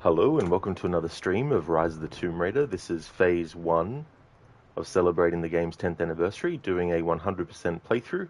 Hello and welcome to another stream of Rise of the Tomb Raider. This is phase 1 of celebrating the game's 10th anniversary, doing a 100% playthrough.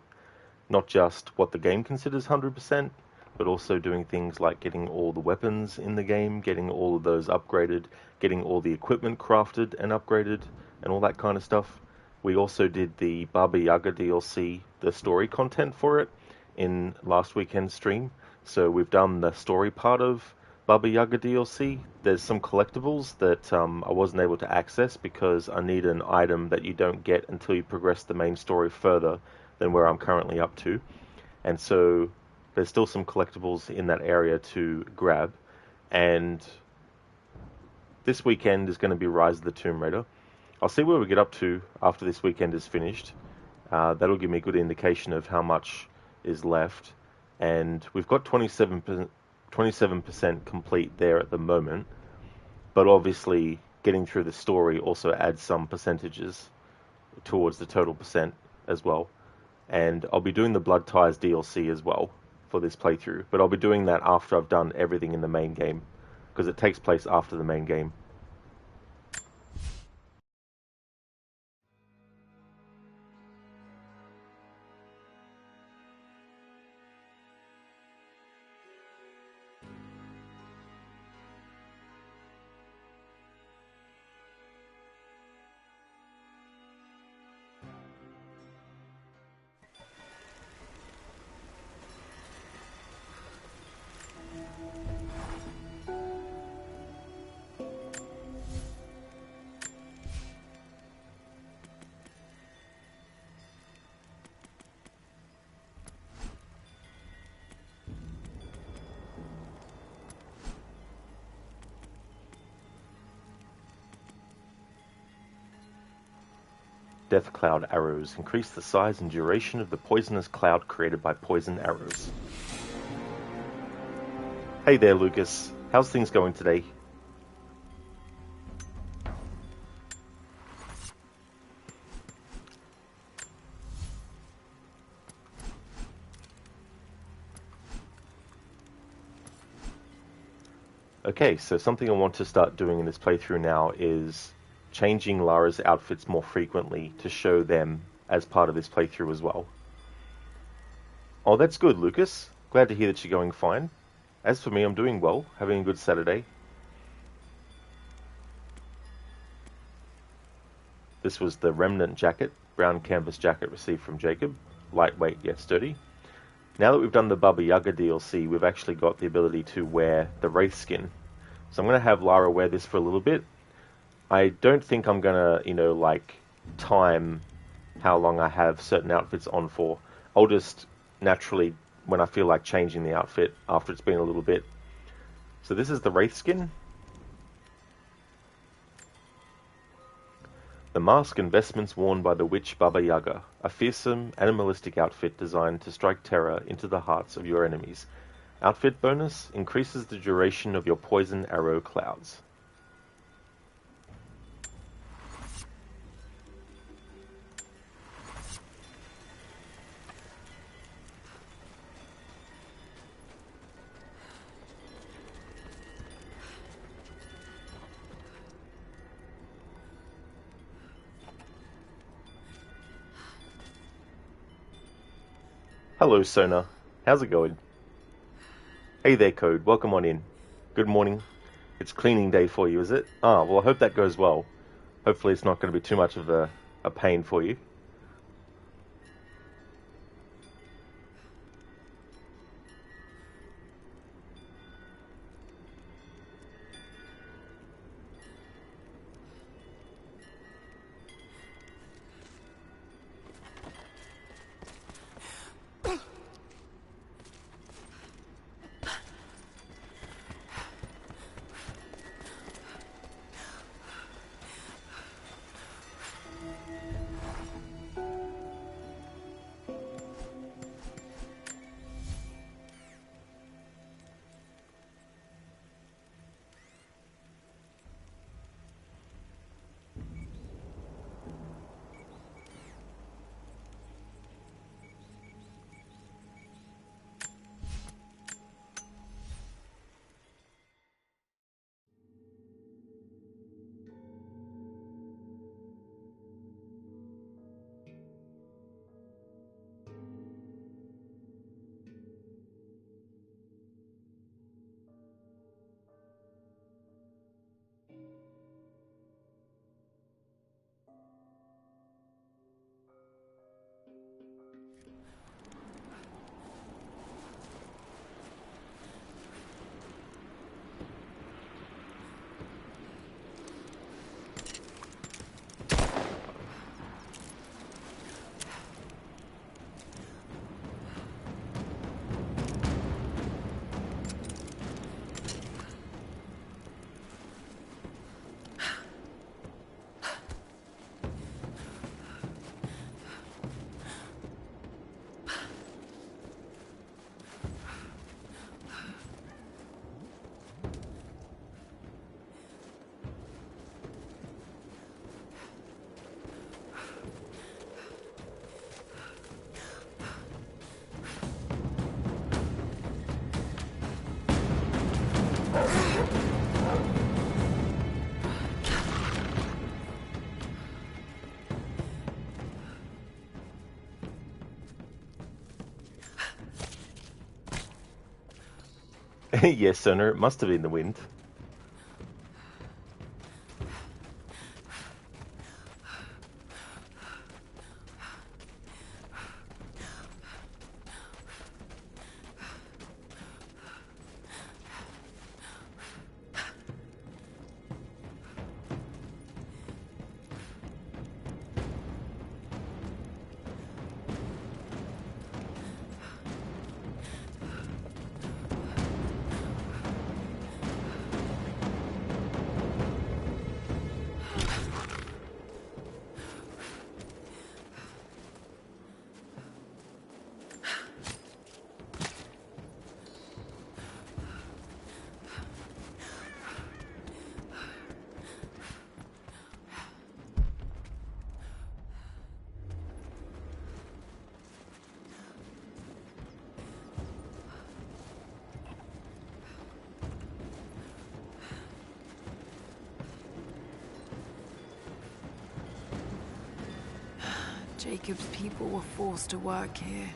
Not just what the game considers 100%, but also doing things like getting all the weapons in the game, getting all of those upgraded, getting all the equipment crafted and upgraded, and all that kind of stuff. We also did the Baba Yaga DLC, the story content for it, in last weekend's stream. So we've done the story part of Baba Yaga DLC. There's some collectibles that I wasn't able to access because I need an item that you don't get until you progress the main story further than where I'm currently up to. And so there's still some collectibles in that area to grab. And this weekend is going to be Rise of the Tomb Raider. I'll see where we get up to after this weekend is finished. That'll give me a good indication of how much is left. And we've got 27% complete there at the moment, but obviously getting through the story also adds some percentages towards the total percent as well. And I'll be doing the Blood Ties DLC as well for this playthrough, but I'll be doing that after I've done everything in the main game, because it takes place after the main game. Death Cloud arrows increase the size and duration of the poisonous cloud created by poison arrows. Hey there, Lucas. How's things going today? Okay, so something I want to start doing in this playthrough now is changing Lara's outfits more frequently to show them as part of this playthrough as well. Oh, that's good, Lucas. Glad to hear that you're going fine. As for me, I'm doing well, having a good Saturday. This was the Remnant jacket, brown canvas jacket received from Jacob. Lightweight yet sturdy. Now that we've done the Baba Yaga DLC, we've actually got the ability to wear the Wraith skin. So I'm going to have Lara wear this for a little bit. I don't think I'm going to, time how long I have certain outfits on for. I'll just naturally, when I feel like changing the outfit after it's been a little bit. So this is the Wraith skin. The mask and vestments worn by the witch Baba Yaga, a fearsome, animalistic outfit designed to strike terror into the hearts of your enemies. Outfit bonus increases the duration of your poison arrow clouds. Hello, Sona. How's it going? Hey there, Code. Welcome on in. Good morning. It's cleaning day for you, is it? Well, I hope that goes well. Hopefully it's not going to be too much of a pain for you. Yes, Sona, it must have been the wind. Jacob's people were forced to work here.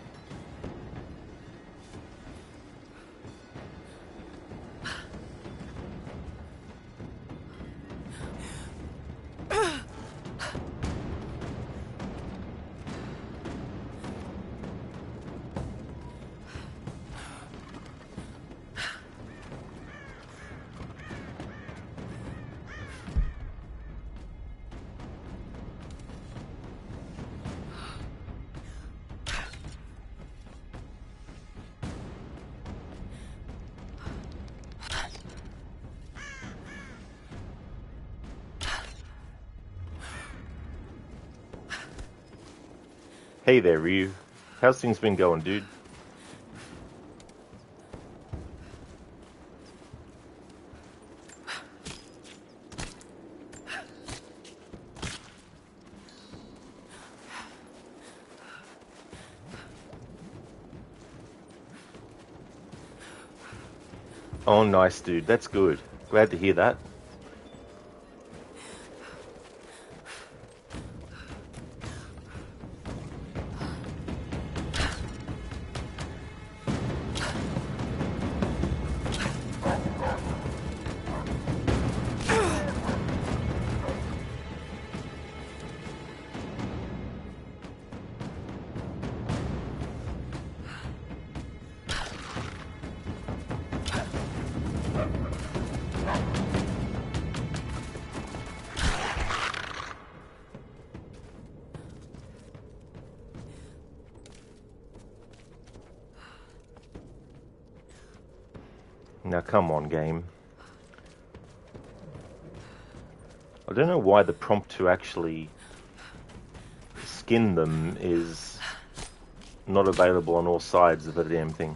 Hey there, Ryu. How's things been going, dude? Oh, nice, dude. That's good. Glad to hear that. Now, come on, game. I don't know why the prompt to actually skin them is not available on all sides of the damn thing.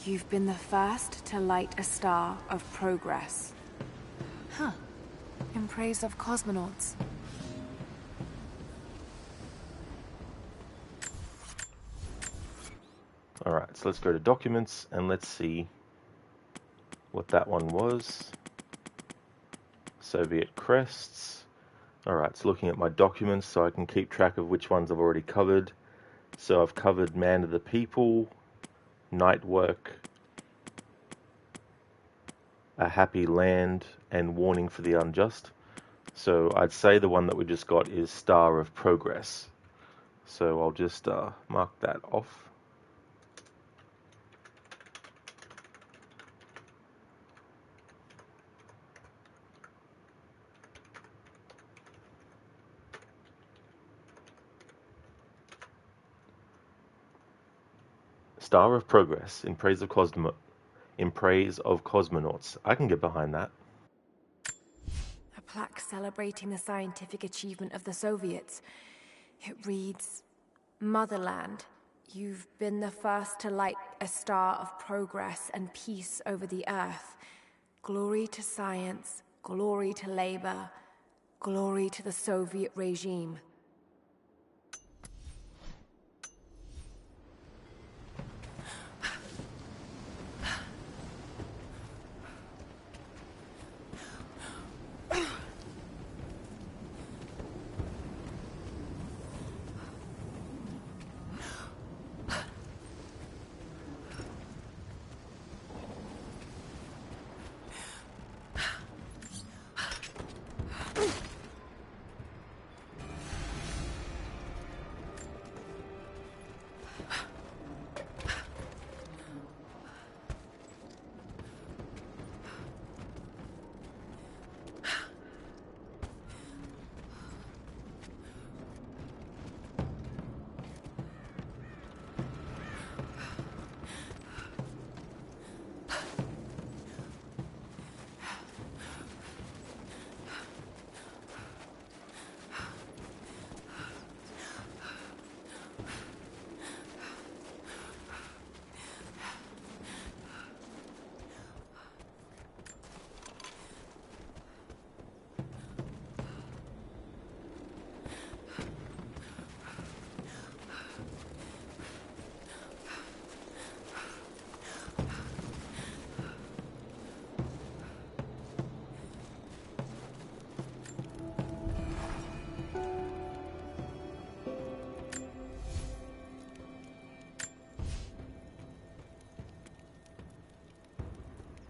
You've been the first to light a star of progress. Huh. In praise of cosmonauts. Alright, so let's go to documents and let's see what that one was. Soviet crests. Alright, so looking at my documents so I can keep track of which ones I've already covered. So I've covered Man of the People, Night Work, A Happy Land, and Warning for the Unjust. So I'd say the one that we just got is Star of Progress. So I'll just mark that off. Star of Progress in praise of cosmonauts. I can get behind that. A plaque celebrating the scientific achievement of the Soviets. It reads, Motherland, you've been the first to light a star of progress and peace over the earth. Glory to science, glory to labor, glory to the Soviet regime.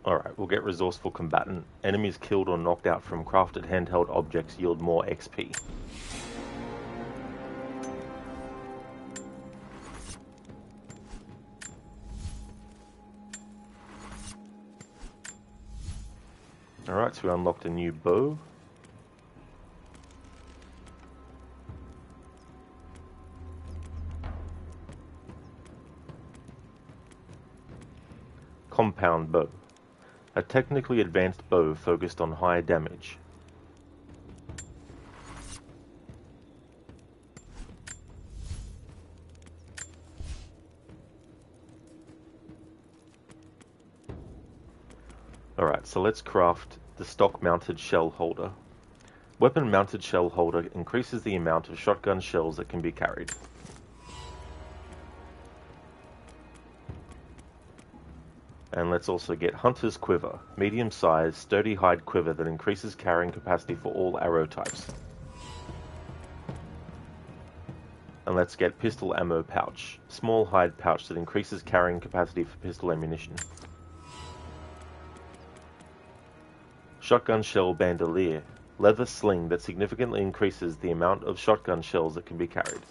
Alright, we'll get Resourceful Combatant. Enemies killed or knocked out from crafted handheld objects yield more XP. Alright, so we unlocked a new bow. Compound bow. A technically advanced bow focused on high damage. Alright, so let's craft the stock-mounted shell holder. Weapon-mounted shell holder increases the amount of shotgun shells that can be carried. And let's also get Hunter's Quiver, medium-sized, sturdy hide quiver that increases carrying capacity for all arrow types. And let's get Pistol Ammo Pouch, small hide pouch that increases carrying capacity for pistol ammunition. Shotgun Shell Bandolier, leather sling that significantly increases the amount of shotgun shells that can be carried.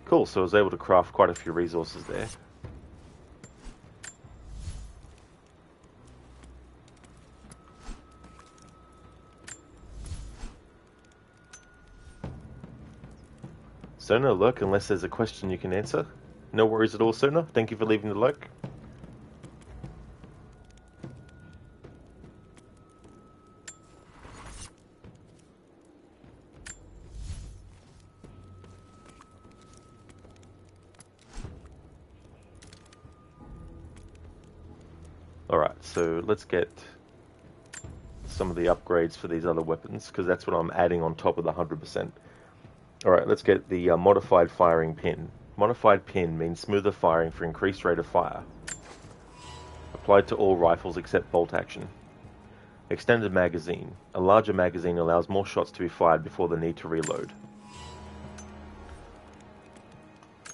Cool, so I was able to craft quite a few resources there. So no lurk unless there's a question you can answer. No worries at all, Sona. Thank you for leaving the lurk. Alright, so let's get some of the upgrades for these other weapons, because that's what I'm adding on top of the 100%. Alright, let's get the modified firing pin. Modified pin means smoother firing for increased rate of fire. Applied to all rifles except bolt action. Extended magazine. A larger magazine allows more shots to be fired before the need to reload.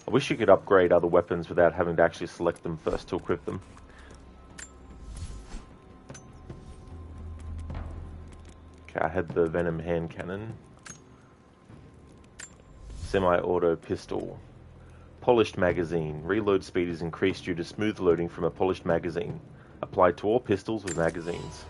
I wish you could upgrade other weapons without having to actually select them first to equip them. Okay, I had the Venom hand cannon. Semi-auto pistol. Polished magazine. Reload speed is increased due to smooth loading from a polished magazine. Applied to all pistols with magazines.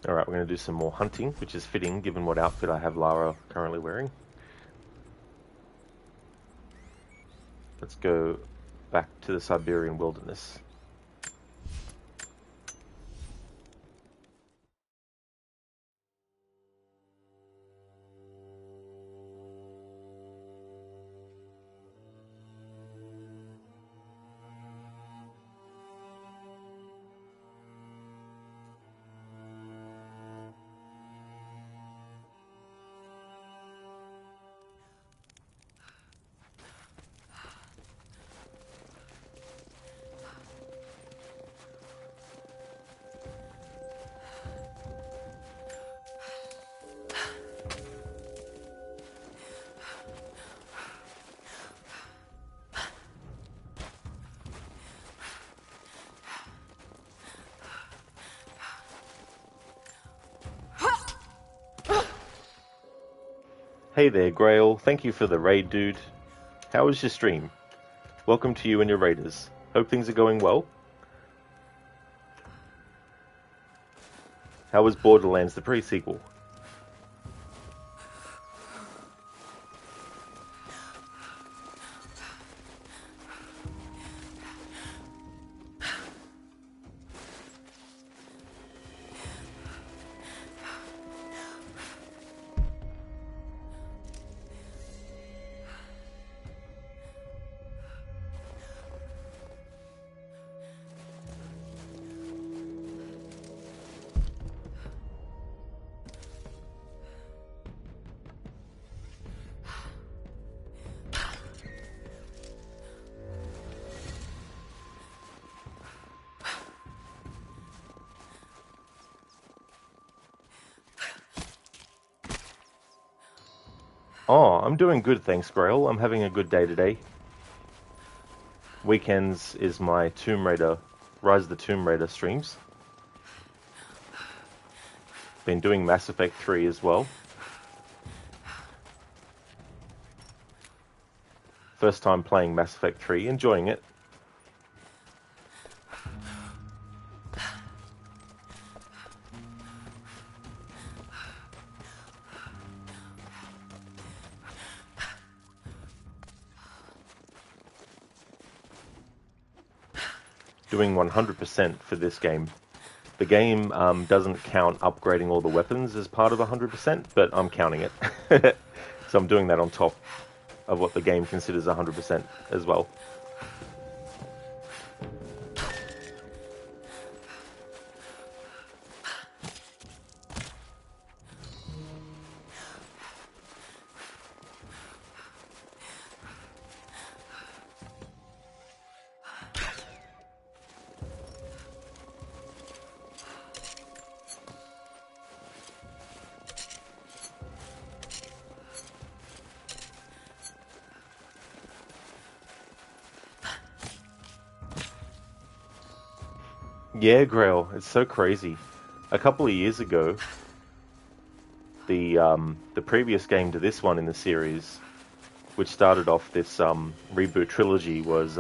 Alright, we're going to do some more hunting, which is fitting given what outfit I have Lara currently wearing. Let's go back to the Siberian wilderness. Hey there, Grail. Thank you for the raid, dude. How was your stream? Welcome to you and your raiders. Hope things are going well. How was Borderlands, the pre-sequel? Oh, I'm doing good, thanks, Grail. I'm having a good day today. Weekends is my Tomb Raider, Rise of the Tomb Raider streams. Been doing Mass Effect 3 as well. First time playing Mass Effect 3, enjoying it. Doing 100% for this game. The game doesn't count upgrading all the weapons as part of 100%, but I'm counting it. So I'm doing that on top of what the game considers 100% as well. Yeah, Grail, it's so crazy. A couple of years ago, the previous game to this one in the series, which started off this reboot trilogy, was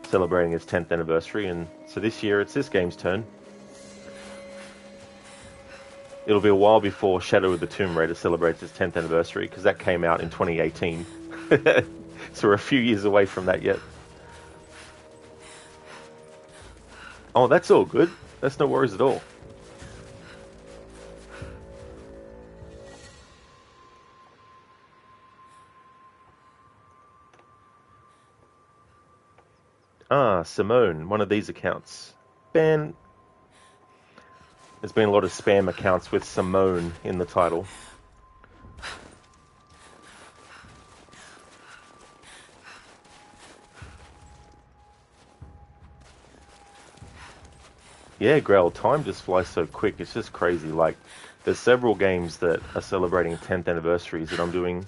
celebrating its 10th anniversary, and so this year it's this game's turn. It'll be a while before Shadow of the Tomb Raider celebrates its 10th anniversary, because that came out in 2018. So we're a few years away from that yet. Oh, that's all good. That's no worries at all. Ah, Simone, one of these accounts. Ben, there's been a lot of spam accounts with Simone in the title. Yeah, Grell, time just flies so quick. It's just crazy. Like, there's several games that are celebrating 10th anniversaries that I'm doing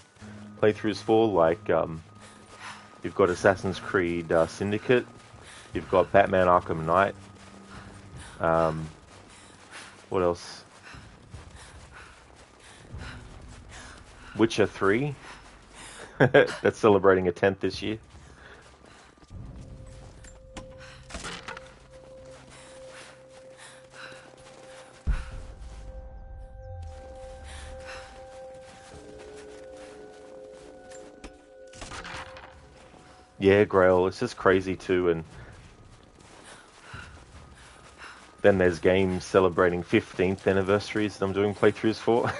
playthroughs for. Like, you've got Assassin's Creed Syndicate. You've got Batman Arkham Knight. What else? Witcher 3. That's celebrating a 10th this year. Yeah, Grail, it's just crazy too, and then there's games celebrating 15th anniversaries that I'm doing playthroughs for.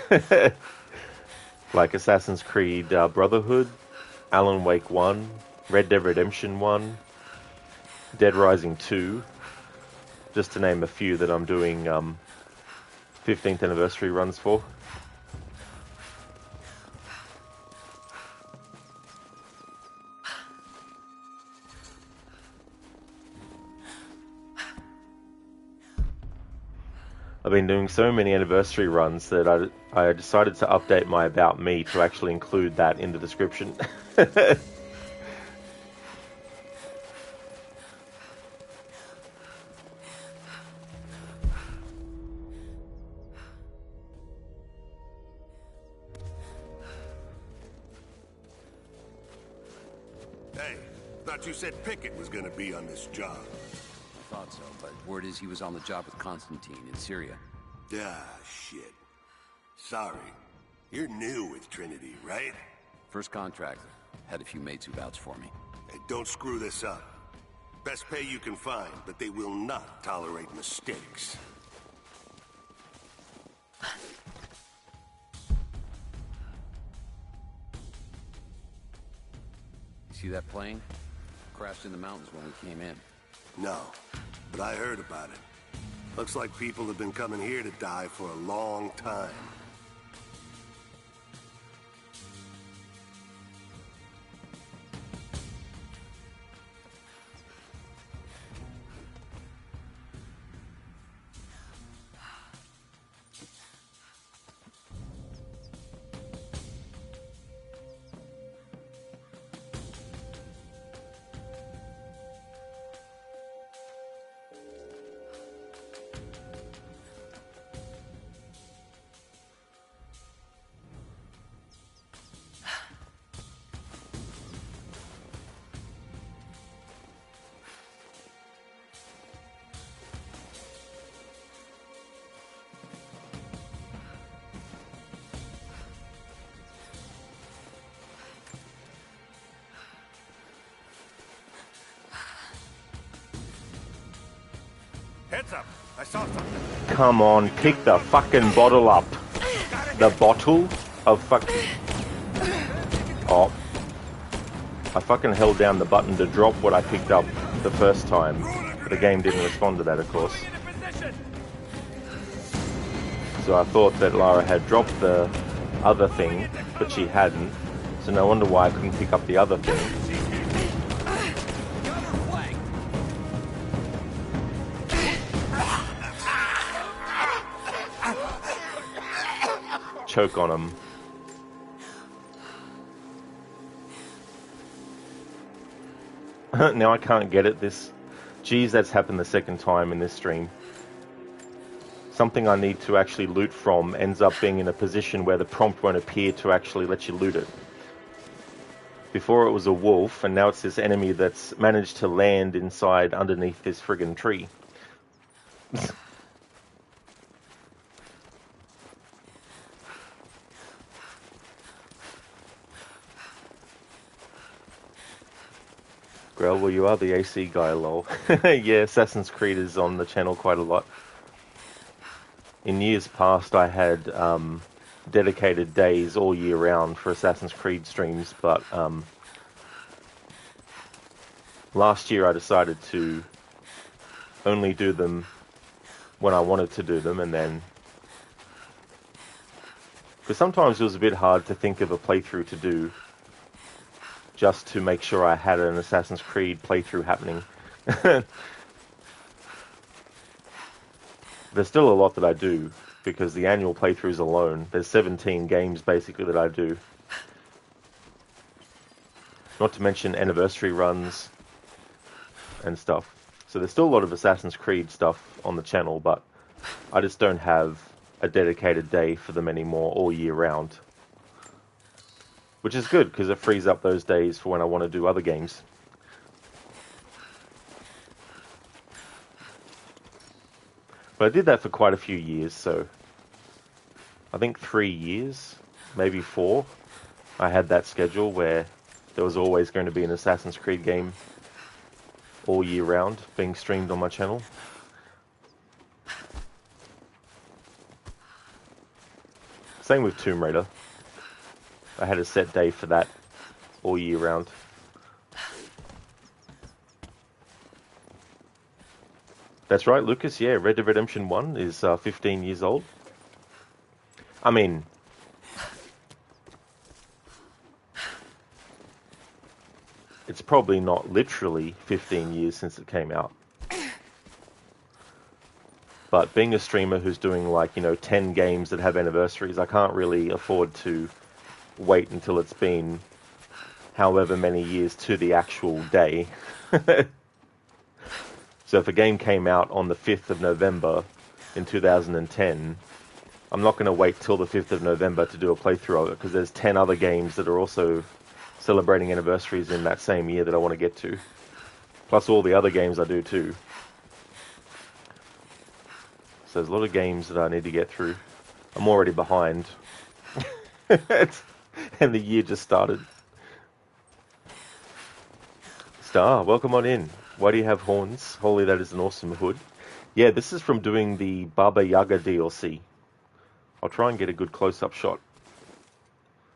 Like Assassin's Creed Brotherhood, Alan Wake 1, Red Dead Redemption 1, Dead Rising 2, just to name a few that I'm doing 15th anniversary runs for. I've been doing so many anniversary runs that I decided to update my About Me to actually include that in the description. Hey, thought you said Pickett was gonna be on this job. I thought so, but word is he was on the job with Constantine in Syria. Ah, shit. Sorry. You're new with Trinity, right? First contract. Had a few mates who vouched for me. Hey, don't screw this up. Best pay you can find, but they will not tolerate mistakes. You see that plane? Crashed in the mountains when we came in. No, but I heard about it. Looks like people have been coming here to die for a long time. Heads up! I saw something. Come on, pick the fucking bottle up. The bottle of fucking... Oh. I fucking held down the button to drop what I picked up the first time. The game didn't respond to that, of course. So I thought that Lara had dropped the other thing, but she hadn't. So no wonder why I couldn't pick up the other thing. Choke on him. Now I can't get it. Geez, that's happened the second time in this stream. Something I need to actually loot from ends up being in a position where the prompt won't appear to actually let you loot it. Before it was a wolf, and now it's this enemy that's managed to land inside underneath this friggin' tree. Grell, well, you are the AC guy, lol. Yeah, Assassin's Creed is on the channel quite a lot. In years past, I had dedicated days all year round for Assassin's Creed streams, but last year I decided to only do them when I wanted to do them, and then... Because sometimes it was a bit hard to think of a playthrough to do just to make sure I had an Assassin's Creed playthrough happening. There's still a lot that I do, because the annual playthroughs alone, there's 17 games basically that I do. Not to mention anniversary runs and stuff. So there's still a lot of Assassin's Creed stuff on the channel, but I just don't have a dedicated day for them anymore all year round. Which is good, because it frees up those days for when I want to do other games. But I did that for quite a few years, so... I think 3 years, maybe 4. I had that schedule where there was always going to be an Assassin's Creed game all year round being streamed on my channel. Same with Tomb Raider. I had a set day for that all year round. That's right, Lucas. Yeah, Red Dead Redemption 1 is 15 years old. I mean, it's probably not literally 15 years since it came out. But being a streamer who's doing like, 10 games that have anniversaries, I can't really afford to wait until it's been however many years to the actual day. So if a game came out on the 5th of November in 2010, I'm not going to wait till the 5th of November to do a playthrough of it, because there's 10 other games that are also celebrating anniversaries in that same year that I want to get to. Plus all the other games I do too. So there's a lot of games that I need to get through. I'm already behind. And the year just started. Star, welcome on in. Why do you have horns? Holy, that is an awesome hood. Yeah, this is from doing the Baba Yaga DLC. I'll try and get a good close-up shot,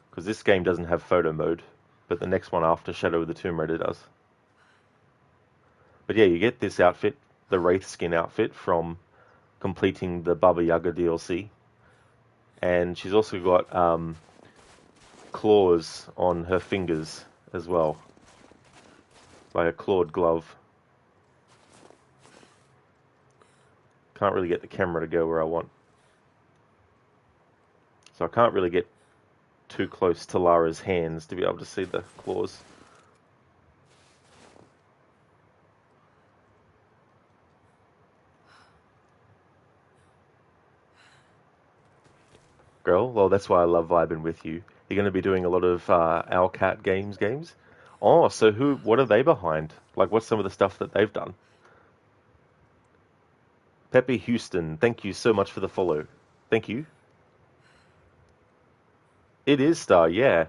because this game doesn't have photo mode, but the next one after Shadow of the Tomb Raider does. But yeah, you get this outfit, the Wraith skin outfit, from completing the Baba Yaga DLC. And she's also got claws on her fingers as well, like a clawed glove. Can't really get the camera to go where I want. So I can't really get too close to Lara's hands to be able to see the claws. Girl, well, that's why I love vibing with you. You're going to be doing a lot of Owlcat games. Oh, so what are they behind? Like, what's some of the stuff that they've done? Pepe Houston, thank you so much for the follow. Thank you. It is Star, yeah.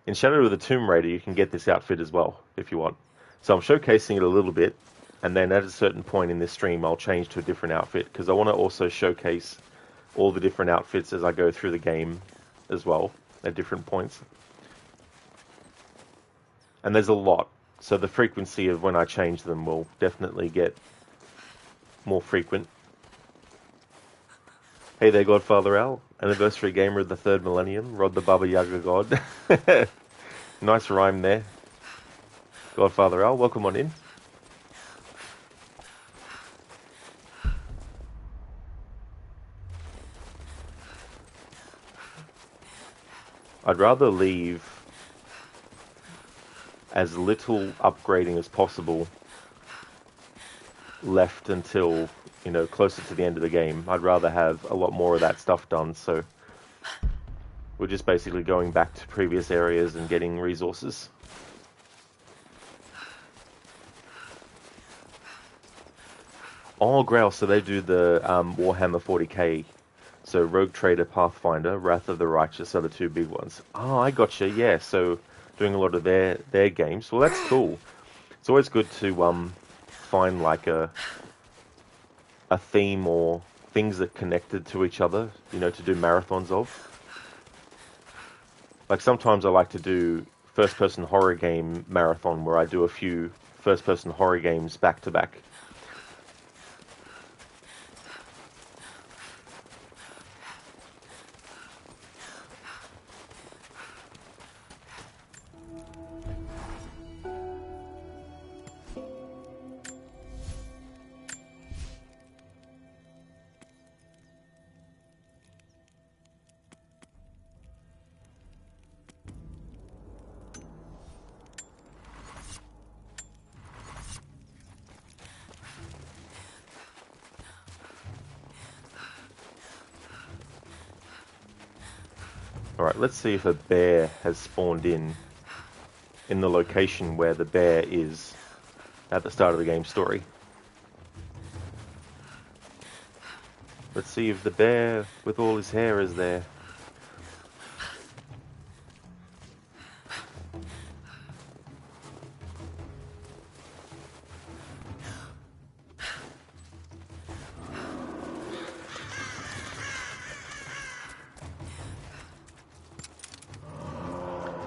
In Shadow of the Tomb Raider, you can get this outfit as well, if you want. So I'm showcasing it a little bit, and then at a certain point in this stream, I'll change to a different outfit, because I want to also showcase all the different outfits as I go through the game as well, at different points. And there's a lot, so the frequency of when I change them will definitely get more frequent. Hey there, Godfather Al. Anniversary gamer of the 3rd millennium. Rod the Baba Yaga God. Nice rhyme there. Godfather Al, welcome on in. I'd rather leave as little upgrading as possible left until, closer to the end of the game. I'd rather have a lot more of that stuff done, so we're just basically going back to previous areas and getting resources. Oh, Grail, so they do the Warhammer 40k. So Rogue Trader, Pathfinder, Wrath of the Righteous are the two big ones. Oh, I gotcha, yeah, so doing a lot of their games. Well, that's cool. It's always good to find like a theme or things that connected to each other, to do marathons of. Like sometimes I like to do first-person horror game marathon where I do a few first-person horror games back-to-back. Alright, let's see if a bear has spawned in the location where the bear is at the start of the game story. Let's see if the bear with all his hair is there.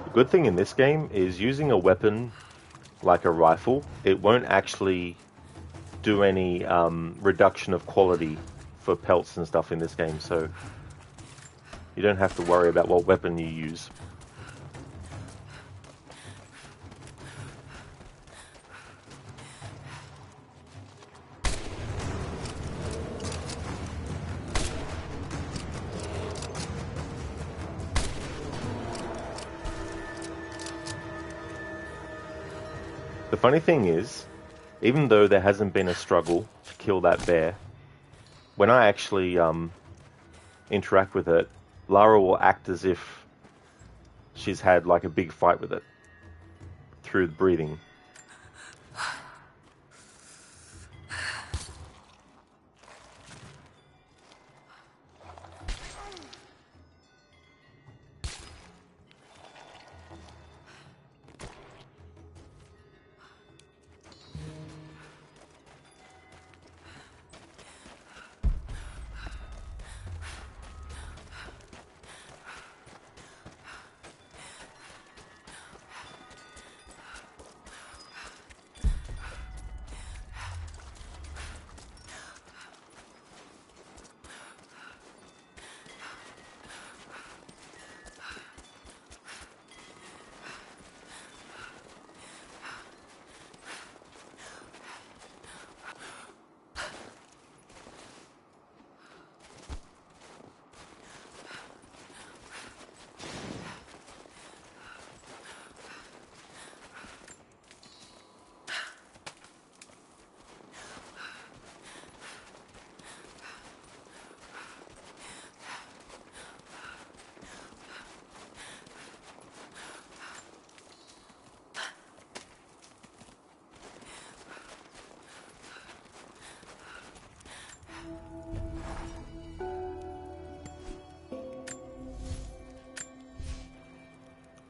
The good thing in this game is using a weapon like a rifle, it won't actually do any reduction of quality for pelts and stuff in this game, so you don't have to worry about what weapon you use. The funny thing is, even though there hasn't been a struggle to kill that bear, when I actually interact with it, Lara will act as if she's had like a big fight with it through the breathing.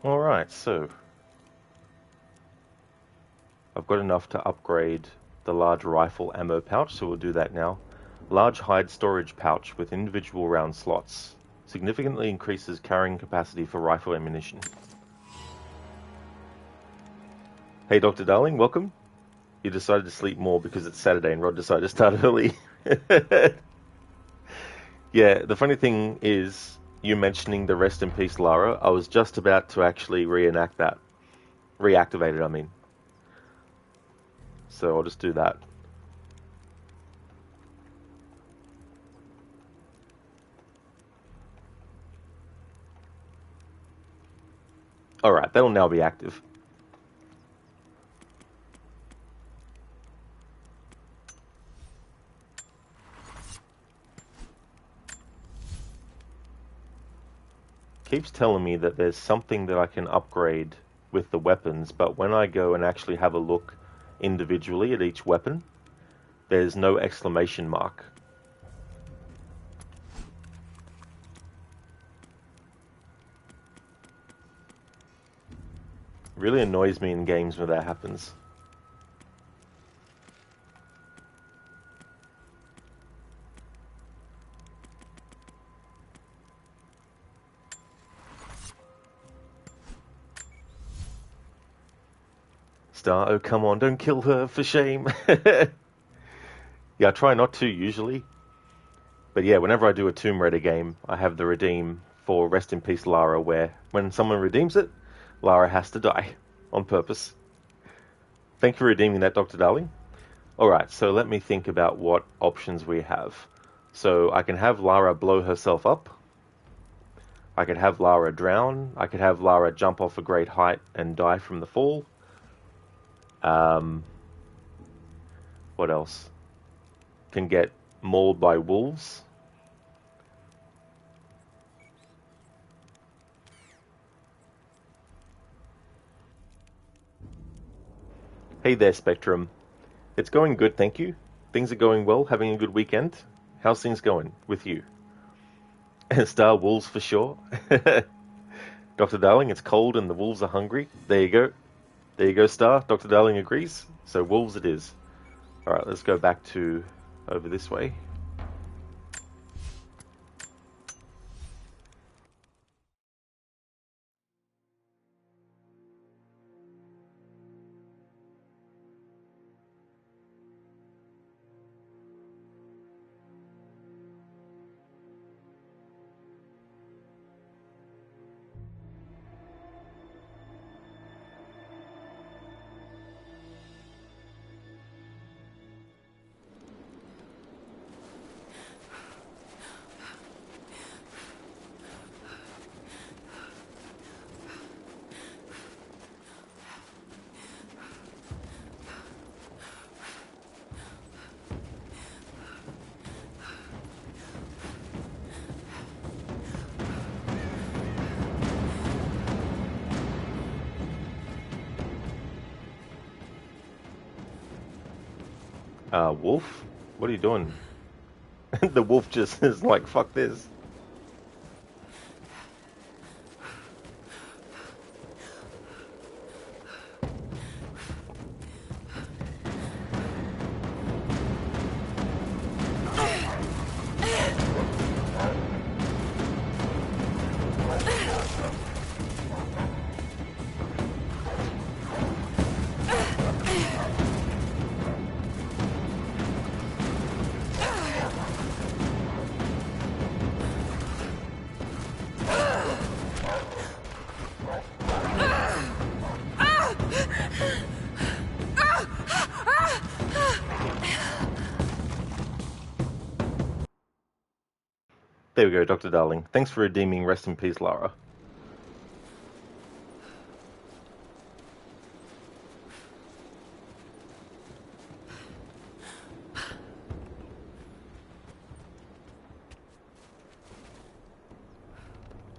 Alright, so I've got enough to upgrade the large rifle ammo pouch, so we'll do that now. Large hide storage pouch with individual round slots. Significantly increases carrying capacity for rifle ammunition. Hey Dr. Darling, welcome. You decided to sleep more because it's Saturday and Rod decided to start early. Yeah, the funny thing is, you mentioning the rest in peace Lara, I was just about to actually reenact that. Reactivate it, I mean. So I'll just do that. Alright, that'll now be active. Keeps telling me that there's something that I can upgrade with the weapons, but when I go and actually have a look individually at each weapon, there's no exclamation mark. Really annoys me in games when that happens. Star, oh come on, don't kill her, for shame. Yeah, I try not to usually. But yeah, whenever I do a Tomb Raider game, I have the redeem for Rest in Peace Lara, where when someone redeems it, Lara has to die on purpose. Thank you for redeeming that, Dr. Darling. Alright, so let me think about what options we have. So I can have Lara blow herself up. I could have Lara drown. I could have Lara jump off a great height and die from the fall. What else? Can get mauled by wolves. Hey there, Spectrum. It's going good, thank you. Things are going well, having a good weekend. How's things going with you? Star, wolves for sure. Dr. Darling, it's cold and the wolves are hungry. There you go. There you go, Star. Dr. Darling agrees. So wolves it is. Alright, let's go back to over this way. Wolf? What are you doing? The wolf just is like, fuck this. There we go, Dr. Darling. Thanks for redeeming. Rest in peace, Lara.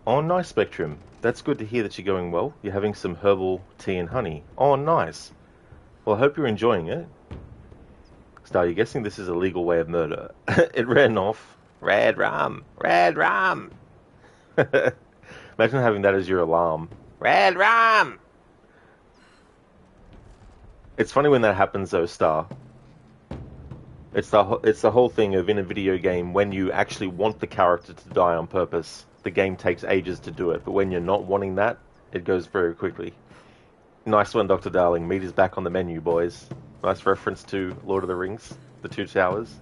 Oh, nice, Spectrum. That's good to hear that you're going well. You're having some herbal tea and honey. Oh, nice. Well, I hope you're enjoying it. Star, you're guessing this is a legal way of murder. It ran off. Red rum. Red rum. Imagine having that as your alarm. Red rum! It's funny when that happens, though, Star. It's the whole thing of, in a video game, when you actually want the character to die on purpose, the game takes ages to do it. But when you're not wanting that, it goes very quickly. Nice one, Dr. Darling. Meat is back on the menu, boys. Nice reference to Lord of the Rings, the Two Towers.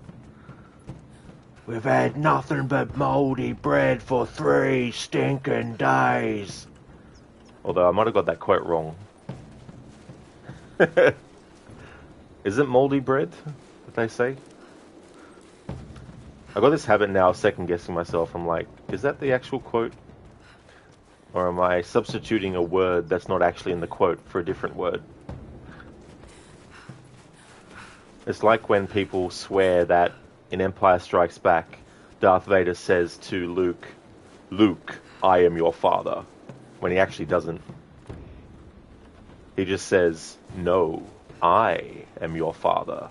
We've had nothing but mouldy bread for 3 stinking days. Although I might have got that quite wrong. Is it mouldy bread that they say? I got this habit now of second guessing myself. I'm like, is that the actual quote? Or am I substituting a word that's not actually in the quote for a different word? It's like when people swear that in Empire Strikes Back, Darth Vader says to Luke, "Luke, I am your father," when he actually doesn't. He just says, "No, I am your father."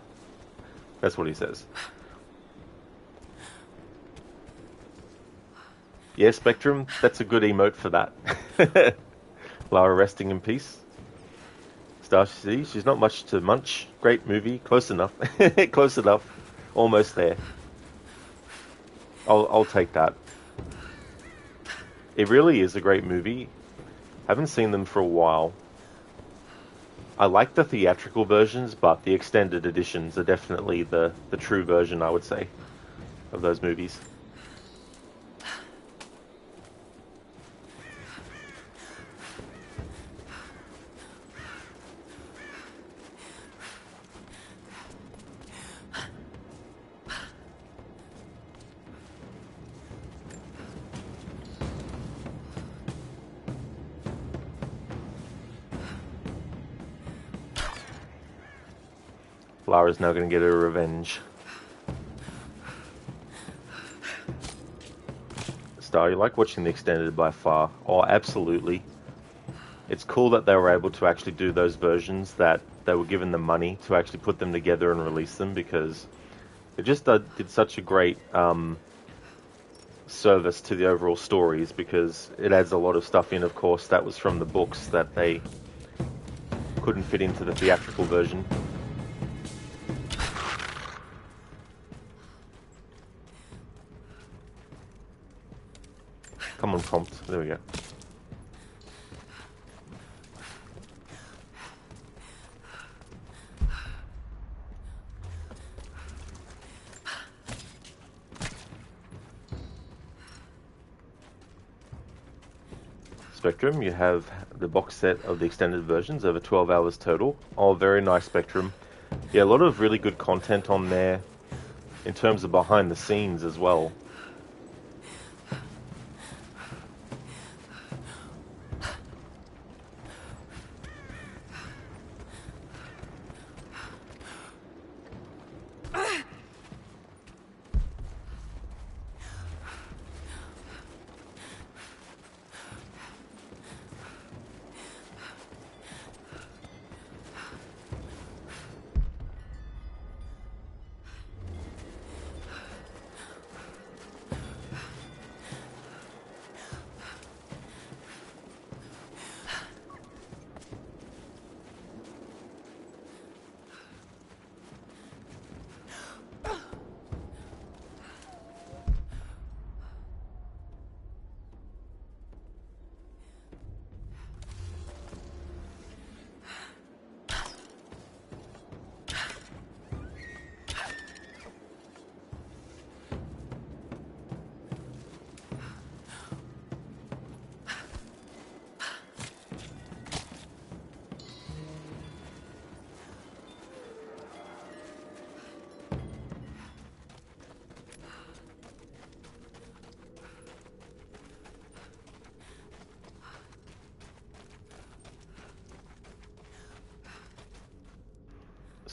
That's what he says. Yeah, Spectrum, that's a good emote for that. Lara resting in peace. Star, she's not much to munch. Great movie, close enough. Close enough. Almost there. I'll take that. It really is a great movie. Haven't seen them for a while. I like the theatrical versions, but the extended editions are definitely the true version, I would say, of those movies. Lara's now going to get her revenge. Star, you like watching the extended by far? Oh, absolutely. It's cool that they were able to actually do those versions, that they were given the money to actually put them together and release them, because it just did such a great service to the overall stories, because it adds a lot of stuff in, of course, that was from the books that they couldn't fit into the theatrical version. Come on, Prompt. There we go. Spectrum, you have the box set of the extended versions, over 12 hours total. Oh, very nice, Spectrum. Yeah, a lot of really good content on there in terms of behind the scenes as well.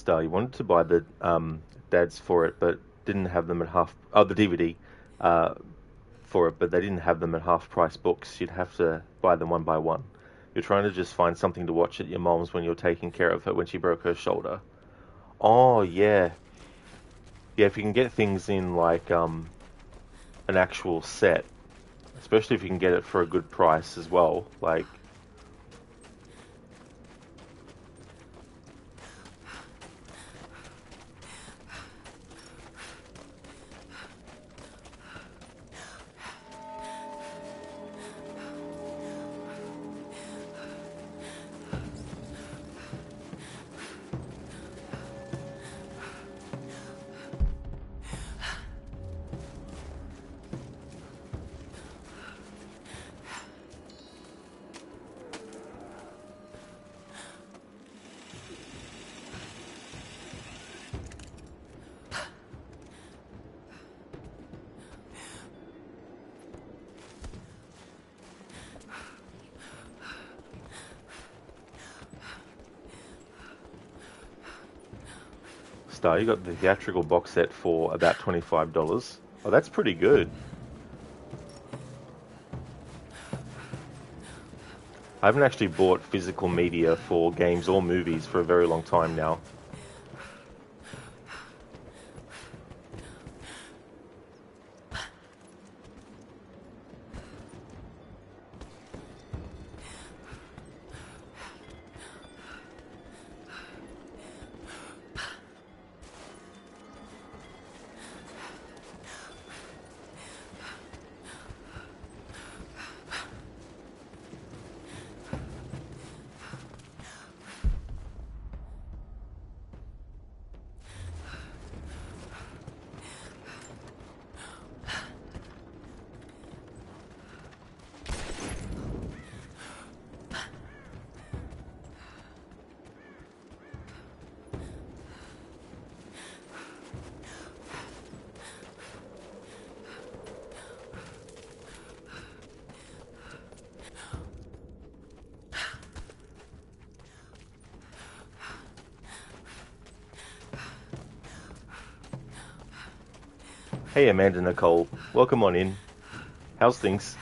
Star, you wanted to buy the DADs for it, but didn't have them at half. Oh, the DVD for it, but they didn't have them at half price books. You'd have to buy them one by one. You're trying to just find something to watch at your mom's when you're taking care of her when she broke her shoulder. Oh yeah, yeah. If you can get things in like an actual set, especially if you can get it for a good price as well, like. Star, you got the theatrical box set for about $25. Oh, that's pretty good. I haven't actually bought physical media for games or movies for a very long time now. Hey Amanda Nicole, welcome on in. How's things?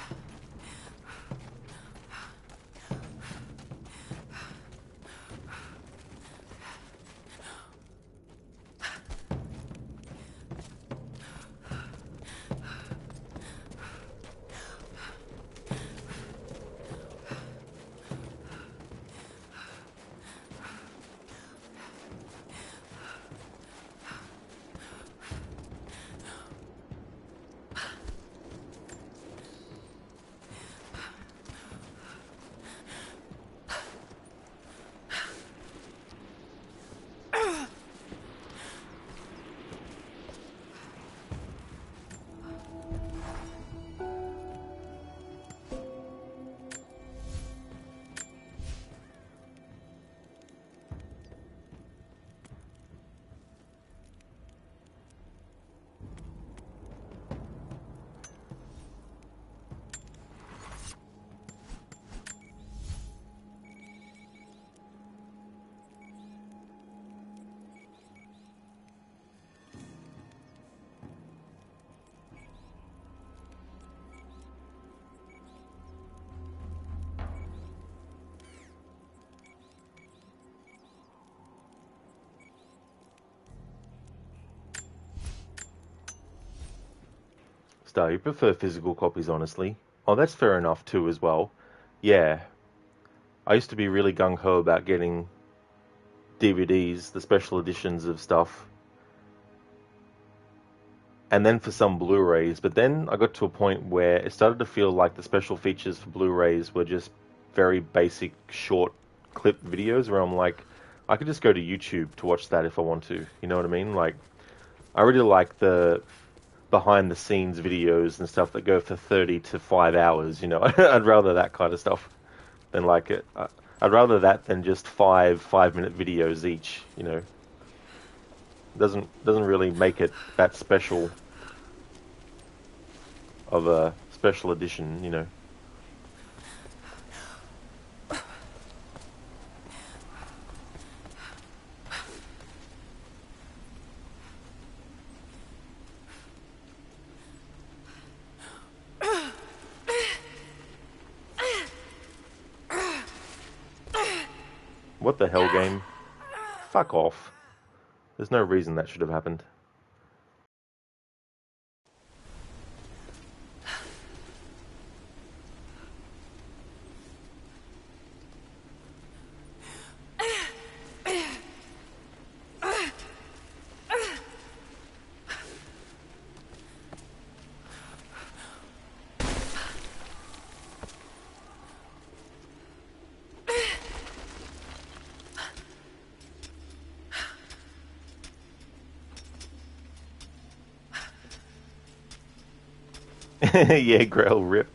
Star, you prefer physical copies, honestly. Oh, that's fair enough too, as well. Yeah, I used to be really gung-ho about getting DVDs, the special editions of stuff, and then for some Blu-rays, but then I got to a point where it started to feel like the special features for Blu-rays were just very basic, short clip videos, where I'm like, I could just go to YouTube to watch that if I want to, you know what I mean? Like, I really like the behind the scenes videos and stuff that go for 30 to 5 hours, you know. I'd rather that kind of stuff than like it. I'd rather that than just 5-minute videos each, you know. Doesn't really make it that special of a special edition, you know. What the hell, game? Fuck off. There's no reason that should have happened. Yeah, Grail rip.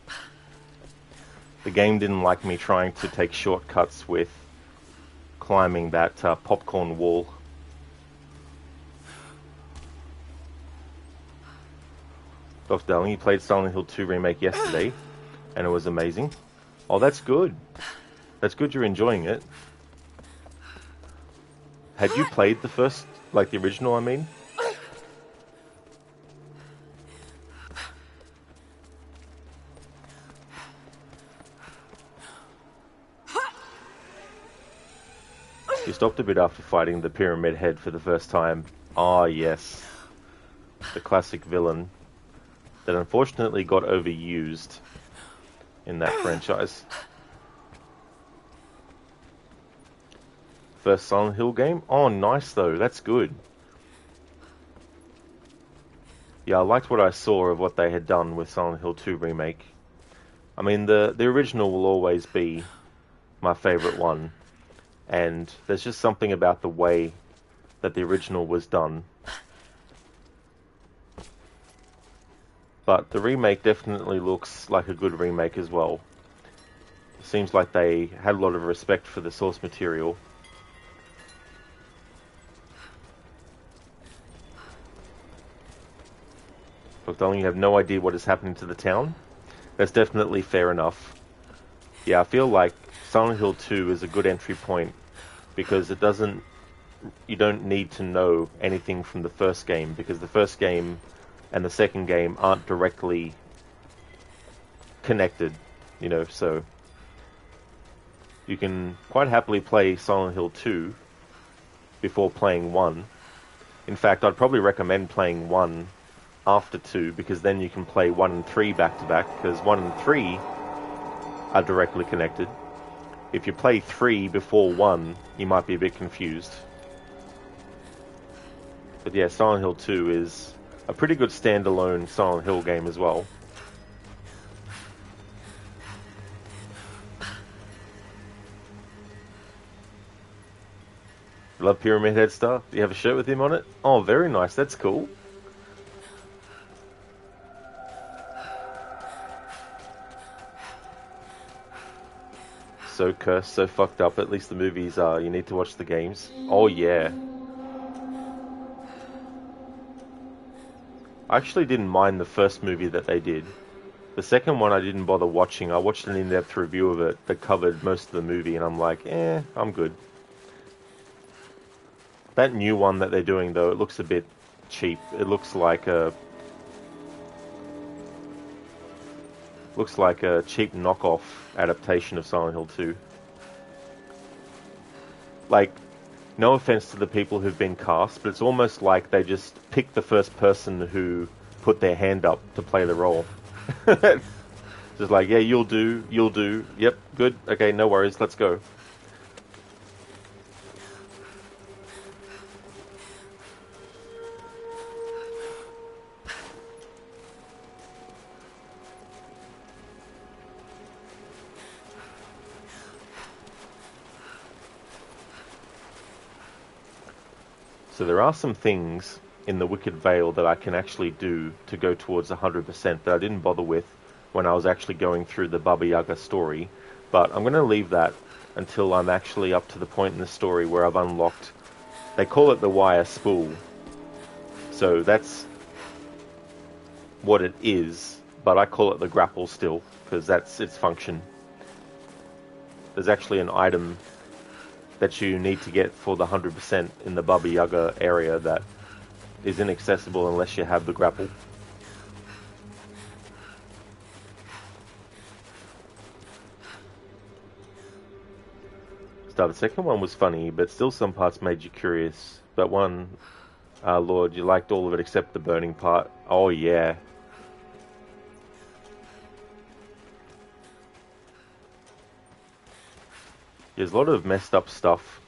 The game didn't like me trying to take shortcuts with climbing that popcorn wall. Dr. Darling, you played Silent Hill 2 Remake yesterday, and it was amazing. Oh, that's good. That's good you're enjoying it. Had you played the first, like the original, I mean? You stopped a bit after fighting the Pyramid Head for the first time. Ah, yes. The classic villain that unfortunately got overused in that franchise. First Silent Hill game? Oh, nice though. That's good. Yeah, I liked what I saw of what they had done with Silent Hill 2 Remake. I mean, the original will always be my favourite one. And there's just something about the way that the original was done. But the remake definitely looks like a good remake as well. It seems like they had a lot of respect for the source material. Look, darling, you have no idea what is happening to the town? That's definitely fair enough. Yeah, I feel like Silent Hill 2 is a good entry point because you don't need to know anything from the first game, because the first game and the second game aren't directly connected, you know, so you can quite happily play Silent Hill 2 before playing 1. In fact, I'd probably recommend playing 1 after 2, because then you can play 1 and 3 back to back, because 1 and 3 are directly connected. If you play 3 before 1, you might be a bit confused. But yeah, Silent Hill 2 is a pretty good standalone Silent Hill game as well. Love Pyramid Head stuff. Do you have a shirt with him on it? Oh, very nice. That's cool. So cursed, so fucked up. At least the movies are. You need to watch the games. Oh, yeah. I actually didn't mind the first movie that they did. The second one I didn't bother watching. I watched an in-depth review of it that covered most of the movie, and I'm like, I'm good. That new one that they're doing, though, it looks a bit cheap. It looks like a cheap knockoff adaptation of Silent Hill 2. Like, no offense to the people who've been cast, but it's almost like they just picked the first person who put their hand up to play the role. Just like, yeah, you'll do, yep, good, okay, no worries, let's go. So there are some things in the Wicked Vale that I can actually do to go towards 100% that I didn't bother with when I was actually going through the Baba Yaga story. But I'm going to leave that until I'm actually up to the point in the story where I've unlocked... They call it the wire spool. So that's what it is, but I call it the grapple still, because that's its function. There's actually an item that you need to get for the 100% in the Baba Yaga area that is inaccessible unless you have the grapple. So the second one was funny, but still some parts made you curious. But one, Lord, you liked all of it except the burning part. Oh yeah. There's a lot of messed up stuff.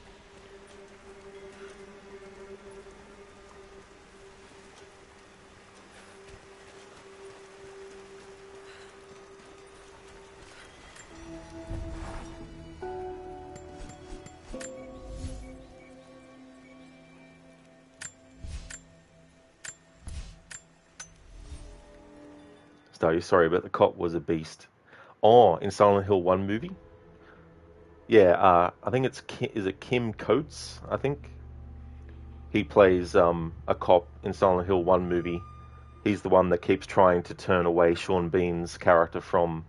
Sorry, but the cop was a beast. Oh, in Silent Hill 1 movie? Yeah, I think it's is it Kim Coates? I think he plays a cop in Silent Hill 1 movie. He's the one that keeps trying to turn away Sean Bean's character from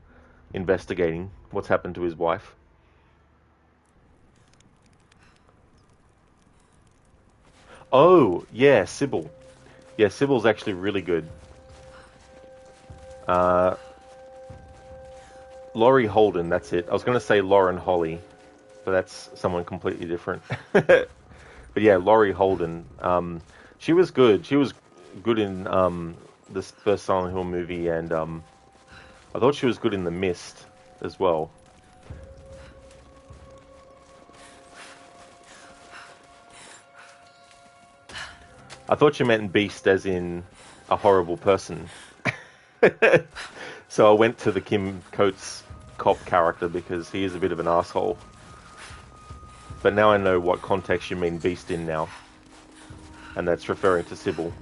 investigating what's happened to his wife. Oh, yeah, Sybil. Yeah, Sybil's actually really good. Laurie Holden, that's it. I was going to say Lauren Holly, but that's someone completely different. But yeah, Laurie Holden. She was good. She was good in this first Silent Hill movie, and I thought she was good in The Mist as well. I thought you meant Beast as in a horrible person. So I went to the Kim Coates cop character because he is a bit of an asshole. But now I know what context you mean Beast in now. And that's referring to Sybil.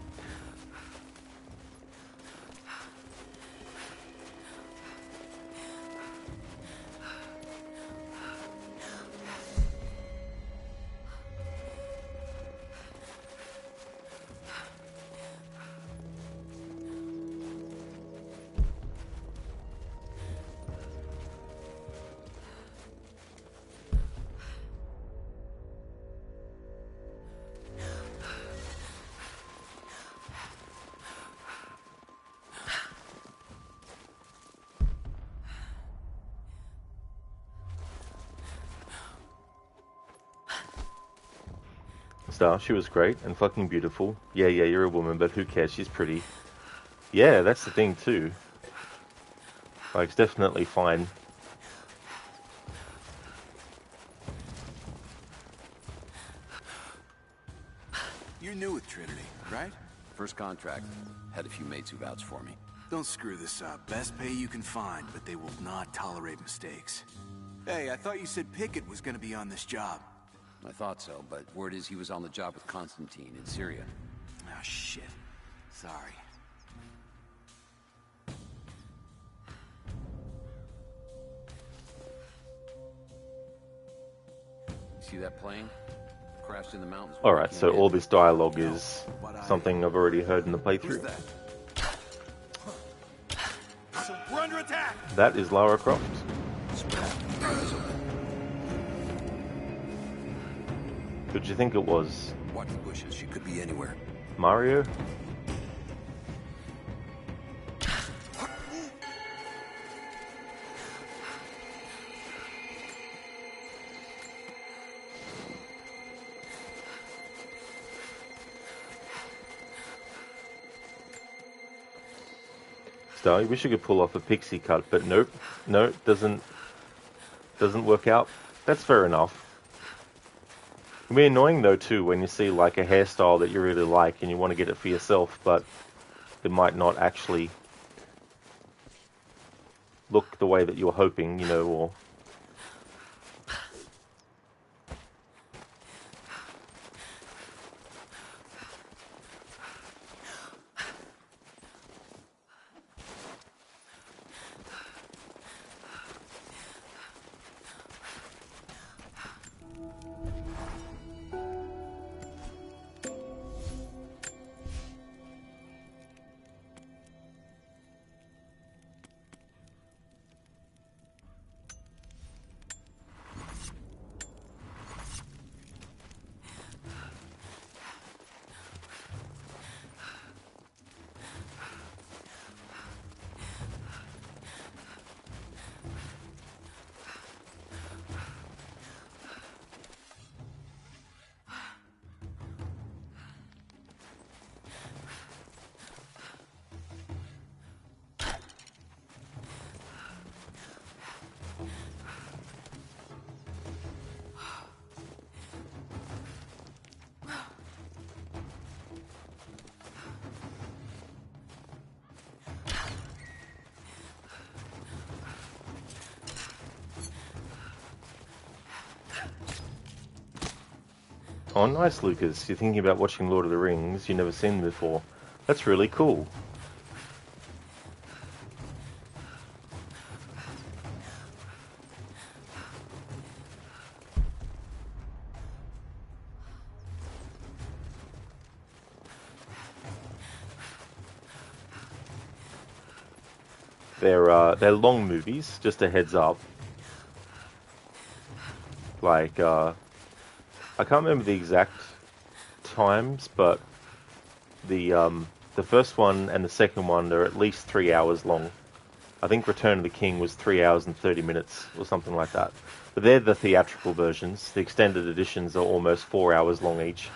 Star, she was great and fucking beautiful. Yeah, you're a woman, but who cares? She's pretty. Yeah, that's the thing too. Like, it's definitely fine. You're new with Trinity, right? First contract. Had a few mates who vouched for me. Don't screw this up. Best pay you can find, but they will not tolerate mistakes. Hey, I thought you said Pickett was gonna be on this job. I thought so, but word is he was on the job with Constantine in Syria. Oh, shit. Sorry. See that plane? Crashed in the mountains. Alright, so all this dialogue is something I've already heard in the playthrough. We're under attack! That is Lara Croft. Who'd you think it was? Watch the bushes. She could be anywhere. Mario? Star, you wish you could pull off a pixie cut, but nope. No, doesn't work out. That's fair enough. It can be annoying though too when you see like a hairstyle that you really like and you want to get it for yourself, but it might not actually look the way that you're hoping, you know, or... Oh, nice, Lucas. You're thinking about watching Lord of the Rings. You've never seen them before. That's really cool. They're long movies, just a heads up. Like, I can't remember the exact times, but the first one and the second one are at least 3 hours long. I think Return of the King was 3 hours and 30 minutes or something like that. But they're the theatrical versions. The extended editions are almost 4 hours long each.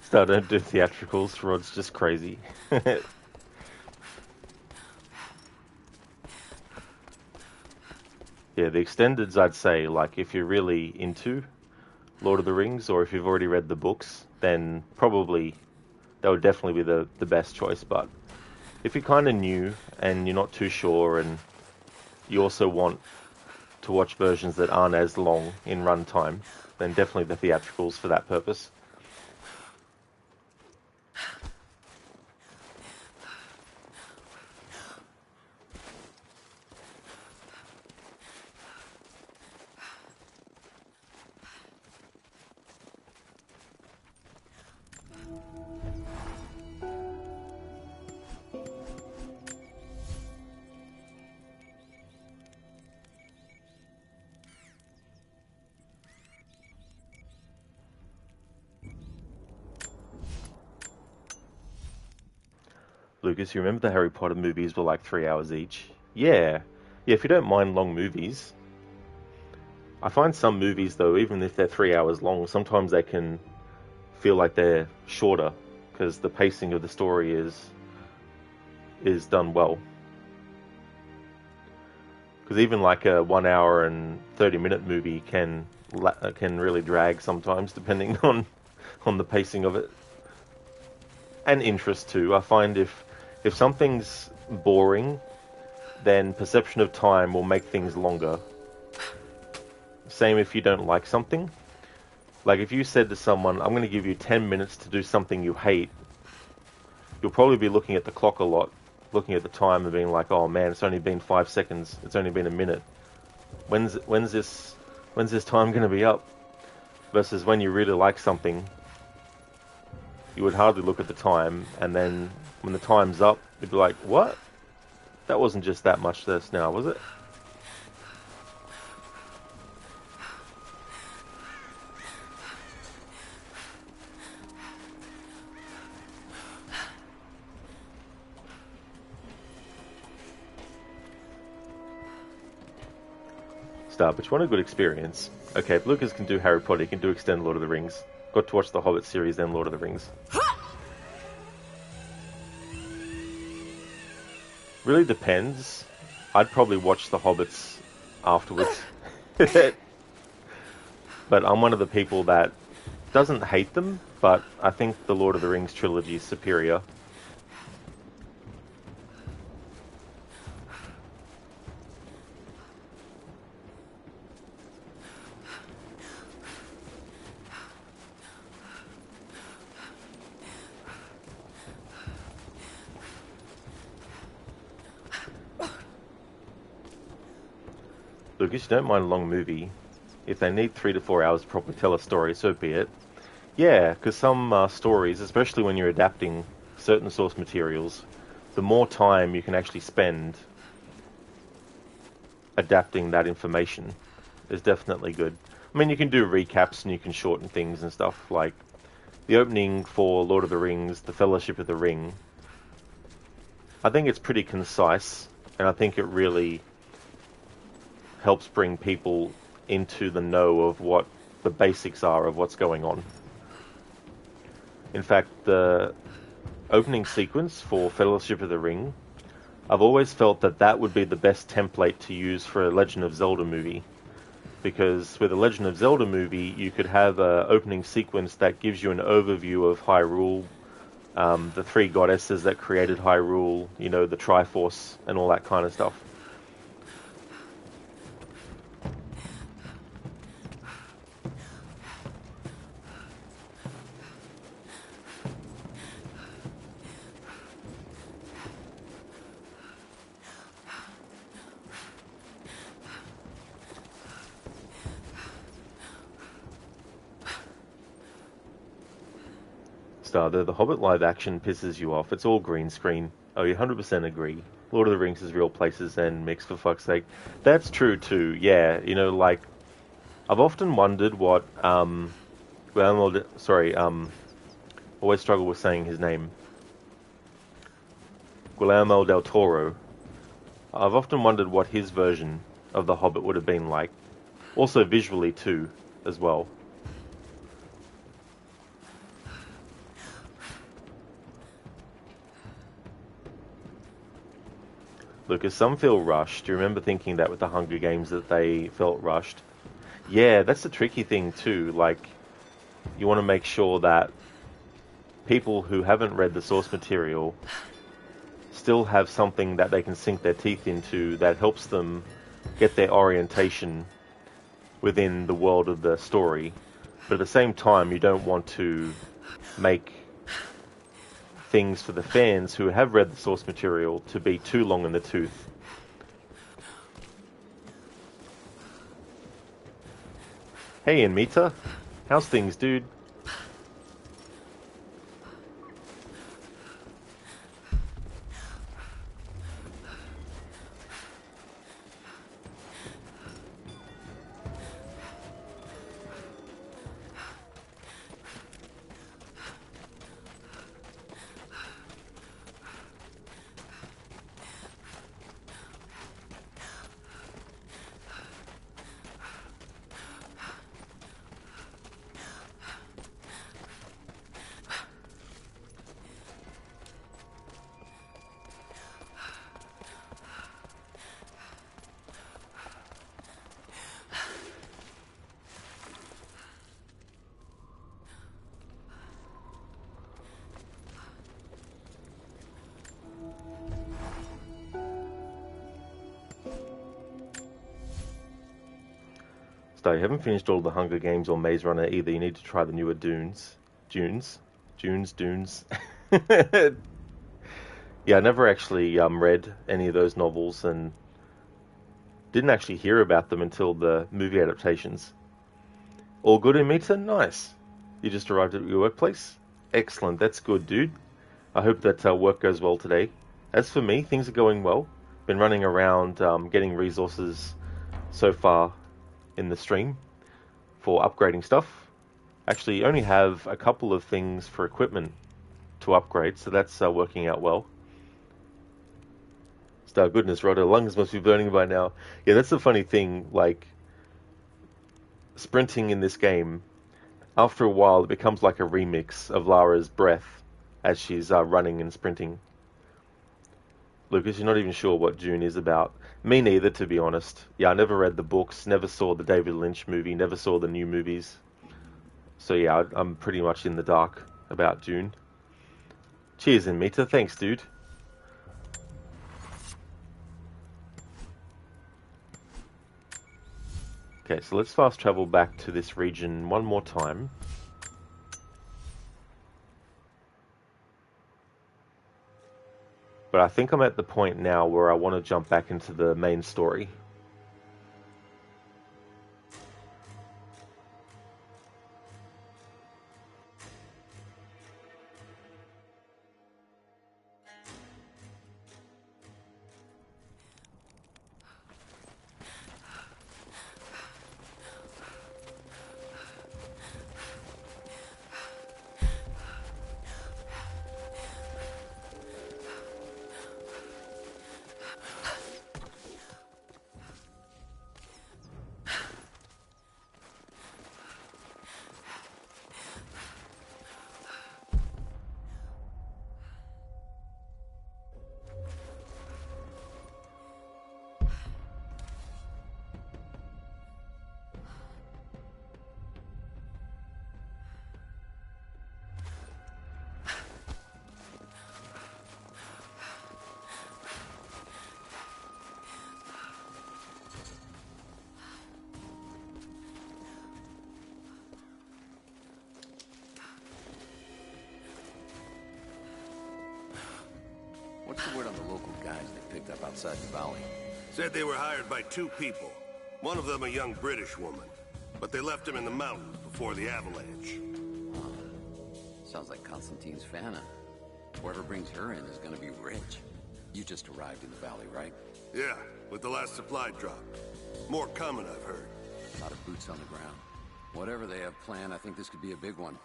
Still don't do theatricals. Rod's just crazy. Yeah, the extendeds, I'd say, like, if you're really into Lord of the Rings, or if you've already read the books, then probably that would definitely be the best choice. But if you're kind of new and you're not too sure, and you also want to watch versions that aren't as long in runtime, then definitely the theatricals for that purpose. Lucas, you remember the Harry Potter movies were like 3 hours each? Yeah. Yeah, if you don't mind long movies. I find some movies, though, even if they're 3 hours long, sometimes they can feel like they're shorter, because the pacing of the story is done well. Because even like a 1 hour and 30-minute movie can really drag sometimes, depending on the pacing of it. And interest, too. I find if something's boring, then perception of time will make things longer. Same if you don't like something. Like if you said to someone, I'm going to give you 10 minutes to do something you hate, you'll probably be looking at the clock a lot, looking at the time and being like, oh man, it's only been 5 seconds, it's only been a minute. When's this time going to be up? Versus when you really like something, you would hardly look at the time, and then when the time's up, you'd be like, what? That wasn't just that much just now, was it? Star, but you want a good experience. Okay, if Lucas can do Harry Potter, he can do Extended Lord of the Rings. Got to watch the Hobbit series, then Lord of the Rings. Really depends. I'd probably watch the Hobbits afterwards. But I'm one of the people that doesn't hate them, but I think the Lord of the Rings trilogy is superior. Lucas, you don't mind a long movie. If they need 3 to 4 hours to properly tell a story, so be it. Yeah, because some stories, especially when you're adapting certain source materials, the more time you can actually spend adapting that information is definitely good. I mean, you can do recaps and you can shorten things and stuff. Like the opening for Lord of the Rings, The Fellowship of the Ring. I think it's pretty concise, and I think it really helps bring people into the know of what the basics are of what's going on. In fact, the opening sequence for Fellowship of the Ring, I've always felt that that would be the best template to use for a Legend of Zelda movie. Because with a Legend of Zelda movie, you could have an opening sequence that gives you an overview of Hyrule, the three goddesses that created Hyrule, you know, the Triforce, and all that kind of stuff. The Hobbit live action pisses you off. It's all green screen. Oh, you 100% agree. Lord of the Rings is real places and mix, for fuck's sake. That's true too. Yeah, you know, like I've often wondered what always struggle with saying his name. Guillermo del Toro. I've often wondered what his version of The Hobbit would have been like. Also visually too, as well. Lucas, some feel rushed. Do you remember thinking that with the Hunger Games that they felt rushed? Yeah, that's the tricky thing too. Like, you want to make sure that people who haven't read the source material still have something that they can sink their teeth into that helps them get their orientation within the world of the story. But at the same time, you don't want to make things for the fans who have read the source material to be too long in the tooth. Hey, Anmita. How's things, dude? So you haven't finished all the Hunger Games or Maze Runner either. You need to try the newer Dunes. Dunes? Yeah, I never actually read any of those novels and didn't actually hear about them until the movie adaptations. All good in Mita? Nice. You just arrived at your workplace? Excellent, that's good, dude. I hope that work goes well today. As for me, things are going well. Been running around getting resources so far in the stream for upgrading stuff. Actually, only have a couple of things for equipment to upgrade, so that's working out well. So, goodness, Rhoda, lungs must be burning by now. Yeah, that's the funny thing, like, sprinting in this game, after a while it becomes like a remix of Lara's breath as she's running and sprinting. Lucas, you're not even sure what Dune is about. Me neither, to be honest. Yeah, I never read the books, never saw the David Lynch movie, never saw the new movies. So yeah, I'm pretty much in the dark about Dune. Cheers, Anmita. Thanks, dude. Okay, so let's fast travel back to this region one more time. But I think I'm at the point now where I want to jump back into the main story. picked up outside the valley? Said they were hired by 2 people. One of them a young British woman. But they left him in the mountains before the avalanche. Sounds like Constantine's Fana. Whoever brings her in is gonna be rich. You just arrived in the valley, right? Yeah, with the last supply drop. More coming, I've heard. A lot of boots on the ground. Whatever they have planned, I think this could be a big one.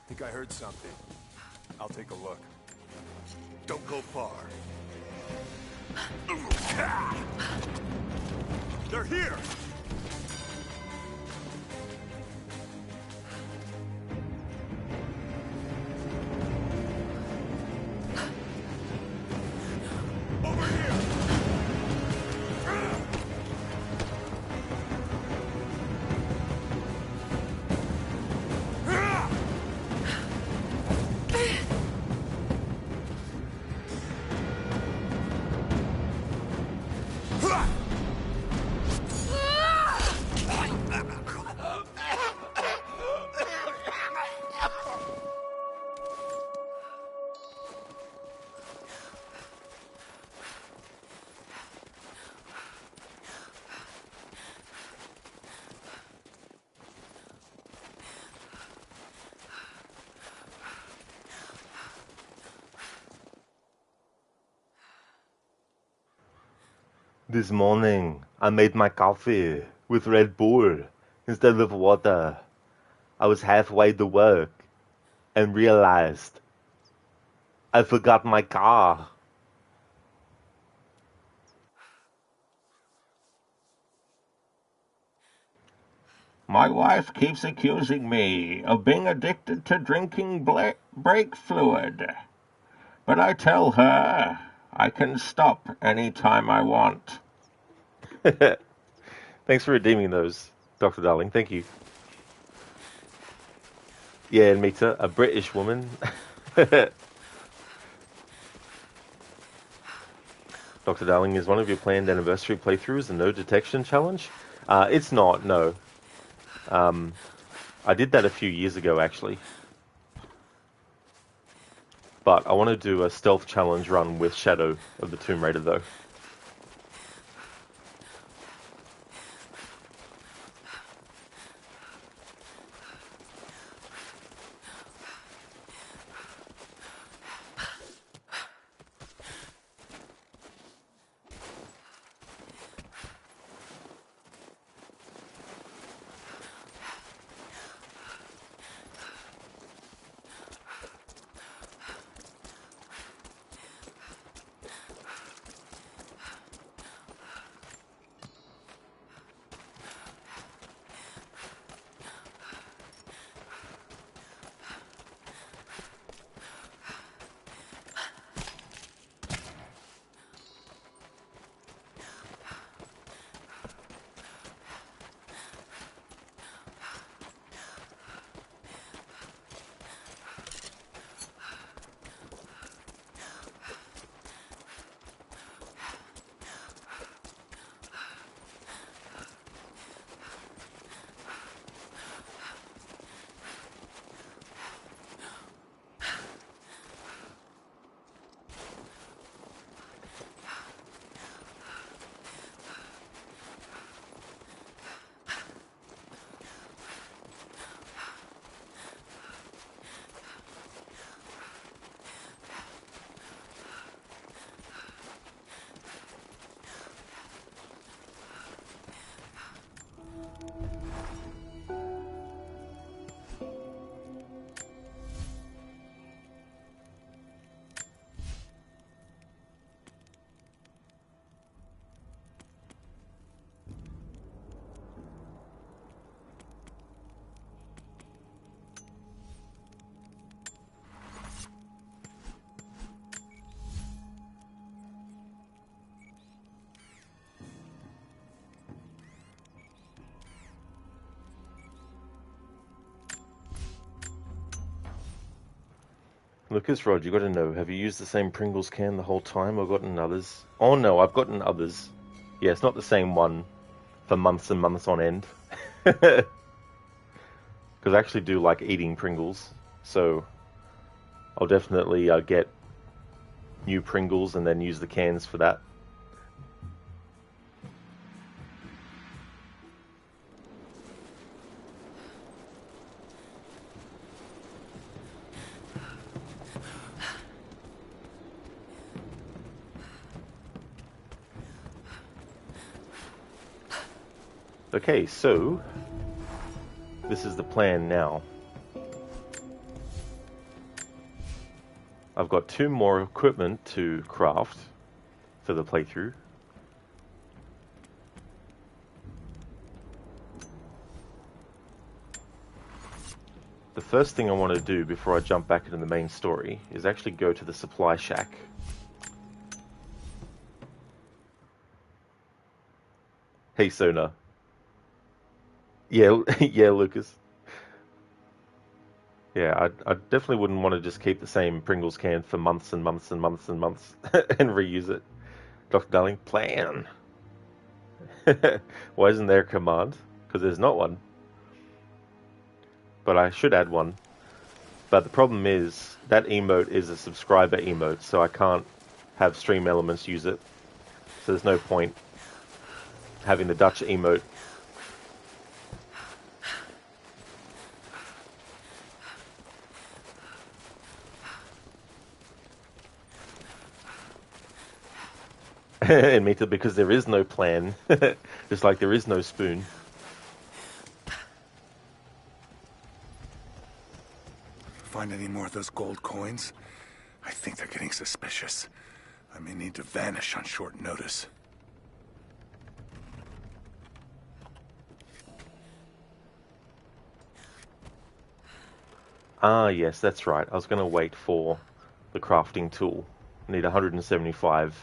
Think I heard something. I'll take a look. Don't go far. They're here! Over here! This morning, I made my coffee with Red Bull instead of water. I was halfway to work and realized I forgot my car. My wife keeps accusing me of being addicted to drinking brake fluid. But I tell her I can stop any time I want. Thanks for redeeming those, Dr. Darling. Thank you. Yeah, and Mita, a British woman. Dr. Darling, is one of your planned anniversary playthroughs a no detection challenge? It's not, no. I did that a few years ago, actually. But I want to do a stealth challenge run with Shadow of the Tomb Raider, though. Lucas, Rod, you got to know, have you used the same Pringles can the whole time or gotten others? Oh no, I've gotten others. Yeah, it's not the same one for months and months on end. Because I actually do like eating Pringles, so I'll definitely get new Pringles and then use the cans for that. Okay, so this is the plan now. I've got 2 more equipment to craft for the playthrough. The first thing I want to do before I jump back into the main story is actually go to the supply shack. Hey, Sona. Yeah, yeah, Lucas. Yeah, I definitely wouldn't want to just keep the same Pringles can for months and months and months and months and reuse it. Dr. Darling, plan. Why isn't there a command? Because there's not one. But I should add one. But the problem is, that emote is a subscriber emote, so I can't have Stream Elements use it. So there's no point having the Dutch emote. And me too, because there is no plan. Just like there is no spoon. Find any more of those gold coins? I think they're getting suspicious. I may need to vanish on short notice. Ah, yes, that's right. I was going to wait for the crafting tool. I need 175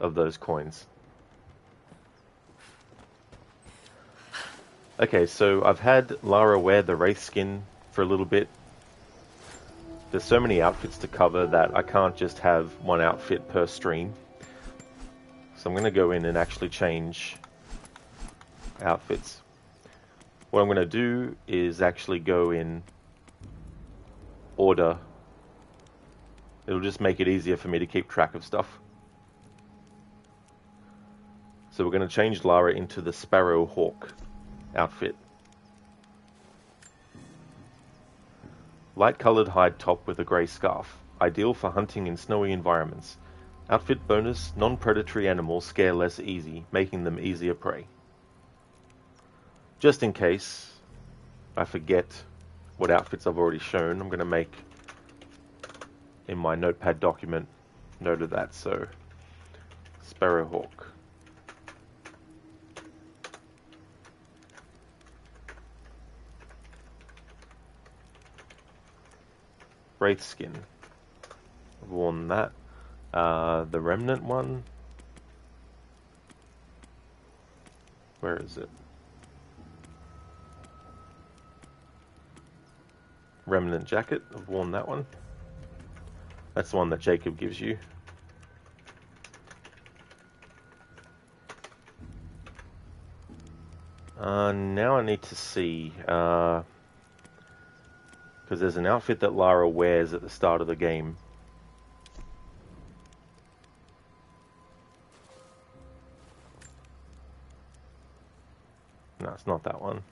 of those coins. Okay, so I've had Lara wear the Wraith skin for a little bit. There's so many outfits to cover that I can't just have one outfit per stream. So I'm going to go in and actually change outfits. What I'm going to do is actually go in order. It'll just make it easier for me to keep track of stuff. So we're going to change Lara into the Sparrow Hawk outfit. Light coloured hide top with a grey scarf. Ideal for hunting in snowy environments. Outfit bonus, non-predatory animals scare less easy, making them easier prey. Just in case I forget what outfits I've already shown, I'm going to make in my notepad document note of that. So, Sparrowhawk. Wraith skin. I've worn that. The remnant one. Where is it? Remnant jacket. I've worn that one. That's the one that Jacob gives you. Now I need to see, because there's an outfit that Lara wears at the start of the game. No, it's not that one.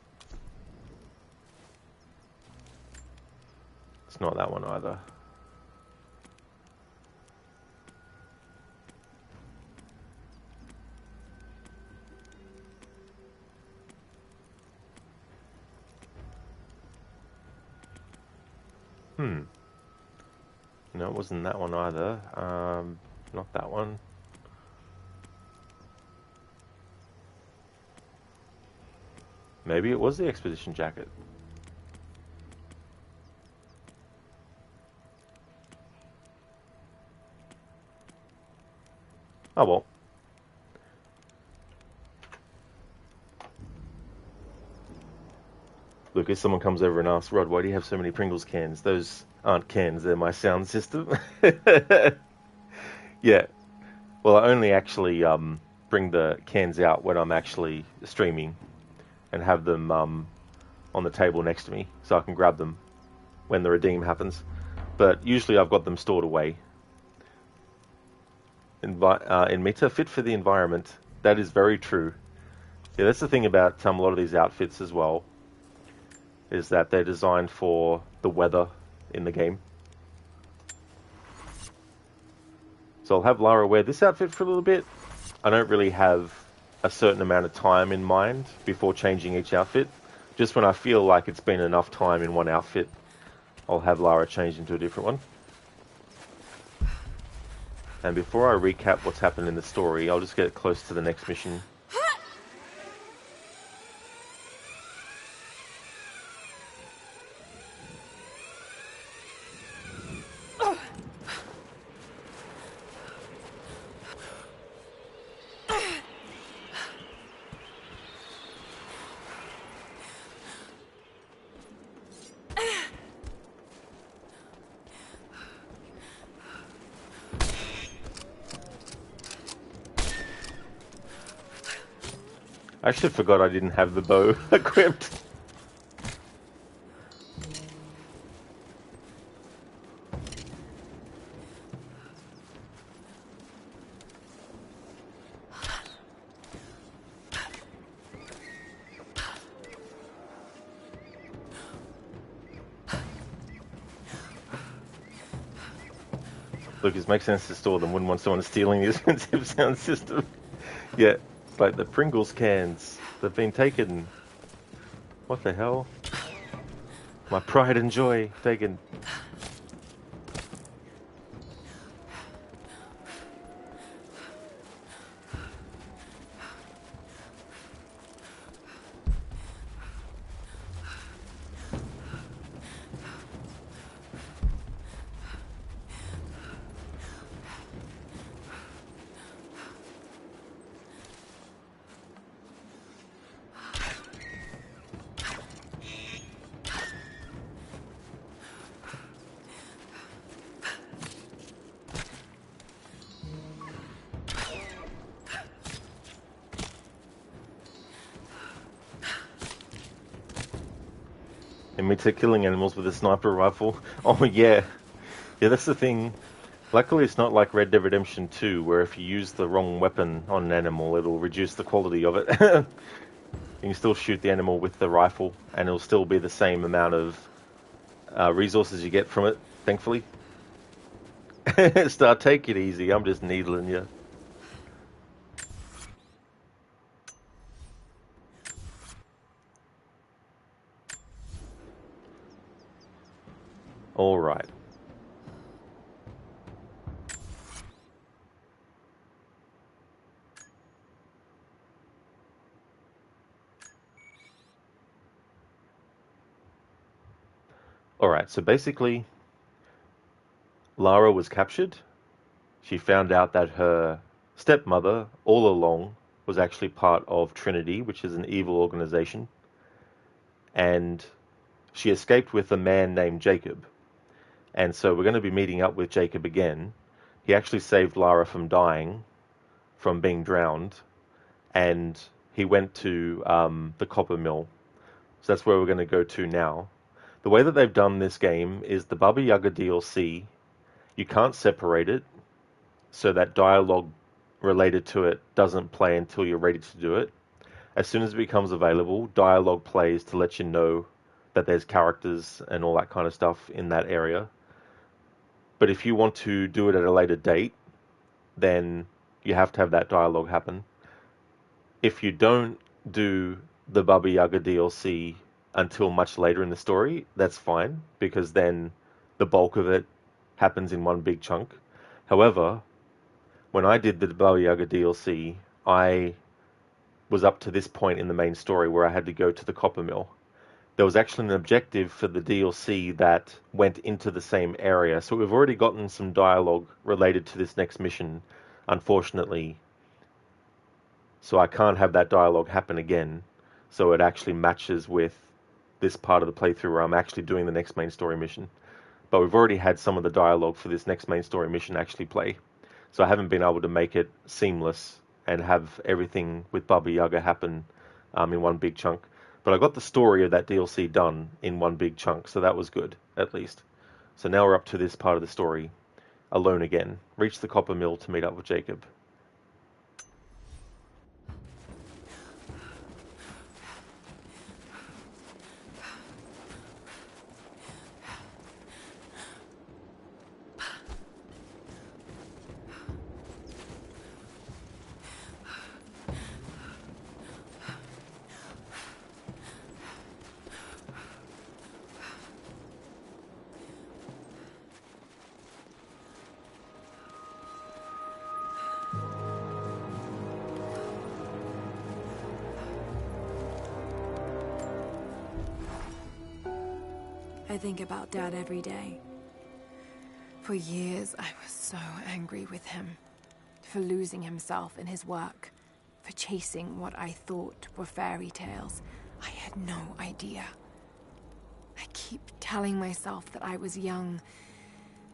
It's not that one either. No, it wasn't that one either. Not that one. Maybe it was the expedition jacket. Oh well. Look, if someone comes over and asks, Rod, why do you have so many Pringles cans? Those aren't cans, they're my sound system. Yeah. Well, I only actually bring the cans out when I'm actually streaming and have them on the table next to me so I can grab them when the redeem happens. But usually I've got them stored away. In meta, fit for the environment. That is very true. Yeah, that's the thing about a lot of these outfits as well, is that they're designed for the weather in the game. So I'll have Lara wear this outfit for a little bit. I don't really have a certain amount of time in mind before changing each outfit. Just when I feel like it's been enough time in one outfit, I'll have Lara change into a different one. And before I recap what's happened in the story, I'll just get close to the next mission. I actually forgot I didn't have the bow equipped. Look, it makes sense to store them. Wouldn't want someone stealing the expensive sound system. Yeah, it's like the Pringles cans. They've been taken. What the hell? My pride and joy taken. Imita killing animals with a sniper rifle. Oh yeah. Yeah, that's the thing. Luckily it's not like Red Dead Redemption 2, where if you use the wrong weapon on an animal, it'll reduce the quality of it. You can still shoot the animal with the rifle, and it'll still be the same amount of resources you get from it, thankfully. Start, take it easy, I'm just needling you. Alright. Alright, so basically, Lara was captured. She found out that her stepmother, all along, was actually part of Trinity, which is an evil organization. And she escaped with a man named Jacob. And so we're going to be meeting up with Jacob again. He actually saved Lara from dying, from being drowned, and he went to the copper mill. So that's where we're going to go to now. The way that they've done this game is the Baba Yaga DLC, you can't separate it, so that dialogue related to it doesn't play until you're ready to do it. As soon as it becomes available, dialogue plays to let you know that there's characters and all that kind of stuff in that area. But if you want to do it at a later date, then you have to have that dialogue happen. If you don't do the Baba Yaga DLC until much later in the story, that's fine, because then the bulk of it happens in one big chunk. However, when I did the Baba Yaga DLC, I was up to this point in the main story where I had to go to the copper mill. There was actually an objective for the DLC that went into the same area, so we've already gotten some dialogue related to this next mission, unfortunately. So I can't have that dialogue happen again, so it actually matches with this part of the playthrough where I'm actually doing the next main story mission. But we've already had some of the dialogue for this next main story mission actually play. So I haven't been able to make it seamless and have everything with Baba Yaga happen in one big chunk. But I got the story of that DLC done in one big chunk, so that was good, at least. So now we're up to this part of the story, alone again. Reach the copper mill to meet up with Jacob. I think about Dad every day. For years, I was so angry with him. For losing himself in his work. For chasing what I thought were fairy tales. I had no idea. I keep telling myself that I was young,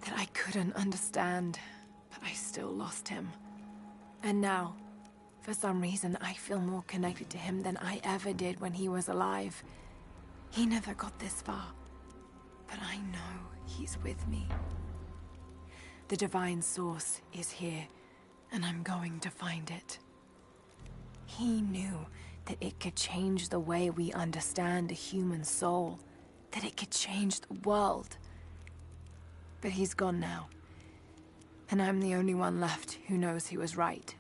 that I couldn't understand, but I still lost him. And now, for some reason, I feel more connected to him than I ever did when he was alive. He never got this far. But I know he's with me. The divine source is here, and I'm going to find it. He knew that it could change the way we understand a human soul, that it could change the world. But he's gone now, and I'm the only one left who knows he was right.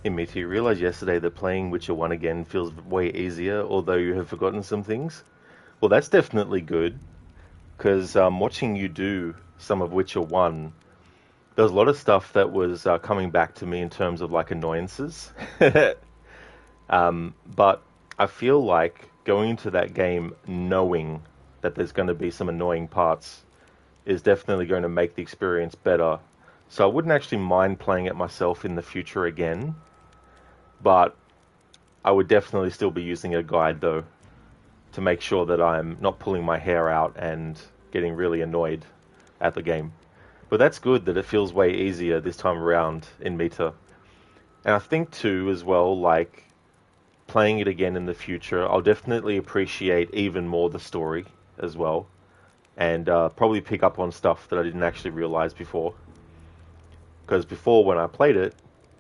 Hey Mita, you realised yesterday that playing Witcher 1 again feels way easier, although you have forgotten some things? Well, that's definitely good, because watching you do some of Witcher 1, there was a lot of stuff that was coming back to me in terms of like annoyances. But I feel like going into that game knowing that there's going to be some annoying parts is definitely going to make the experience better. So I wouldn't actually mind playing it myself in the future again. But I would definitely still be using a guide, though, to make sure that I'm not pulling my hair out and getting really annoyed at the game. But that's good that it feels way easier this time around in Mita. And I think, too, as well, like, playing it again in the future, I'll definitely appreciate even more the story as well. And probably pick up on stuff that I didn't actually realize before. Because before, when I played it,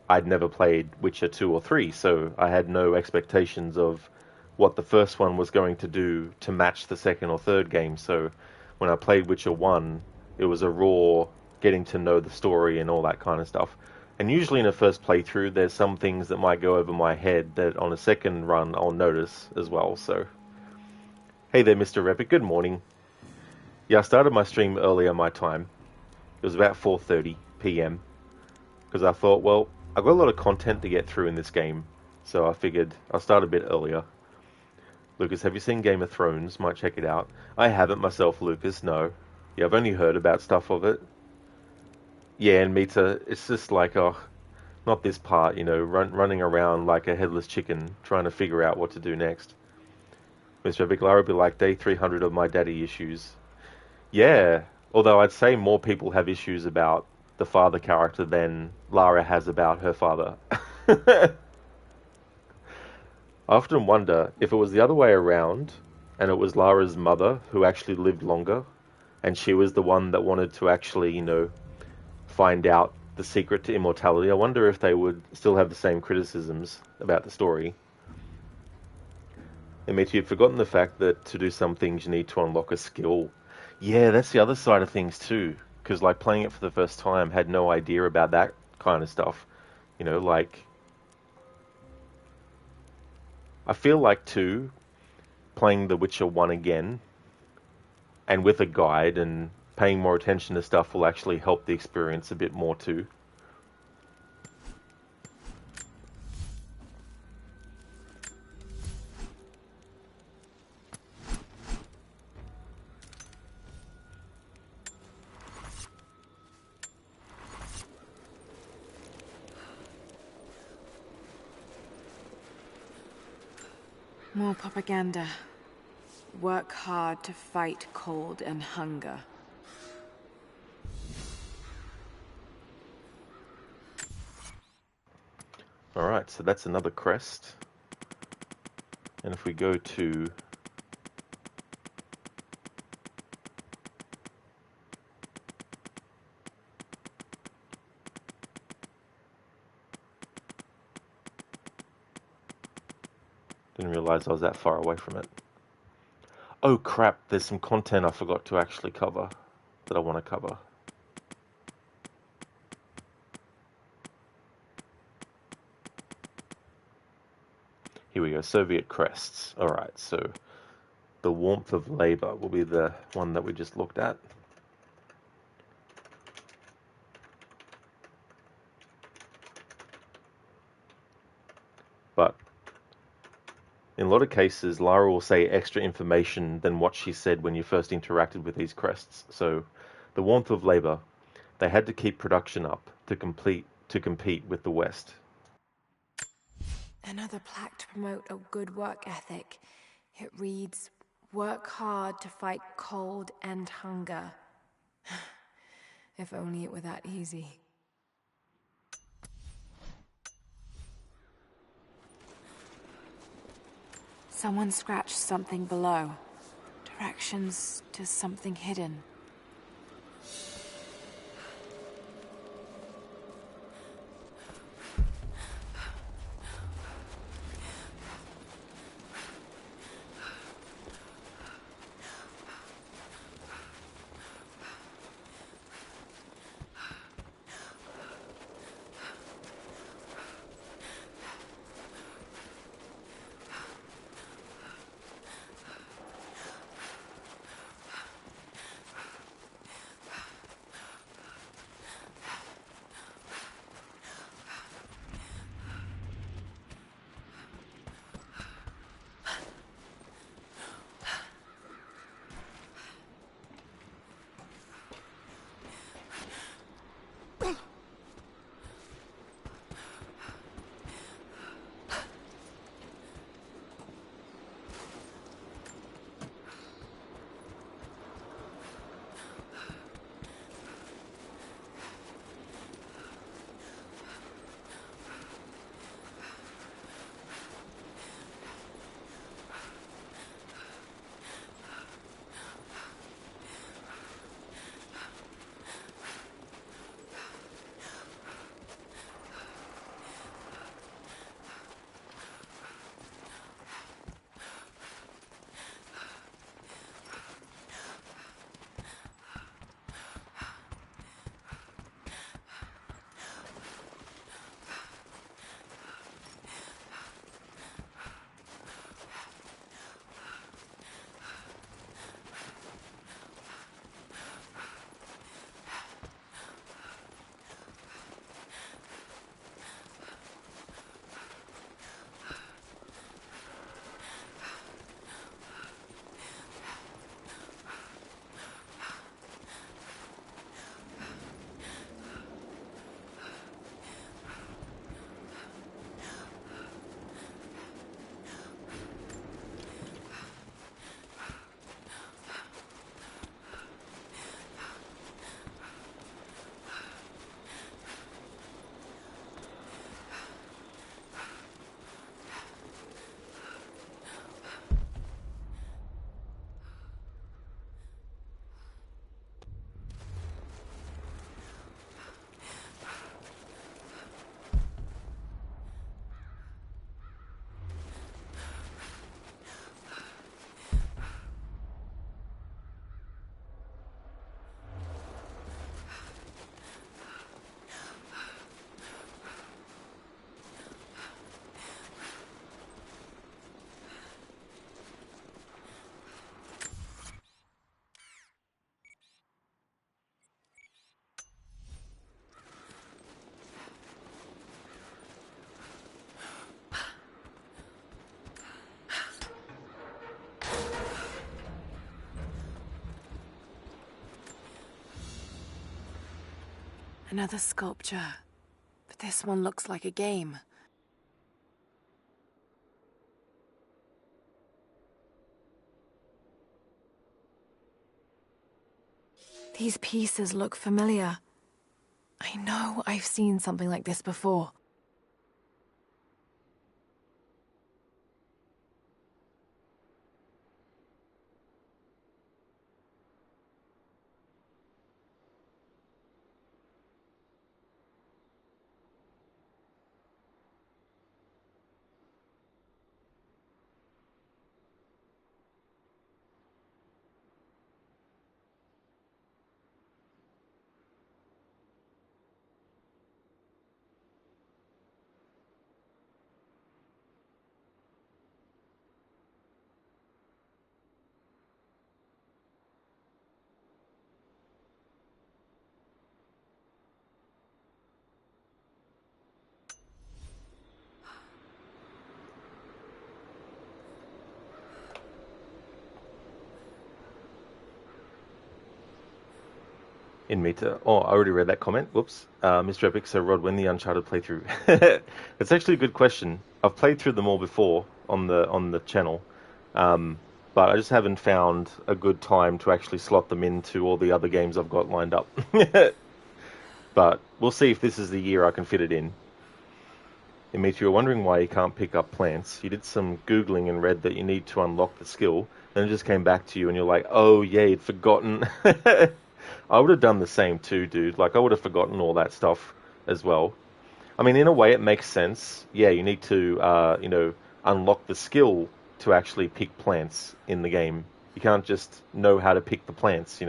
I'd never played Witcher 2 or 3, so I had no expectations of what the first one was going to do to match the second or third game. So when I played Witcher 1, it was a raw getting to know the story and all that kind of stuff. And usually in a first playthrough, there's some things that might go over my head that on a second run I'll notice as well. So, hey there, Mr. Repic, good morning. Yeah, I started my stream earlier my time. It was about 4:30 p.m. because I thought, well, I've got a lot of content to get through in this game, so I figured I'll start a bit earlier. Lucas, have you seen Game of Thrones? Might check it out. I haven't myself, Lucas, no. Yeah, I've only heard about stuff of it. Yeah, and Mita, it's just like, oh, not this part, you know, running around like a headless chicken, trying to figure out what to do next. Mr. Epic, Lara be like, day 300 of my daddy issues. Yeah, although I'd say more people have issues about the father character than Lara has about her father. I often wonder if it was the other way around and it was Lara's mother who actually lived longer and she was the one that wanted to actually, you know, find out the secret to immortality. I wonder if they would still have the same criticisms about the story. And Mitch, you've forgotten the fact that to do some things you need to unlock a skill. Yeah, that's the other side of things too. Because, like, playing it for the first time, had no idea about that kind of stuff. You know, like, I feel like, too, playing The Witcher 1 again, and with a guide, and paying more attention to stuff will actually help the experience a bit more, too. More propaganda. Work hard to fight cold and hunger. Alright, so that's another crest. And if we go to didn't realize I was that far away from it. Oh crap, there's some content I forgot to actually cover that I want to cover. Here we go, Soviet crests. Alright, so the warmth of labor will be the one that we just looked at. But in a lot of cases, Lara will say extra information than what she said when you first interacted with these crests. So the warmth of labor, they had to keep production up to compete with the West. Another plaque to promote a good work ethic. It reads, "Work hard to fight cold and hunger." If only it were that easy. Someone scratched something below. Directions to something hidden. Another sculpture. But this one looks like a game. These pieces look familiar. I know I've seen something like this before. In meter. Oh, I already read that comment. Whoops. Mr. Epic, so Rod, when the Uncharted playthrough? It's actually a good question. I've played through them all before on the channel, but I just haven't found a good time to actually slot them into all the other games I've got lined up. But we'll see if this is the year I can fit it in. Dimitri, you're wondering why you can't pick up plants. You did some Googling and read that you need to unlock the skill. Then it just came back to you and you're like, oh yeah, you'd forgotten. I would have done the same too, dude. Like, I would have forgotten all that stuff as well. I mean, in a way, it makes sense. Yeah, you need to, unlock the skill to actually pick plants in the game. You can't just know how to pick the plants,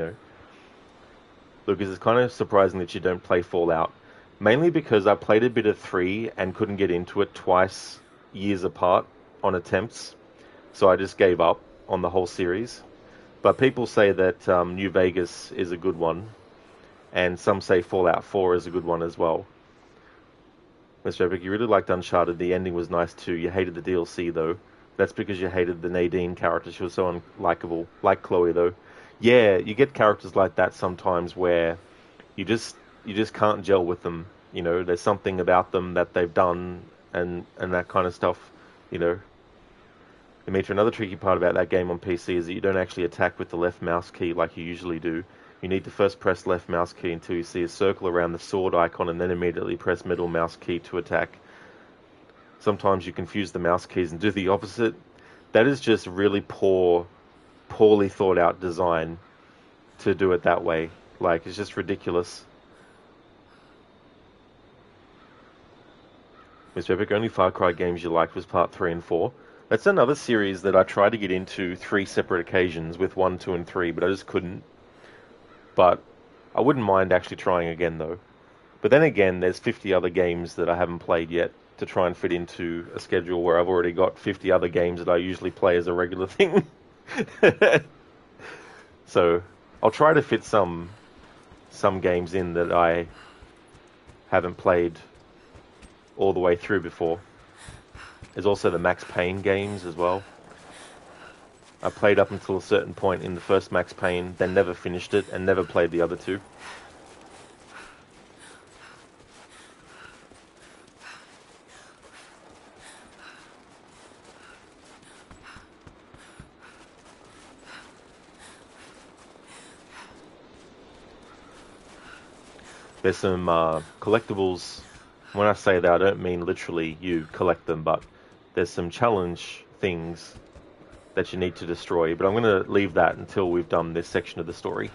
Lucas, it's kind of surprising that you don't play Fallout. Mainly because I played a bit of 3 and couldn't get into it twice years apart on attempts. So I just gave up on the whole series. But people say that New Vegas is a good one. And some say Fallout 4 is a good one as well. Mr. Epic, you really liked Uncharted. The ending was nice too. You hated the DLC though. That's because you hated the Nadine character. She was so unlikable. Like Chloe though. Yeah, you get characters like that sometimes where you just can't gel with them. There's something about them that they've done and that kind of stuff. Dimitri, another tricky part about that game on PC is that you don't actually attack with the left mouse key like you usually do. You need to first press left mouse key until you see a circle around the sword icon and then immediately press middle mouse key to attack. Sometimes you confuse the mouse keys and do the opposite. That is just really poorly thought out design to do it that way. Like, it's just ridiculous. Mr. Epic, only Far Cry games you liked was part 3 and 4. That's another series that I tried to get into 3 separate occasions with 1, 2, and 3, but I just couldn't. But I wouldn't mind actually trying again, though. But then again, there's 50 other games that I haven't played yet to try and fit into a schedule where I've already got 50 other games that I usually play as a regular thing. So I'll try to fit some games in that I haven't played all the way through before. There's also the Max Payne games as well. I played up until a certain point in the first Max Payne, then never finished it and never played the other 2. There's some collectibles. When I say that, I don't mean literally you collect them, but there's some challenge things that you need to destroy. But I'm going to leave that until we've done this section of the story.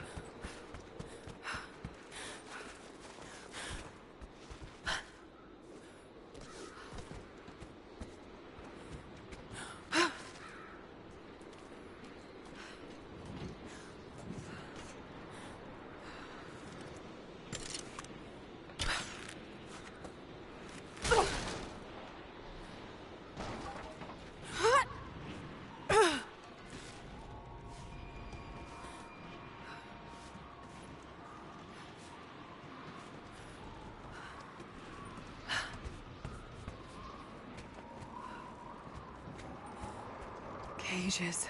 Cages.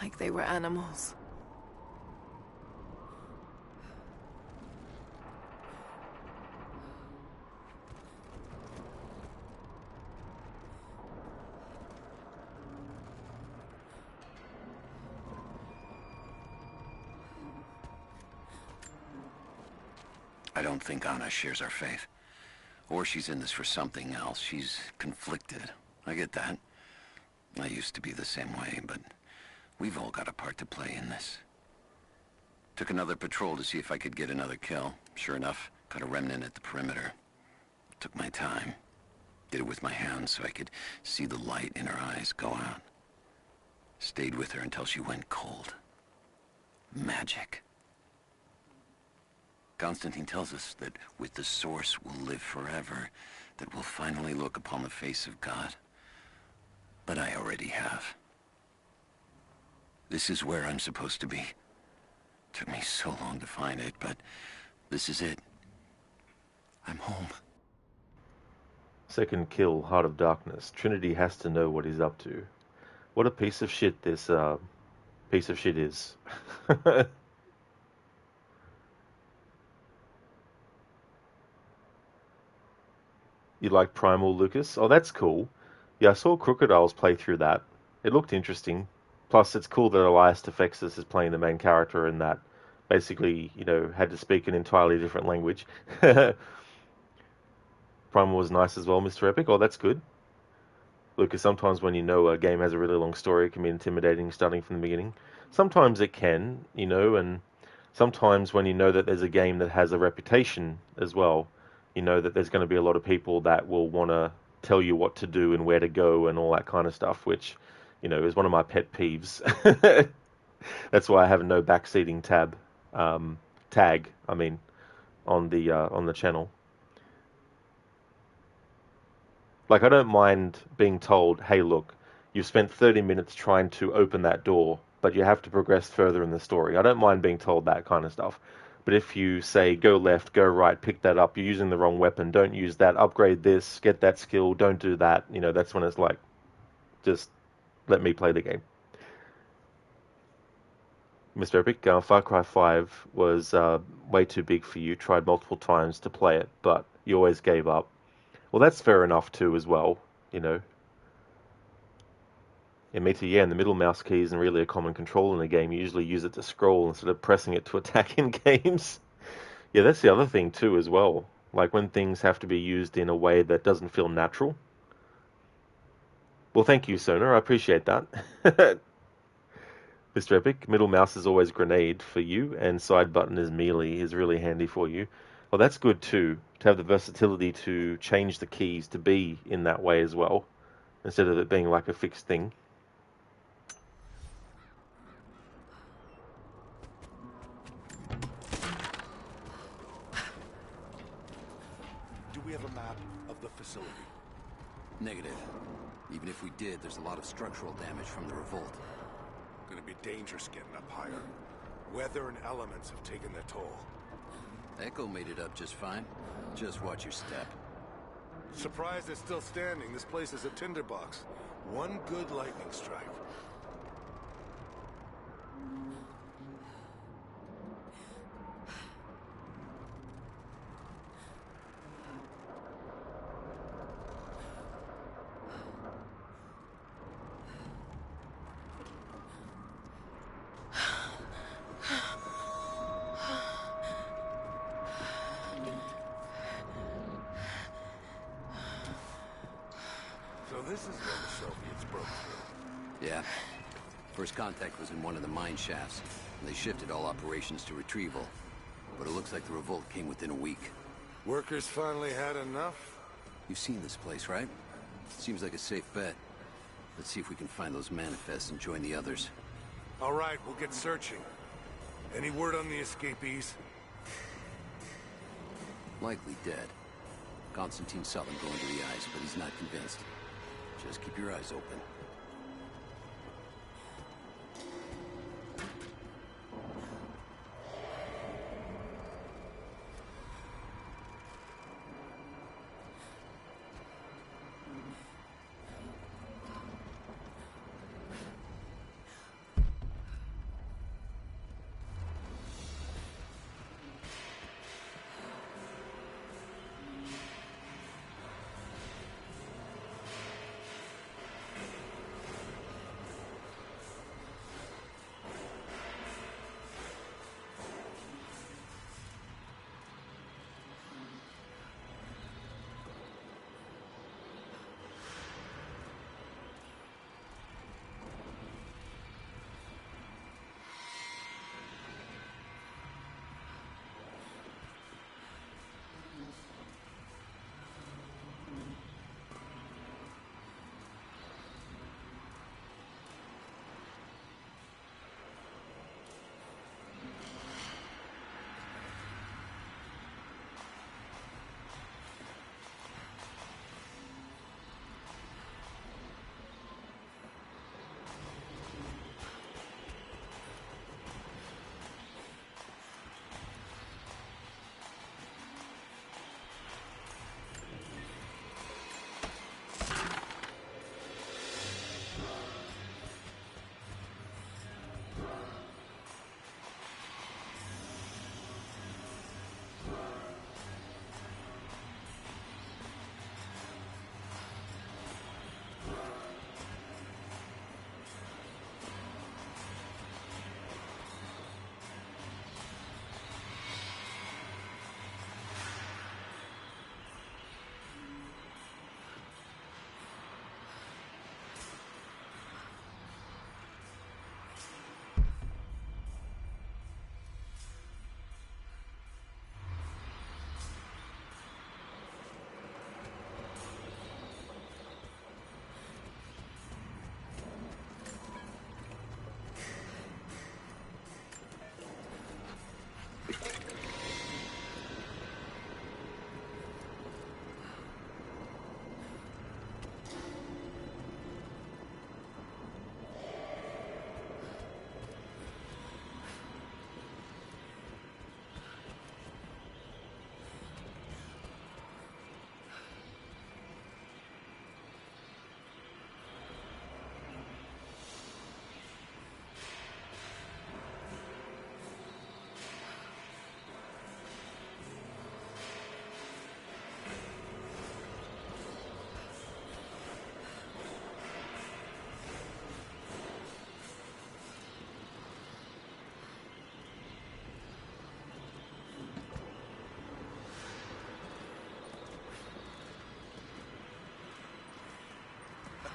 Like they were animals. I don't think Anna shares our faith. Or she's in this for something else. She's conflicted. I get that. I used to be the same way, but we've all got a part to play in this. Took another patrol to see if I could get another kill. Sure enough, caught a remnant at the perimeter. Took my time. Did it with my hands so I could see the light in her eyes go out. Stayed with her until she went cold. Magic. Constantine tells us that with the Source we'll live forever, that we'll finally look upon the face of God. But I already have. This is where I'm supposed to be. Took me so long to find it, but this is it. I'm home. Second kill, Heart of Darkness. Trinity has to know what he's up to. What a piece of shit this piece of shit is. You like Primal, Lucas? Oh, that's cool. Yeah, I saw Crocodile's play through that. It looked interesting. Plus, it's cool that Elias Defexis is playing the main character in that. Basically, had to speak an entirely different language. Primal was nice as well, Mr. Epic. Oh, that's good. Lucas, sometimes when you know a game has a really long story, it can be intimidating starting from the beginning. Sometimes it can, and sometimes when you know that there's a game that has a reputation as well, you know that there's going to be a lot of people that will want to tell you what to do and where to go and all that kind of stuff, which, is one of my pet peeves. That's why I have no backseating tag, on the channel. Like, I don't mind being told, hey, look, you've spent 30 minutes trying to open that door, but you have to progress further in the story. I don't mind being told that kind of stuff. But if you say, go left, go right, pick that up, you're using the wrong weapon, don't use that, upgrade this, get that skill, don't do that, that's when it's like, just let me play the game. Mr. Epic, Far Cry 5 was way too big for you, tried multiple times to play it, but you always gave up. Well, that's fair enough too, as well, Yeah, me too, and the middle mouse key isn't really a common control in the game. You usually use it to scroll instead of pressing it to attack in games. Yeah, that's the other thing too, as well. Like when things have to be used in a way that doesn't feel natural. Well, thank you, Sona. I appreciate that. Mr. Epic, middle mouse is always grenade for you, and side button is melee, is really handy for you. Well, that's good too, to have the versatility to change the keys to be in that way as well, instead of it being like a fixed thing. Do we have a map of the facility? Negative. Even if we did, there's a lot of structural damage from the revolt. Gonna be dangerous getting up higher. Weather and elements have taken their toll. Echo made it up just fine. Just watch your step. Surprised it's still standing. This place is a tinderbox. One good lightning strike. This is where the Soviets broke through. Yeah. First contact was in one of the mine shafts, and they shifted all operations to retrieval. But it looks like the revolt came within a week. Workers finally had enough? You've seen this place, right? Seems like a safe bet. Let's see if we can find those manifests and join the others. All right, we'll get searching. Any word on the escapees? Likely dead. Constantine saw them go into the ice, but he's not convinced. Just keep your eyes open.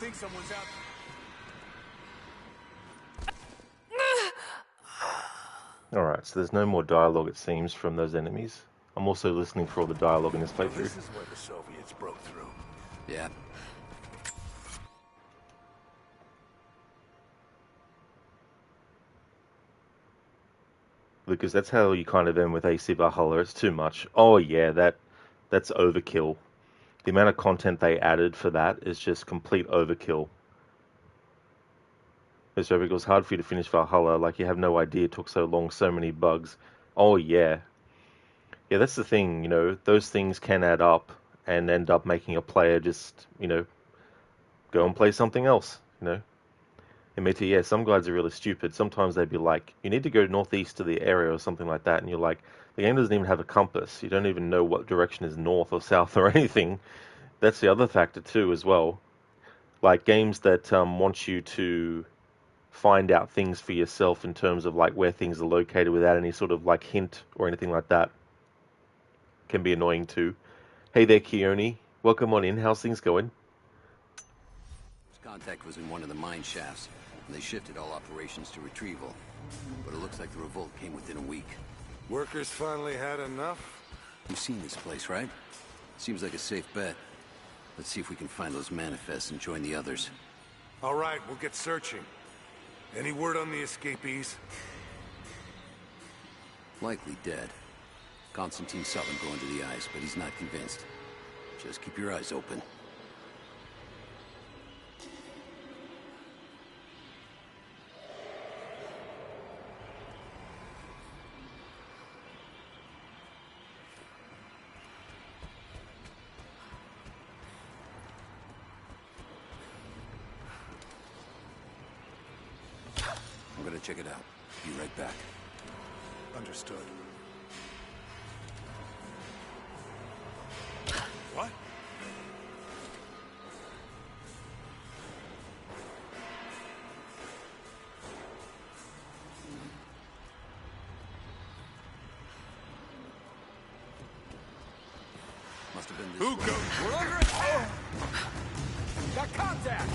think someone's out. Alright, so there's no more dialogue, it seems, from those enemies. I'm also listening for all the dialogue in this playthrough. This is where the Soviets broke through. Yeah. Lucas, that's how you kind of end with AC Valhalla. It's too much. Oh yeah, that's overkill. The amount of content they added for that is just complete overkill. So it was hard for you to finish Valhalla, like you have no idea it took so long, so many bugs. Oh yeah. Yeah, that's the thing, you know, those things can add up and end up making a player just, you know, go and play something else, you know. Admit it, yeah, some guides are really stupid. Sometimes they'd be like, you need to go northeast to the area or something like that, and you're like, the game doesn't even have a compass. You don't even know what direction is north or south or anything. That's the other factor too, as well. Like games that want you to find out things for yourself in terms of like where things are located without any sort of like hint or anything like that can be annoying too. Hey there, Keone. Welcome on in. How's things going? Contact was in one of the mine shafts, and they shifted all operations to retrieval. But it looks like the revolt came within a week. Workers finally had enough? You've seen this place, right? Seems like a safe bet. Let's see if we can find those manifests and join the others. All right, we'll get searching. Any word on the escapees? Likely dead. Constantine saw them go into the ice, but he's not convinced. Just keep your eyes open. I'm gonna check it out. Be right back. Understood. What? Must have been this Who way. goes? We're under attack! Got contact!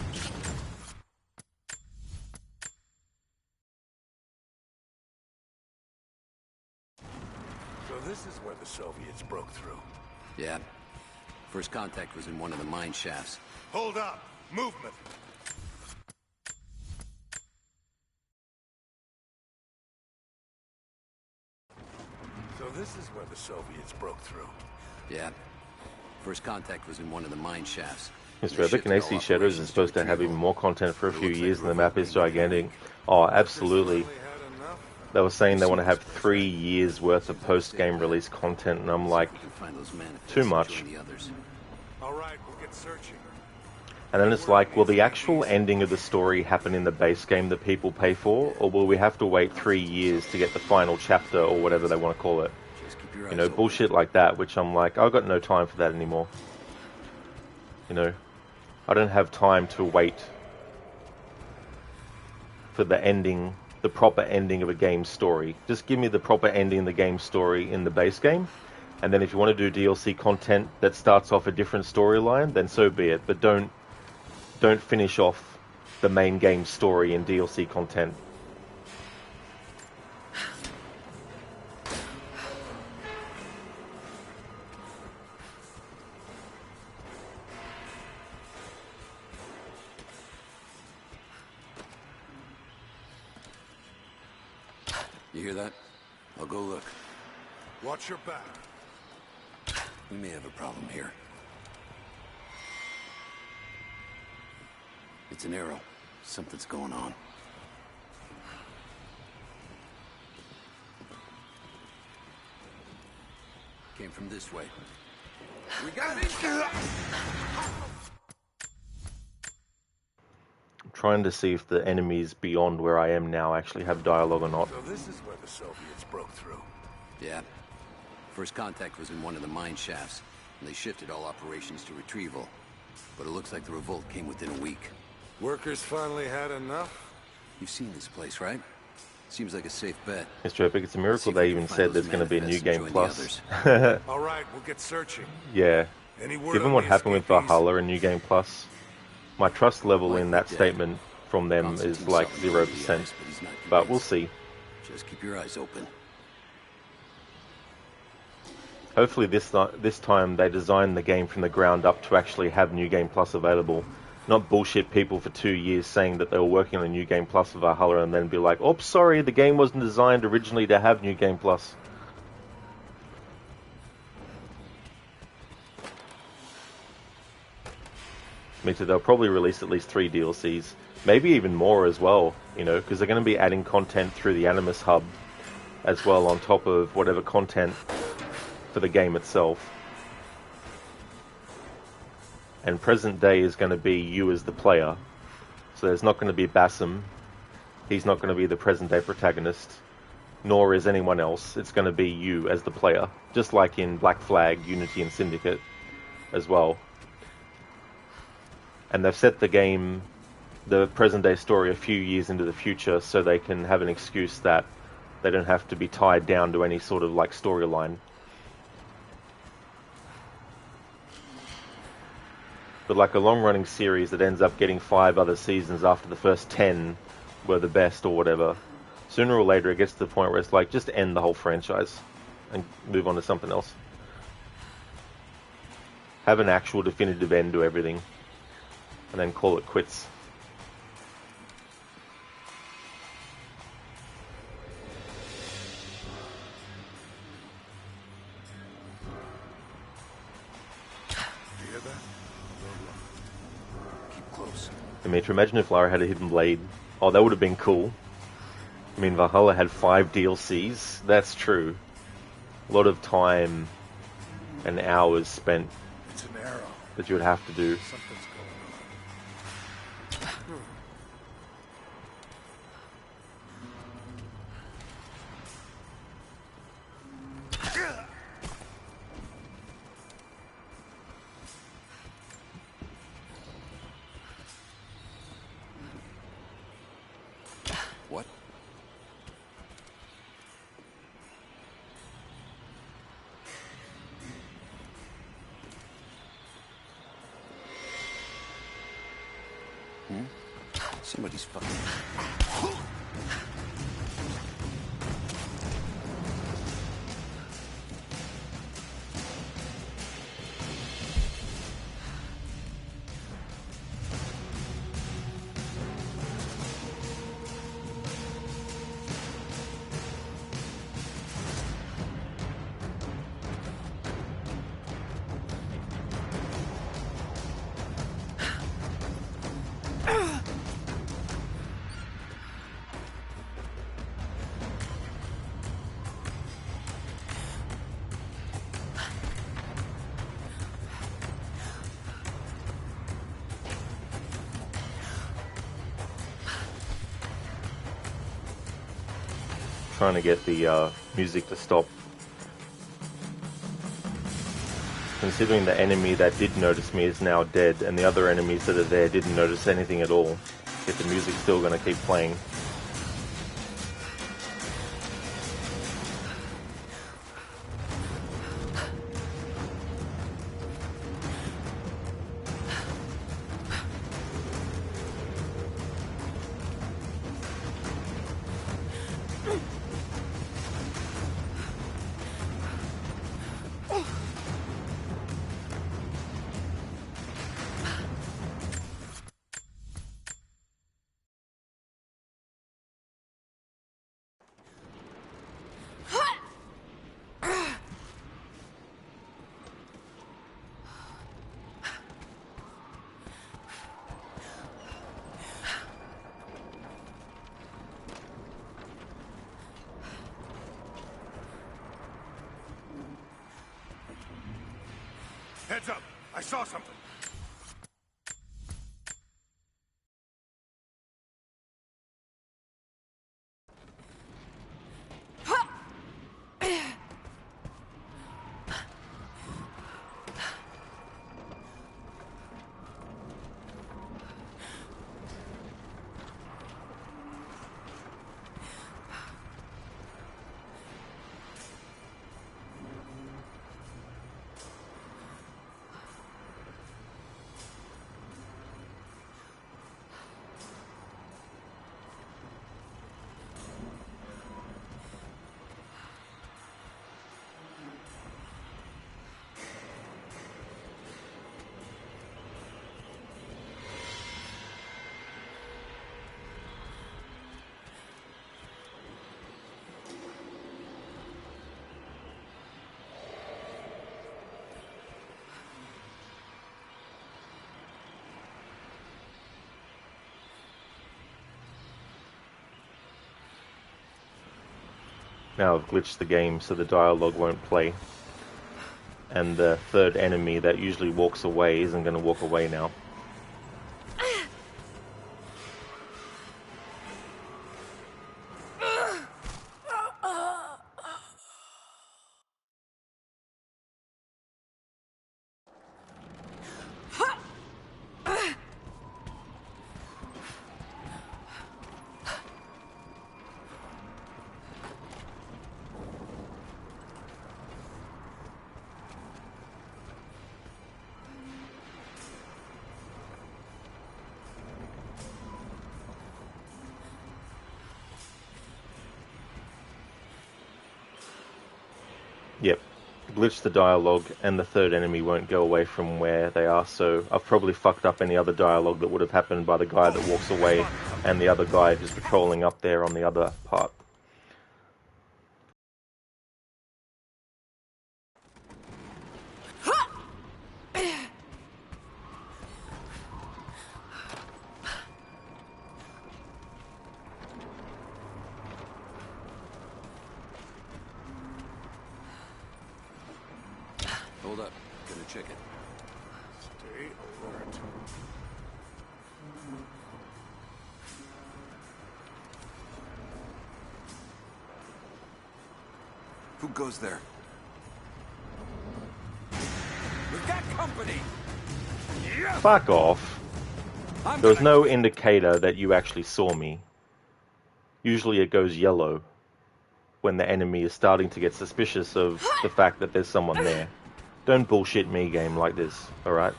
So this is where the Soviets broke through. Yeah. First contact was in one of the mine shafts. Hold up! Movement! So this is where the Soviets broke through. Yeah. First contact was in one of the mine shafts. Mr. Epic and AC Shadows is supposed to have even more content for a few years, and the map is gigantic. Oh, absolutely. They were saying they want to have 3 years worth of post-game release content, and I'm like, too much. All right, we'll get searching. And then it's like, will the actual ending of the story happen in the base game that people pay for, or will we have to wait 3 years to get the final chapter, or whatever they want to call it? You know, bullshit like that, which I'm like, I've got no time for that anymore. You know, I don't have time to wait for the ending, the proper ending of a game story. Just give me the proper ending of the game story in the base game, and then if you want to do DLC content that starts off a different storyline, then so be it. But don't finish off the main game story in DLC content. You hear that? I'll go look. Watch your back. We may have a problem here. It's an arrow. Something's going on. Came from this way. We got it! I'm trying to see if the enemies beyond where I am now actually have dialogue or not. So this is where the Soviets broke through. Yeah. First contact was in one of the mine shafts, and they shifted all operations to retrieval. But it looks like the revolt came within a week. Workers finally had enough? You've seen this place, right? Seems like a safe bet. Mr. Epic, it's a miracle they even said there's going to be a new game plus. All right, we'll get searching. Yeah. Any word Given on what the happened with escapees? Valhalla and New Game Plus, My trust level in that Likely dead. statement from them is Constantine's like something over the 0%. ice, but he's not But we'll convinced. see. Just keep your eyes open. Hopefully this time they designed the game from the ground up to actually have New Game Plus available. Not bullshit people for 2 years saying that they were working on a New Game Plus for Valhalla and then be like, oh, sorry, the game wasn't designed originally to have New Game Plus. Me too, they'll probably release at least 3 DLCs. Maybe even more as well, you know, because they're going to be adding content through the Animus Hub as well on top of whatever content for the game itself. And present day is going to be you as the player. So there's not going to be Bassam. He's not going to be the present day protagonist. Nor is anyone else. It's going to be you as the player. Just like in Black Flag, Unity and Syndicate as well. And they've set the game, the present day story, a few years into the future so they can have an excuse that they don't have to be tied down to any sort of like storyline. But like a long-running series that ends up getting 5 other seasons after the first 10 were the best or whatever, sooner or later it gets to the point where it's like, just end the whole franchise and move on to something else. Have an actual definitive end to everything and then call it quits. I mean, to imagine if Lara had a hidden blade. Oh, that would have been cool. I mean, Valhalla had 5 DLCs. That's true. A lot of time and hours spent It's an arrow. that you would have to do. Something's going on. What? Somebody's fucking... Trying to get the music to stop. Considering the enemy that did notice me is now dead, and the other enemies that are there didn't notice anything at all, yet the music's still going to keep playing. Heads up! I saw something! Now I've glitched the game so the dialogue won't play. And the third enemy that usually walks away isn't going to walk away now. Yep, glitch the dialogue and the third enemy won't go away from where they are, so I've probably fucked up any other dialogue that would have happened by the guy that walks away and the other guy who's patrolling up there on the other part. Hold up. Gonna check it. Stay alert. Who goes there? We've got company! Fuck off. There was no indicator that you actually saw me. Usually it goes yellow when the enemy is starting to get suspicious of the fact that there's someone there. Don't bullshit me game like this, alright?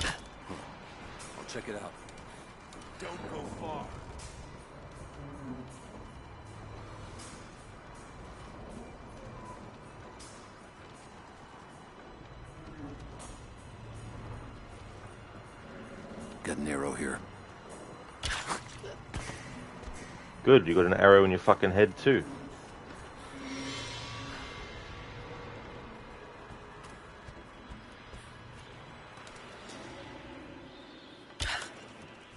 I'll check it out. Don't go far. Got an arrow here. Good, you got an arrow in your fucking head too.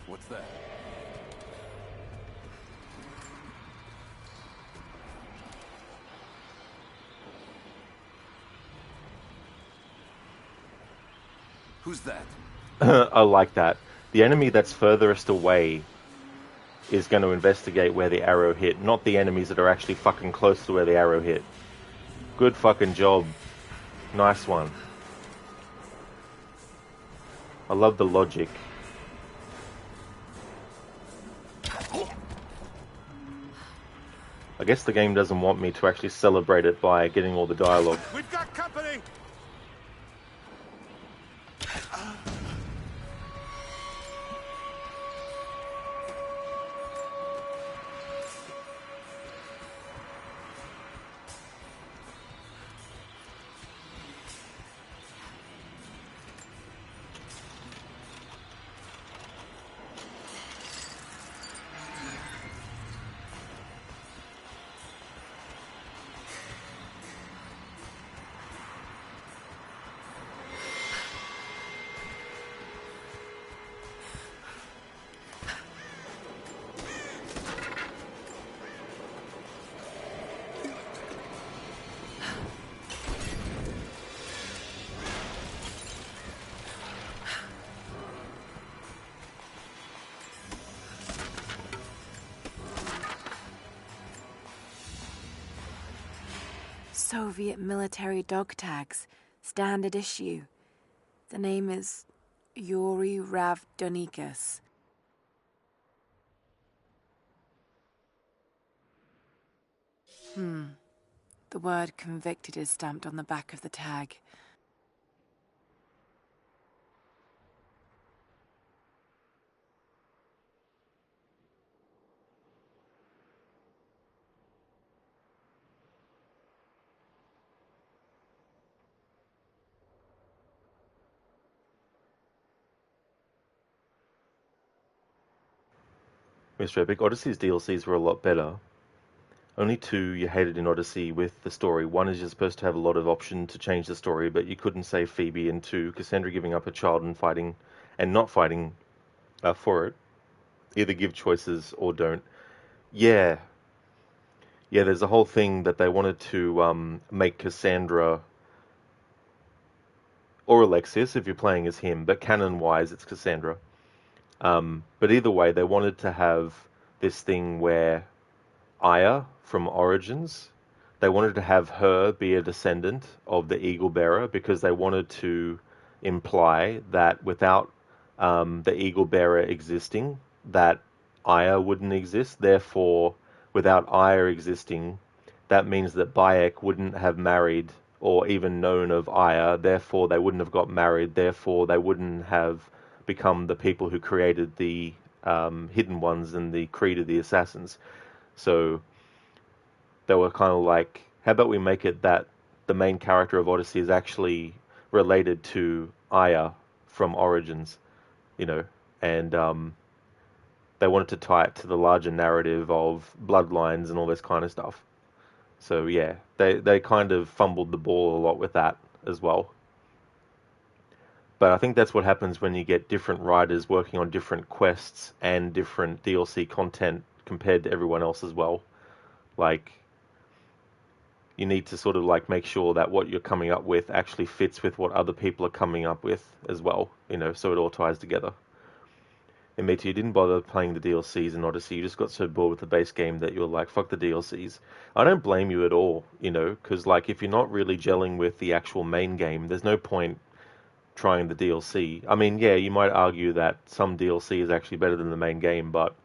What's that? Who's that? I like that. The enemy that's furthest away is going to investigate where the arrow hit, not the enemies that are actually fucking close to where the arrow hit. Good fucking job. Nice one. I love the logic. I guess the game doesn't want me to actually celebrate it by getting all the dialogue. We've got company! Soviet military dog tags, standard issue. The name is Yuri Ravdonikas. The word convicted is stamped on the back of the tag. Mr. Epic, Odyssey's DLCs were a lot better, Only two you hated in Odyssey with the story. One is you're supposed to have a lot of option to change the story, but you couldn't save Phoebe, and two, Cassandra giving up her child and fighting and not fighting for it. Either give choices or don't. Yeah, yeah. There's a whole thing that they wanted to make Cassandra or Alexius if you're playing as him, but canon-wise it's Cassandra. But either way, they wanted to have this thing where Aya from Origins, they wanted to have her be a descendant of the Eagle Bearer because they wanted to imply that without the Eagle Bearer existing, that Aya wouldn't exist. Therefore, without Aya existing, that means that Bayek wouldn't have married or even known of Aya. Therefore, they wouldn't have got married. Therefore, they wouldn't have become the people who created the Hidden Ones and the Creed of the Assassins. So they were kind of like, how about we make it that the main character of Odyssey is actually related to Aya from Origins, you know, and they wanted to tie it to the larger narrative of bloodlines and all this kind of stuff. So yeah, they kind of fumbled the ball a lot with that as well. But I think that's what happens when you get different writers working on different quests and different DLC content compared to everyone else as well. Like, you need to sort of like make sure that what you're coming up with actually fits with what other people are coming up with as well, you know, so it all ties together. And Mita, you didn't bother playing the DLCs in Odyssey, you just got so bored with the base game that you were like, fuck the DLCs. I don't blame you at all, you know, because like if you're not really gelling with the actual main game, there's no point trying the DLC. I mean, yeah, you might argue that some DLC is actually better than the main game, but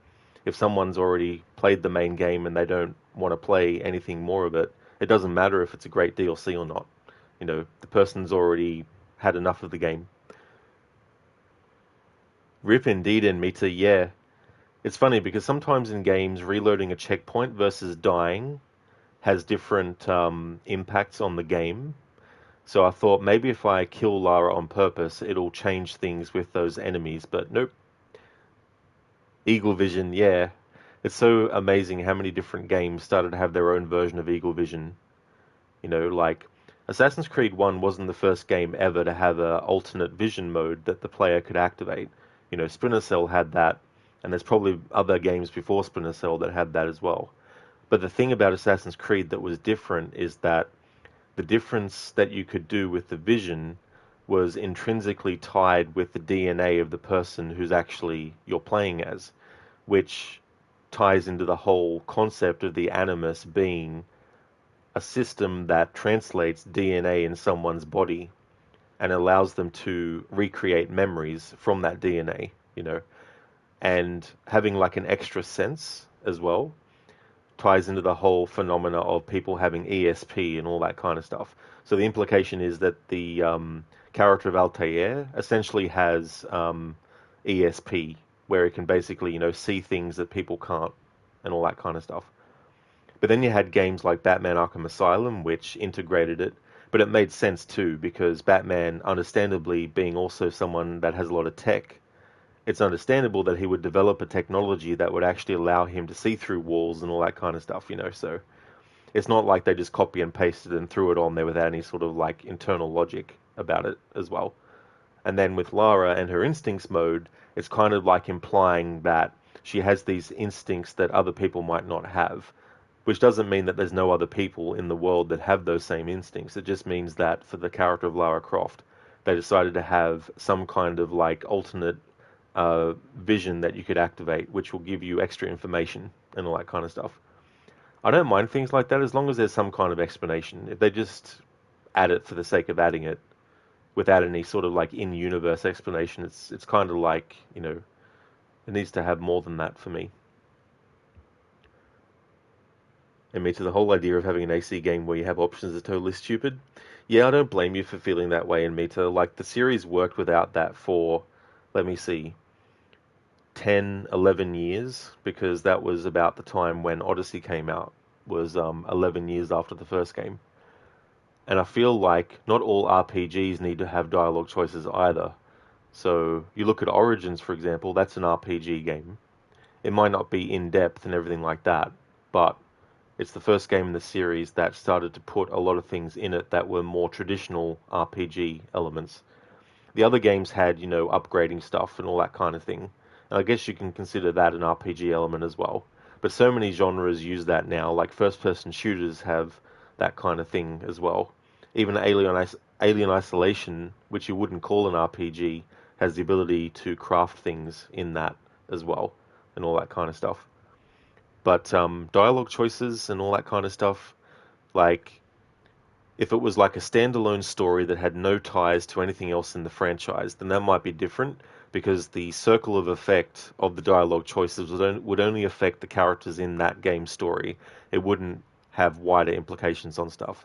if someone's already played the main game and they don't want to play anything more of it, it doesn't matter if it's a great DLC or not. You know, the person's already had enough of the game. Rip indeed, and Mita, yeah. It's funny because sometimes in games, reloading a checkpoint versus dying has different impacts on the game. So I thought maybe if I kill Lara on purpose, it'll change things with those enemies, but nope. Eagle Vision, yeah. It's so amazing how many different games started to have their own version of Eagle Vision. You know, like Assassin's Creed 1 wasn't the first game ever to have an alternate vision mode that the player could activate. You know, Splinter Cell had that, and there's probably other games before Splinter Cell that had that as well. But the thing about Assassin's Creed that was different is that the difference that you could do with the vision was intrinsically tied with the DNA of the person who's actually you're playing as, which ties into the whole concept of the Animus being a system that translates DNA in someone's body and allows them to recreate memories from that DNA, you know, and having like an extra sense as well ties into the whole phenomena of people having ESP and all that kind of stuff. So the implication is that the character of Altair essentially has ESP, where it can basically, you know, see things that people can't and all that kind of stuff. But then you had games like Batman Arkham Asylum, which integrated it, but it made sense too, because Batman, understandably, being also someone that has a lot of tech, it's understandable that he would develop a technology that would actually allow him to see through walls and all that kind of stuff, you know, so it's not like they just copy and pasted and threw it on there without any sort of like internal logic about it as well. And then with Lara and her instincts mode, it's kind of like implying that she has these instincts that other people might not have, which doesn't mean that there's no other people in the world that have those same instincts. It just means that for the character of Lara Croft, they decided to have some kind of like alternate vision that you could activate, which will give you extra information and all that kind of stuff. I don't mind things like that as long as there's some kind of explanation. If they just add it for the sake of adding it without any sort of like in-universe explanation, it's kind of like, you know, it needs to have more than that for me. And me to the whole idea of having an AC game where you have options is totally stupid. Yeah, I don't blame you for feeling that way in Meta. Like, the series worked without that for, let me see, 10, 11 years, because that was about the time when Odyssey came out, was 11 years after the first game. And I feel like not all RPGs need to have dialogue choices either. So you look at Origins, for example, that's an RPG game. It might not be in-depth and everything like that, but It's the first game in the series that started to put a lot of things in it that were more traditional RPG elements. The other games had, upgrading stuff and all that kind of thing. And I guess you can consider that an RPG element as well. But so many genres use that now, like first-person shooters have that kind of thing as well. Even Alien Isolation, which you wouldn't call an RPG, has the ability to craft things in that as well, and all that kind of stuff. But dialogue choices and all that kind of stuff, like if it was like a standalone story that had no ties to anything else in the franchise, then that might be different because the circle of effect of the dialogue choices would only affect the characters in that game story. It wouldn't have wider implications on stuff.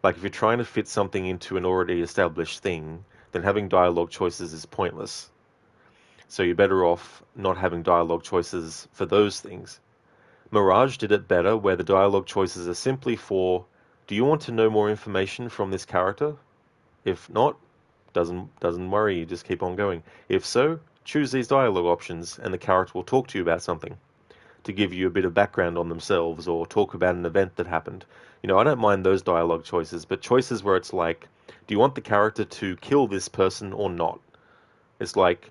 Like if you're trying to fit something into an already established thing, then having dialogue choices is pointless. So you're better off not having dialogue choices for those things. Mirage did it better, where the dialogue choices are simply for, do you want to know more information from this character? If not, doesn't worry, you just keep on going. If so, choose these dialogue options and the character will talk to you about something, to give you a bit of background on themselves or talk about an event that happened. I don't mind those dialogue choices, but choices where it's like, do you want the character to kill this person or not? It's like,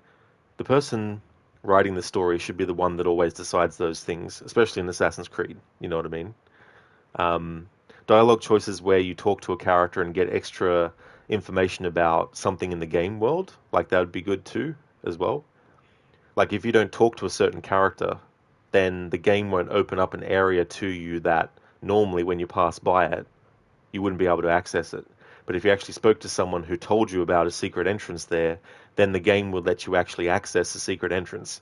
the person writing the story should be the one that always decides those things, especially in Assassin's Creed, you know what I mean? Dialogue choices where you talk to a character and get extra information about something in the game world, like that would be good too, as well. Like if you don't talk to a certain character, then the game won't open up an area to you that normally when you pass by it, you wouldn't be able to access it. But if you actually spoke to someone who told you about a secret entrance there, then the game will let you actually access the secret entrance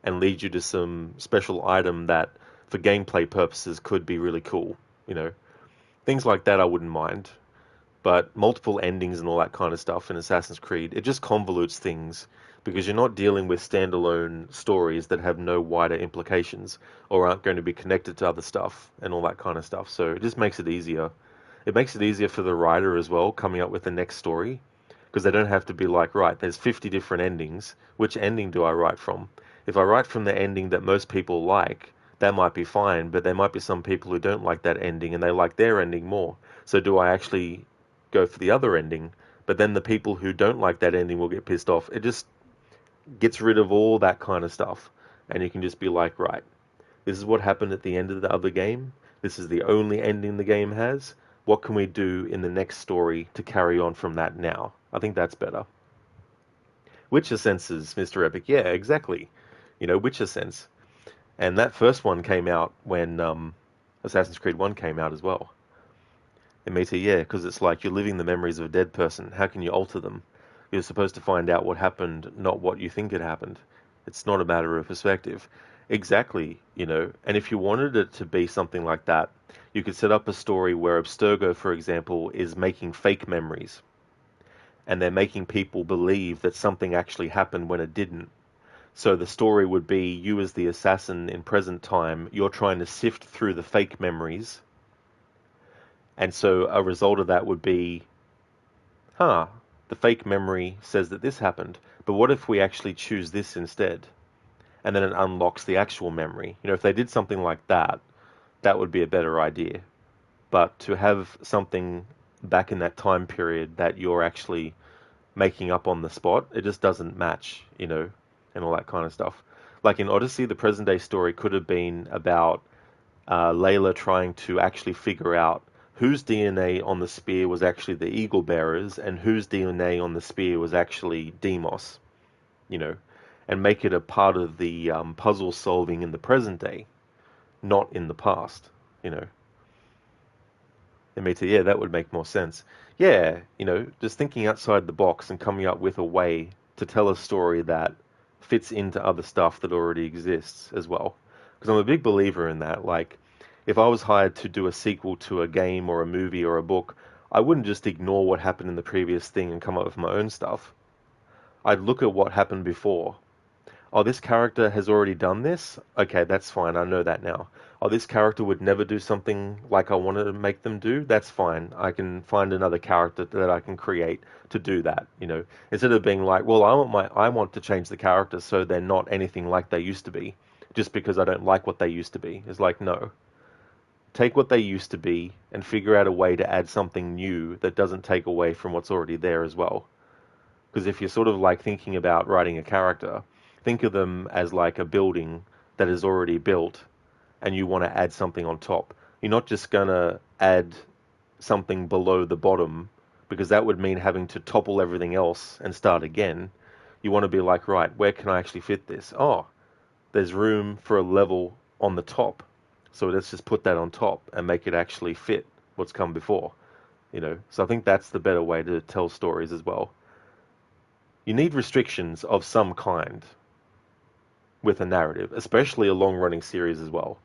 and lead you to some special item that, for gameplay purposes, could be really cool. Things like that I wouldn't mind. But multiple endings and all that kind of stuff in Assassin's Creed, it just convolutes things because you're not dealing with standalone stories that have no wider implications or aren't going to be connected to other stuff and all that kind of stuff. So it just makes it easier. It makes it easier for the writer as well, coming up with the next story, because they don't have to be like, right, there's 50 different endings. Which ending do I write from? If I write from the ending that most people like, that might be fine, but there might be some people who don't like that ending and they like their ending more. So do I actually go for the other ending? But then the people who don't like that ending will get pissed off. It just gets rid of all that kind of stuff. And you can just be like, right, this is what happened at the end of the other game. This is the only ending the game has. What can we do in the next story to carry on from that now? I think that's better. Witcher senses, Mr. Epic. Yeah, exactly. Witcher sense. And that first one came out when Assassin's Creed 1 came out as well. And me too, yeah, because it's like you're living the memories of a dead person. How can you alter them? You're supposed to find out what happened, not what you think had happened. It's not a matter of perspective. Exactly, And if you wanted it to be something like that, you could set up a story where Abstergo, for example, is making fake memories. And they're making people believe that something actually happened when it didn't. So the story would be you as the assassin in present time, you're trying to sift through the fake memories. And so a result of that would be, the fake memory says that this happened, but what if we actually choose this instead? And then it unlocks the actual memory. If they did something like that, that would be a better idea. But to have something back in that time period that you're actually making up on the spot, it just doesn't match, and all that kind of stuff. Like in Odyssey, the present day story could have been about Layla trying to actually figure out whose DNA on the spear was actually the Eagle Bearers and whose DNA on the spear was actually Demos, and make it a part of the puzzle solving in the present day, not in the past, And me too, yeah, that would make more sense. Yeah, just thinking outside the box and coming up with a way to tell a story that fits into other stuff that already exists as well. Because I'm a big believer in that. Like, if I was hired to do a sequel to a game or a movie or a book, I wouldn't just ignore what happened in the previous thing and come up with my own stuff. I'd look at what happened before. Oh, this character has already done this? Okay, that's fine, I know that now. Oh, this character would never do something like I wanted to make them do? That's fine. I can find another character that I can create to do that, Instead of being like, well, I want to change the character so they're not anything like they used to be, just because I don't like what they used to be. It's like, no. take what they used to be and figure out a way to add something new that doesn't take away from what's already there as well. Because if you're sort of like thinking about writing a character, think of them as like a building that is already built and you want to add something on top. You're not just going to add something below the bottom, because that would mean having to topple everything else and start again. You want to be like, right, where can I actually fit this? Oh, there's room for a level on the top. So let's just put that on top and make it actually fit what's come before. So I think that's the better way to tell stories as well. You need restrictions of some kind with a narrative, especially a long-running series as well.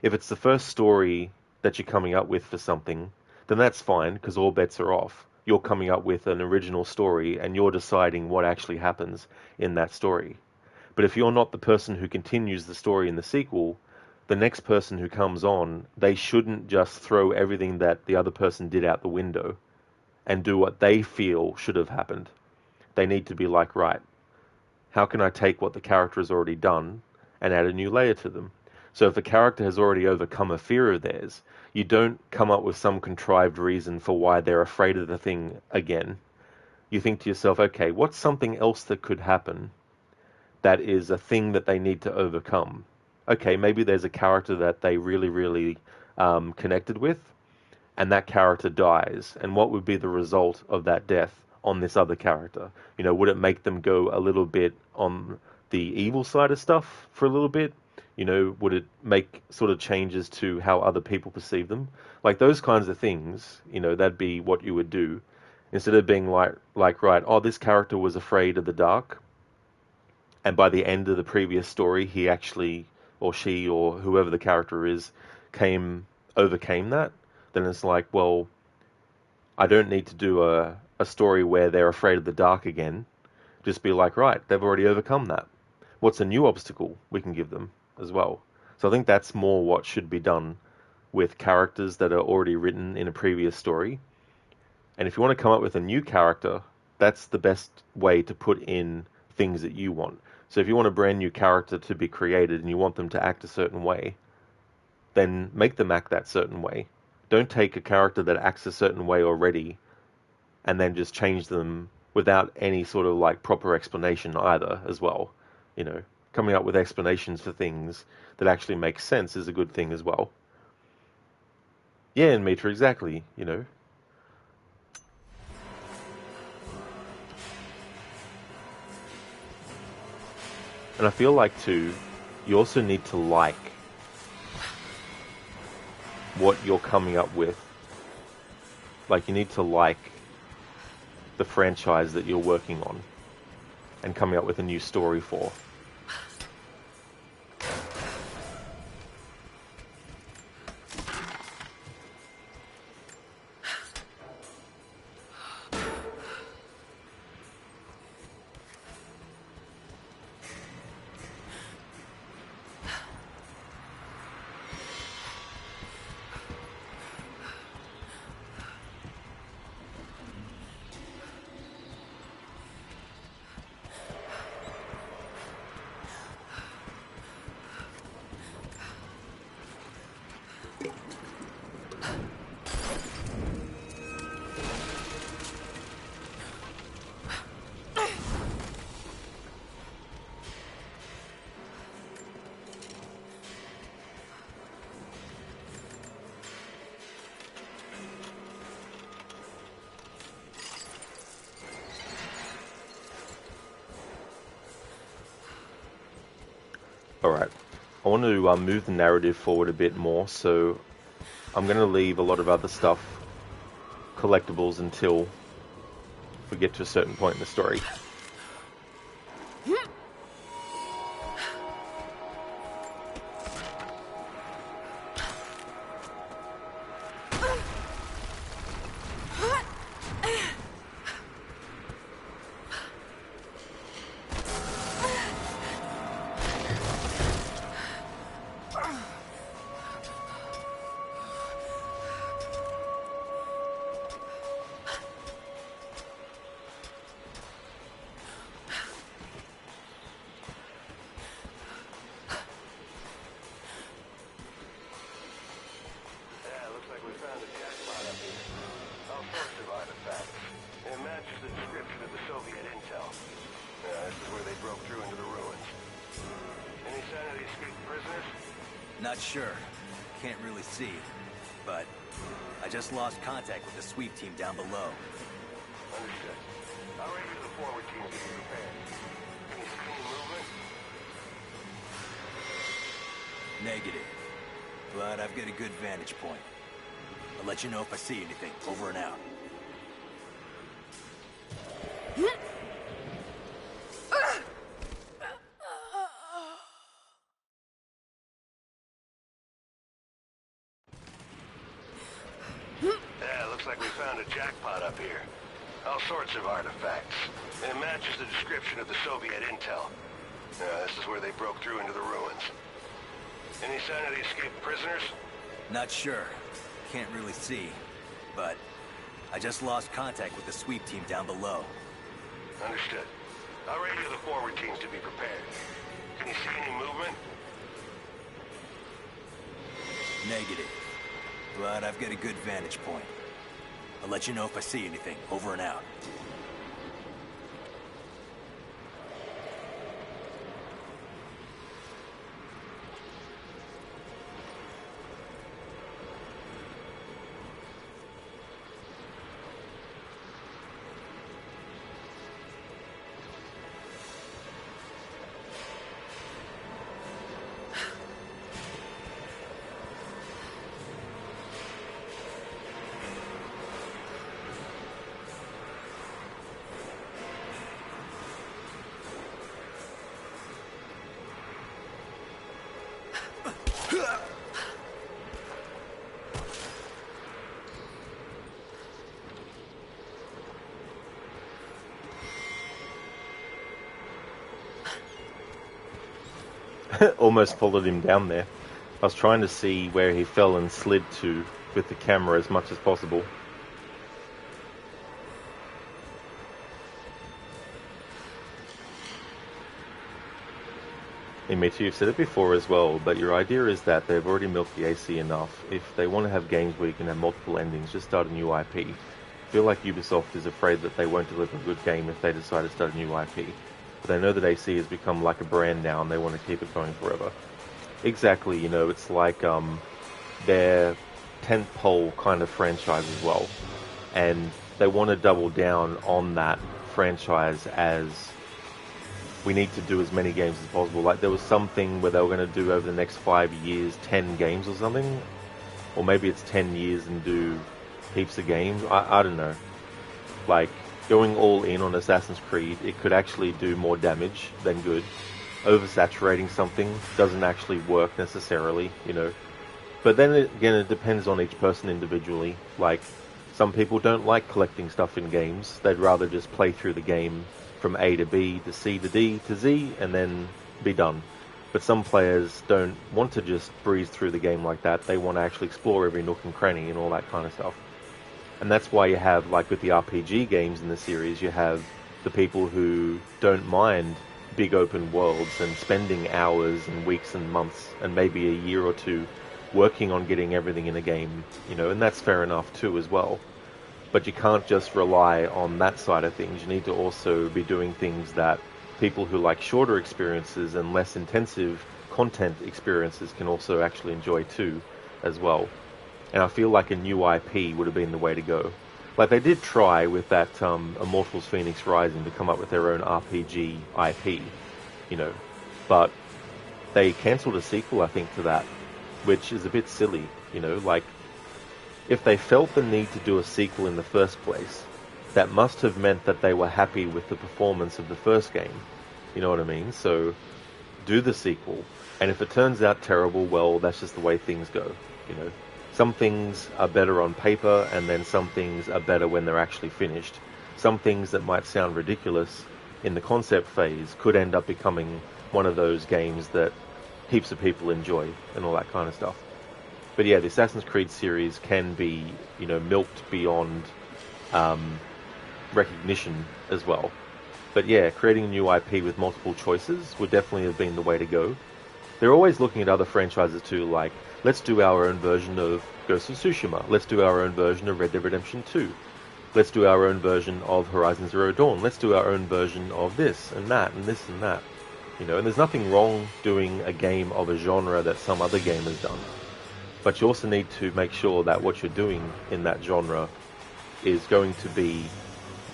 If it's the first story that you're coming up with for something, then that's fine, because all bets are off. You're coming up with an original story, and you're deciding what actually happens in that story. But if you're not the person who continues the story in the sequel, the next person who comes on, they shouldn't just throw everything that the other person did out the window and do what they feel should have happened. They need to be like, right, how can I take what the character has already done and add a new layer to them? So if a character has already overcome a fear of theirs, you don't come up with some contrived reason for why they're afraid of the thing again. You think to yourself, okay, what's something else that could happen that is a thing that they need to overcome? Okay, maybe there's a character that they really, really connected with, and that character dies. And what would be the result of that death on this other character? Would it make them go a little bit on the evil side of stuff for a little bit? Would it make sort of changes to how other people perceive them? Like those kinds of things, that'd be what you would do. Instead of being like, right, oh, this character was afraid of the dark, and by the end of the previous story, he actually, or she, or whoever the character is, overcame that, then it's like, well, I don't need to do a story where they're afraid of the dark again. Just be like, right, they've already overcome that. What's a new obstacle we can give them as well? So I think that's more what should be done with characters that are already written in a previous story. And if you want to come up with a new character, that's the best way to put in things that you want. So if you want a brand new character to be created and you want them to act a certain way, then make them act that certain way. Don't take a character that acts a certain way already and then just change them without any sort of like proper explanation either as well. Coming up with explanations for things that actually make sense is a good thing as well. Yeah, and Mitra, exactly, And I feel like, too, you also need to like what you're coming up with. Like, you need to like the franchise that you're working on and coming up with a new story for. Alright, I want to move the narrative forward a bit more, so I'm going to leave a lot of other stuff, collectibles, until we get to a certain point in the story. Not sure. Can't really see. But I just lost contact with the sweep team down below. Understood. I'll ready for the forward team to be prepared. Can you see any movement? Negative. But I've got a good vantage point. I'll let you know if I see anything. Over and out. Yeah, looks like we found a jackpot up here. All sorts of artifacts. It matches the description of the Soviet intel. This is where they broke through into the ruins. Any sign of the escaped prisoners? Not sure. Can't really see. But I just lost contact with the sweep team down below. Understood. I'll radio the forward teams to be prepared. Can you see any movement? Negative. But I've got a good vantage point. I'll let you know if I see anything. Over and out. Almost followed him down there. I was trying to see where he fell and slid to with the camera as much as possible. And me too, you've said it before as well, but your idea is that they've already milked the AC enough. If they want to have games where you can have multiple endings, just start a new IP. I feel like Ubisoft is afraid that they won't deliver a good game if they decide to start a new IP. But they know that AC has become like a brand now and they want to keep it going forever. Exactly, you know, it's like their tentpole kind of franchise as well. And they want to double down on that franchise as we need to do as many games as possible. Like there was something where they were going to do over the next 5 years 10 games or something, or maybe it's 10 years and do heaps of games. I don't know. Like going all in on Assassin's Creed, it could actually do more damage than good. Oversaturating something doesn't actually work necessarily, you know. But then again, it depends on each person individually. Like some people don't like collecting stuff in games. They'd rather just play through the game from A to B to C to D to Z and then be done. But some players don't want to just breeze through the game like that. They want to actually explore every nook and cranny and all that kind of stuff. And that's why you have, like with the RPG games in the series, you have the people who don't mind big open worlds and spending hours and weeks and months and maybe a year or two working on getting everything in a game, you know, and that's fair enough too as well. But you can't just rely on that side of things. You need to also be doing things that people who like shorter experiences and less intensive content experiences can also actually enjoy too, as well. And I feel like a new IP would have been the way to go. Like they did try with that Immortals Phoenix Rising to come up with their own RPG IP, you know, but they cancelled a sequel, I think, to that, which is a bit silly, you know, like if they felt the need to do a sequel in the first place, that must have meant that they were happy with the performance of the first game. You know what I mean? So, do the sequel. And if it turns out terrible, well, that's just the way things go. You know, some things are better on paper, and then some things are better when they're actually finished. Some things that might sound ridiculous in the concept phase could end up becoming one of those games that heaps of people enjoy, and all that kind of stuff. But yeah, the Assassin's Creed series can be, you know, milked beyond recognition as well. But yeah, creating a new IP with multiple choices would definitely have been the way to go. They're always looking at other franchises too, like, let's do our own version of Ghost of Tsushima. Let's do our own version of Red Dead Redemption 2. Let's do our own version of Horizon Zero Dawn. Let's do our own version of this and that and this and that. you know, and there's nothing wrong doing a game of a genre that some other game has done, but you also need to make sure that what you're doing in that genre is going to be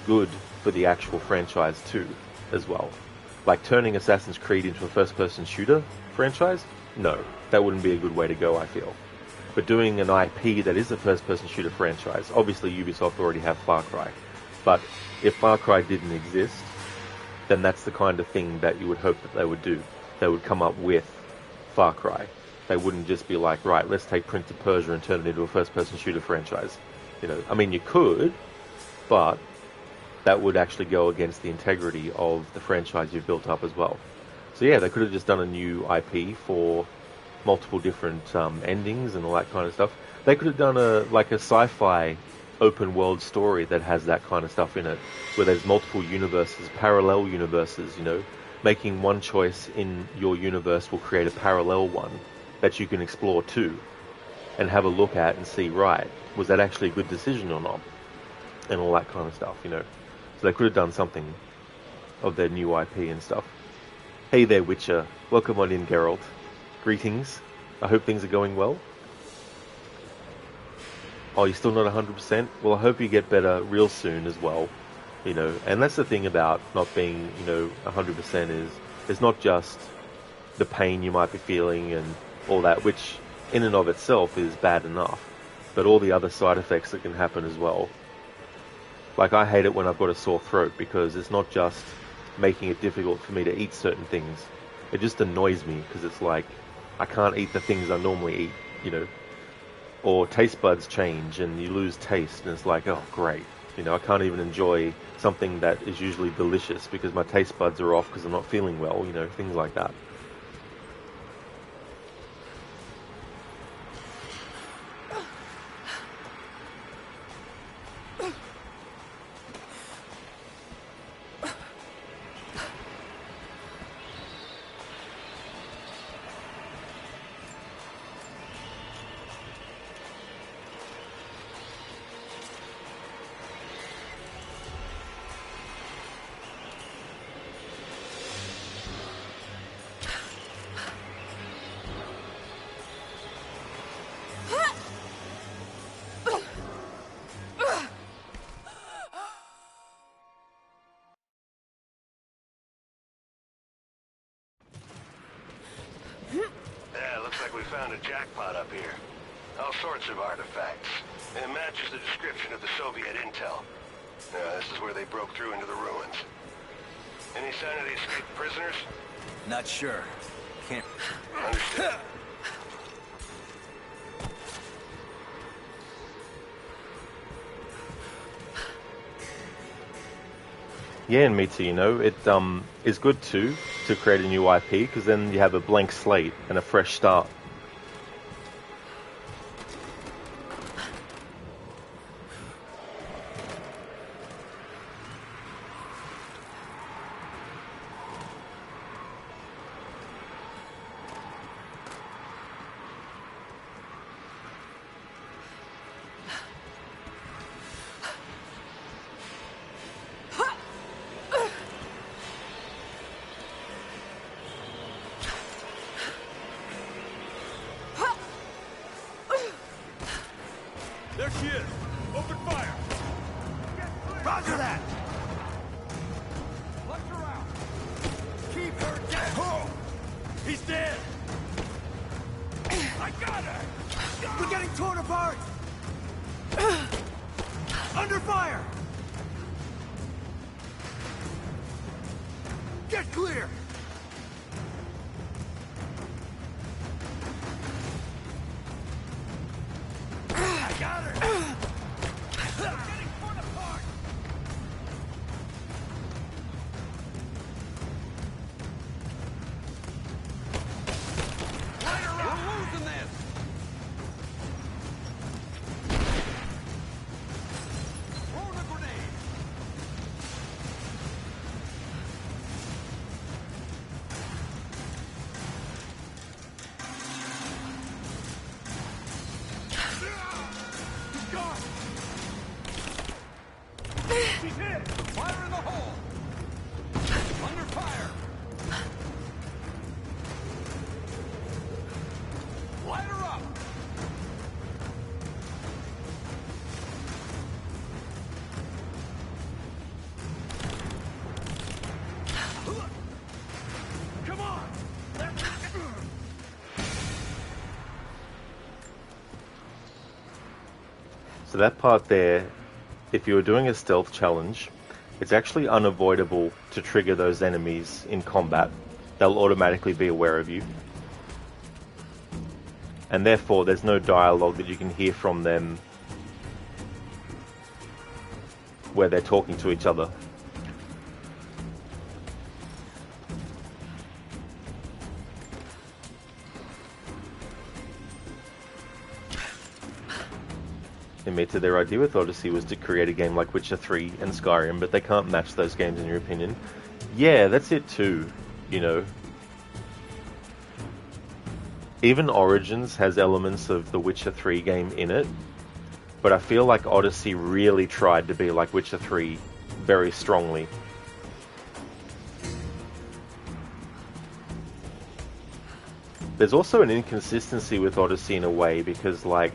good for the actual franchise too, as well. Like turning Assassin's Creed into a first-person shooter franchise? No, that wouldn't be a good way to go, I feel. But doing an IP that is a first-person shooter franchise, obviously Ubisoft already have Far Cry, but if Far Cry didn't exist, then that's the kind of thing that you would hope that they would do. They would come up with Far Cry. They wouldn't just be like, right, let's take Prince of Persia and turn it into a first-person shooter franchise. You know, I mean, you could, but that would actually go against the integrity of the franchise you've built up as well. So yeah, they could have just done a new IP for multiple different endings and all that kind of stuff. They could have done a sci-fi open world story that has that kind of stuff in it, where there's multiple universes, parallel universes, you know. Making one choice in your universe will create a parallel one that you can explore too, and have a look at and see, right, was that actually a good decision or not? And all that kind of stuff, you know. So they could have done something of their new IP and stuff. Hey there, Witcher. Welcome on in, Geralt. Greetings. I hope things are going well. Oh, you're still not 100%? Well, I hope you get better real soon as well. You know, and that's the thing about not being, you know, 100% is it's not just the pain you might be feeling and all that, which in and of itself is bad enough, but all the other side effects that can happen as well. Like, I hate it when I've got a sore throat, because it's not just making it difficult for me to eat certain things. It just annoys me, because it's like, I can't eat the things I normally eat, you know. Or taste buds change and you lose taste, and it's like, oh, great. You know, I can't even enjoy something that is usually delicious because my taste buds are off because I'm not feeling well, you know, things like that. We found a jackpot up here. All sorts of artifacts. It matches the description of the Soviet intel. This is where they broke through into the ruins. Any sign of the escaped prisoners? Not sure. Can't... Understood. Yeah, and me too, you know, it is good too to create a new IP, because then you have a blank slate and a fresh start. There she is! Open fire! Roger that! Flush her out! Keep her down! Oh! He's dead! I got her! We're getting torn apart! Under fire! Get clear! I got her! We're getting torn apart! Light her up! We're losing this! Throwing a grenade! He's gone! She's hit! Fire in the hole! Under fire! So that part there, if you were doing a stealth challenge, it's actually unavoidable to trigger those enemies in combat. They'll automatically be aware of you. And therefore, there's no dialogue that you can hear from them where they're talking to each other. Admitted their idea with Odyssey was to create a game like Witcher 3 and Skyrim, but they can't match those games in your opinion. Yeah, that's it too, you know. Even Origins has elements of the Witcher 3 game in it, but I feel like Odyssey really tried to be like Witcher 3 very strongly. There's also an inconsistency with Odyssey in a way, because like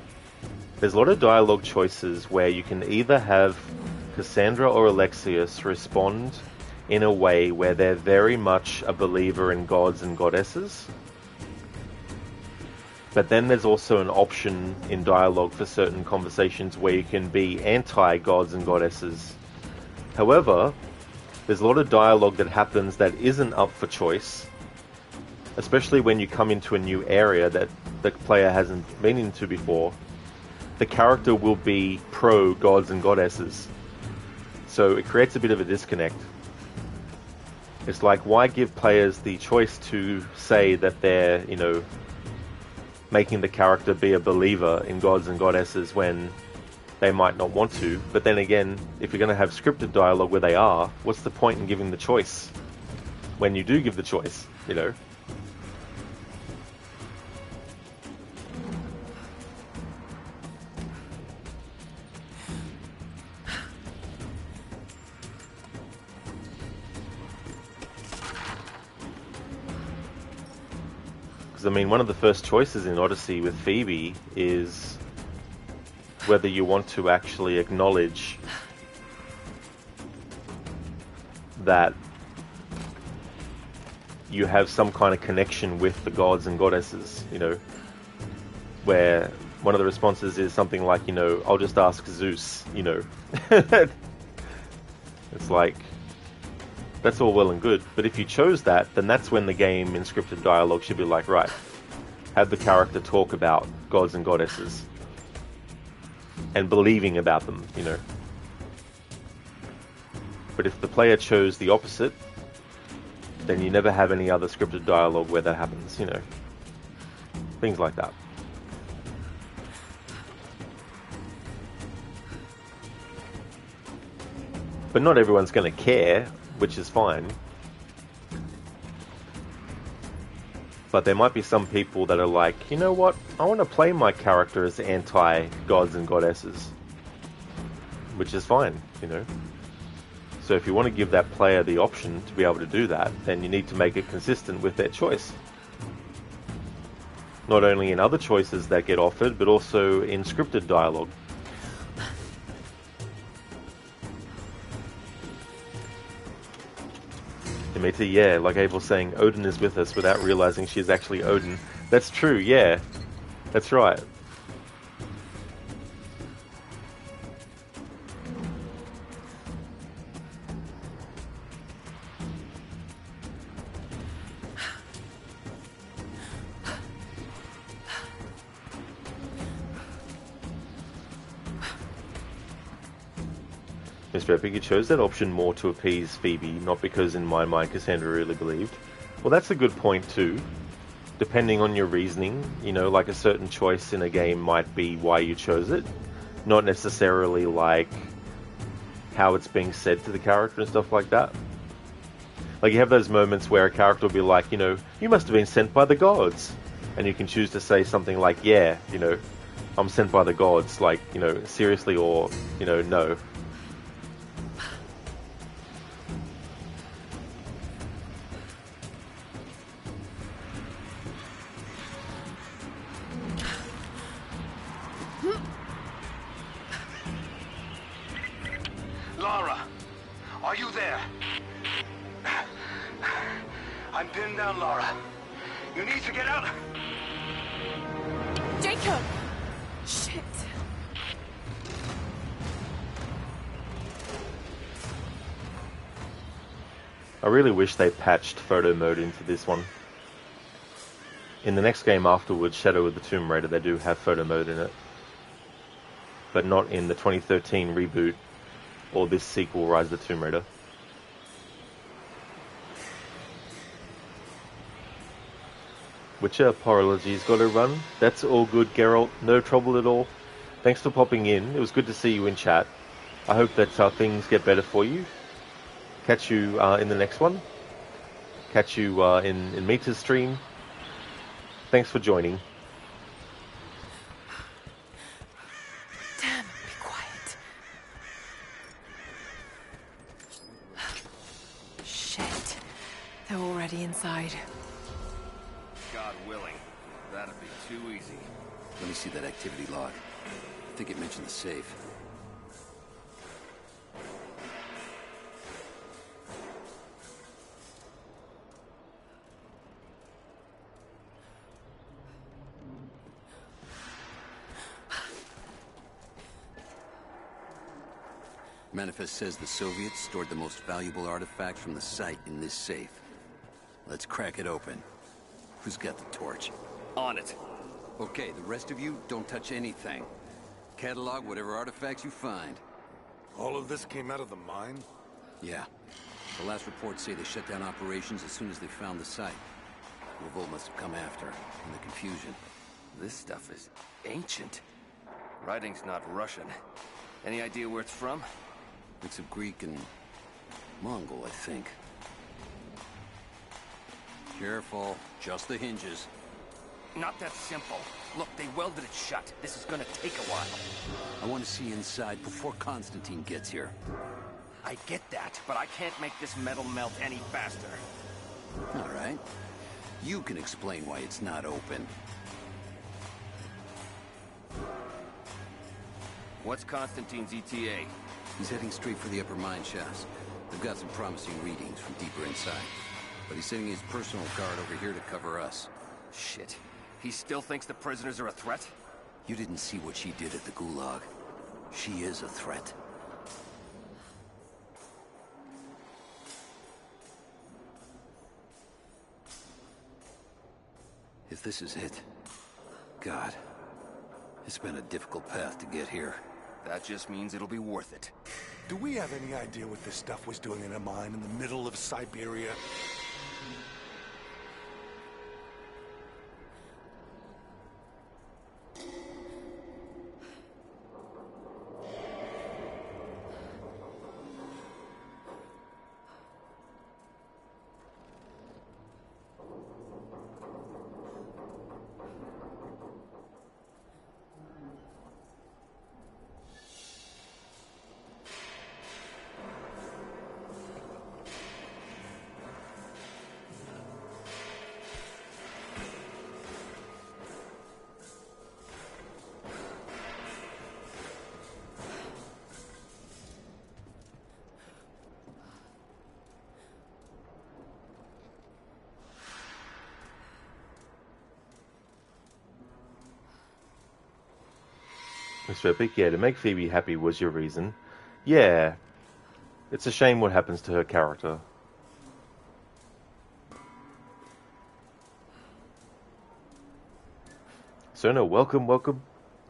there's a lot of dialogue choices where you can either have Cassandra or Alexius respond in a way where they're very much a believer in gods and goddesses, but then there's also an option in dialogue for certain conversations where you can be anti-gods and goddesses. However, there's a lot of dialogue that happens that isn't up for choice, especially when you come into a new area that the player hasn't been into before. The character will be pro gods and goddesses. So it creates a bit of a disconnect. It's like, why give players the choice to say that they're, you know, making the character be a believer in gods and goddesses when they might not want to? But then again, if you're going to have scripted dialogue where they are, what's the point in giving the choice when you do give the choice, you know? I mean, one of the first choices in Odyssey with Phoebe is whether you want to actually acknowledge that you have some kind of connection with the gods and goddesses, you know, where one of the responses is something like, you know, I'll just ask Zeus, you know. It's like, that's all well and good, but if you chose that, then that's when the game in scripted dialogue should be like, right, have the character talk about gods and goddesses and believing about them, you know. But if the player chose the opposite, then you never have any other scripted dialogue where that happens, you know. Things like that. But not everyone's going to care, which is fine. But there might be some people that are like, you know what, I want to play my character as anti-gods and goddesses. Which is fine, you know. So if you want to give that player the option to be able to do that, then you need to make it consistent with their choice. Not only in other choices that get offered, but also in scripted dialogue. Demeter, yeah, like Abel's saying, Odin is with us without realizing she is actually Odin. That's true, yeah. That's right. Mr. Epic, you chose that option more to appease Phoebe, not because in my mind Cassandra really believed. Well, that's a good point too. Depending on your reasoning, you know, like a certain choice in a game might be why you chose it, not necessarily like how it's being said to the character and stuff like that. Like you have those moments where a character will be like, you know, you must have been sent by the gods. And you can choose to say something like, yeah, you know, I'm sent by the gods, like, you know, seriously, or, you know, no. Lara, are you there? I'm pinned down, Lara. You need to get out. Jacob! Shit. I really wish they patched photo mode into this one. In the next game afterwards, Shadow of the Tomb Raider, they do have photo mode in it. But not in the 2013 reboot or this sequel, Rise of the Tomb Raider. Witcher apologies got to run. That's all good, Geralt. No trouble at all. Thanks for popping in. It was good to see you in chat. I hope that things get better for you. Catch you in the next one. Catch you in Mita's stream. Thanks for joining. Damn, be quiet. Shit. They're already inside. God willing, that'd be too easy. Let me see that activity log. I think it mentioned the safe. Manifest says the Soviets stored the most valuable artifacts from the site in this safe. Let's crack it open. Who's got the torch? On it. Okay, the rest of you, don't touch anything. Catalog whatever artifacts you find. All of this came out of the mine? Yeah. The last reports say they shut down operations as soon as they found the site. Revolt must have come after, in the confusion. This stuff is ancient. Writing's not Russian. Any idea where it's from? Mix of Greek and Mongol, I think. Careful, just the hinges. Not that simple. Look, they welded it shut. This is gonna take a while. I want to see inside before Constantine gets here. I get that, but I can't make this metal melt any faster. All right. You can explain why it's not open. What's Constantine's ETA? He's heading straight for the upper mine shafts. They've got some promising readings from deeper inside. But he's sending his personal guard over here to cover us. Shit. He still thinks the prisoners are a threat? You didn't see what she did at the Gulag. She is a threat. If this is it... God. It's been a difficult path to get here. That just means it'll be worth it. Do we have any idea what this stuff was doing in a mine in the middle of Siberia? Mr. Epic, yeah, to make Phoebe happy was your reason. Yeah. It's a shame what happens to her character. So no, welcome.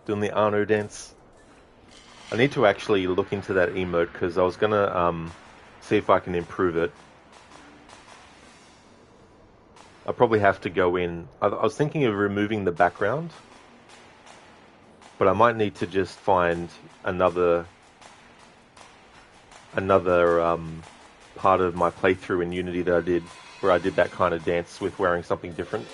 Doing the Arno dance. I need to actually look into that emote because I was gonna see if I can improve it. I probably have to go in. I was thinking of removing the background. But I might need to just find another part of my playthrough in Unity that I did, where I did that kind of dance with wearing something different.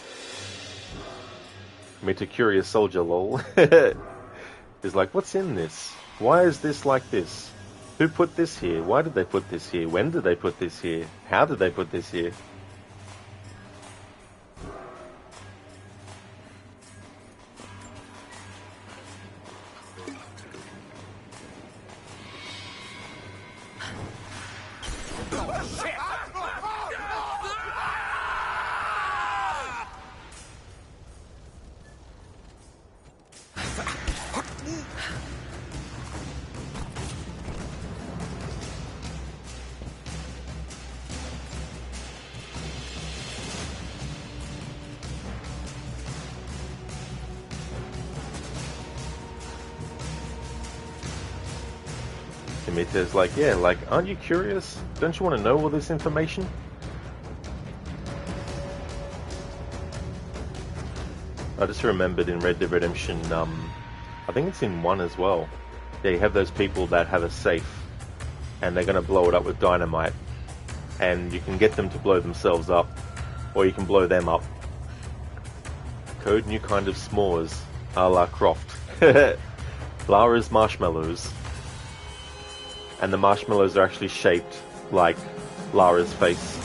I mean, to Curious Soldier, lol. Is like, what's in this? Why is this like this? Who put this here? Why did they put this here? When did they put this here? How did they put this here? Dimitri's like, yeah, like, aren't you curious? Don't you want to know all this information? I just remembered in Red Dead Redemption, I think it's in 1 as well. Yeah, you have those people that have a safe, and they're going to blow it up with dynamite, and you can get them to blow themselves up, or you can blow them up. Code new kind of s'mores, a la Croft. Lara's marshmallows. And the marshmallows are actually shaped like Lara's face.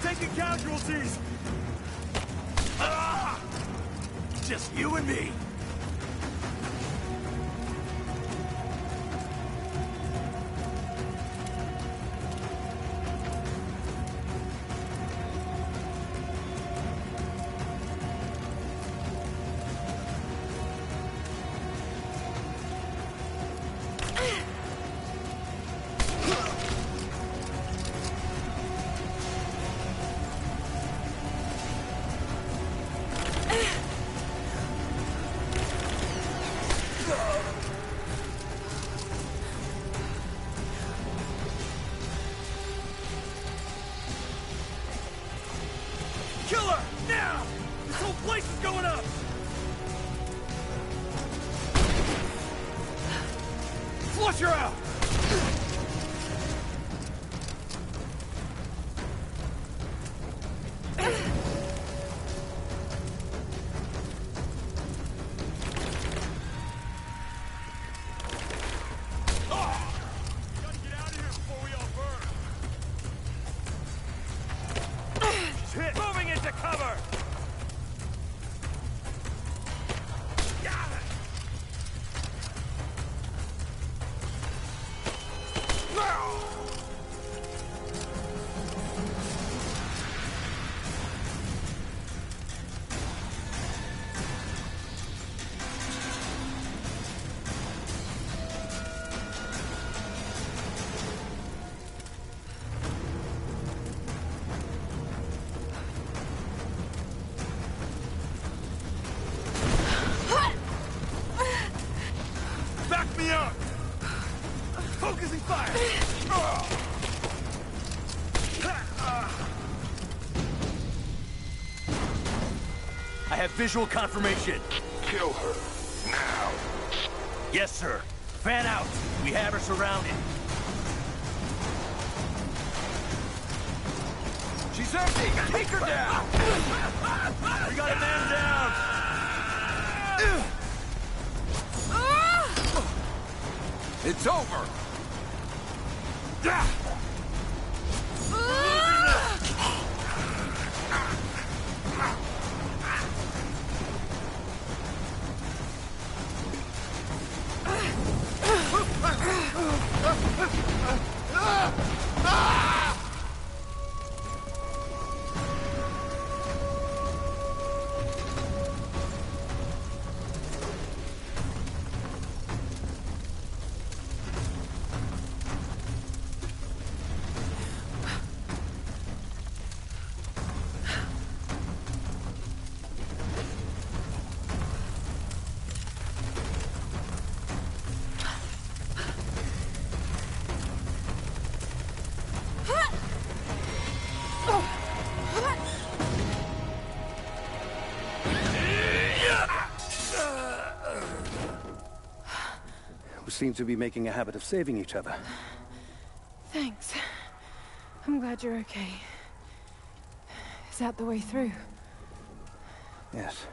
Taking casualties! Just you and me. Kill her! Now! This whole place is going up! Flush her out! Moving into cover! Back me up! Focusing fire! I have visual confirmation. Kill her. Now. Yes, sir. Fan out. We have her surrounded. She's empty! Take her down! We got a man down! It's over! We seem to be making a habit of saving each other. Thanks. I'm glad you're okay. Is that the way through? Yes.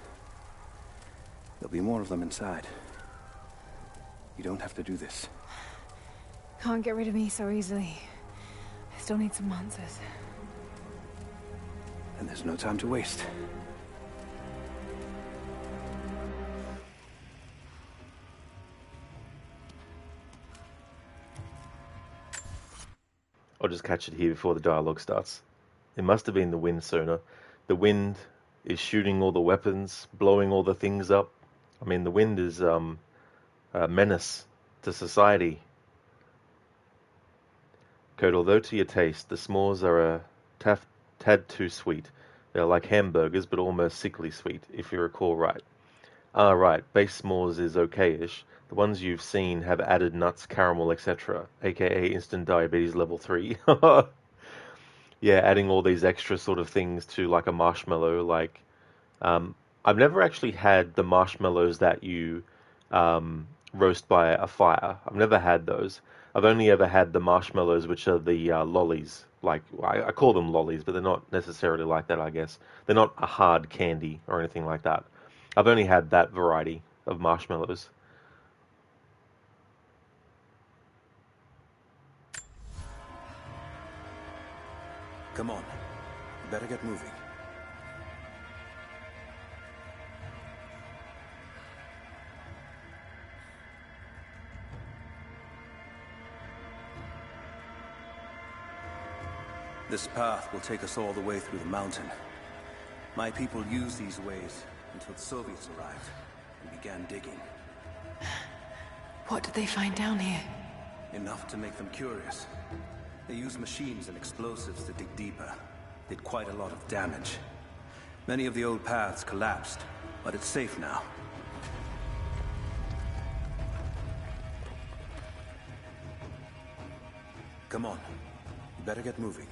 There'll be more of them inside. You don't have to do this. Can't get rid of me so easily. I still need some answers. And there's no time to waste. I'll just catch it here before the dialogue starts. It must have been the wind, Sona. The wind is shooting all the weapons, blowing all the things up. I mean, the wind is a menace to society. Code, although to your taste, the s'mores are a tad too sweet. They're like hamburgers, but almost sickly sweet, if you recall right. Ah, right, base s'mores is okay-ish. The ones you've seen have added nuts, caramel, etc., aka instant diabetes level 3. Yeah, adding all these extra sort of things to like a marshmallow. Like, I've never actually had the marshmallows that you roast by a fire. I've never had those. I've only ever had the marshmallows, which are the lollies. Like, I call them lollies, but they're not necessarily like that, I guess. They're not a hard candy or anything like that. I've only had that variety of marshmallows. Come on. You better get moving. This path will take us all the way through the mountain. My people used these ways until the Soviets arrived and began digging. What did they find down here? Enough to make them curious. They used machines and explosives to dig deeper. Did quite a lot of damage. Many of the old paths collapsed, but it's safe now. Come on. You better get moving.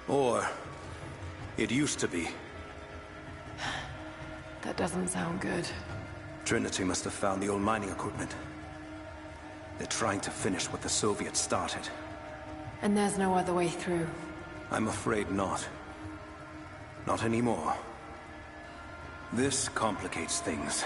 Or it used to be. That doesn't sound good. Trinity must have found the old mining equipment. They're trying to finish what the Soviets started. And there's no other way through. I'm afraid not. Not anymore. This complicates things.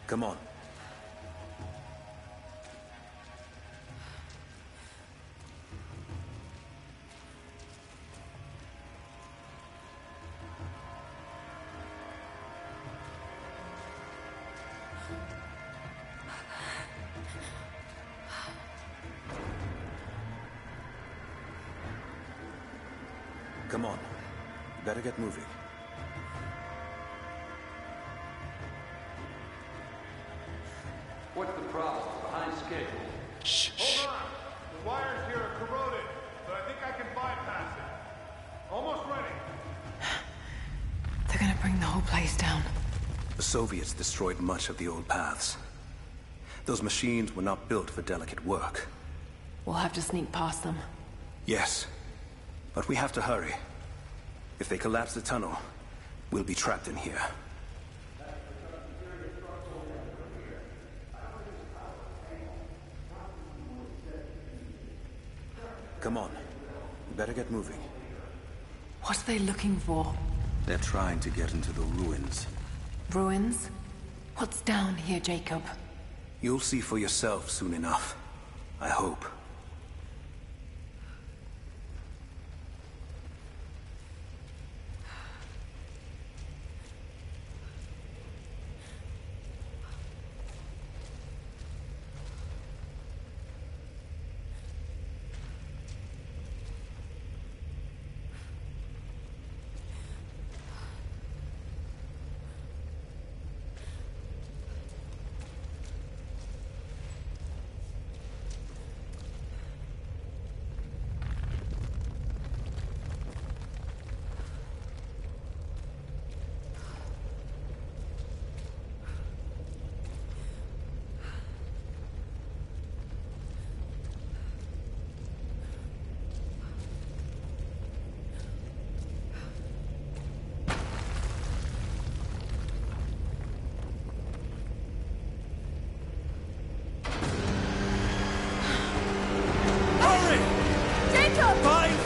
Come on. Come on. You better get moving. What's the problem? Behind schedule. Shh. Hold on. The wires here are corroded, but I think I can bypass it. Almost ready. They're gonna bring the whole place down. The Soviets destroyed much of the old paths. Those machines were not built for delicate work. We'll have to sneak past them. Yes, but we have to hurry. If they collapse the tunnel, we'll be trapped in here. Come on. You better get moving. What are they looking for? They're trying to get into the ruins. Ruins? What's down here, Jacob? You'll see for yourself soon enough. I hope.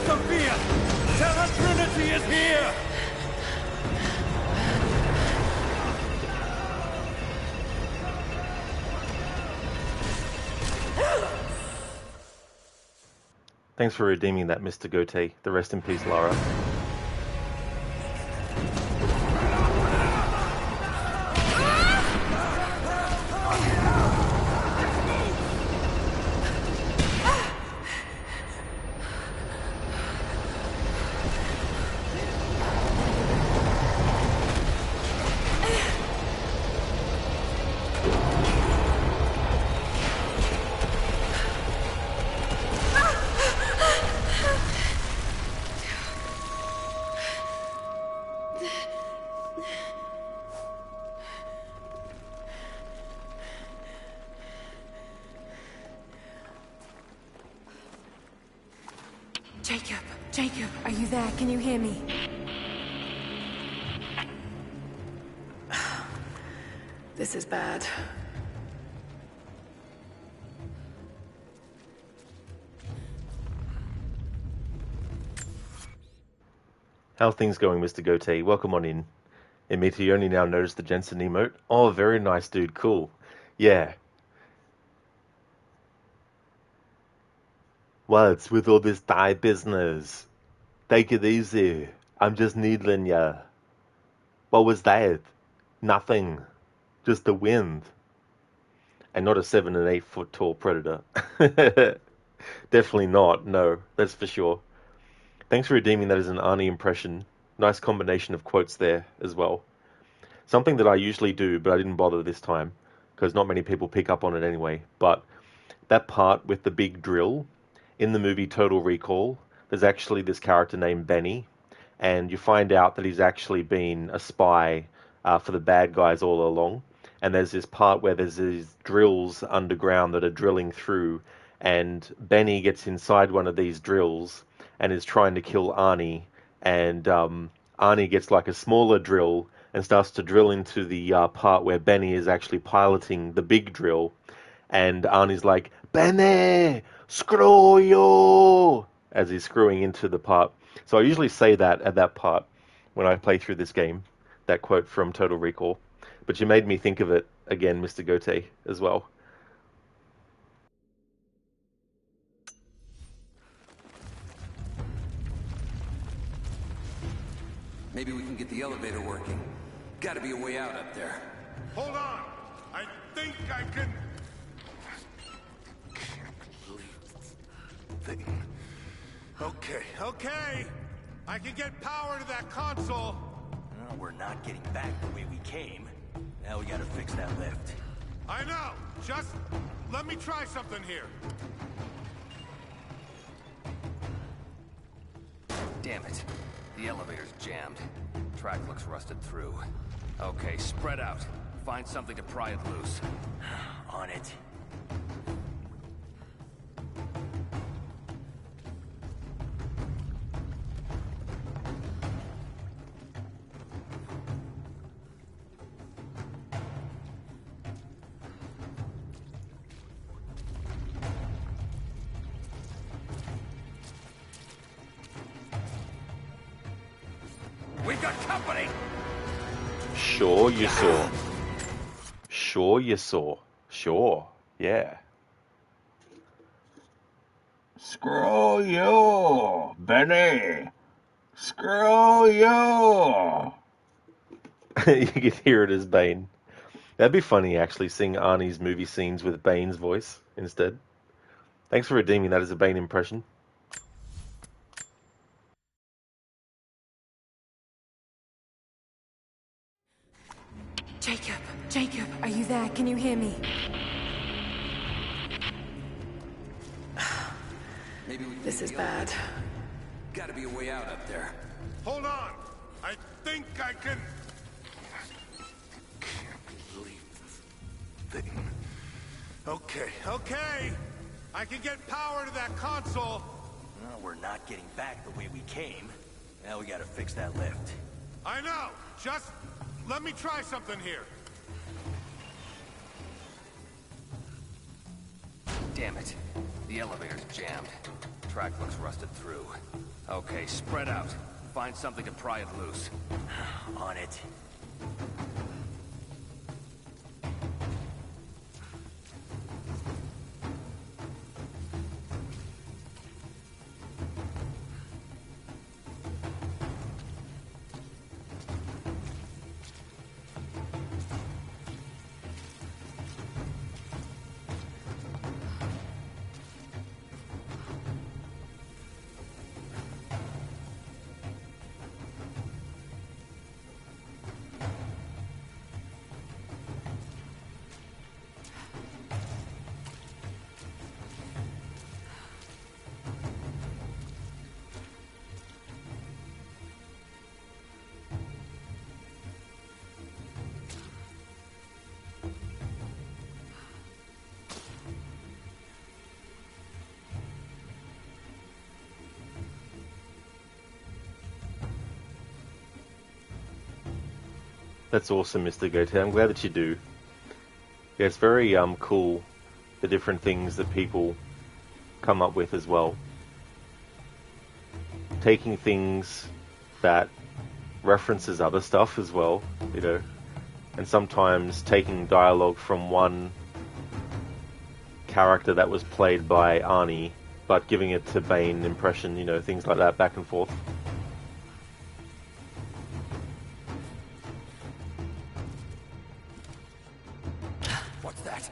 Sophia! Tell her Trinity is here! Thanks for redeeming that, Mr. Gote. The rest in peace, Lara. Jacob, are you there? Can you hear me? This is bad. How are things going, Mr. Gote? Welcome on in. Emita, you only now noticed the Jensen emote? Oh, very nice, dude. Cool. Yeah. What's with all this die business? Take it easy. I'm just needling ya. What was that? Nothing. Just the wind. And not a 7 and 8 foot tall predator. Definitely not. No, that's for sure. Thanks for redeeming that as an Arnie impression. Nice combination of quotes there as well. Something that I usually do, but I didn't bother this time, because not many people pick up on it anyway. But that part with the big drill, in the movie Total Recall, there's actually this character named Benny, and you find out that he's actually been a spy for the bad guys all along. And there's this part where there's these drills underground that are drilling through, and Benny gets inside one of these drills and is trying to kill Arnie, and Arnie gets like a smaller drill and starts to drill into the part where Benny is actually piloting the big drill, and Arnie's like, "Benny, screw you!" as he's screwing into the part. So I usually say that at that part when I play through this game, that quote from Total Recall. But you made me think of it again, Mr. Gote, as well. Maybe we can get the elevator working. Gotta be a way out up there. Hold on! I think I can... Thing. Okay. I can get power to that console. Well, we're not getting back the way we came. Now we gotta fix that lift. I know! Just let me try something here. Damn it. The elevator's jammed. Track looks rusted through. Okay, spread out. Find something to pry it loose. On it. We've got company! Sure you saw. Sure you saw. Sure. Yeah. Screw you, Benny. Screw you. You could hear it as Bane. That'd be funny, actually, seeing Arnie's movie scenes with Bane's voice instead. Thanks for redeeming that as a Bane impression. Jacob, are you there? Can you hear me? Maybe we can This is bad. Gotta be a way out up there. Hold on! I think I can... Thing. Okay. I can get power to that console. Well, we're not getting back the way we came. Now we gotta fix that lift. I know! Just let me try something here. Damn it. The elevator's jammed. Track looks rusted through. Okay, spread out. Find something to pry it loose. On it. That's awesome, Mr. Goethe. I'm glad that you do. Yeah, it's very cool, the different things that people come up with as well. Taking things that references other stuff as well, you know, and sometimes taking dialogue from one character that was played by Arnie, but giving it to Bane impression, you know, things like that, back and forth. What's that?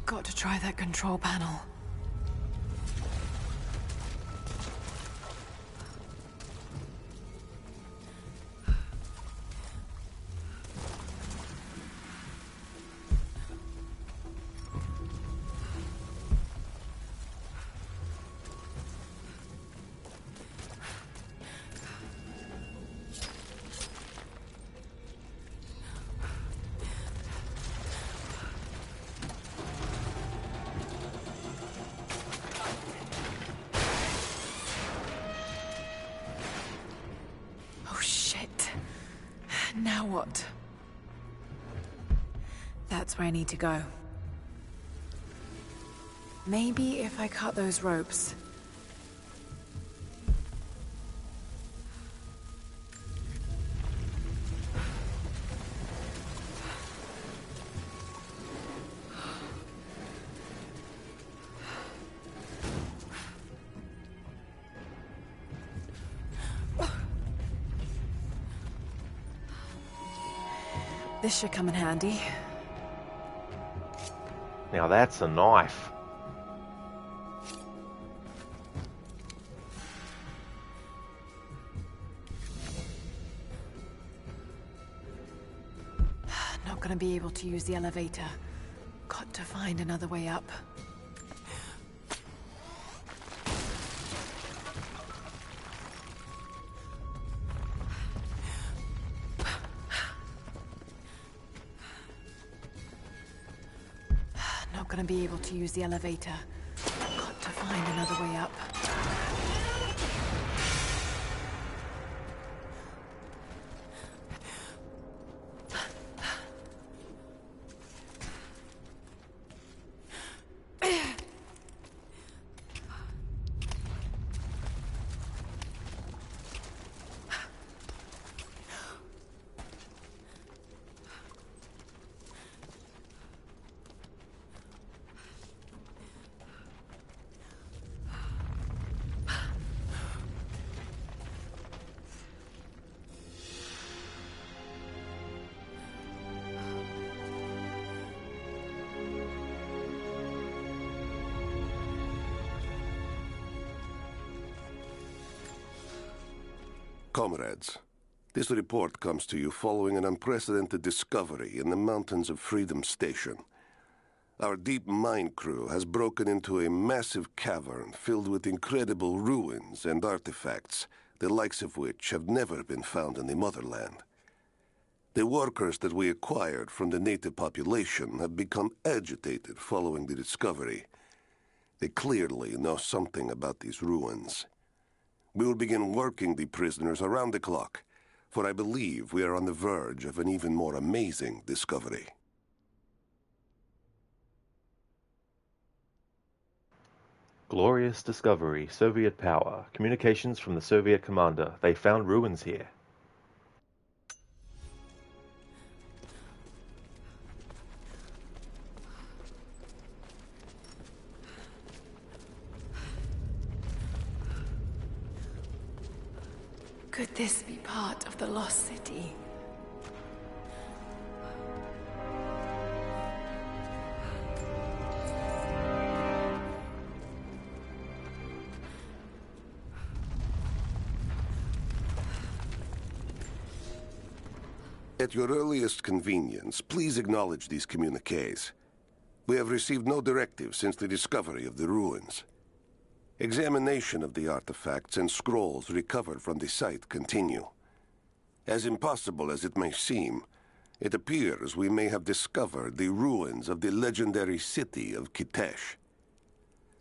Got to try that control panel. Now what? That's where I need to go. Maybe if I cut those ropes. This should come in handy. Now that's a knife. Not gonna be able to use the elevator. Got to find another way up. Not gonna be able to use the elevator. Got to find another way up. Comrades, this report comes to you following an unprecedented discovery in the mountains of Freedom Station. Our deep mine crew has broken into a massive cavern filled with incredible ruins and artifacts, the likes of which have never been found in the motherland. The workers that we acquired from the native population have become agitated following the discovery. They clearly know something about these ruins. We will begin working the prisoners around the clock, for I believe we are on the verge of an even more amazing discovery. Glorious discovery, Soviet power. Communications from the Soviet commander. They found ruins here. Could this be part of the lost city? At your earliest convenience, please acknowledge these communiques. We have received no directives since the discovery of the ruins. Examination of the artifacts and scrolls recovered from the site continue. As impossible as it may seem, it appears we may have discovered the ruins of the legendary city of Kitesh.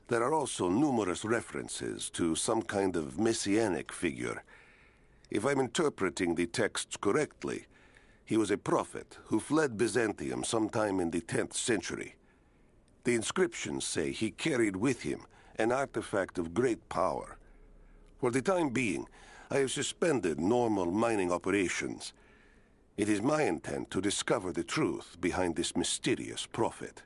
There are also numerous references to some kind of messianic figure. If I'm interpreting the texts correctly, he was a prophet who fled Byzantium sometime in the 10th century. The inscriptions say he carried with him an artifact of great power. For the time being, I have suspended normal mining operations. It is my intent to discover the truth behind this mysterious prophet.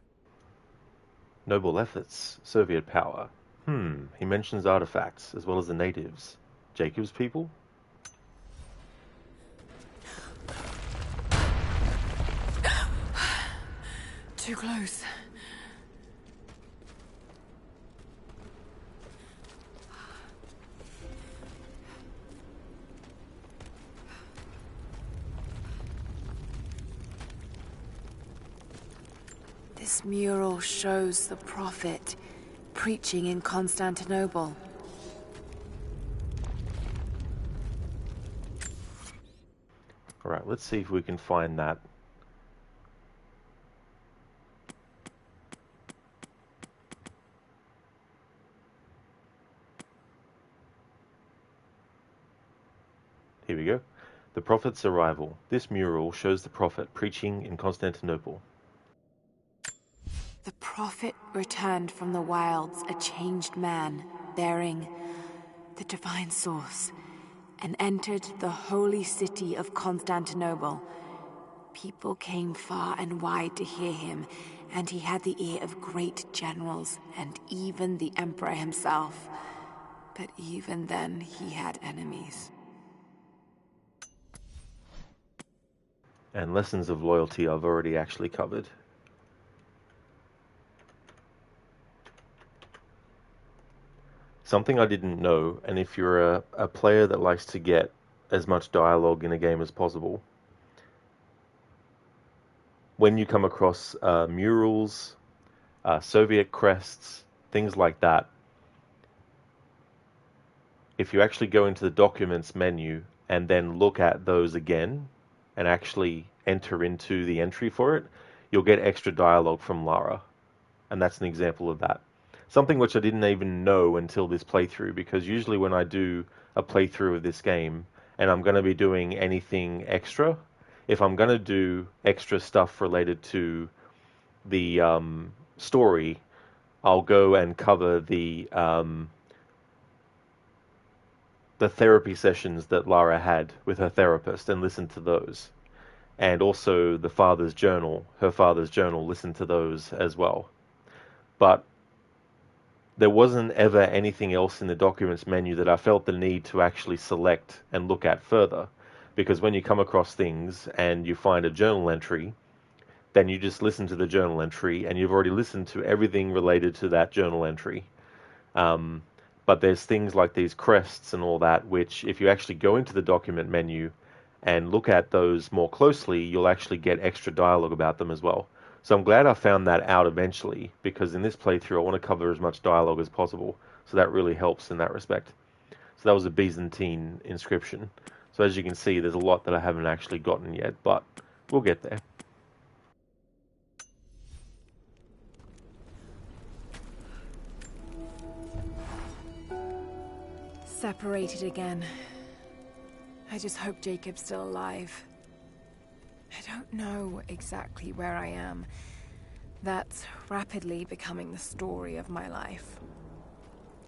Noble efforts, Soviet power. He mentions artifacts, as well as the natives. Jacob's people? Too close. This mural shows the prophet preaching in Constantinople. Alright, let's see if we can find that. Here we go. The prophet's arrival. This mural shows the prophet preaching in Constantinople. The prophet returned from the wilds a changed man, bearing the divine source, and entered the holy city of Constantinople. People came far and wide to hear him, and he had the ear of great generals and even the emperor himself. But even then, he had enemies. And lessons of loyalty I've already actually covered. Something I didn't know, and if you're a player that likes to get as much dialogue in a game as possible, when you come across murals, Soviet crests, things like that, if you actually go into the documents menu and then look at those again and actually enter into the entry for it, you'll get extra dialogue from Lara. And that's an example of that. Something which I didn't even know until this playthrough, because usually when I do a playthrough of this game and I'm going to be doing anything extra, if I'm going to do extra stuff related to the story, I'll go and cover the therapy sessions that Lara had with her therapist and listen to those. And also the father's journal, her father's journal, listen to those as well. But there wasn't ever anything else in the documents menu that I felt the need to actually select and look at further. Because when you come across things and you find a journal entry, then you just listen to the journal entry and you've already listened to everything related to that journal entry. But there's things like these crests and all that, which if you actually go into the document menu and look at those more closely, you'll actually get extra dialogue about them as well. So I'm glad I found that out eventually, because in this playthrough I want to cover as much dialogue as possible. So that really helps in that respect. So that was a Byzantine inscription. So as you can see, there's a lot that I haven't actually gotten yet, but we'll get there. Separated again. I just hope Jacob's still alive. I don't know exactly where I am. That's rapidly becoming the story of my life.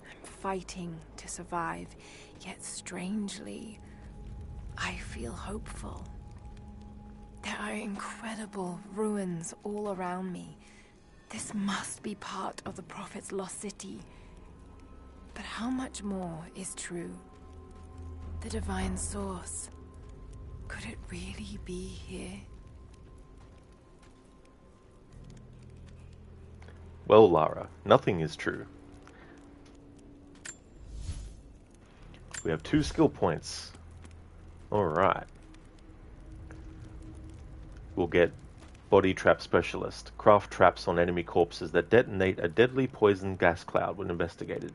I'm fighting to survive, yet strangely, I feel hopeful. There are incredible ruins all around me. This must be part of the Prophet's lost city. But how much more is true? The divine source. Could it really be here? Well, Lara, nothing is true. We have 2 skill points. Alright. We'll get Body Trap Specialist. Craft traps on enemy corpses that detonate a deadly poison gas cloud when investigated.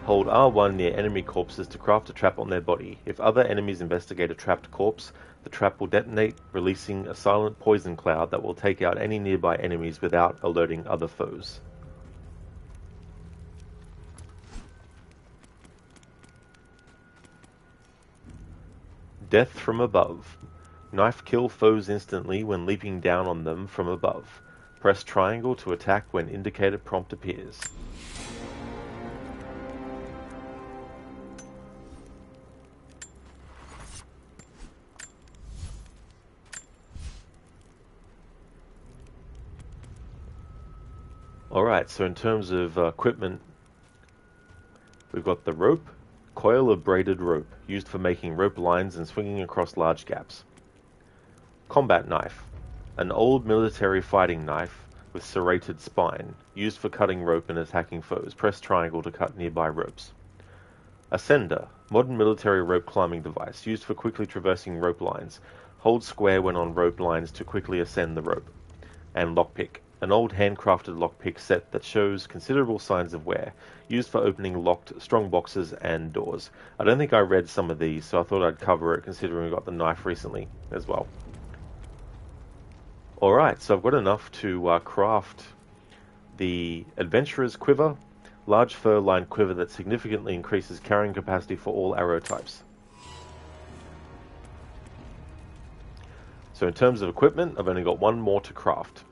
Hold R1 near enemy corpses to craft a trap on their body. If other enemies investigate a trapped corpse, the trap will detonate, releasing a silent poison cloud that will take out any nearby enemies without alerting other foes. Death from above. Knife kill foes instantly when leaping down on them from above. Press triangle to attack when indicated prompt appears. Alright, so in terms of equipment, we've got the rope, coil of braided rope, used for making rope lines and swinging across large gaps. Combat knife, an old military fighting knife with serrated spine, used for cutting rope and attacking foes. Press triangle to cut nearby ropes. Ascender, modern military rope climbing device, used for quickly traversing rope lines. Hold square when on rope lines to quickly ascend the rope. And lockpick, an old handcrafted lockpick set that shows considerable signs of wear, used for opening locked strong boxes and doors. I don't think I read some of these, so I thought I'd cover it considering we got the knife recently as well. Alright, so I've got enough to craft the Adventurer's Quiver, large fur-lined quiver that significantly increases carrying capacity for all arrow types. So in terms of equipment, I've only got 1 more to craft.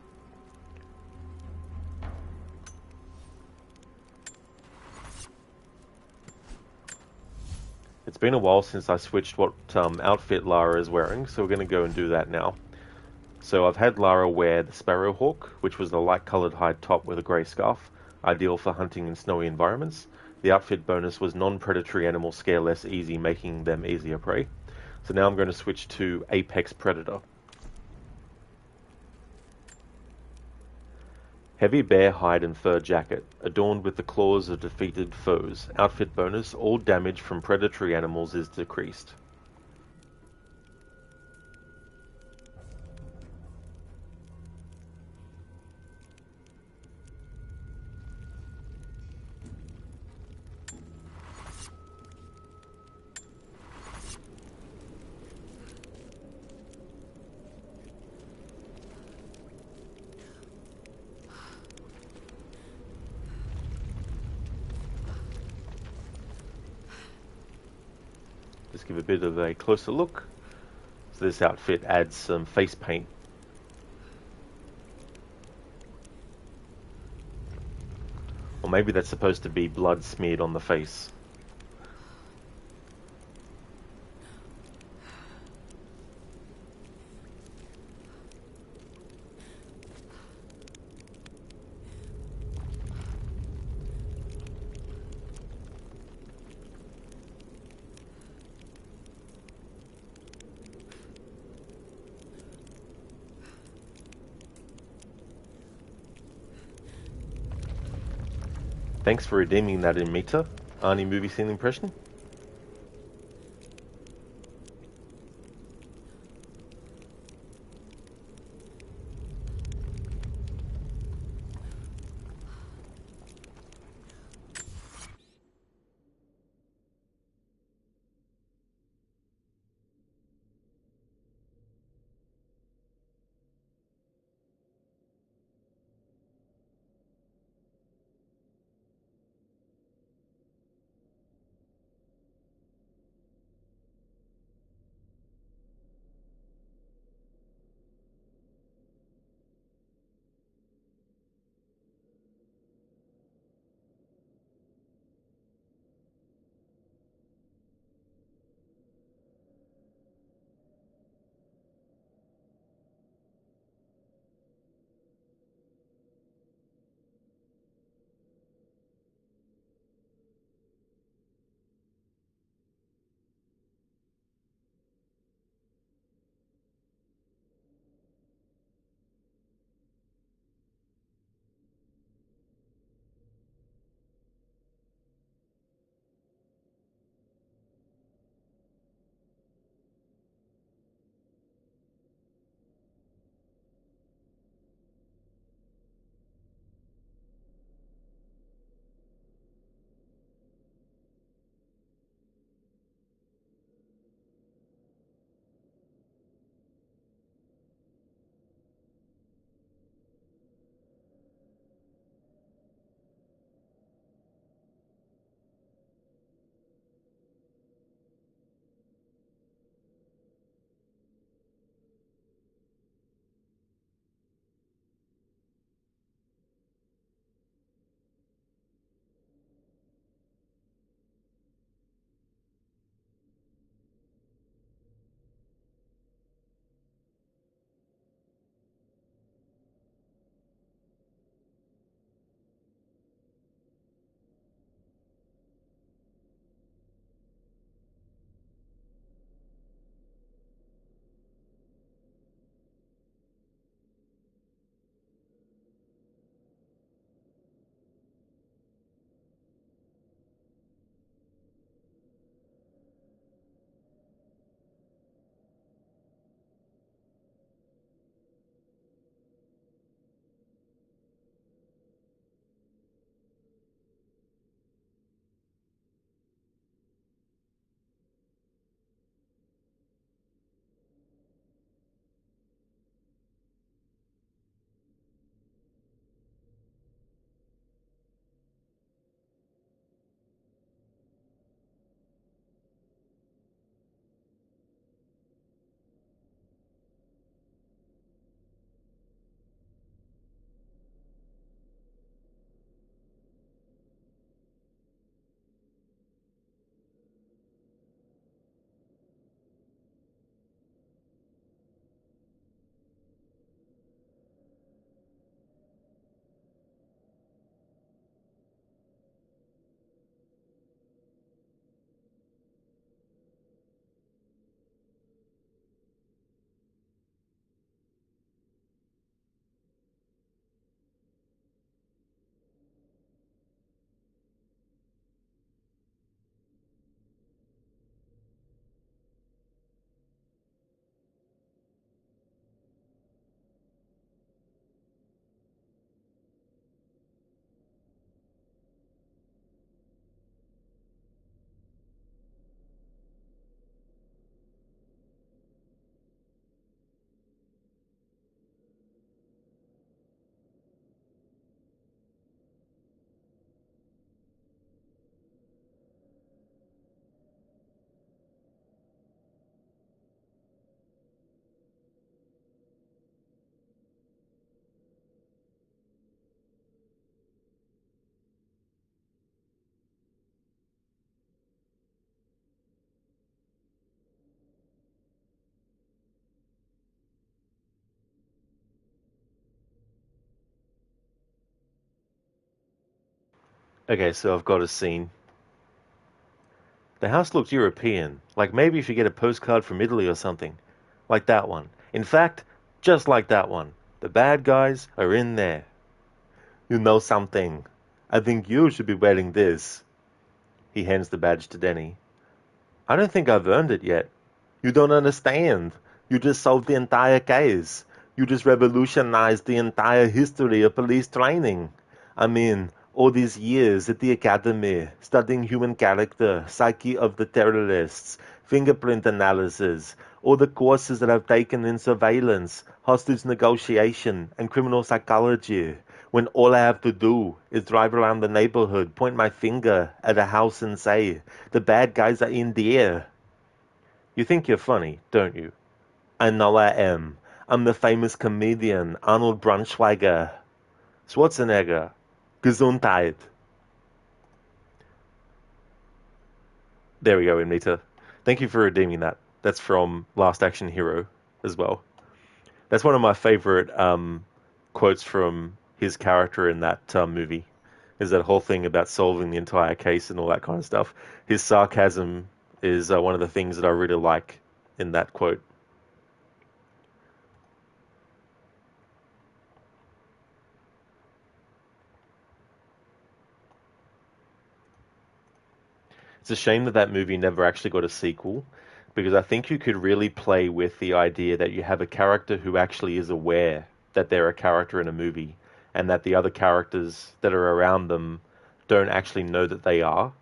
It's been a while since I switched what outfit Lara is wearing, so we're going to go and do that now. So I've had Lara wear the Sparrowhawk, which was the light-coloured hide top with a grey scarf, ideal for hunting in snowy environments. The outfit bonus was non-predatory animals scare less easy, making them easier prey. So now I'm going to switch to Apex Predator. Heavy bear hide and fur jacket, adorned with the claws of defeated foes. Outfit bonus, all damage from predatory animals is decreased. Just give a bit of a closer look. So this outfit adds some face paint. Or maybe that's supposed to be blood smeared on the face. Thanks for redeeming that in meter. Arnie movie scene impression. Okay, so I've got a scene. The house looked European, like maybe if you get a postcard from Italy or something. Like that one. In fact, just like that one. The bad guys are in there. You know something. I think you should be wearing this. He hands the badge to Denny. I don't think I've earned it yet. You don't understand. You just solved the entire case. You just revolutionized the entire history of police training. I mean, all these years at the academy, studying human character, psyche of the terrorists, fingerprint analysis, all the courses that I've taken in surveillance, hostage negotiation, and criminal psychology, when all I have to do is drive around the neighborhood, point my finger at a house and say, the bad guys are in there. You think you're funny, don't you? I know I am. I'm the famous comedian Arnold Braunschweiger. Schwarzenegger. Gesundheit. There we go, Imnita. Thank you for redeeming that. That's from Last Action Hero as well. That's one of my favorite quotes from his character in that movie. Is that whole thing about solving the entire case and all that kind of stuff. His sarcasm is one of the things that I really like in that quote. It's a shame that that movie never actually got a sequel, because I think you could really play with the idea that you have a character who actually is aware that they're a character in a movie, and that the other characters that are around them don't actually know that they are.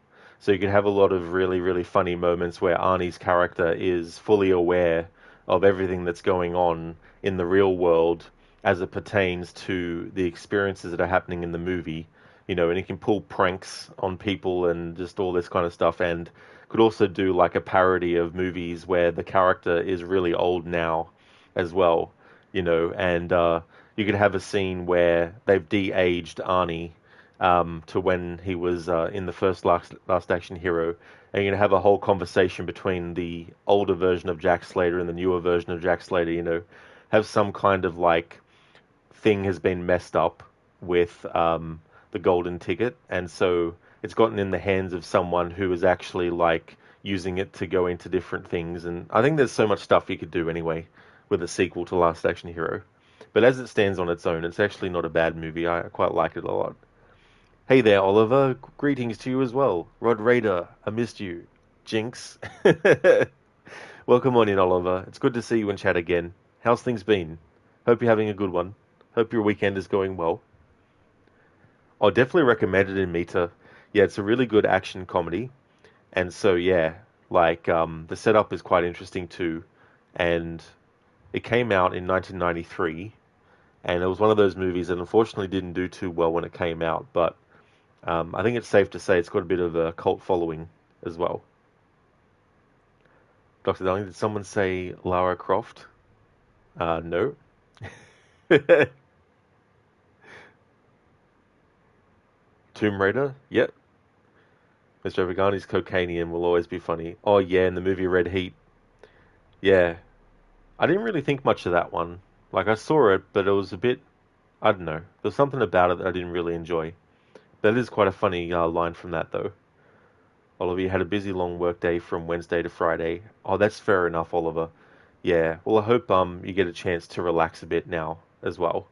So you could have a lot of really, really funny moments where Arnie's character is fully aware of everything that's going on in the real world as it pertains to the experiences that are happening in the movie. You know, and he can pull pranks on people and just all this kind of stuff, and could also do like a parody of movies where the character is really old now as well, you know, and you could have a scene where they've de-aged Arnie to when he was in the first Last Action Hero, and you're going to have a whole conversation between the older version of Jack Slater and the newer version of Jack Slater, you know, have some kind of like thing has been messed up with the golden ticket, and so it's gotten in the hands of someone who is actually like using it to go into different things. And I think there's so much stuff you could do anyway with a sequel to Last Action Hero. But as it stands on its own, it's actually not a bad movie. I quite like it a lot. Hey there, Oliver. Greetings to you as well. Rod Raider, I missed you. Jinx. Welcome on in, Oliver. It's good to see you in chat again. How's things been? Hope you're having a good one. Hope your weekend is going well. I'll definitely recommend it in Meta. Yeah, it's a really good action comedy. And so, yeah, like, the setup is quite interesting too. And it came out in 1993. And it was one of those movies that unfortunately didn't do too well when it came out. But I think it's safe to say it's got a bit of a cult following as well. Dr. Darling, did someone say Lara Croft? No. Tomb Raider? Yep. Mr. Avagani's Cocainian will always be funny. Oh yeah, in the movie Red Heat. Yeah. I didn't really think much of that one. Like, I saw it, but it was a bit... I don't know. There's something about it that I didn't really enjoy. That is quite a funny line from that, though. Oliver, you had a busy long work day from Wednesday to Friday. Oh, that's fair enough, Oliver. Yeah. Well, I hope you get a chance to relax a bit now as well.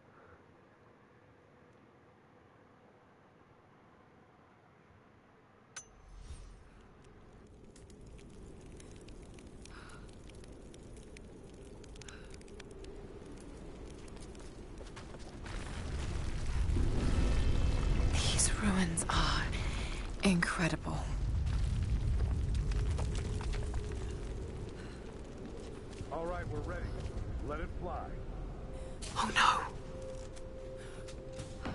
Ruins are incredible. All right, we're ready. Let it fly. Oh no!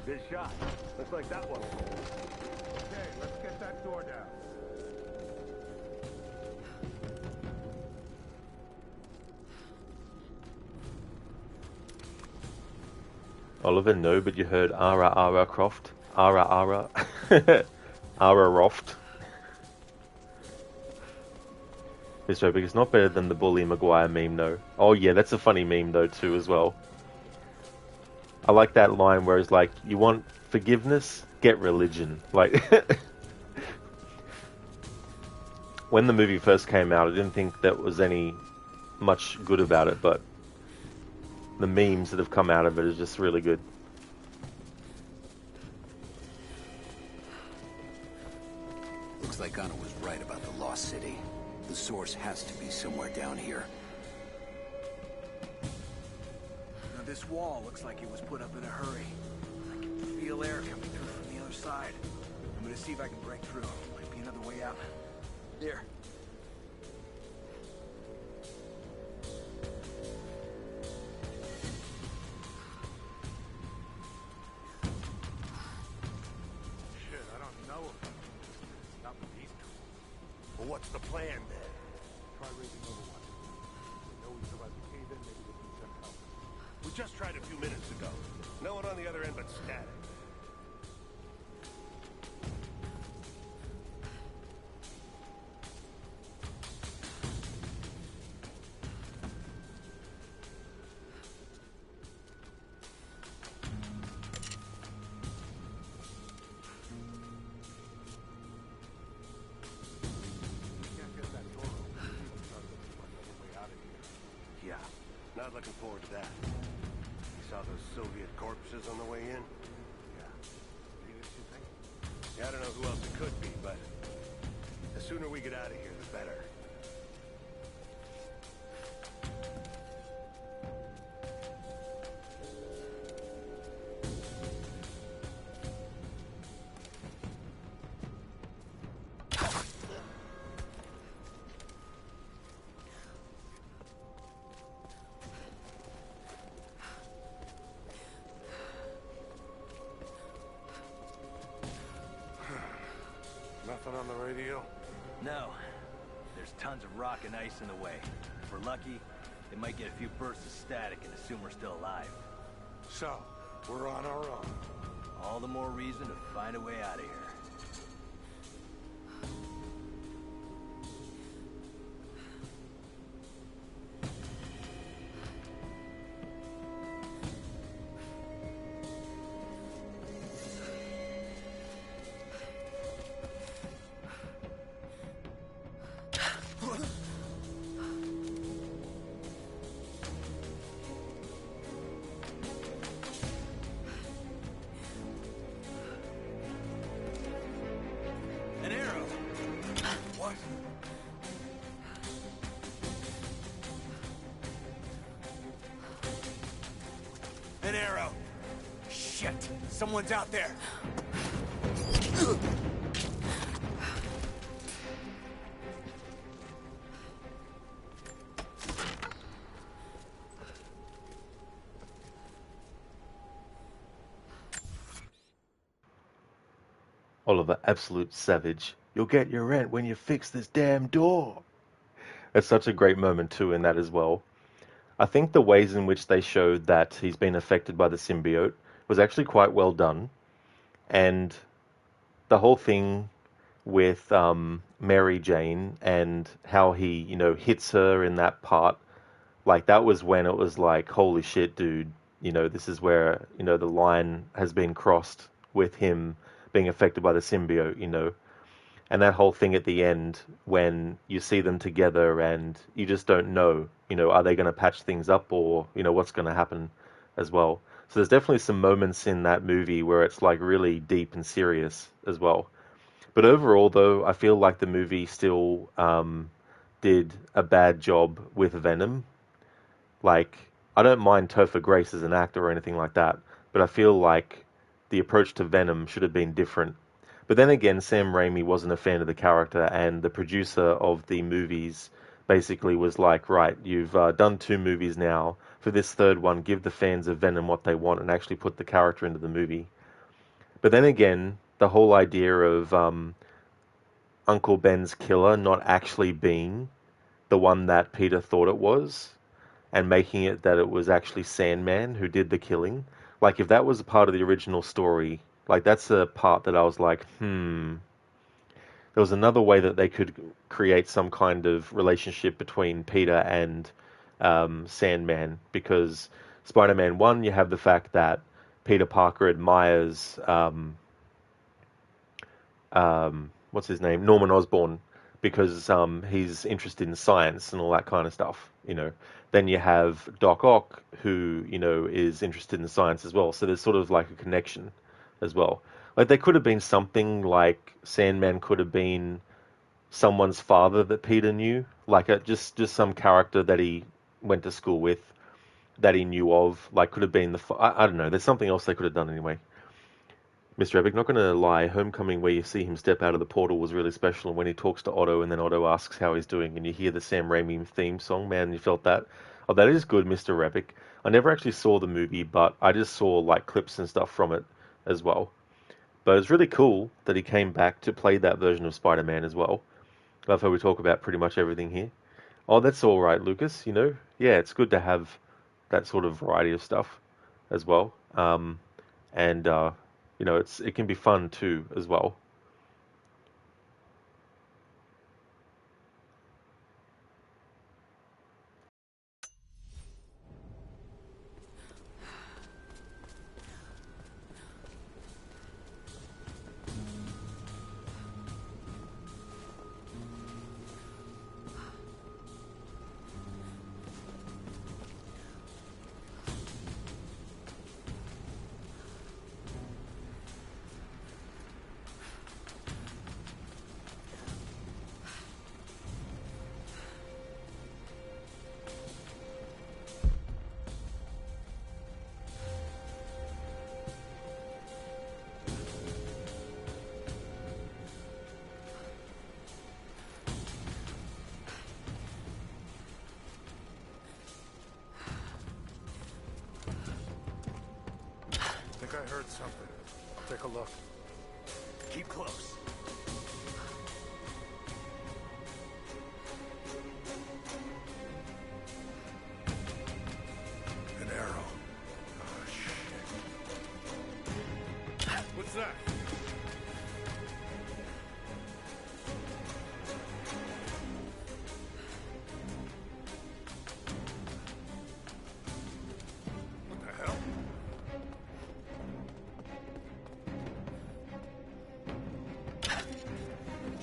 Good shot. Looks like that one. Okay, let's get that door down. Oliver, no, but you heard Ara Ara Croft. Ara Ara. Ara Roft. This joke is not better than the Bully Maguire meme, though. Oh yeah, that's a funny meme, though, too, as well. I like that line where it's like, you want forgiveness? Get religion. Like, when the movie first came out, I didn't think that was any much good about it, but the memes that have come out of it is just really good. Looks like Anna was right about the Lost City. The source has to be somewhere down here. Now this wall looks like it was put up in a hurry. I can feel air coming through from the other side. I'm gonna see if I can break through. Might be another way out. There. Shit, I don't know if not with these two. Well, what's the plan then? Try raising Overwatch. We know we survived the cave-in, maybe they can send help. We just tried a few minutes ago. No one on the other end but static. Can't get that door open. We'll start looking for another way out of here. Yeah, not looking forward to that. You saw those Soviet corpses on the way in? Yeah. Venus, you think? Yeah, I don't know who else it could be, but the sooner we get out of here, the better. Nothing on the radio? No. There's tons of rock and ice in the way. If we're lucky, they might get a few bursts of static and assume we're still alive. So, we're on our own. All the more reason to find a way out of here. An arrow! What? An arrow! Shit! Someone's out there! Oliver, absolute savage. You'll get your rent when you fix this damn door. That's such a great moment too in that as well. I think the ways in which they showed that he's been affected by the symbiote was actually quite well done. And the whole thing with Mary Jane and how he, hits her in that part, like that was when it was like, holy shit, dude, this is where, the line has been crossed with him being affected by the symbiote, and that whole thing at the end when you see them together and you just don't know, are they going to patch things up or, what's going to happen as well. So there's definitely some moments in that movie where it's like really deep and serious as well. But overall, though, I feel like the movie still did a bad job with Venom. Like, I don't mind Topher Grace as an actor or anything like that, but I feel like the approach to Venom should have been different. But then again, Sam Raimi wasn't a fan of the character, and the producer of the movies basically was like, right, you've done 2 movies now. For this third one, give the fans of Venom what they want and actually put the character into the movie. But then again, the whole idea of Uncle Ben's killer not actually being the one that Peter thought it was, and making it that it was actually Sandman who did the killing. Like, if that was a part of the original story, like, that's a part that I was like, There was another way that they could create some kind of relationship between Peter and Sandman, because Spider-Man 1, you have the fact that Peter Parker admires, what's his name? Norman Osborn, because he's interested in science and all that kind of stuff, Then you have Doc Ock, who, is interested in science as well. So there's sort of like a connection as well. Like, there could have been something like Sandman could have been someone's father that Peter knew, like just some character that he went to school with that he knew of, like could have been I don't know. There's something else they could have done anyway. Mr. Epic, not going to lie, Homecoming where you see him step out of the portal was really special. And when he talks to Otto and then Otto asks how he's doing and you hear the Sam Raimi theme song, man, you felt that. Oh, that is good, Mr. Epic. I never actually saw the movie, but I just saw like clips and stuff from it as well. But it's really cool that he came back to play that version of Spider-Man as well. Love how we talk about pretty much everything here. Oh, that's all right, Lucas, you know? Yeah, it's good to have that sort of variety of stuff as well. And you know, it can be fun too as well. I think I heard something. I'll take a look. Keep close. An arrow. Oh, shit. What's that? What the hell?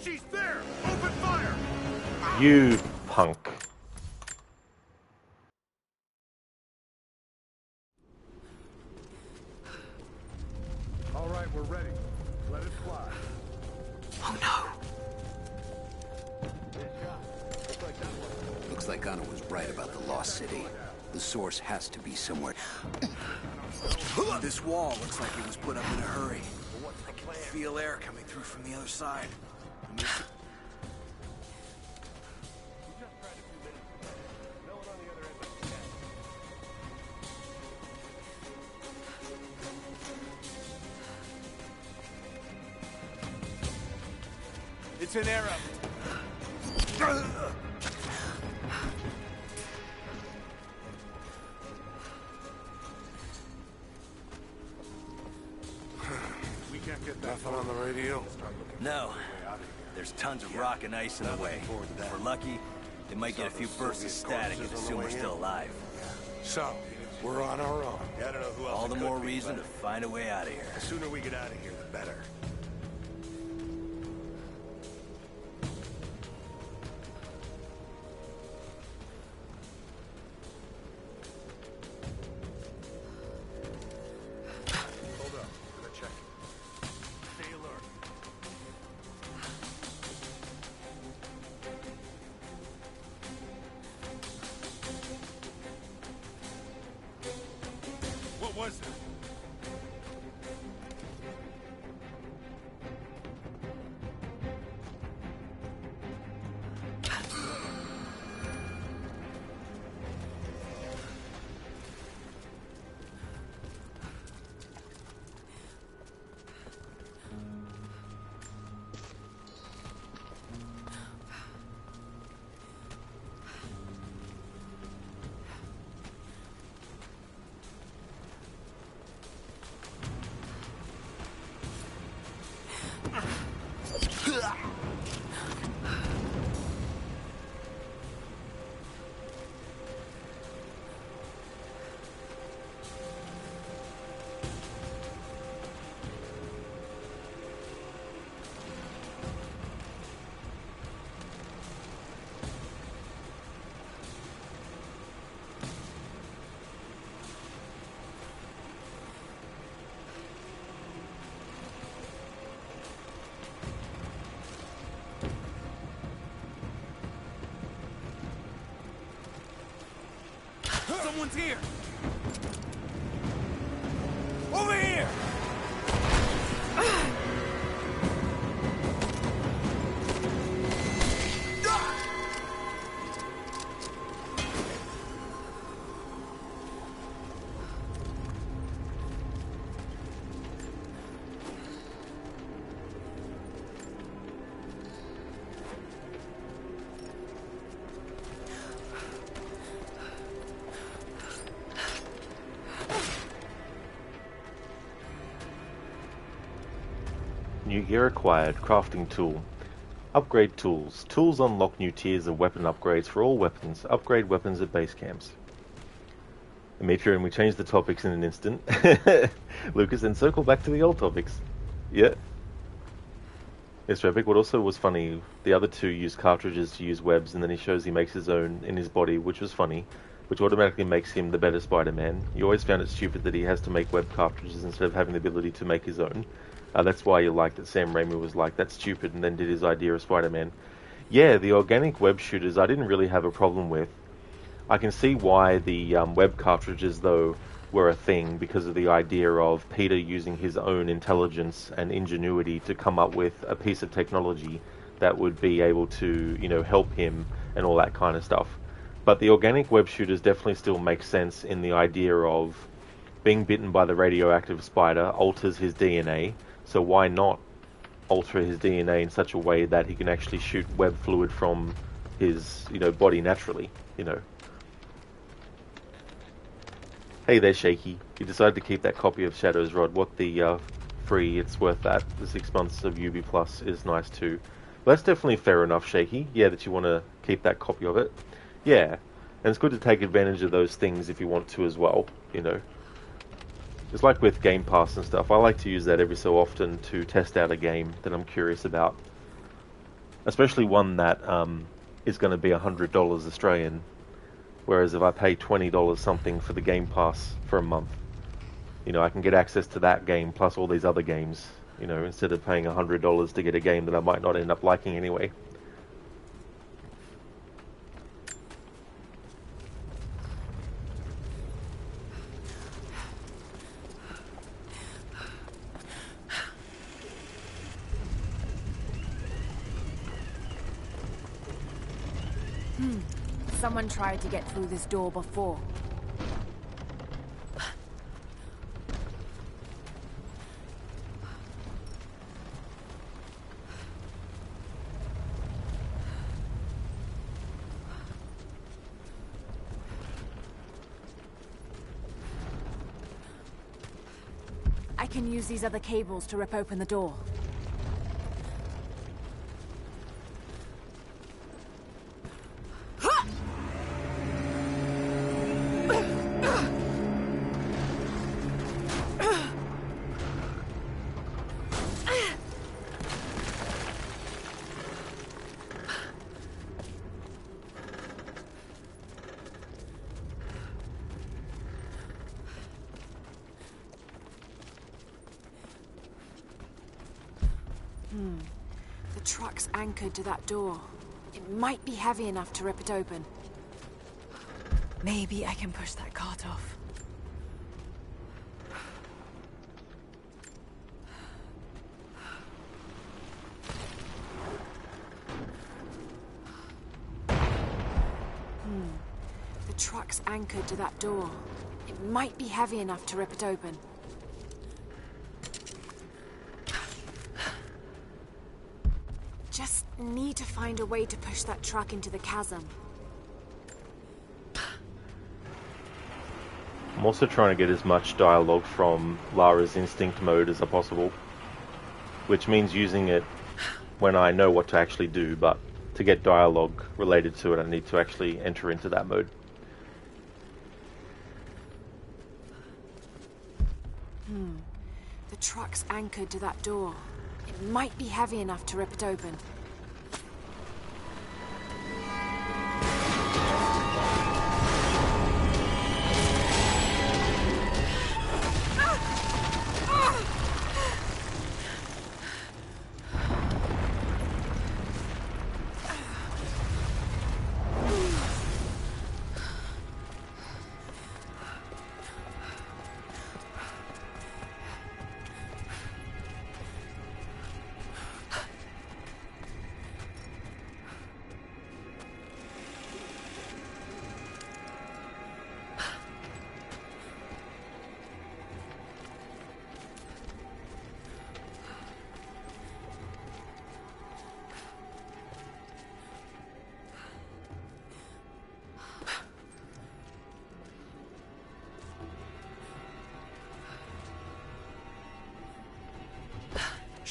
She's there! Open fire! You punk. All right, we're ready. Let it fly. Oh no! Looks like Anna was right about the Lost City. The source has to be somewhere. This wall looks like it was put up in a hurry. I can feel air coming through from the other side. It's an arrow. We can't get that far on the radio. No. There's tons of rock and ice in the way. If we're lucky, they might get a few bursts of static and assume we're still alive. So, we're on our own. I don't know who else All the it could more be, reason to but find a way out of here. the sooner we get out of here, the better. Hold up. Gotta check. Stay alert. What was that? Someone's here! Over here! New gear acquired. Crafting tool. Upgrade tools. Tools unlock new tiers of weapon upgrades for all weapons. Upgrade weapons at base camps. Demetria, and we changed the topics in an instant. Lucas, then circle back to the old topics. Yeah. Yes, Repic. What also was funny, the other two use cartridges to use webs, and then he shows he makes his own in his body, which was funny, which automatically makes him the better Spider-Man. You always found it stupid that he has to make web cartridges instead of having the ability to make his own. That's why you liked that Sam Raimi was like, that's stupid, and then did his idea of Spider-Man. Yeah, the organic web shooters I didn't really have a problem with. I can see why the web cartridges, though, were a thing, because of the idea of Peter using his own intelligence and ingenuity to come up with a piece of technology that would be able to, you know, help him and all that kind of stuff. But the organic web shooters definitely still make sense in the idea of being bitten by the radioactive spider alters his DNA. So why not alter his DNA in such a way that he can actually shoot web fluid from his, you know, body naturally, you know. Hey there, Shaky. You decided to keep that copy of Shadow's Rod. What the free, it's worth that. The 6 months of UB Plus is nice too. Well, that's definitely fair enough, Shaky. Yeah, that you want to keep that copy of it. Yeah, and it's good to take advantage of those things if you want to as well, you know. It's like with Game Pass and stuff. I like to use that every so often to test out a game that I'm curious about. Especially one that is going to be $100 Australian. Whereas if I pay $20 something for the Game Pass for a month, you know, I can get access to that game plus all these other games, you know, instead of paying $100 to get a game that I might not end up liking anyway. Someone tried to get through this door before. I can use these other cables to rip open the door. The truck's anchored to that door. It might be heavy enough to rip it open. Maybe I can push that cart off. The truck's anchored to that door. It might be heavy enough to rip it open. Just need to find a way to push that truck into the chasm. I'm also trying to get as much dialogue from Lara's instinct mode as possible, which means using it when I know what to actually do, but to get dialogue related to it, I need to actually enter into that mode. The truck's anchored to that door. It might be heavy enough to rip it open.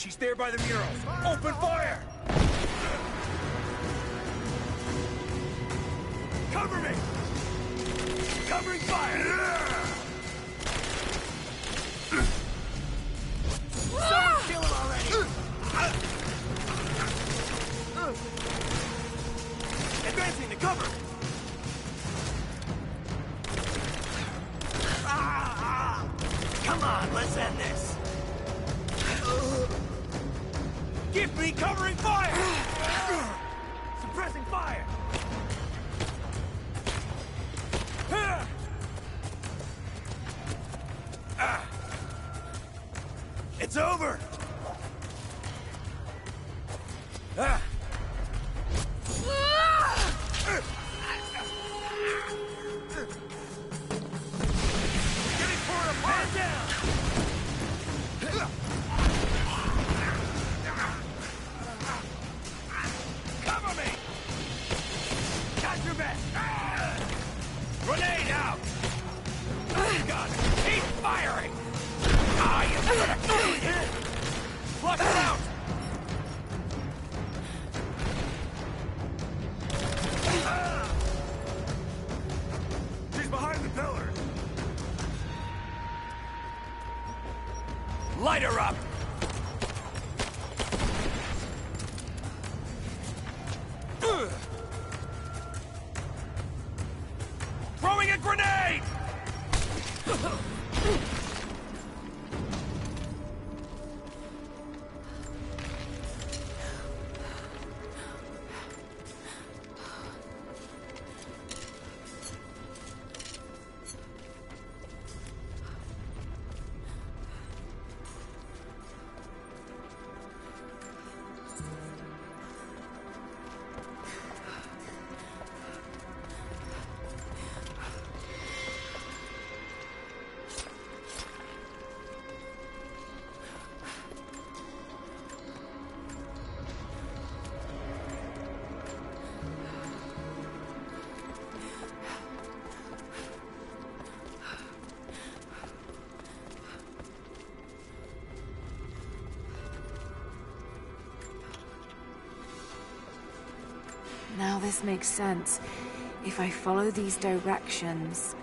She's there by the murals. Open fire! Cover me! Covering fire! Someone kill him already! Advancing to cover! Come on, let's end this! Give me covering fire! Suppressing fire! It's over! Getting torn apart! Man down! Cover me! Got your back! Grenade out! Gun! Keep firing! I am gonna kill you! Flush it out! She's behind the pillars! Light her up! Throwing a grenade! Now this makes sense. If I follow these directions...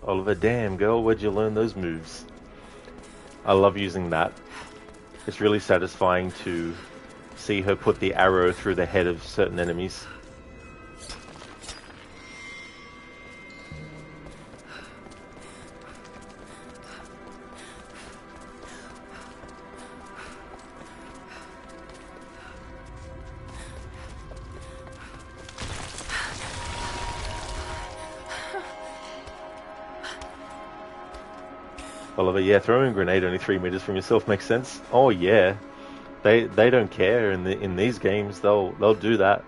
Oliver, damn girl, where'd you learn those moves? I love using that. It's really satisfying to see her put the arrow through the head of certain enemies. Oliver, yeah, throwing a grenade only 3 meters from yourself makes sense. Oh yeah, they don't care in these games. They'll do that.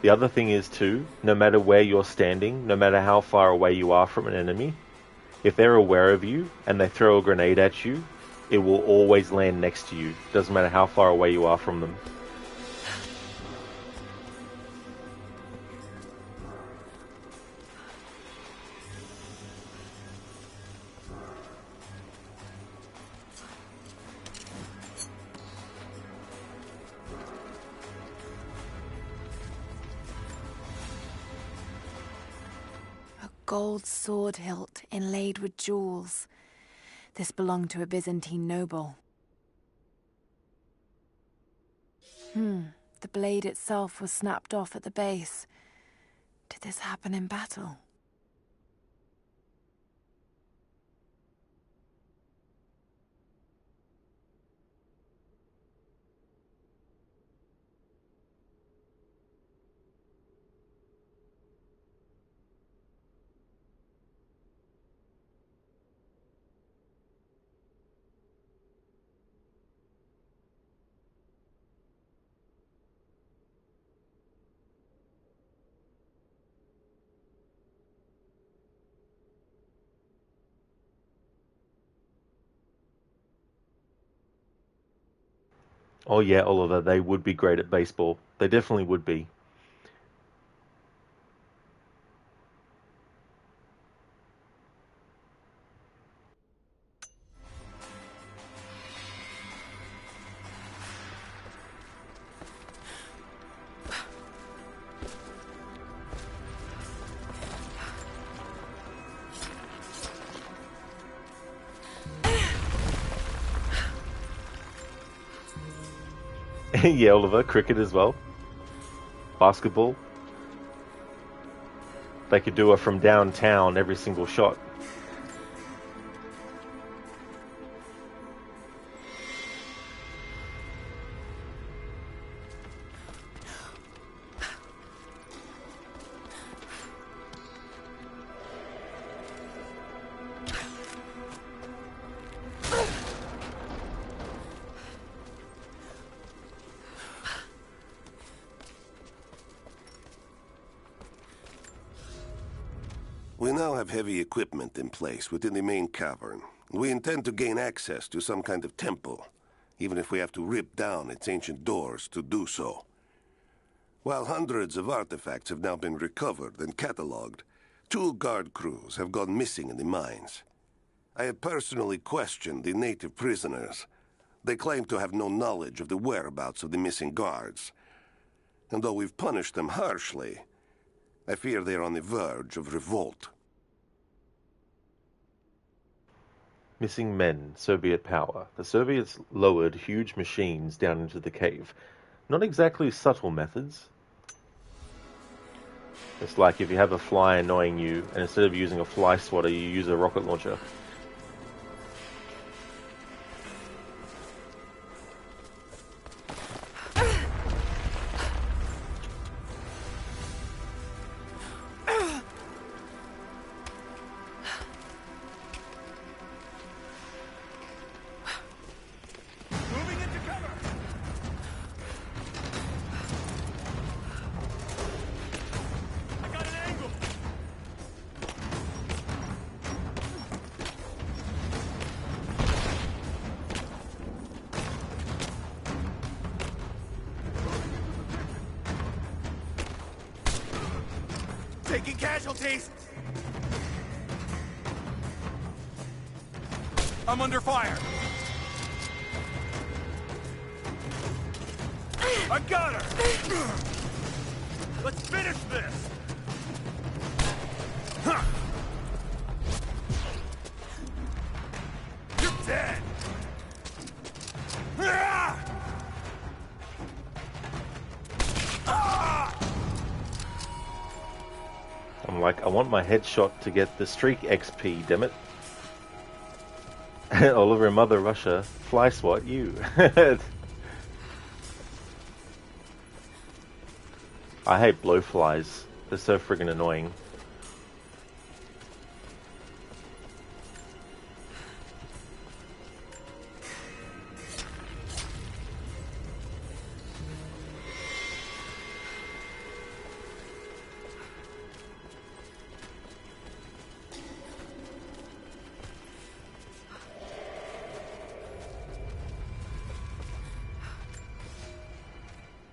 The other thing is too, no matter where you're standing, no matter how far away you are from an enemy, if they're aware of you and they throw a grenade at you, it will always land next to you. Doesn't matter how far away you are from them. Gold sword hilt inlaid with jewels. This belonged to a Byzantine noble. The blade itself was snapped off at the base. Did this happen in battle? Oh yeah, Oliver, they would be great at baseball. They definitely would be. Yeah, Oliver, cricket as well. Basketball. They could do it from downtown every single shot. We now have heavy equipment in place within the main cavern. We intend to gain access to some kind of temple, even if we have to rip down its ancient doors to do so. While hundreds of artifacts have now been recovered and catalogued, 2 guard crews have gone missing in the mines. I have personally questioned the native prisoners. They claim to have no knowledge of the whereabouts of the missing guards. And though we've punished them harshly, I fear they are on the verge of revolt. Missing men, Soviet power. The Soviets lowered huge machines down into the cave. Not exactly subtle methods. It's like if you have a fly annoying you, and instead of using a fly swatter, you use a rocket launcher. Taking casualties! I'm under fire! I got her! Let's finish this! Huh. You're dead! Ah! I'm like, I want my headshot to get the streak XP, damn it. Oliver and Mother Russia, fly swat you. I hate blowflies. They're so friggin' annoying.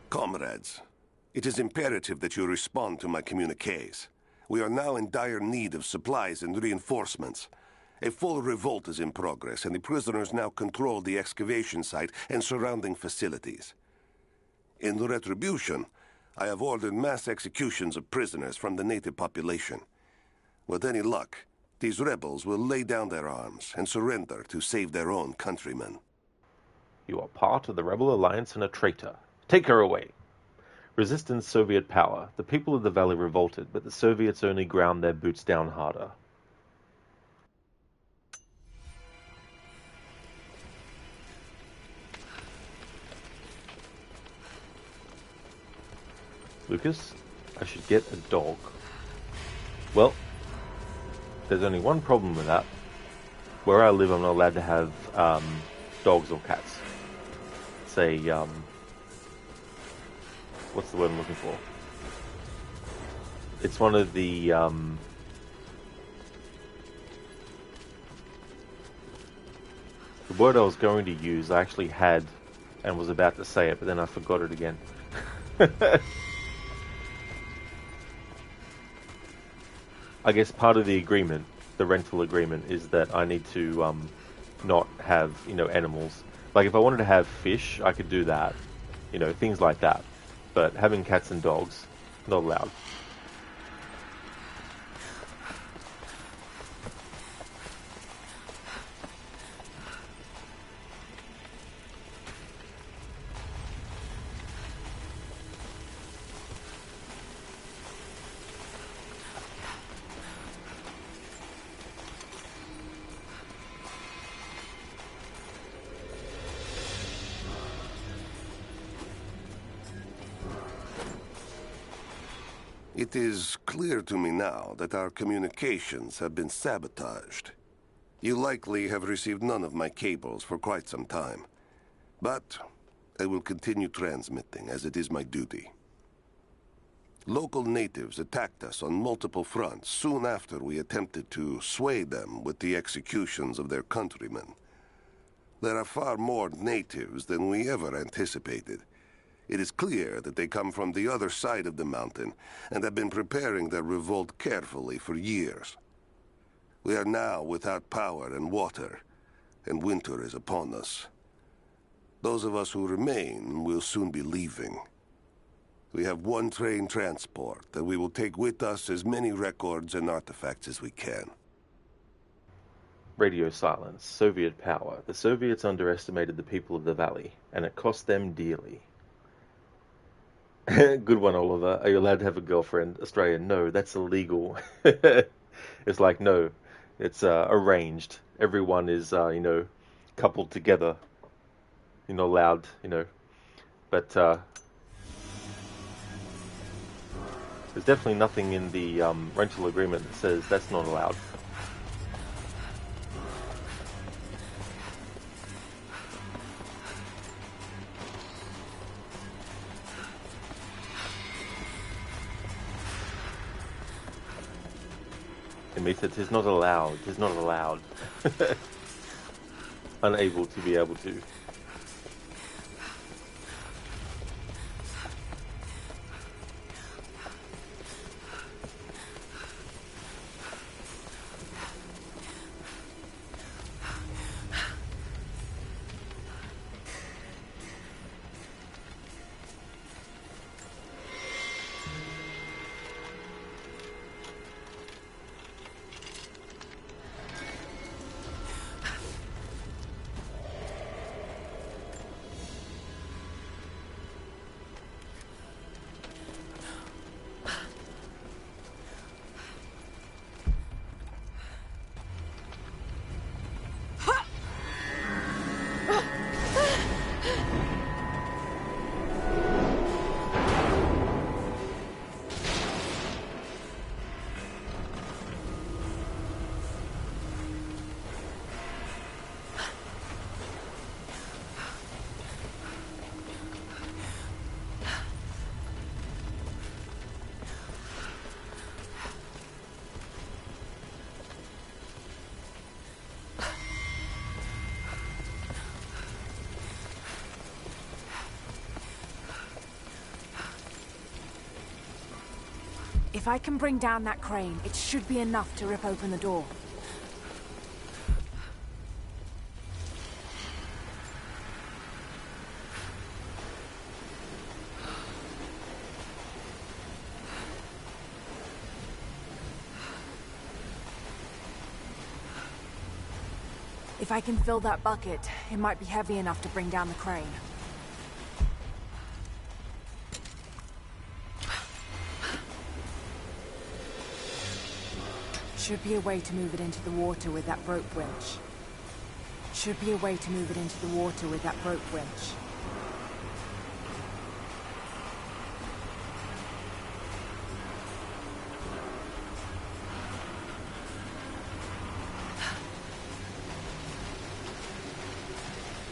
Comrades, it is imperative that you respond to my communiques. We are now in dire need of supplies and reinforcements. A full revolt is in progress, and the prisoners now control the excavation site and surrounding facilities. In retribution, I have ordered mass executions of prisoners from the native population. With any luck, these rebels will lay down their arms and surrender to save their own countrymen. You are part of the Rebel Alliance and a traitor. Take her away. Resistance Soviet power. The people of the valley revolted, but the Soviets only ground their boots down harder. Lucas, I should get a dog. Well, there's only one problem with that. Where I live, I'm not allowed to have dogs or cats. Say, what's the word I'm looking for? It's one of the word I was going to use, I actually had and was about to say it, but then I forgot it again. I guess part of the agreement, the rental agreement, is that I need to not have, animals. Like if I wanted to have fish, I could do that. Things like that. But having cats and dogs, not allowed. It is clear to me now that our communications have been sabotaged. You likely have received none of my cables for quite some time. But I will continue transmitting, as it is my duty. Local natives attacked us on multiple fronts soon after we attempted to sway them with the executions of their countrymen. There are far more natives than we ever anticipated. It is clear that they come from the other side of the mountain and have been preparing their revolt carefully for years. We are now without power and water, and winter is upon us. Those of us who remain will soon be leaving. We have one train transport, and we will take with us as many records and artifacts as we can. Radio silence. Soviet power. The Soviets underestimated the people of the valley, and it cost them dearly. Good one, Oliver. Are you allowed to have a girlfriend? Australian, no, that's illegal. It's like, no, it's arranged. Everyone is, coupled together. You're not allowed, But there's definitely nothing in the rental agreement that says that's not allowed. It means that it's not allowed. It's not allowed. Unable to be able to. If I can bring down that crane, it should be enough to rip open the door. If I can fill that bucket, it might be heavy enough to bring down the crane. Should be a way to move it into the water with that rope winch. Should be a way to move it into the water with that rope winch.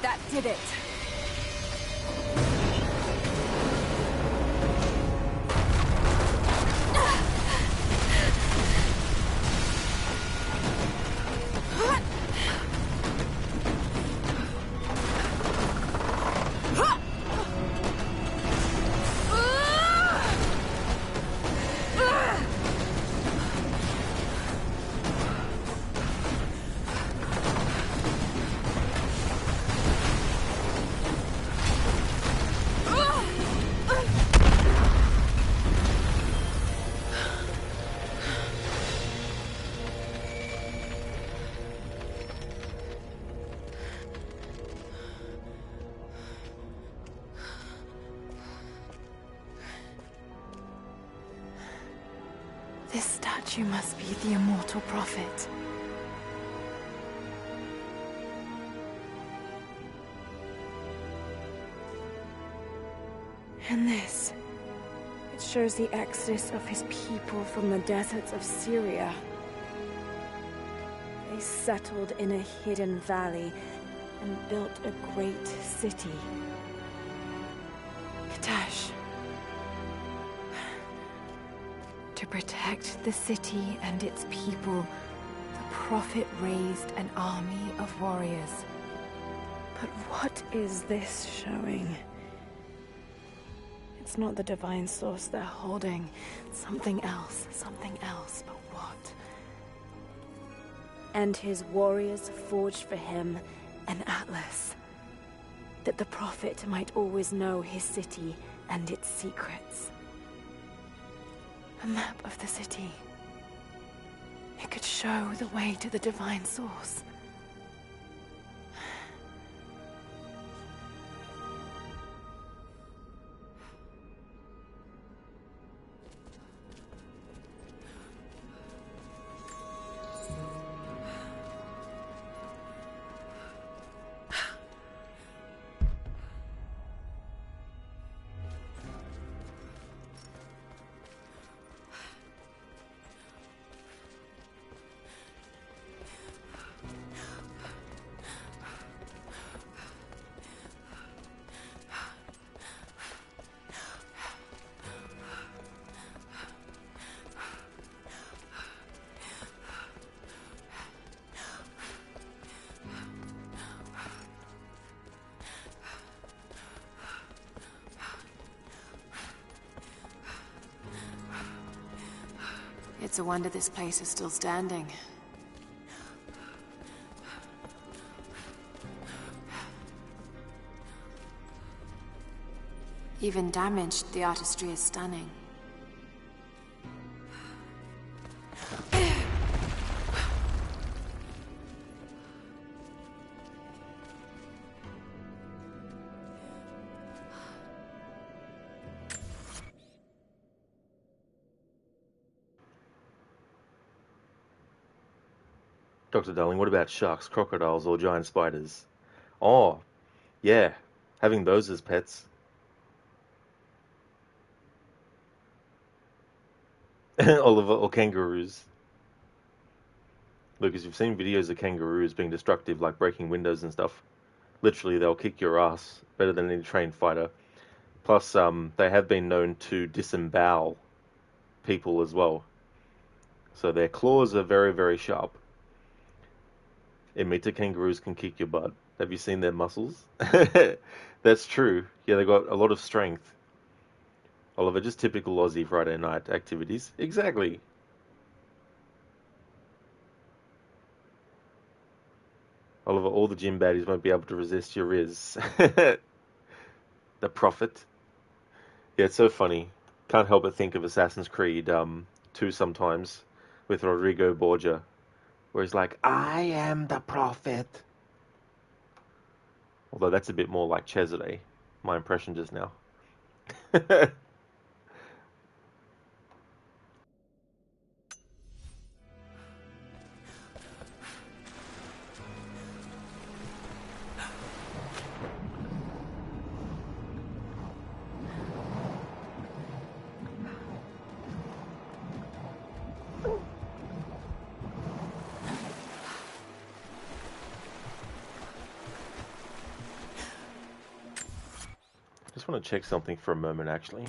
That did it! This statue must be the immortal prophet. And this, it shows the exodus of his people from the deserts of Syria. They settled in a hidden valley and built a great city. Katash. To protect the city and its people, the Prophet raised an army of warriors. But what is this showing? It's not the divine source they're holding. Something else, but what? And his warriors forged for him an atlas, that the Prophet might always know his city and its secrets. A map of the city. It could show the way to the divine source. It's a wonder this place is still standing. Even damaged, the artistry is stunning. Dr. Darling, what about sharks, crocodiles, or giant spiders? Oh, yeah, having those as pets. Oliver, or kangaroos. Lucas, you've seen videos of kangaroos being destructive, like breaking windows and stuff. Literally, they'll kick your ass better than any trained fighter. Plus, they have been known to disembowel people as well. So their claws are very, very sharp. Emita kangaroos can kick your butt. Have you seen their muscles? That's true. Yeah, they got a lot of strength. Oliver, just typical Aussie Friday night activities. Exactly. Oliver, all the gym baddies won't be able to resist your Riz. The Prophet. Yeah, it's so funny. Can't help but think of Assassin's Creed 2 sometimes with Rodrigo Borgia, where he's like, I am the Prophet. Although that's a bit more like Cesare, my impression just now. Just want to check something for a moment, actually.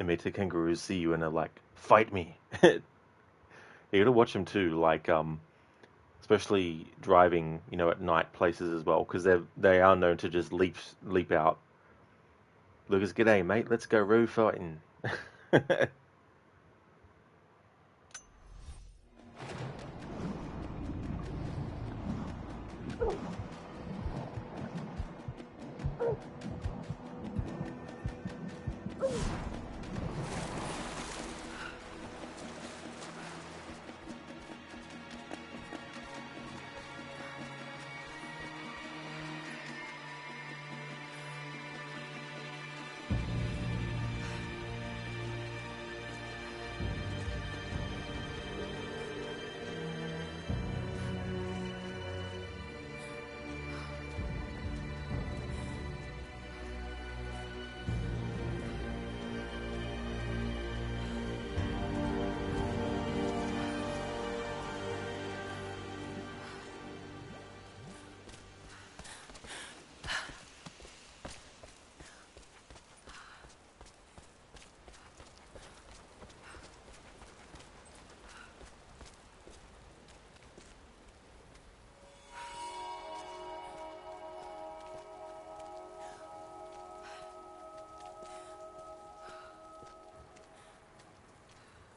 Emita kangaroos see you and are like, fight me. You gotta watch them too, like, especially driving, at night places as well, because they are known to just leap out. Lucas, g'day, mate. Let's go road fighting.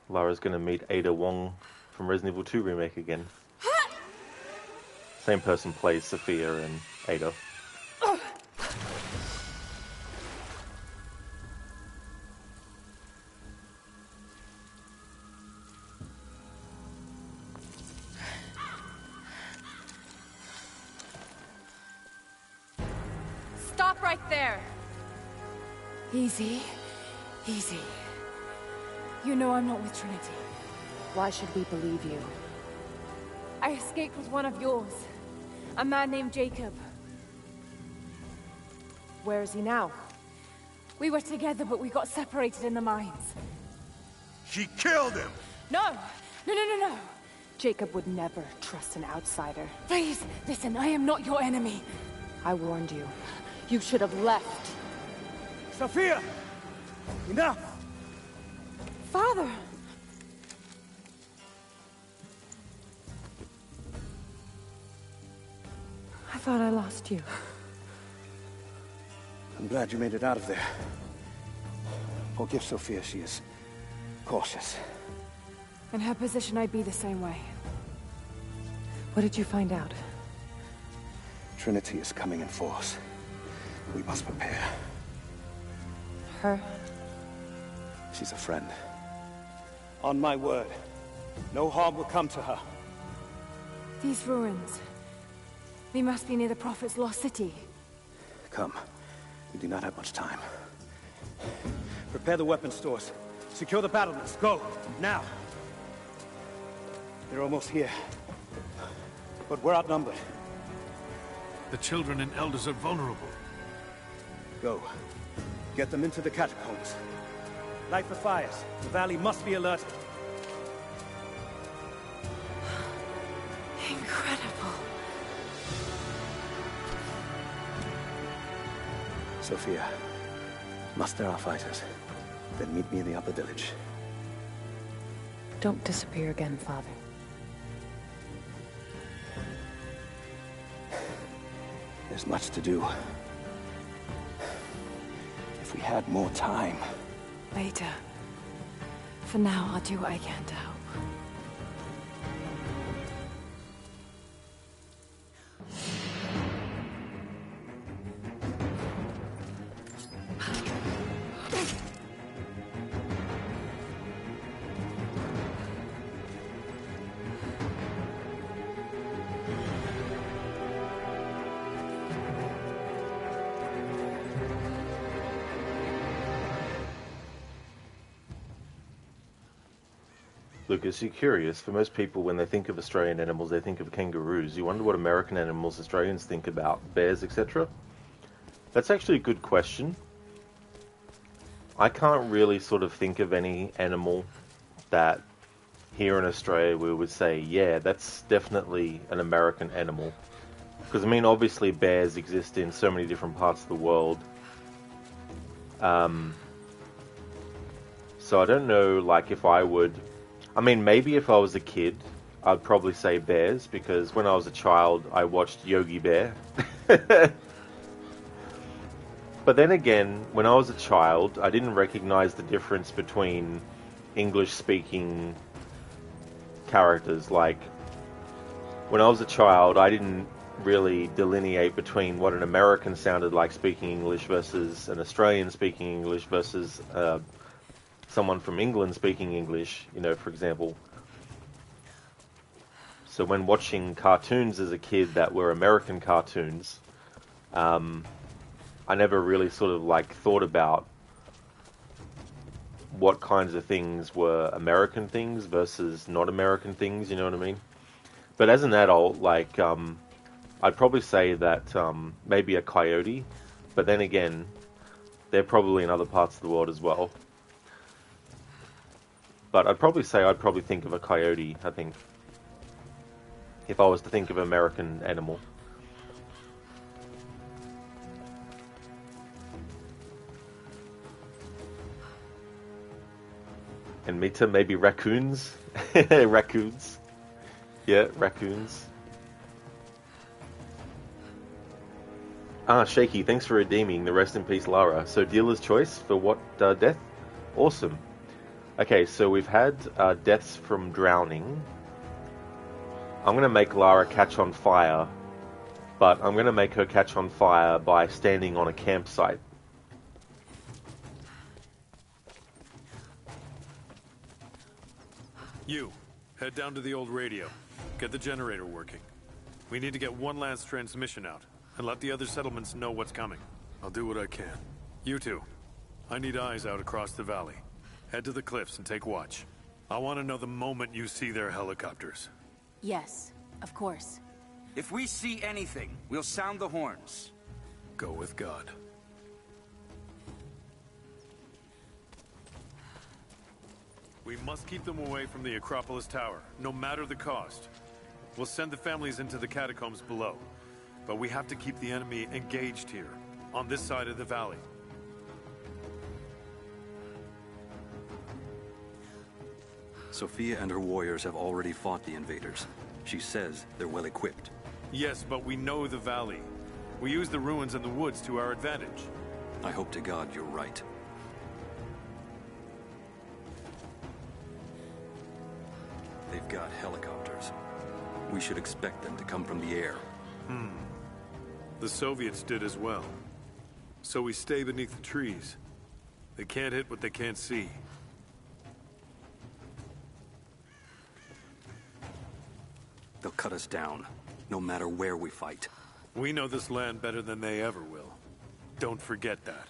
Lara's gonna meet Ada Wong from Resident Evil 2 Remake again. Same person plays Sophia and Ada. Stop right there! Easy. Easy. You know I'm not with Trinity. Why should we believe you? I escaped with one of yours. A man named Jacob. Where is he now? We were together, but we got separated in the mines. She killed him! No! No! Jacob would never trust an outsider. Please, listen, I am not your enemy. I warned you. You should have left. Sophia! Enough! Father! I thought I lost you. I'm glad you made it out of there. Forgive Sophia, she is cautious. In her position, I'd be the same way. What did you find out? Trinity is coming in force. We must prepare. Her? She's a friend. On my word, no harm will come to her. These ruins. They must be near the Prophet's lost city. Come. We do not have much time. Prepare the weapon stores. Secure the battlements. Go! Now! They're almost here. But we're outnumbered. The children and elders are vulnerable. Go. Get them into the catacombs. Light the fires. The valley must be alerted. Incredible. Sophia, muster our fighters. Then meet me in the upper village. Don't disappear again, Father. There's much to do. If we had more time. Later. For now, I'll do what I can to help. Lucas, you're curious. For most people, when they think of Australian animals, they think of kangaroos. You wonder what American animals Australians think about, bears, etc.? That's actually a good question. I can't really sort of think of any animal that here in Australia we would say, yeah, that's definitely an American animal. Because, I mean, obviously bears exist in so many different parts of the world. So I don't know, like, if I would... I mean, maybe if I was a kid, I'd probably say bears, because when I was a child, I watched Yogi Bear. But then again, when I was a child, I didn't recognize the difference between English-speaking characters. Like, when I was a child, I didn't really delineate between what an American sounded like speaking English versus an Australian speaking English versus someone from England speaking English, you know, for example. So when watching cartoons as a kid that were American cartoons, I never really sort of like thought about what kinds of things were American things versus not American things, you know what I mean? But as an adult, like, I'd probably say that maybe a coyote, but then again, they're probably in other parts of the world as well. But I'd probably think of a coyote, I think, if I was to think of an American animal. And Mita, maybe raccoons? Raccoons. Yeah, raccoons. Ah, Shaky, thanks for redeeming the Rest in Peace Lara. So dealer's choice for what death? Awesome. Okay, so we've had deaths from drowning. I'm going to make Lara catch on fire, but I'm going to make her catch on fire by standing on a campsite. You, head down to the old radio. Get the generator working. We need to get one last transmission out, and let the other settlements know what's coming. I'll do what I can. You two, I need eyes out across the valley. Head to the cliffs and take watch. I want to know the moment you see their helicopters. Yes, of course. If we see anything, we'll sound the horns. Go with God. We must keep them away from the Acropolis Tower, no matter the cost. We'll send the families into the catacombs below, but we have to keep the enemy engaged here, on this side of the valley. Sophia and her warriors have already fought the invaders. She says they're well equipped. Yes, but we know the valley. We use the ruins and the woods to our advantage. I hope to God you're right. They've got helicopters. We should expect them to come from the air. The Soviets did as well. So we stay beneath the trees. They can't hit what they can't see. They'll cut us down, no matter where we fight. We know this land better than they ever will. Don't forget that.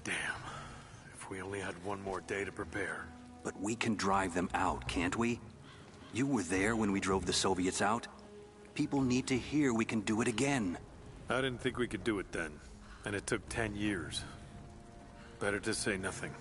Damn. If we only had one more day to prepare. But we can drive them out, can't we? You were there when we drove the Soviets out. People need to hear we can do it again. I didn't think we could do it then. And it took 10 years. Better to say nothing.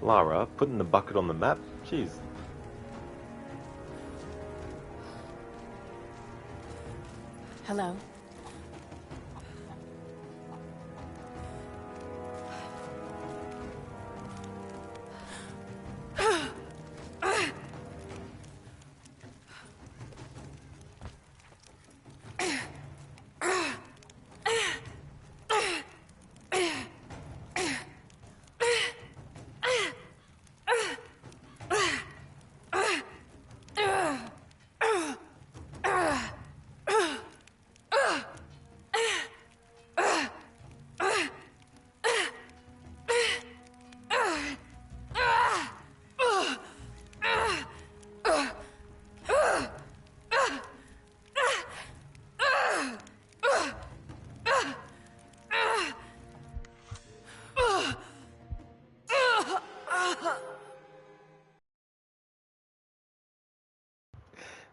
Lara, putting the bucket on the map? Jeez. Hello?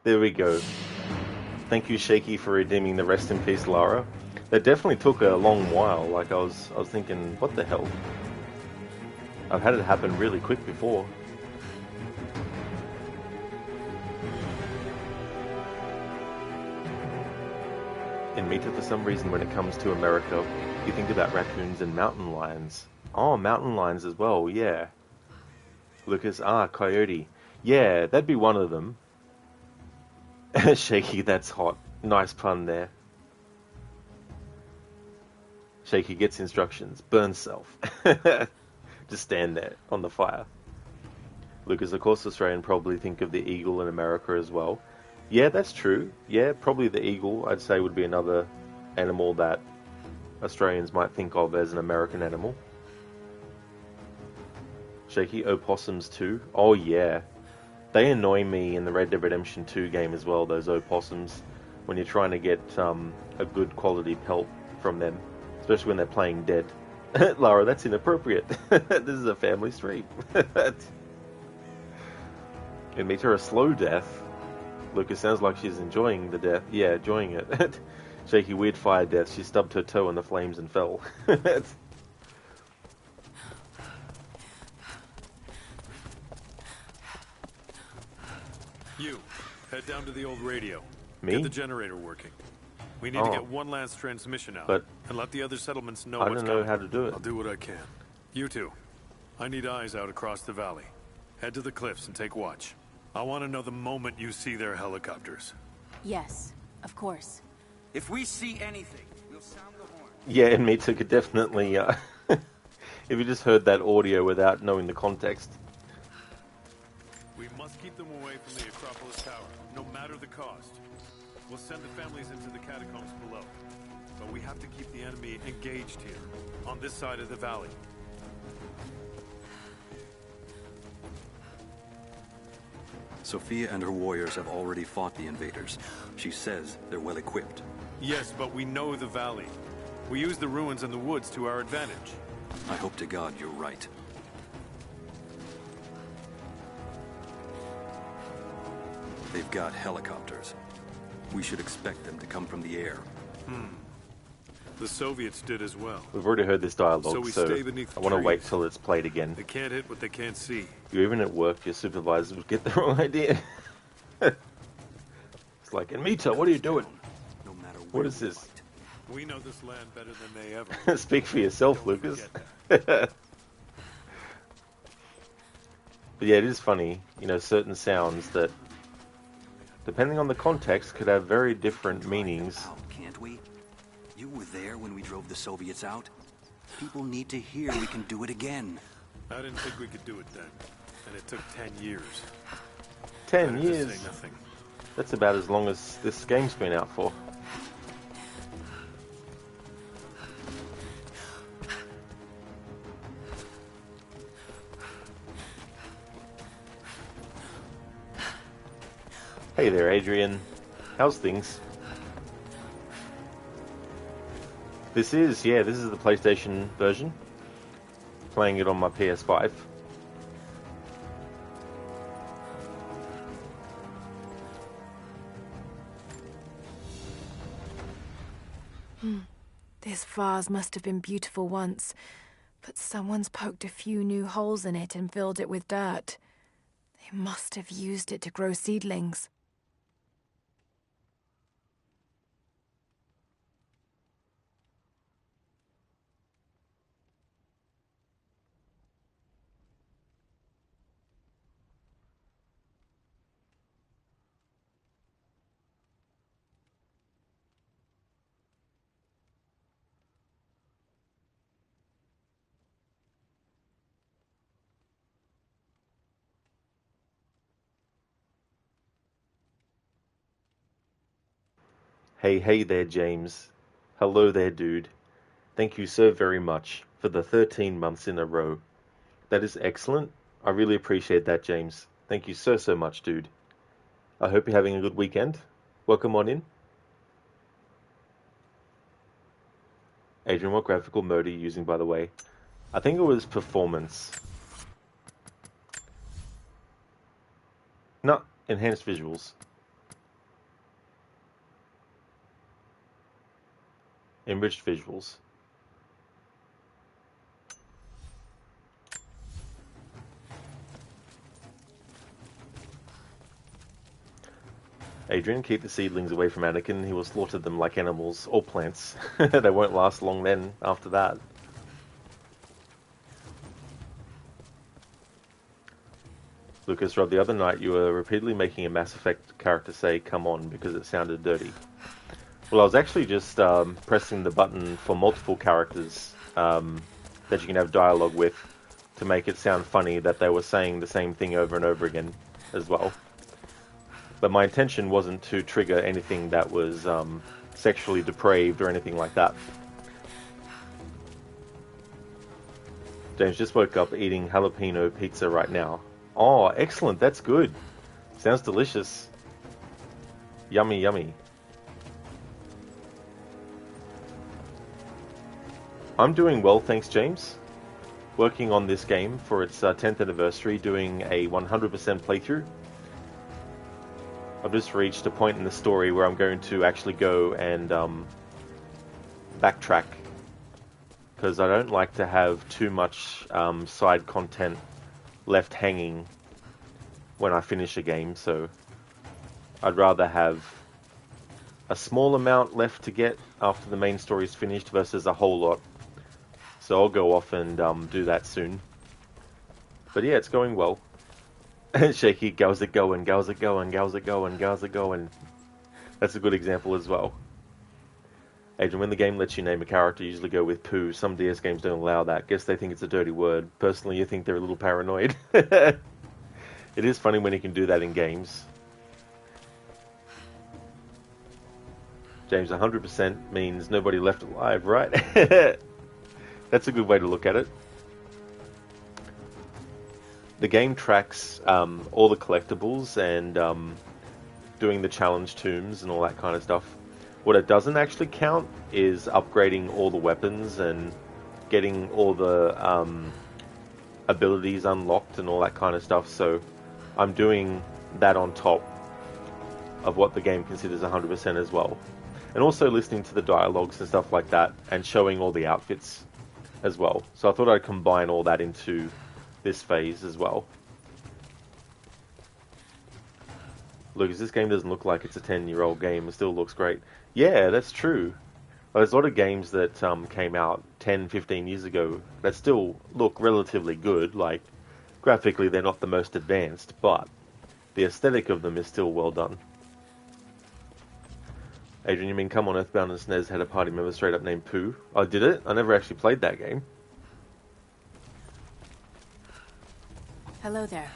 There we go. Thank you, Shaky, for redeeming the Rest in Peace Lara. It definitely took a long while. Like I was thinking, what the hell? I've had it happen really quick before. In Mita, for some reason, when it comes to America, you think about raccoons and mountain lions. Oh, mountain lions as well, yeah. Lucas, coyote. Yeah, that'd be one of them. Shaky, that's hot. Nice pun there. Shaky gets instructions. Burn self. Just stand there on the fire. Lucas, of course, Australian probably think of the eagle in America as well. Yeah, that's true. Yeah, probably the eagle, I'd say, would be another animal that Australians might think of as an American animal. Shaky, opossums too. Oh yeah. They annoy me in the Red Dead Redemption 2 game as well, those opossums, when you're trying to get a good quality pelt from them, especially when they're playing dead. Lara, that's inappropriate. This is a family stream. It makes her a slow death. Lucas sounds like she's enjoying the death. Yeah, enjoying it. Shaky, weird fire death. She stubbed her toe in the flames and fell. You, head down to the old radio. Me? Get the generator working. We need to get one last transmission out, but and let the other settlements know I what's don't know coming. how to do it. I'll do what I can. You two, I need eyes out across the valley. Head to the cliffs and take watch. I want to know the moment you see their helicopters. Yes, of course. If we see anything, we'll sound the horn. Yeah, and Mita could definitely, if you just heard that audio without knowing the context. We must keep them away from the Acropolis Tower, no matter the cost. We'll send the families into the catacombs below. But we have to keep the enemy engaged here, on this side of the valley. Sophia and her warriors have already fought the invaders. She says they're well equipped. Yes, but we know the valley. We use the ruins and the woods to our advantage. I hope to God you're right. They've got helicopters. We should expect them to come from the air. The Soviets did as well. We've already heard this dialogue, so stay beneath the I want to wait trees. till it's played again. They can't hit what they can't see. You even at work, your supervisors would get the wrong idea. It's like, and Mita, what are you doing? What is this? We know this land better than they ever. Speak for yourself, Lucas. But yeah, it is funny, you know, certain sounds that, depending on the context, could have very different meanings. Can't we? You were there when we drove the Soviets out. People need to hear we can do it again. I didn't think we could do it then, and it took 10 years. 10 Better to years? say nothing. That's about as long as this game's been out for. Hey there, Adrian. How's things? This is the PlayStation version. Playing it on my PS5. This vase must have been beautiful once, but someone's poked a few new holes in it and filled it with dirt. They must have used it to grow seedlings. Hey there, James. Hello there, dude. Thank you so very much for the 13 months in a row. That is excellent. I really appreciate that, James. Thank you so much, dude. I hope you're having a good weekend. Welcome on in. Adrian, what graphical mode are you using, by the way? I think it was performance. No, enhanced visuals. Enriched visuals. Adrian, keep the seedlings away from Anakin. He will slaughter them like animals or plants. They won't last long then after that. Lucas, Rob, the other night you were repeatedly making a Mass Effect character say, "come on," because it sounded dirty. Well, I was actually just pressing the button for multiple characters that you can have dialogue with to make it sound funny that they were saying the same thing over and over again as well. But my intention wasn't to trigger anything that was sexually depraved or anything like that. James just woke up eating jalapeno pizza right now. Oh, excellent. That's good. Sounds delicious. Yummy, yummy. I'm doing well, thanks, James. Working on this game for its 10th anniversary, doing a 100% playthrough. I've just reached a point in the story where I'm going to actually go and backtrack, because I don't like to have too much side content left hanging when I finish a game, so I'd rather have a small amount left to get after the main story's finished versus a whole lot. So I'll go off and do that soon. But yeah, it's going well. Shaky, goes it going, goes it going, goes it going, goes it going. That's a good example as well. Adrian, when the game lets you name a character, you usually go with poo. Some DS games don't allow that. Guess they think it's a dirty word. Personally, you think they're a little paranoid. It is funny when you can do that in games. James, 100% means nobody left alive, right? That's a good way to look at it. The game tracks all the collectibles and doing the challenge tombs and all that kind of stuff. What it doesn't actually count is upgrading all the weapons and getting all the abilities unlocked and all that kind of stuff. So I'm doing that on top of what the game considers 100% as well. And also listening to the dialogues and stuff like that and showing all the outfits as well. So I thought I'd combine all that into this phase as well. Lucas, this game doesn't look like it's a 10-year-old game. It still looks great. Yeah, that's true. There's a lot of games that came out 10, 15 years ago that still look relatively good. Like, graphically, they're not the most advanced, but the aesthetic of them is still well done. Adrian, you mean Come On Earthbound and SNES had a party member straight up named Pooh? Oh, did it? I never actually played that game. Hello there.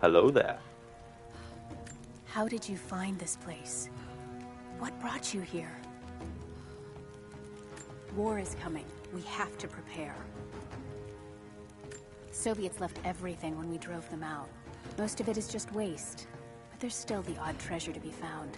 Hello there. How did you find this place? What brought you here? War is coming. We have to prepare. Soviets left everything when we drove them out. Most of it is just waste, but there's still the odd treasure to be found.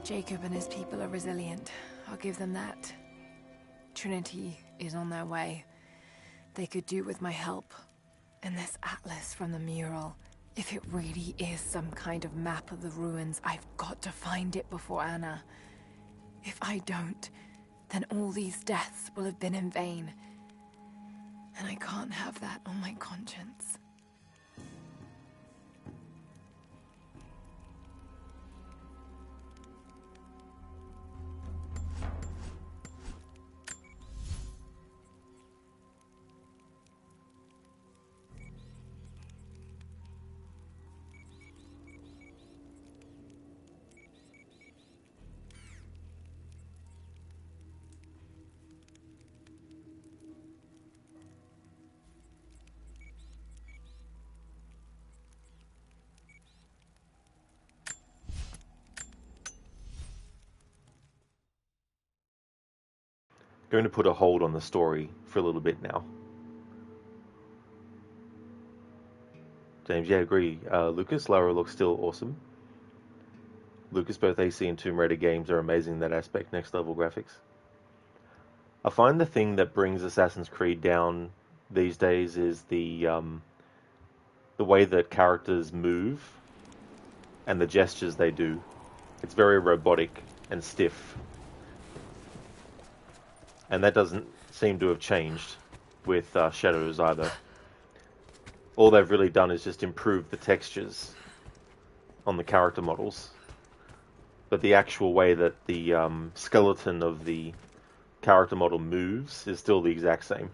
Jacob and his people are resilient. I'll give them that. Trinity is on their way. They could do with my help. And this atlas from the mural, if it really is some kind of map of the ruins, I've got to find it before Anna. If I don't, then all these deaths will have been in vain. And I can't have that on my conscience. Going to put a hold on the story for a little bit now. James, yeah, agree. Lucas, Lara looks still awesome. Lucas, both AC and Tomb Raider games are amazing in that aspect, next level graphics. I find the thing that brings Assassin's Creed down these days is the way that characters move and the gestures they do. It's very robotic and stiff. And that doesn't seem to have changed with Shadows either. All they've really done is just improve the textures on the character models. But the actual way that the skeleton of the character model moves is still the exact same.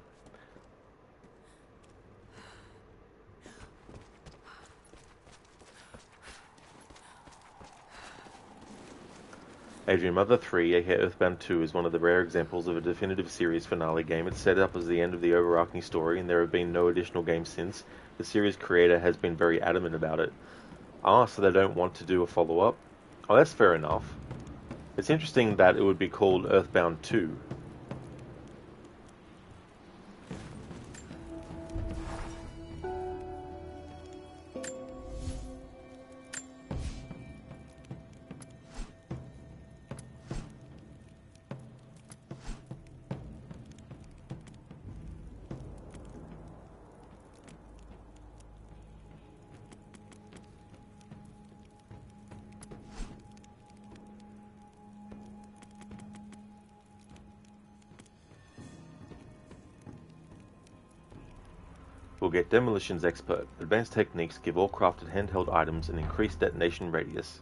Adrian, Mother 3, aka Earthbound 2, is one of the rare examples of a definitive series finale game. It's set up as the end of the overarching story, and there have been no additional games since. The series creator has been very adamant about it. So they don't want to do a follow-up? Oh, that's fair enough. It's interesting that it would be called Earthbound 2. We'll get Demolitions Expert. Advanced techniques give all crafted handheld items an increased detonation radius.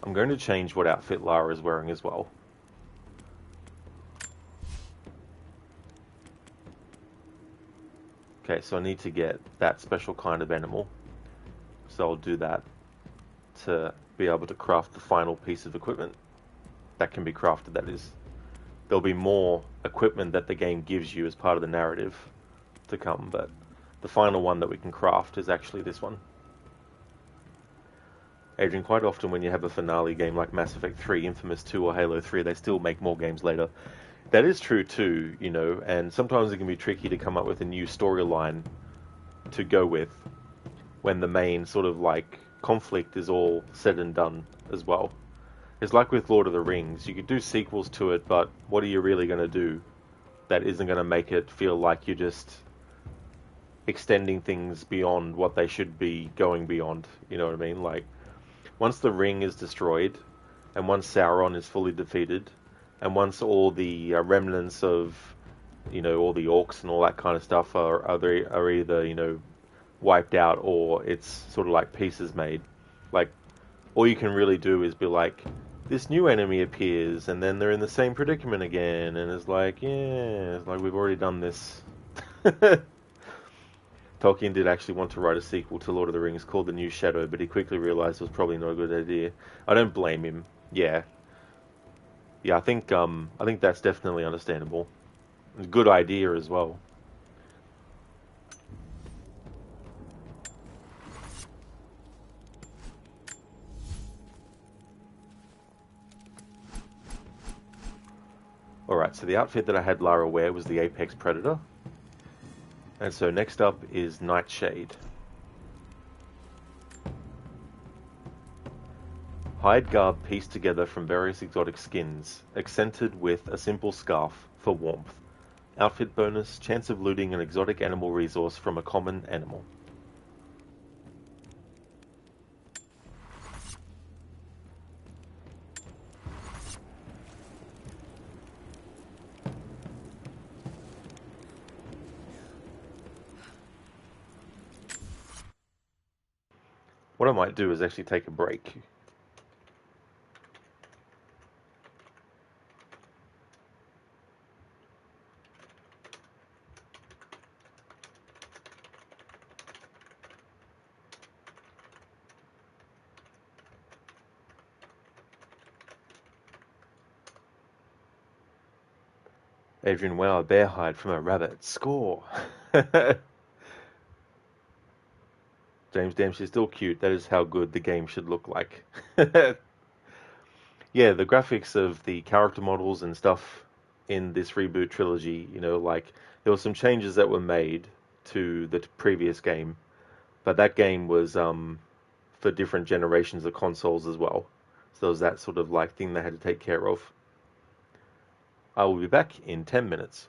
I'm going to change what outfit Lara is wearing as well. Okay, so I need to get that special kind of animal. So I'll do that to be able to craft the final piece of equipment that can be crafted, that is. There'll be more equipment that the game gives you as part of the narrative to come, but the final one that we can craft is actually this one. Adrian, quite often when you have a finale game like Mass Effect 3, Infamous 2 or Halo 3, they still make more games later. That is true too, you know, and sometimes it can be tricky to come up with a new storyline to go with when the main sort of like conflict is all said and done as well. It's like with Lord of the Rings. You could do sequels to it, but what are you really going to do that isn't going to make it feel like you're just extending things beyond what they should be going beyond? You know what I mean? Like, once the ring is destroyed, and once Sauron is fully defeated, and once all the remnants of, you know, all the orcs and all that kind of stuff are either, you know, wiped out, or it's sort of like pieces made. Like, all you can really do is be like, this new enemy appears, and then they're in the same predicament again, and it's like, yeah, it's like we've already done this. Tolkien did actually want to write a sequel to Lord of the Rings called The New Shadow, but he quickly realized it was probably not a good idea. I don't blame him. Yeah, I think that's definitely understandable. It's a good idea as well. Alright, so the outfit that I had Lara wear was the Apex Predator. And so next up is Nightshade. Hide garb pieced together from various exotic skins, accented with a simple scarf for warmth. Outfit bonus, chance of looting an exotic animal resource from a common animal. What I might do is actually take a break. Adrian, wow, a bear hide from a rabbit. Score! James Dempsey is still cute. That is how good the game should look like. Yeah, the graphics of the character models and stuff in this reboot trilogy, you know, like there were some changes that were made to the previous game, but that game was for different generations of consoles as well. So there was that sort of like thing they had to take care of. I will be back in 10 minutes.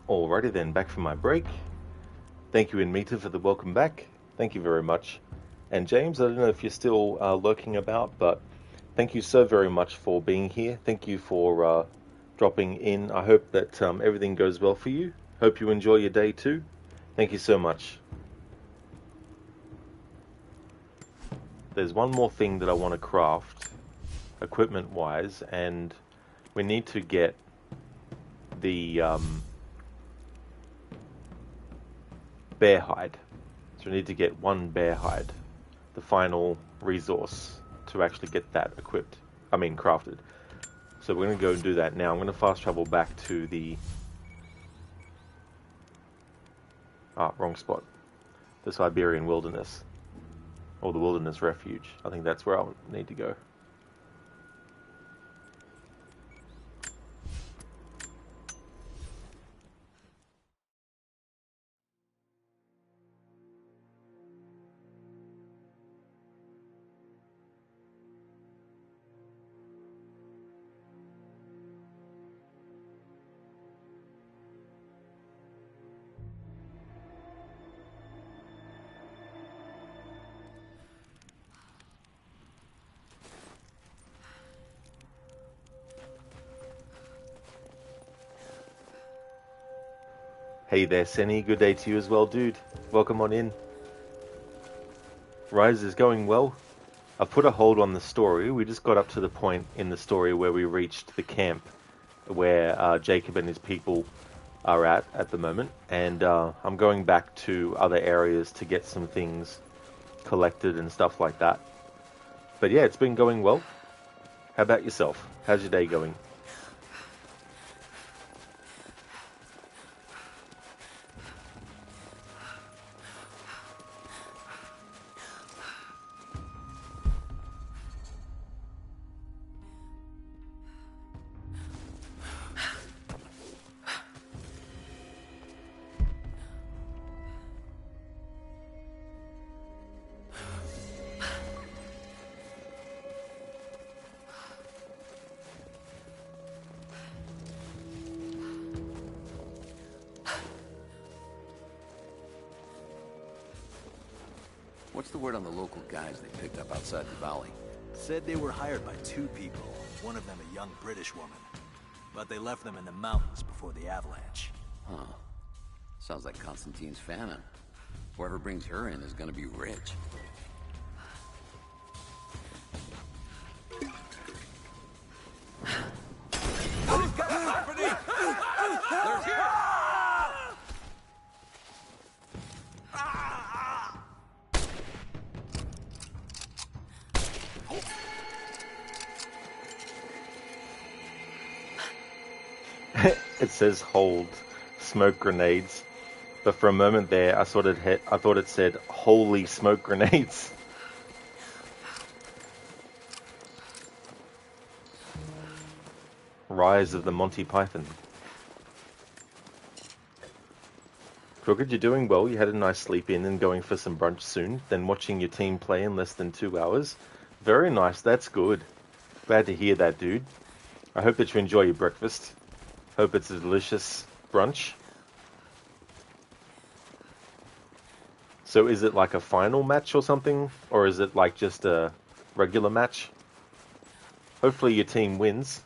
Alrighty then, back from my break. Thank you, Inmita, for the welcome back. Thank you very much. And James, I don't know if you're still lurking about, but thank you so very much for being here. Thank you for dropping in. I hope that everything goes well for you. Hope you enjoy your day too. Thank you so much. There's one more thing that I want to craft, equipment-wise, and we need to get the bear hide. So we need to get one bear hide, the final resource to actually get that crafted. So we're going to go and do that now. I'm going to fast travel back to the... wrong spot. The Siberian Wilderness. Or the Wilderness Refuge. I think that's where I'll need to go. Hey there, Senny. Good day to you as well, dude. Welcome on in. Rise is going well. I've put a hold on the story. We just got up to the point in the story where we reached the camp where Jacob and his people are at the moment. And I'm going back to other areas to get some things collected and stuff like that. But yeah, it's been going well. How about yourself? How's your day going? What's the word on the local guys they picked up outside the valley? Said they were hired by 2 people, one of them a young British woman. But they left them in the mountains before the avalanche. Huh. Sounds like Constantine's famine. Whoever brings her in is gonna be rich. It says hold smoke grenades, but for a moment there I thought it said holy smoke grenades. Rise of the Monty Python. Crooked, you're doing well. You had a nice sleep in and going for some brunch soon, then watching your team play in less than 2 hours. Very nice, that's good. Glad to hear that, dude. I hope that you enjoy your breakfast. Hope it's a delicious brunch. So is it like a final match or something? Or is it like just a regular match? Hopefully your team wins.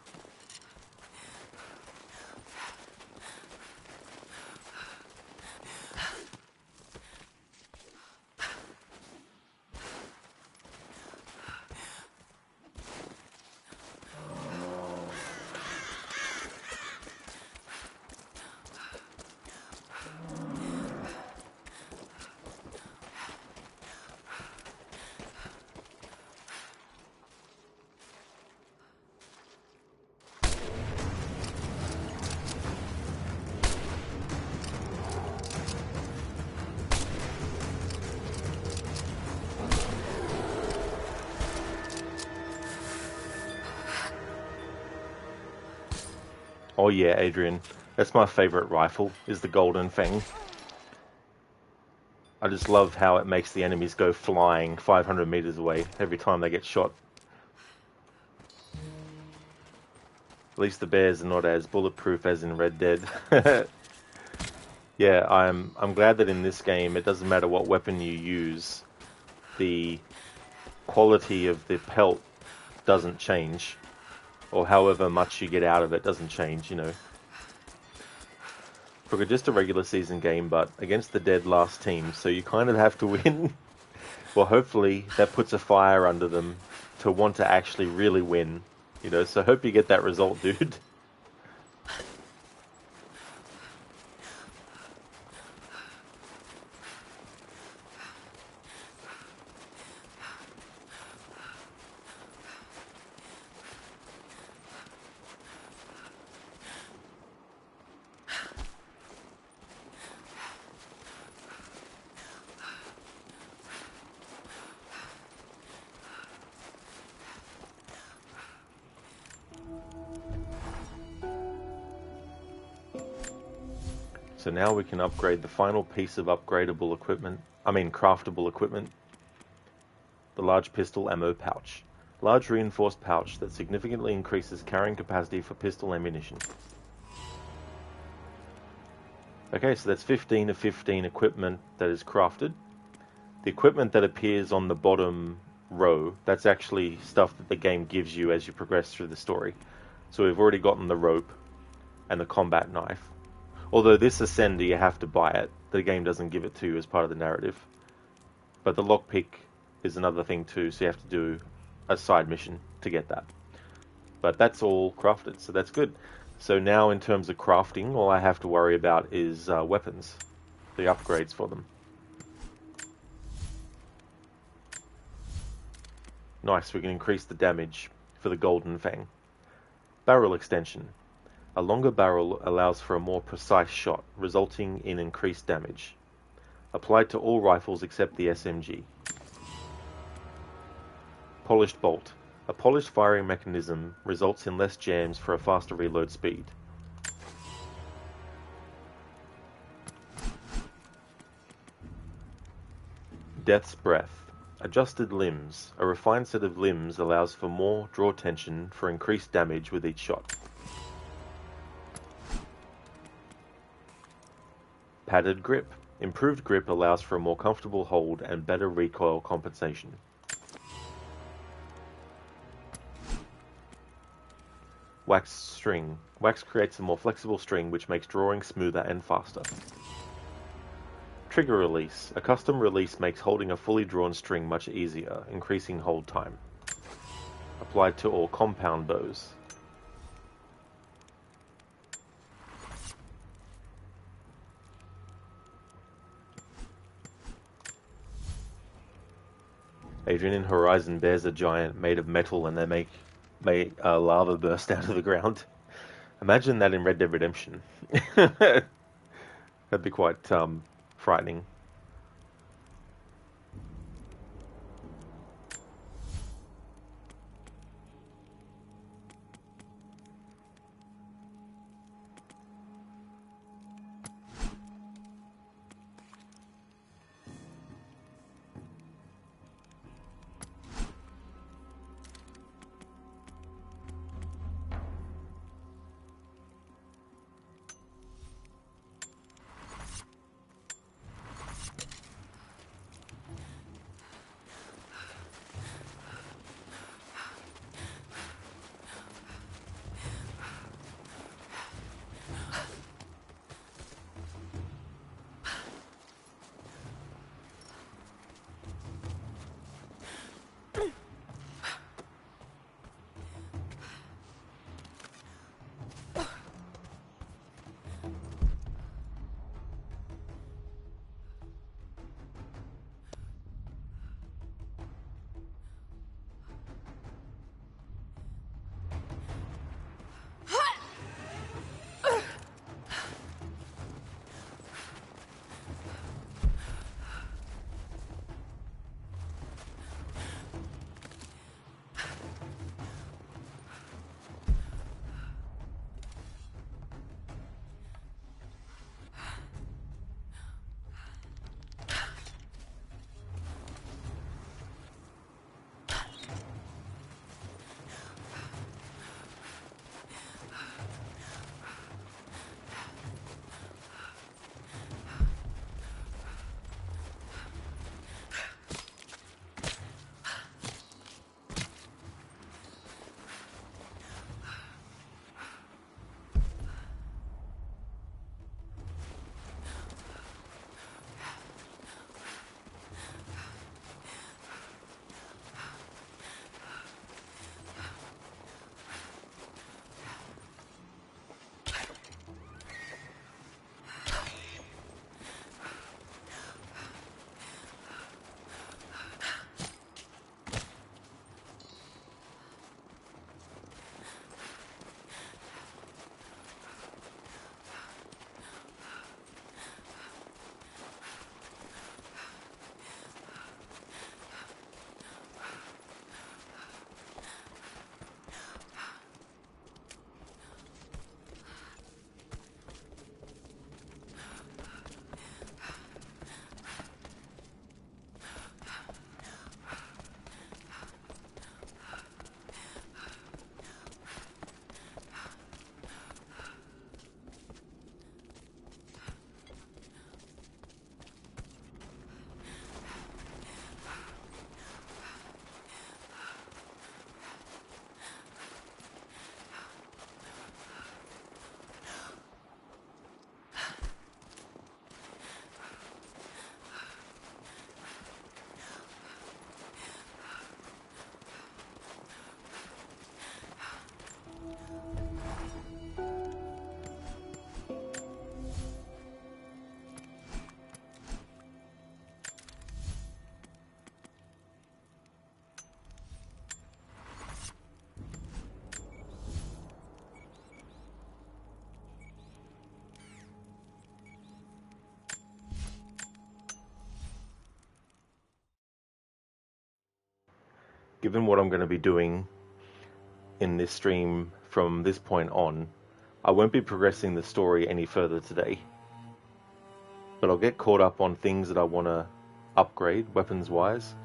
Oh yeah, Adrian. That's my favorite rifle, is the Golden Fang. I just love how it makes the enemies go flying 500 meters away every time they get shot. At least the bears are not as bulletproof as in Red Dead. Yeah, I'm glad that in this game it doesn't matter what weapon you use, the quality of the pelt doesn't change, or however much you get out of it doesn't change, you know. For just a regular season game, but against the dead last team, so you kind of have to win. Well, hopefully that puts a fire under them to want to actually really win, you know, so hope you get that result, dude. So now we can upgrade the final piece of upgradable equipment, craftable equipment, the large pistol ammo pouch. Large reinforced pouch that significantly increases carrying capacity for pistol ammunition. Okay, so that's 15 of 15 equipment that is crafted. The equipment that appears on the bottom row, that's actually stuff that the game gives you as you progress through the story. So we've already gotten the rope and the combat knife. Although this Ascender, you have to buy it. The game doesn't give it to you as part of the narrative. But the lockpick is another thing too, so you have to do a side mission to get that. But that's all crafted, so that's good. So now in terms of crafting, all I have to worry about is weapons. The upgrades for them. Nice, we can increase the damage for the Golden Fang. Barrel extension. A longer barrel allows for a more precise shot, resulting in increased damage. Applied to all rifles except the SMG. Polished bolt. A polished firing mechanism results in less jams for a faster reload speed. Death's Breath. Adjusted limbs. A refined set of limbs allows for more draw tension for increased damage with each shot. Padded grip. Improved grip allows for a more comfortable hold and better recoil compensation. Wax string. Wax creates a more flexible string which makes drawing smoother and faster. Trigger release. A custom release makes holding a fully drawn string much easier, increasing hold time. Applied to all compound bows. Adrian in Horizon bears a giant made of metal and they make lava burst out of the ground. Imagine that in Red Dead Redemption. That'd be quite frightening. given what I'm going to be doing in this stream from this point on, I won't be progressing the story any further today. But I'll get caught up on things that I want to upgrade weapons-wise,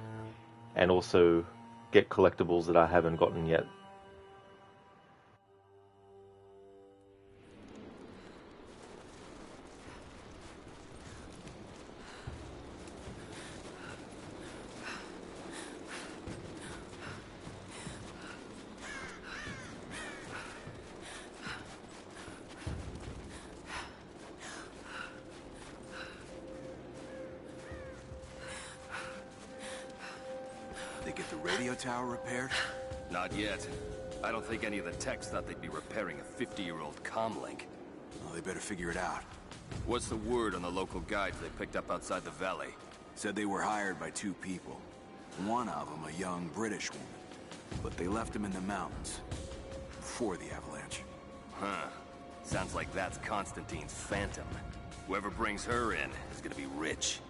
and also get collectibles that I haven't gotten yet. They get the radio tower repaired? Not yet. I don't think any of the techs thought they'd be repairing a 50-year-old comlink. Well, they better figure it out. What's the word on the local guides they picked up outside the valley? Said they were hired by 2 people. One of them a young British woman. But they left him in the mountains. Before the avalanche. Huh. Sounds like that's Constantine's phantom. Whoever brings her in is gonna be rich.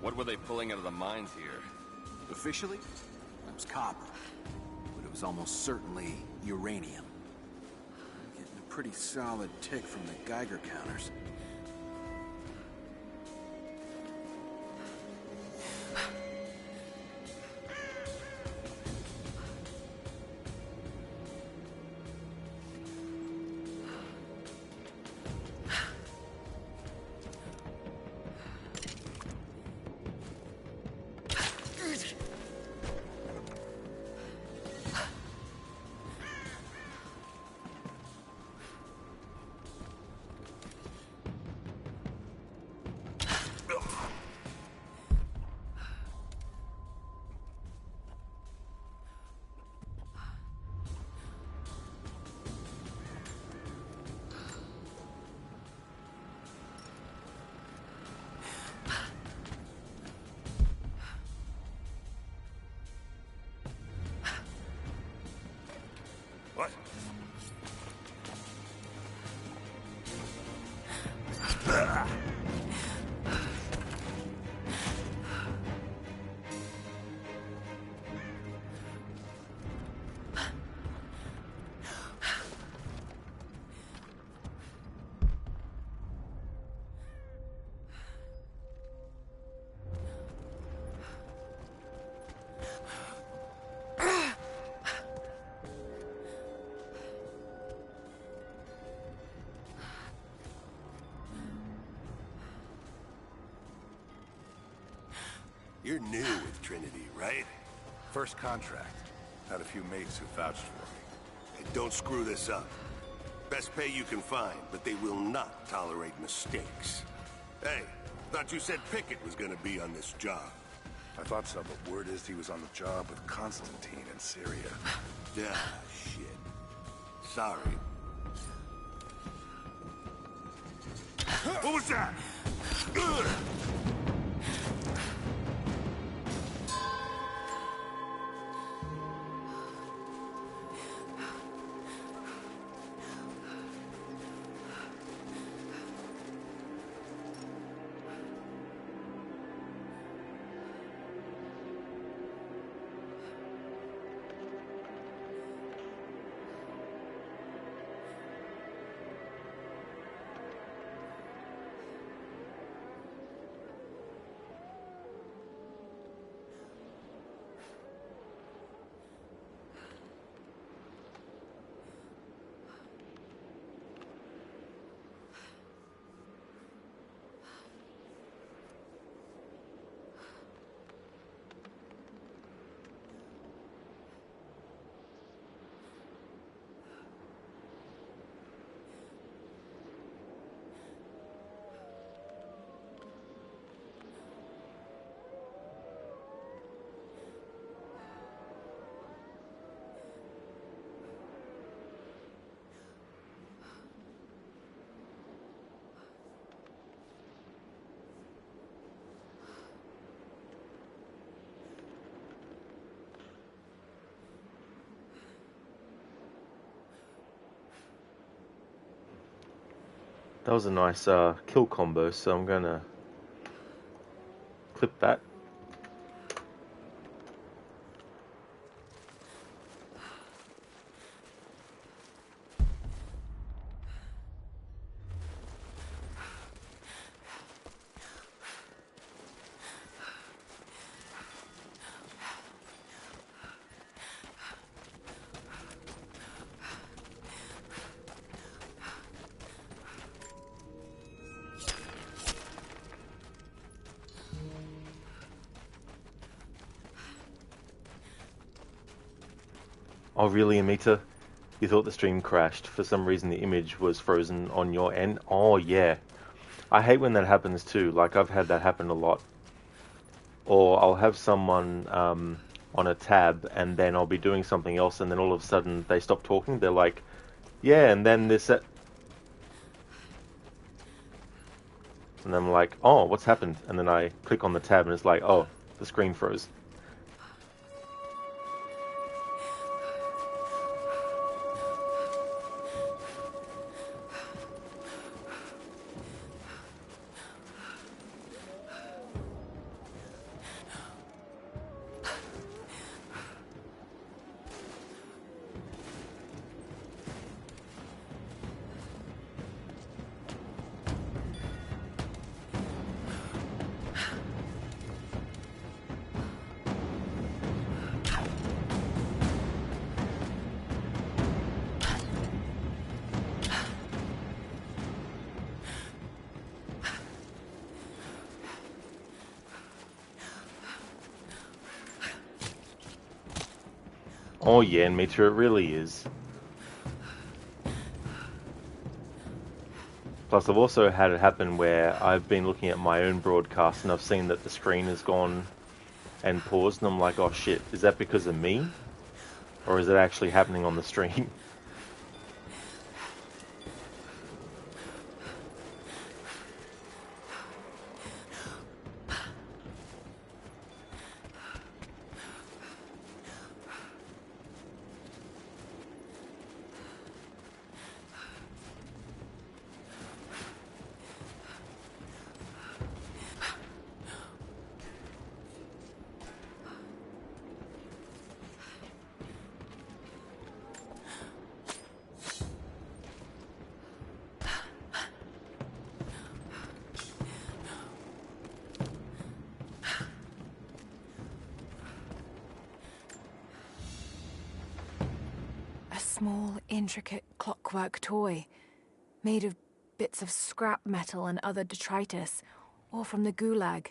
What were they pulling out of the mines here? Officially, it was copper. But it was almost certainly uranium. Getting a pretty solid tick from the Geiger counters. What? You're new with Trinity, right? First contract. Had a few mates who vouched for me. And don't screw this up. Best pay you can find, but they will not tolerate mistakes. Hey, thought you said Pickett was gonna be on this job. I thought so, but word is he was on the job with Constantine in Syria. Ah, shit. Sorry. What was that? That was a nice kill combo, so I'm going to clip that. Oh really, Amita? You thought the stream crashed. For some reason the image was frozen on your end. Oh yeah. I hate when that happens too. Like I've had that happen a lot. Or I'll have someone on a tab and then I'll be doing something else and then all of a sudden they stop talking. They're like, yeah, and then this... And I'm like, oh, what's happened? And then I click on the tab and it's like, oh, the screen froze. Oh yeah, and Mitra, it really is. Plus, I've also had it happen where I've been looking at my own broadcast and I've seen that the screen has gone and paused, and I'm like, oh shit, is that because of me? Or is it actually happening on the stream? Small, intricate clockwork toy, made of bits of scrap metal and other detritus, all from the gulag.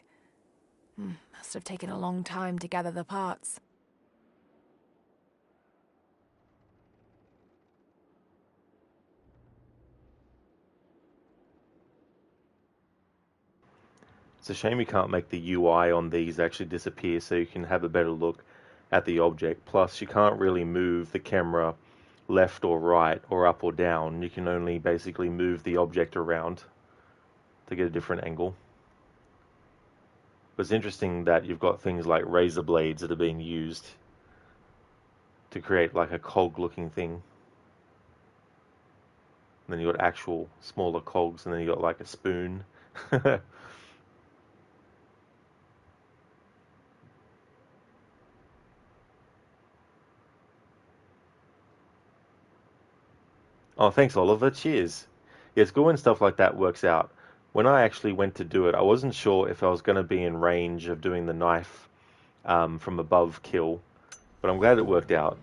Must have taken a long time to gather the parts. It's a shame you can't make the UI on these actually disappear so you can have a better look at the object. Plus, you can't really move the camera left or right or up or down. You can only basically move the object around to get a different angle. But it's interesting that you've got things like razor blades that are being used to create like a cog looking thing. And then you've got actual smaller cogs, and then you've got like a spoon. Oh, thanks, Oliver. Cheers. Yeah, it's good when stuff like that works out. When I actually went to do it, I wasn't sure if I was going to be in range of doing the knife from above kill, but I'm glad it worked out.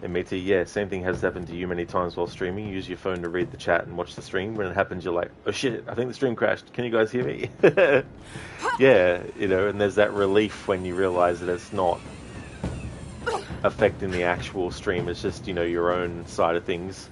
And me too, yeah, same thing has happened to you many times while streaming. You use your phone to read the chat and watch the stream. When it happens, you're like, oh shit, I think the stream crashed. Can you guys hear me? Yeah, you know, and there's that relief when you realize that it's not affecting the actual stream. It's just, you know, your own side of things.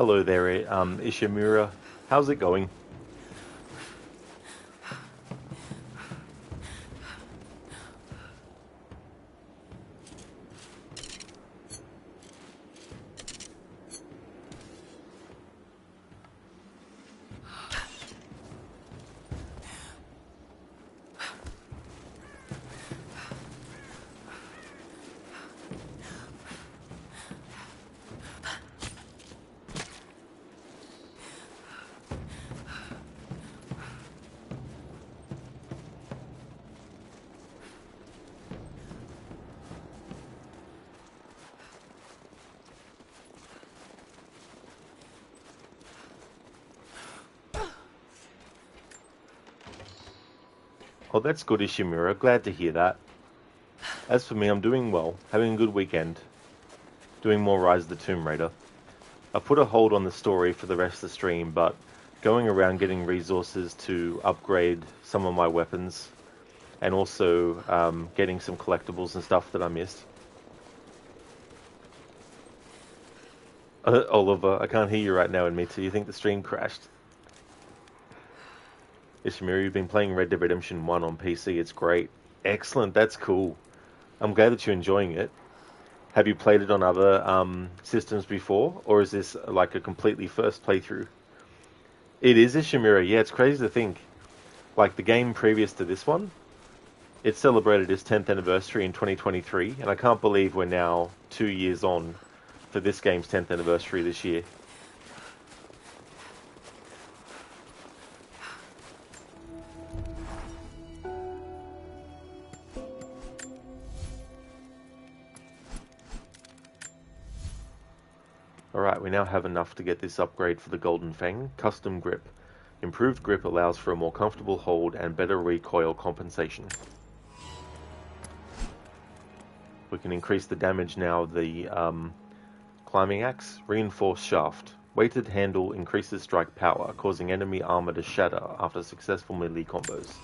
Hello there, Ishimura. How's it going? Oh, that's good, Ishimura. Glad to hear that. As for me, I'm doing well, having a good weekend, doing more Rise of the Tomb Raider. I put a hold on the story for the rest of the stream, but going around getting resources to upgrade some of my weapons, and also getting some collectibles and stuff that I missed. Oliver, I can't hear you right now, admit it. You think the stream crashed? Ishimura, you've been playing Red Dead Redemption 1 on PC. It's great. Excellent, that's cool. I'm glad that you're enjoying it. Have you played it on other systems before, or is this like a completely first playthrough? It is Ishimura, yeah, it's crazy to think. Like, the game previous to this one, it celebrated its 10th anniversary in 2023, and I can't believe we're now 2 years on for this game's 10th anniversary this year. Alright, we now have enough to get this upgrade for the Golden Fang. Custom Grip. Improved grip allows for a more comfortable hold and better recoil compensation. We can increase the damage now of the climbing axe. Reinforced shaft. Weighted handle increases strike power, causing enemy armor to shatter after successful melee combos.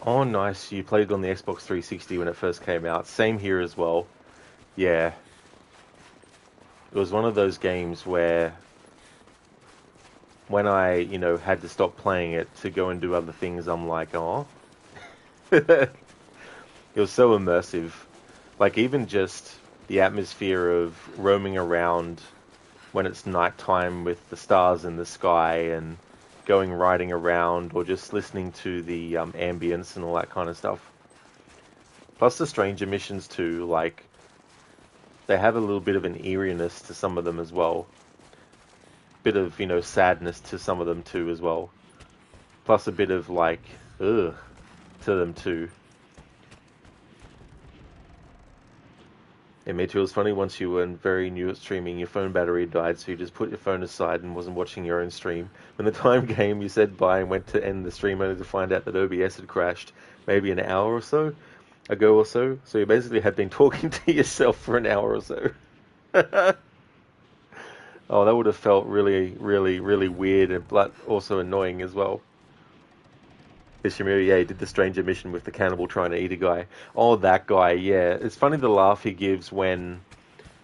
Oh, nice. You played on the Xbox 360 when it first came out. Same here as well. Yeah. It was one of those games where when I, had to stop playing it to go and do other things, I'm like, oh. It was so immersive. Like, even just the atmosphere of roaming around when it's nighttime with the stars in the sky and going riding around, or just listening to the ambience and all that kind of stuff. Plus the stranger missions too, like, they have a little bit of an eeriness to some of them as well. Bit of, sadness to some of them too as well. Plus a bit of, like, ugh, to them too. Yeah, me too. It was funny, once you were very new at streaming, your phone battery died, so you just put your phone aside and wasn't watching your own stream. When the time came, you said bye and went to end the stream only to find out that OBS had crashed maybe an hour or so ago or so. So you basically had been talking to yourself for an hour or so. Oh, that would have felt really, really, really weird, but also annoying as well. Ishimura, yeah, he did the stranger mission with the cannibal trying to eat a guy. Oh, that guy, yeah. It's funny the laugh he gives when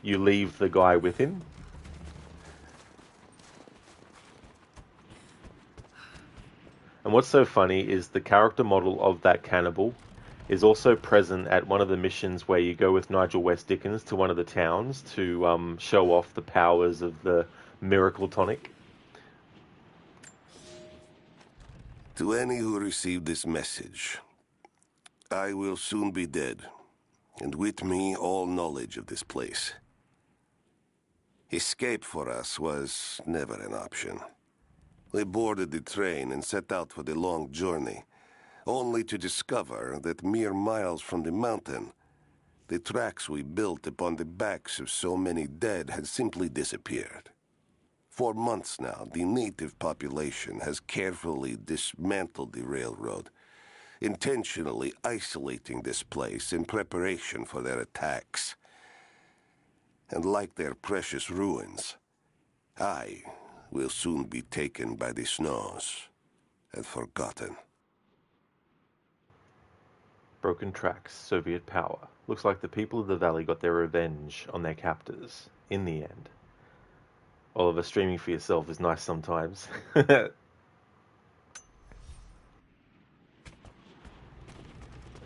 you leave the guy with him. And what's so funny is the character model of that cannibal is also present at one of the missions where you go with Nigel West Dickens to one of the towns to show off the powers of the miracle tonic. To any who received this message, I will soon be dead. and with me all knowledge of this place. Escape for us was never an option. We boarded the train and set out for the long journey, only to discover that mere miles from the mountain, the tracks we built upon the backs of so many dead had simply disappeared. For months now, the native population has carefully dismantled the railroad, intentionally isolating this place in preparation for their attacks. And like their precious ruins, I will soon be taken by the snows and forgotten. Broken tracks, Soviet power. Looks like the people of the valley got their revenge on their captors, in the end. Oliver, streaming for yourself is nice sometimes.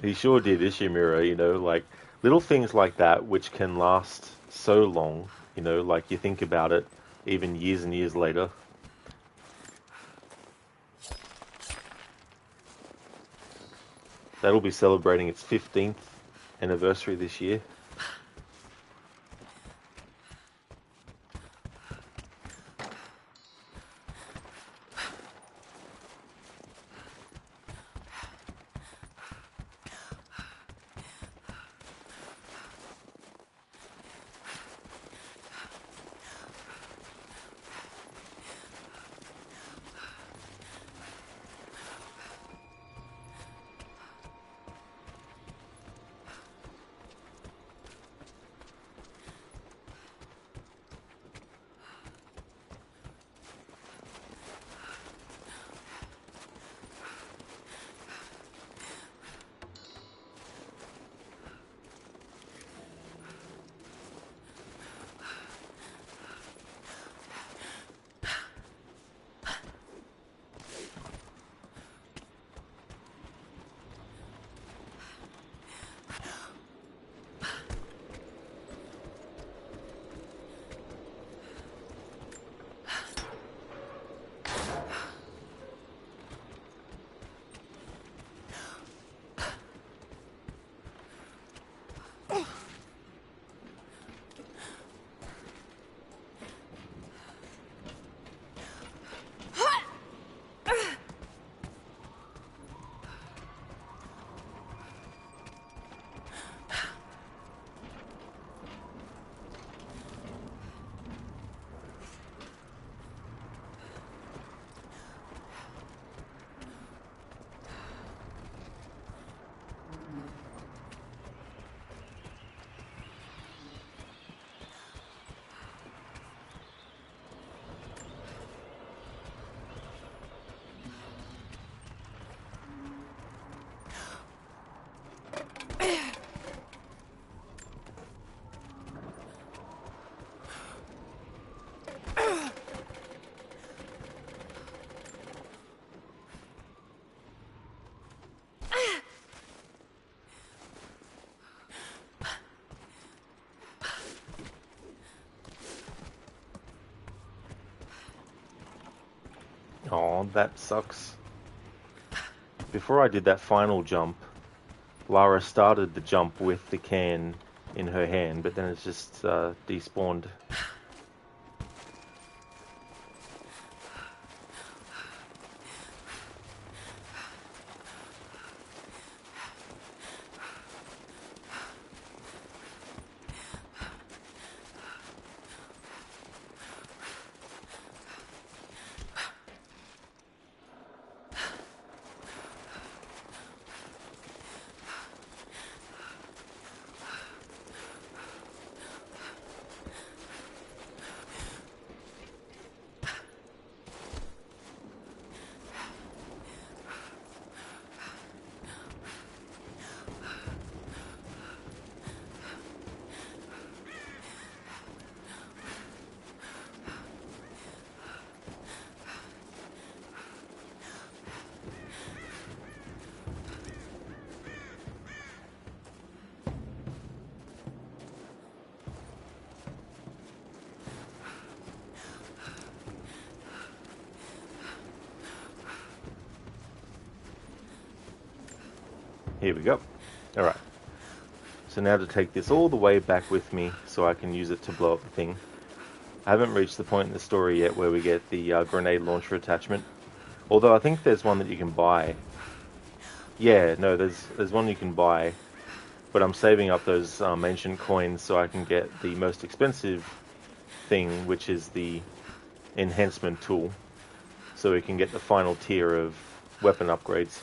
He sure did, Ishimura, you know, like, little things like that which can last so long, you know, like you think about it, even years and years later. That'll be celebrating its 15th anniversary this year. Oh, that sucks. Before I did that final jump, Lara started the jump with the can in her hand, but then it's just despawned. Here we go. Alright. So now to take this all the way back with me so I can use it to blow up the thing. I haven't reached the point in the story yet where we get the grenade launcher attachment. Although I think there's one that you can buy. Yeah, no, there's one you can buy. But I'm saving up those ancient coins so I can get the most expensive thing, which is the enhancement tool. So we can get the final tier of weapon upgrades.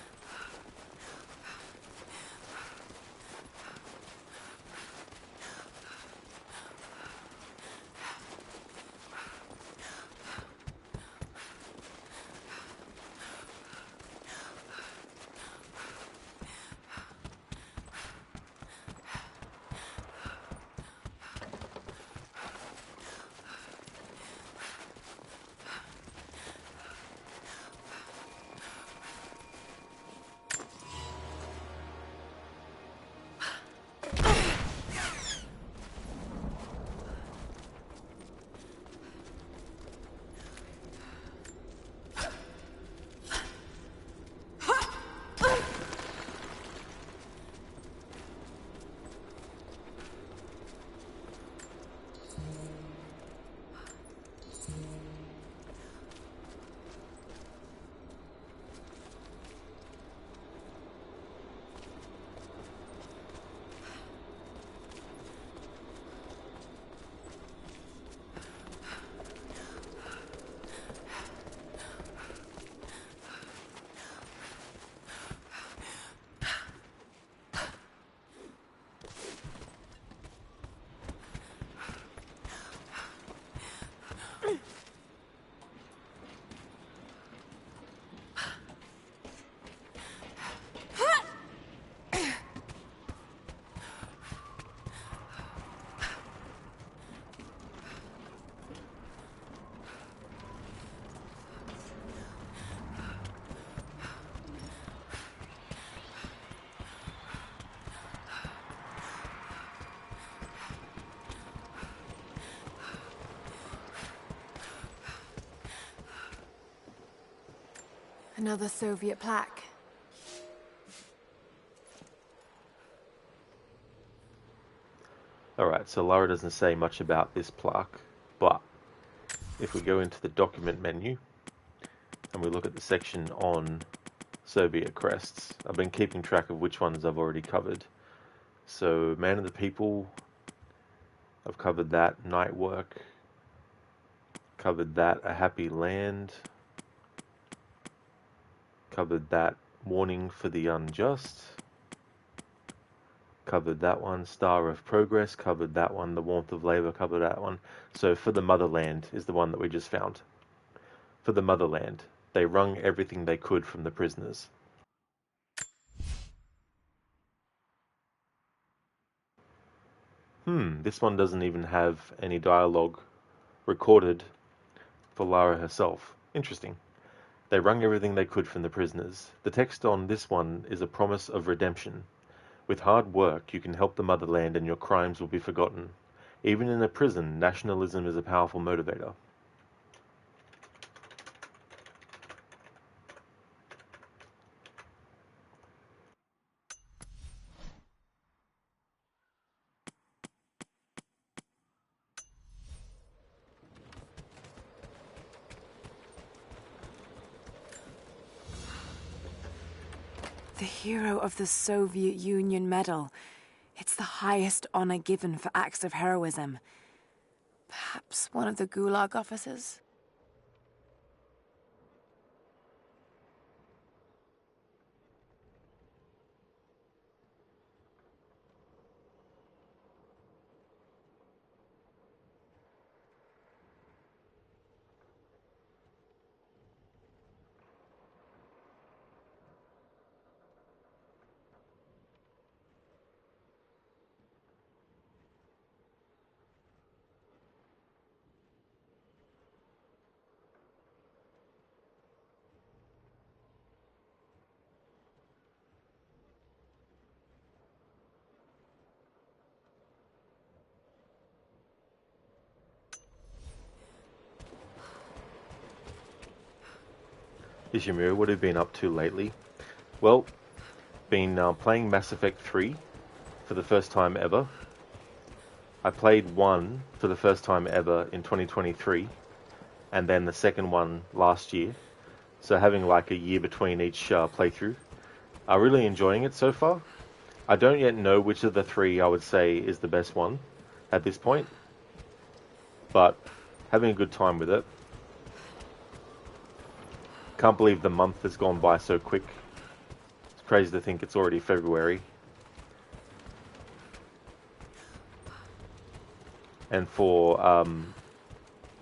Another Soviet plaque. Alright, so Lara doesn't say much about this plaque, but if we go into the document menu and we look at the section on Soviet crests, I've been keeping track of which ones I've already covered. So, Man of the People, I've covered that. Night Work, covered that. A Happy Land, covered that. Warning for the Unjust, covered that one. Star of Progress, covered that one. The Warmth of Labour, covered that one. So For the Motherland is the one that we just found. For the Motherland, they wrung everything they could from the prisoners. This one doesn't even have any dialogue recorded for Lara herself. Interesting. They wrung everything they could from the prisoners. The text on this one is a promise of redemption. With hard work, you can help the motherland and your crimes will be forgotten. Even in a prison, nationalism is a powerful motivator. The Hero of the Soviet Union Medal. It's the highest honor given for acts of heroism. Perhaps one of the Gulag officers? Ishimura, what have you been up to lately? Well, been playing Mass Effect 3 for the first time ever. I played 1 for the first time ever in 2023, and then the second one last year. So having like a year between each playthrough. I'm really enjoying it so far. I don't yet know which of the 3 I would say is the best one at this point, but having a good time with it. Can't believe the month has gone by so quick. It's crazy to think it's already February. And for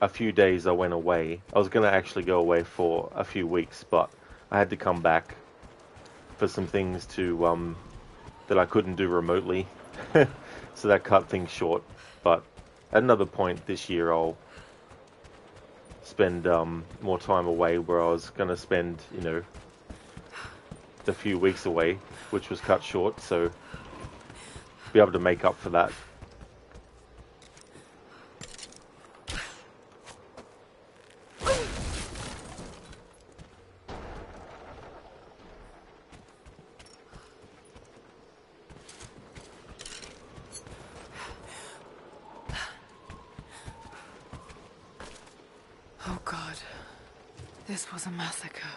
a few days I went away. I was going to actually go away for a few weeks, but I had to come back for some things to that I couldn't do remotely. So that cut things short. But at another point this year I'll spend more time away, where I was going to spend, you know, the few weeks away, which was cut short, so be able to make up for that. Oh God, this was a massacre.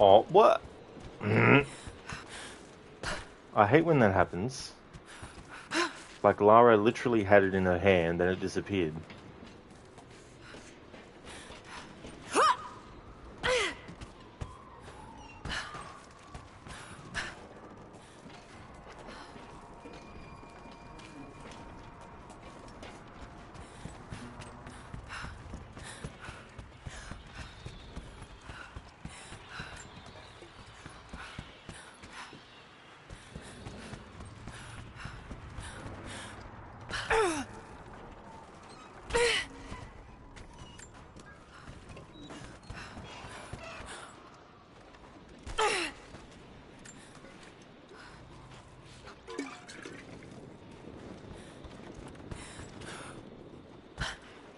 Oh, what? I hate when that happens. Like, Lara literally had it in her hand, and it disappeared.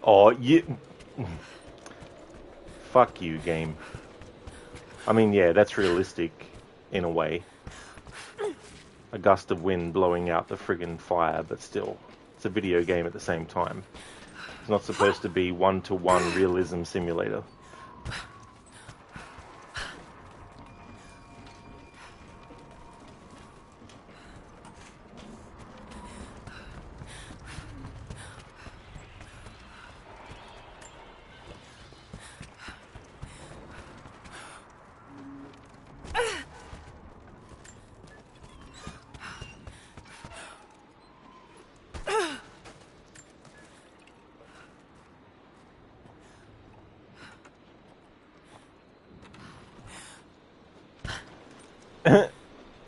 Oh, you... Fuck you, game. I mean, yeah, that's realistic, in a way. A gust of wind blowing out the friggin' fire, but still, it's a video game at the same time. It's not supposed to be one-to-one realism simulator.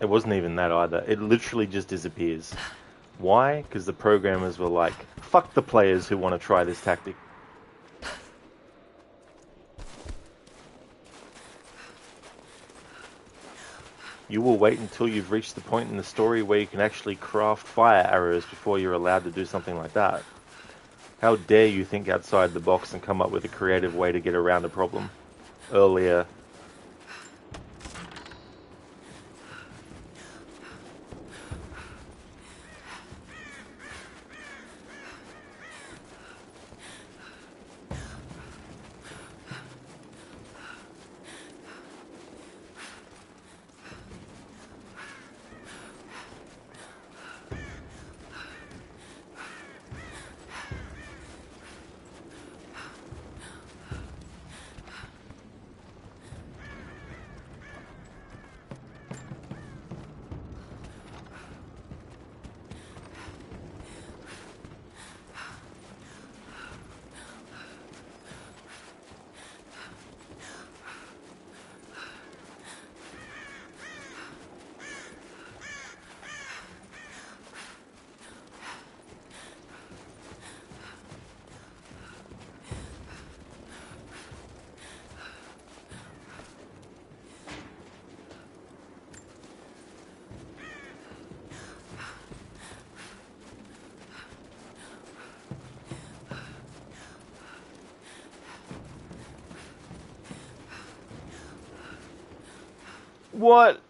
It wasn't even that either. It literally just disappears. Why? Because the programmers were like, fuck the players who want to try this tactic. You will wait until you've reached the point in the story where you can actually craft fire arrows before you're allowed to do something like that. How dare you think outside the box and come up with a creative way to get around a problem? Earlier. What?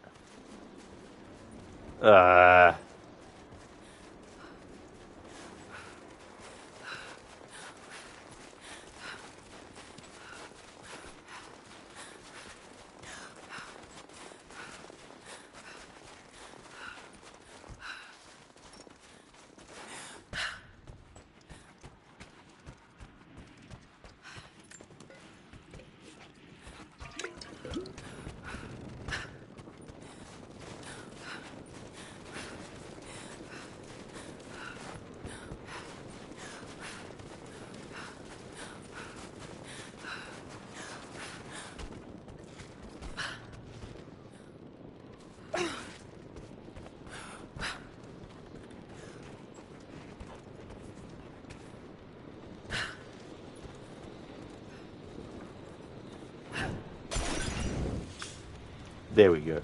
There we go.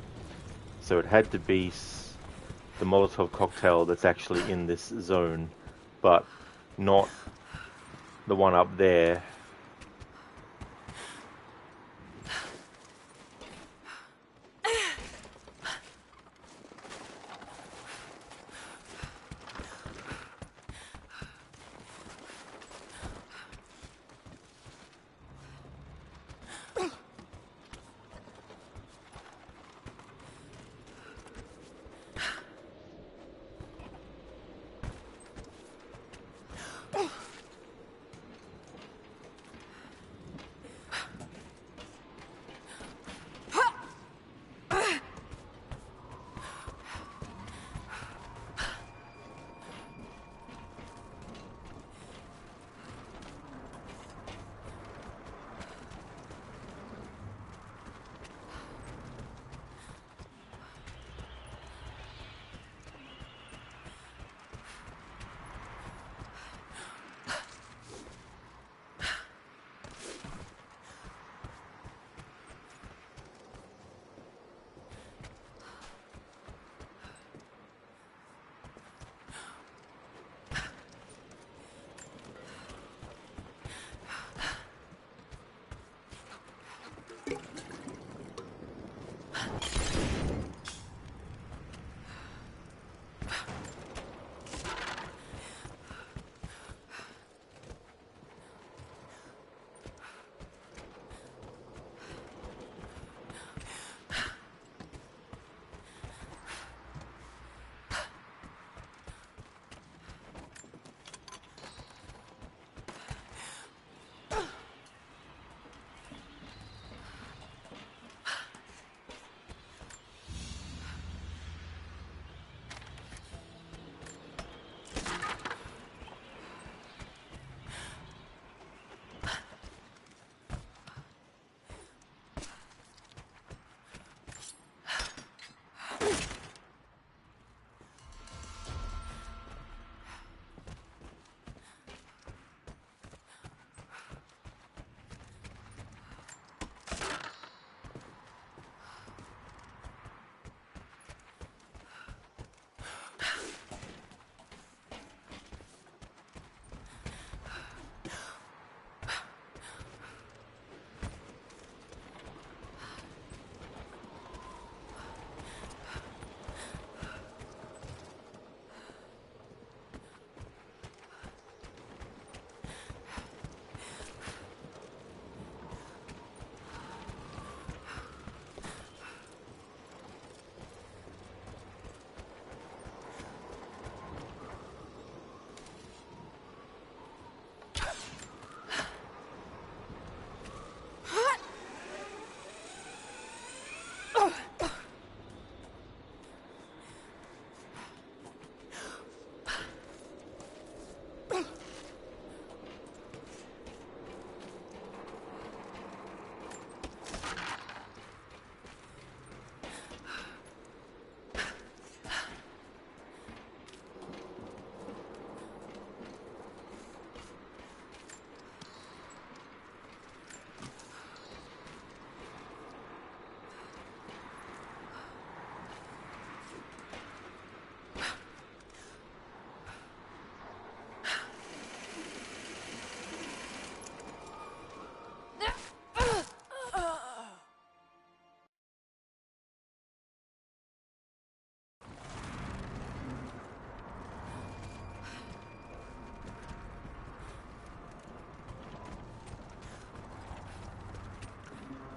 So it had to be the Molotov cocktail that's actually in this zone, but not the one up there.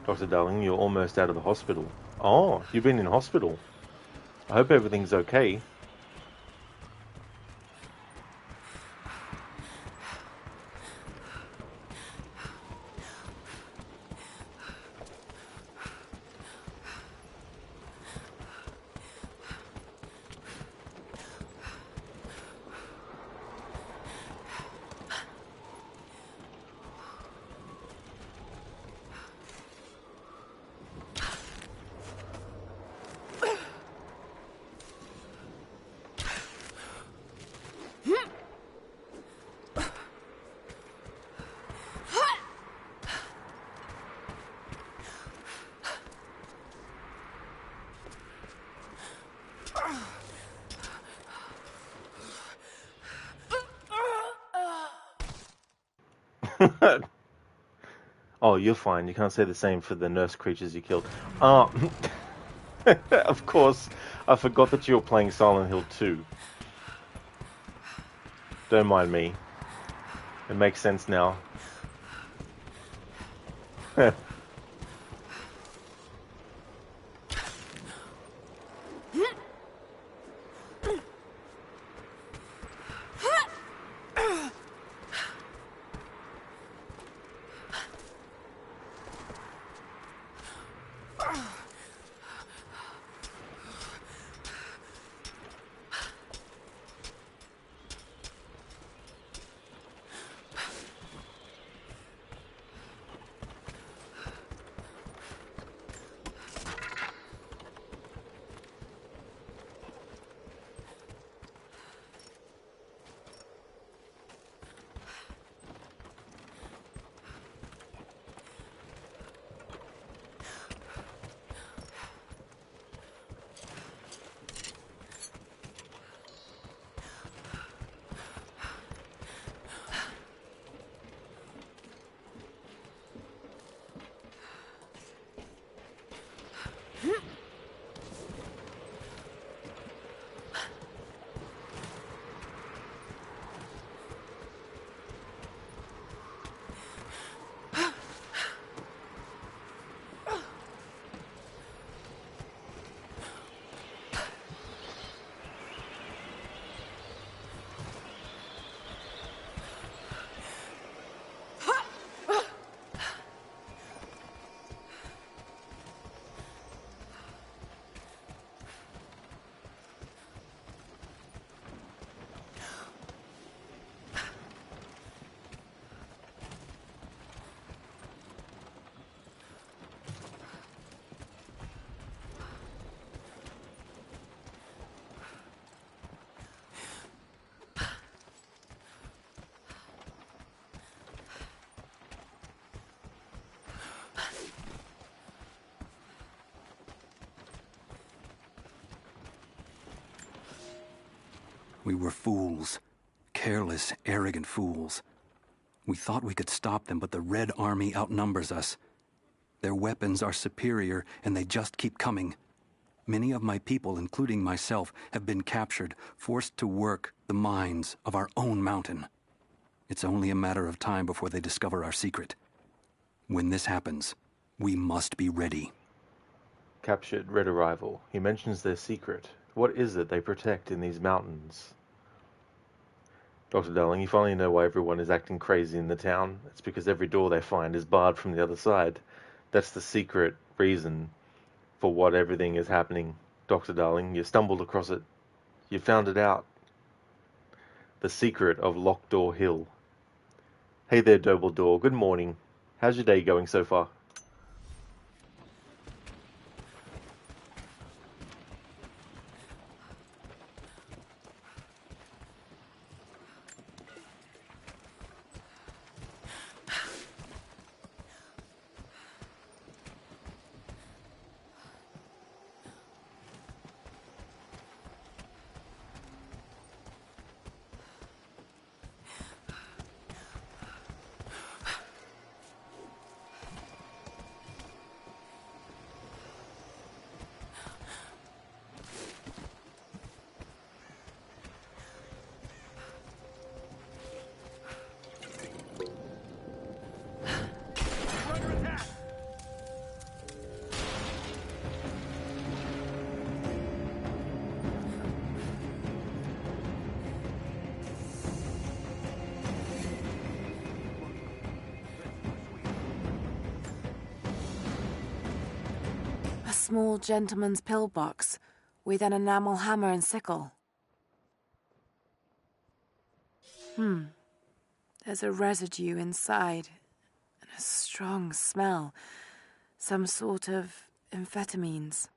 Dr. Darling, you're almost out of the hospital. Oh, you've been in hospital. I hope everything's okay. Oh, you're fine. You can't say the same for the nurse creatures you killed. Of course, I forgot that you were playing Silent Hill 2. Don't mind me. It makes sense now. We were fools. Careless, arrogant fools. We thought we could stop them, but the Red Army outnumbers us. Their weapons are superior, and they just keep coming. Many of my people, including myself, have been captured, forced to work the mines of our own mountain. It's only a matter of time before they discover our secret. When this happens, we must be ready. Captured Red Arrival. He mentions their secret. What is it they protect in these mountains? Dr. Darling, you finally know why everyone is acting crazy in the town. It's because every door they find is barred from the other side. That's the secret reason for what everything is happening. Dr. Darling, you stumbled across it. You found it out. The secret of Locked Door Hill. Hey there, Dumbledore. Good morning. How's your day going so far? small gentleman's pillbox with an enamel hammer and sickle. There's a residue inside, and a strong smell. Some sort of amphetamines.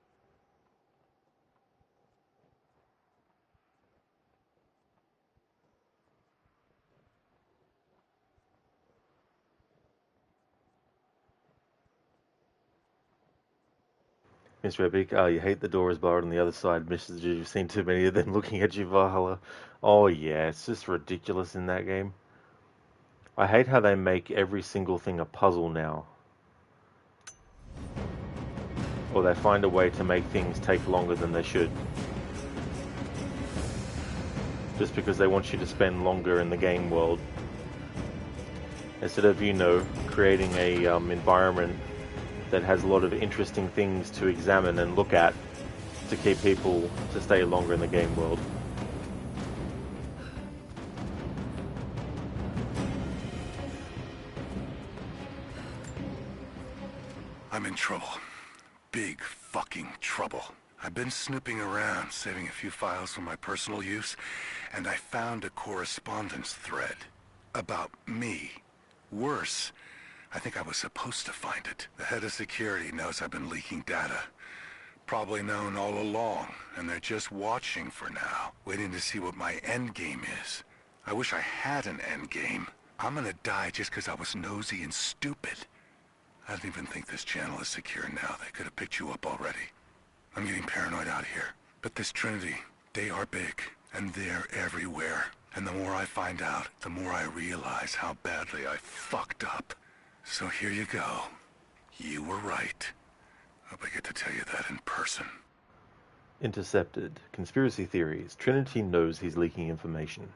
Miss Rebick, you hate the door is barred on the other side. Mrs. You've seen too many of them looking at you, Valhalla. Oh yeah, it's just ridiculous in that game. I hate how they make every single thing a puzzle now. Or they find a way to make things take longer than they should. Just because they want you to spend longer in the game world. Instead of, you know, creating a environment that has a lot of interesting things to examine and look at to keep people to stay longer in the game world. I'm in trouble. Big fucking trouble. I've been snooping around, saving a few files for my personal use, and I found a correspondence thread about me. Worse, I think I was supposed to find it. The head of security knows I've been leaking data. Probably known all along, and they're just watching for now, waiting to see what my end game is. I wish I had an end game. I'm gonna die just because I was nosy and stupid. I don't even think this channel is secure now. They could have picked you up already. I'm getting paranoid out here. But this Trinity, they are big, and they're everywhere. And the more I find out, the more I realize how badly I fucked up. So here you go. You were right. Hope I get to tell you that in person. Intercepted. Conspiracy theories. Trinity knows he's leaking information.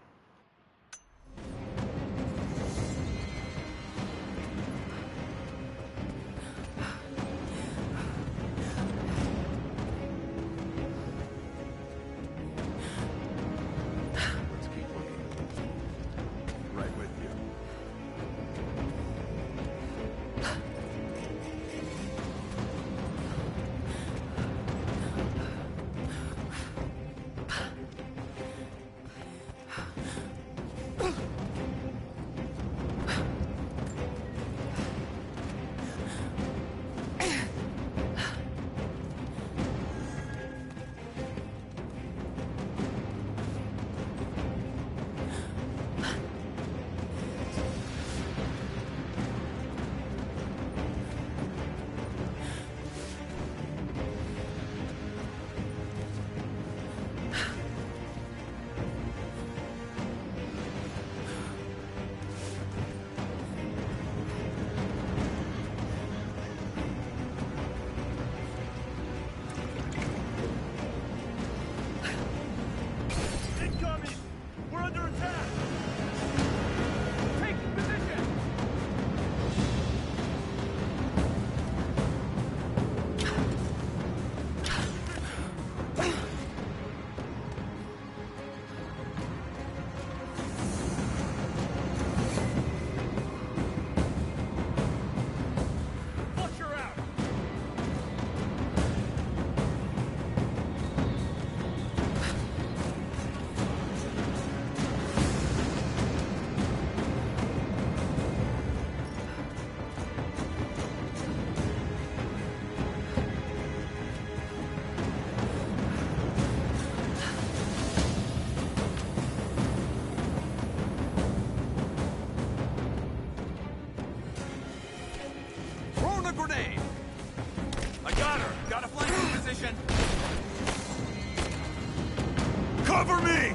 Cover me!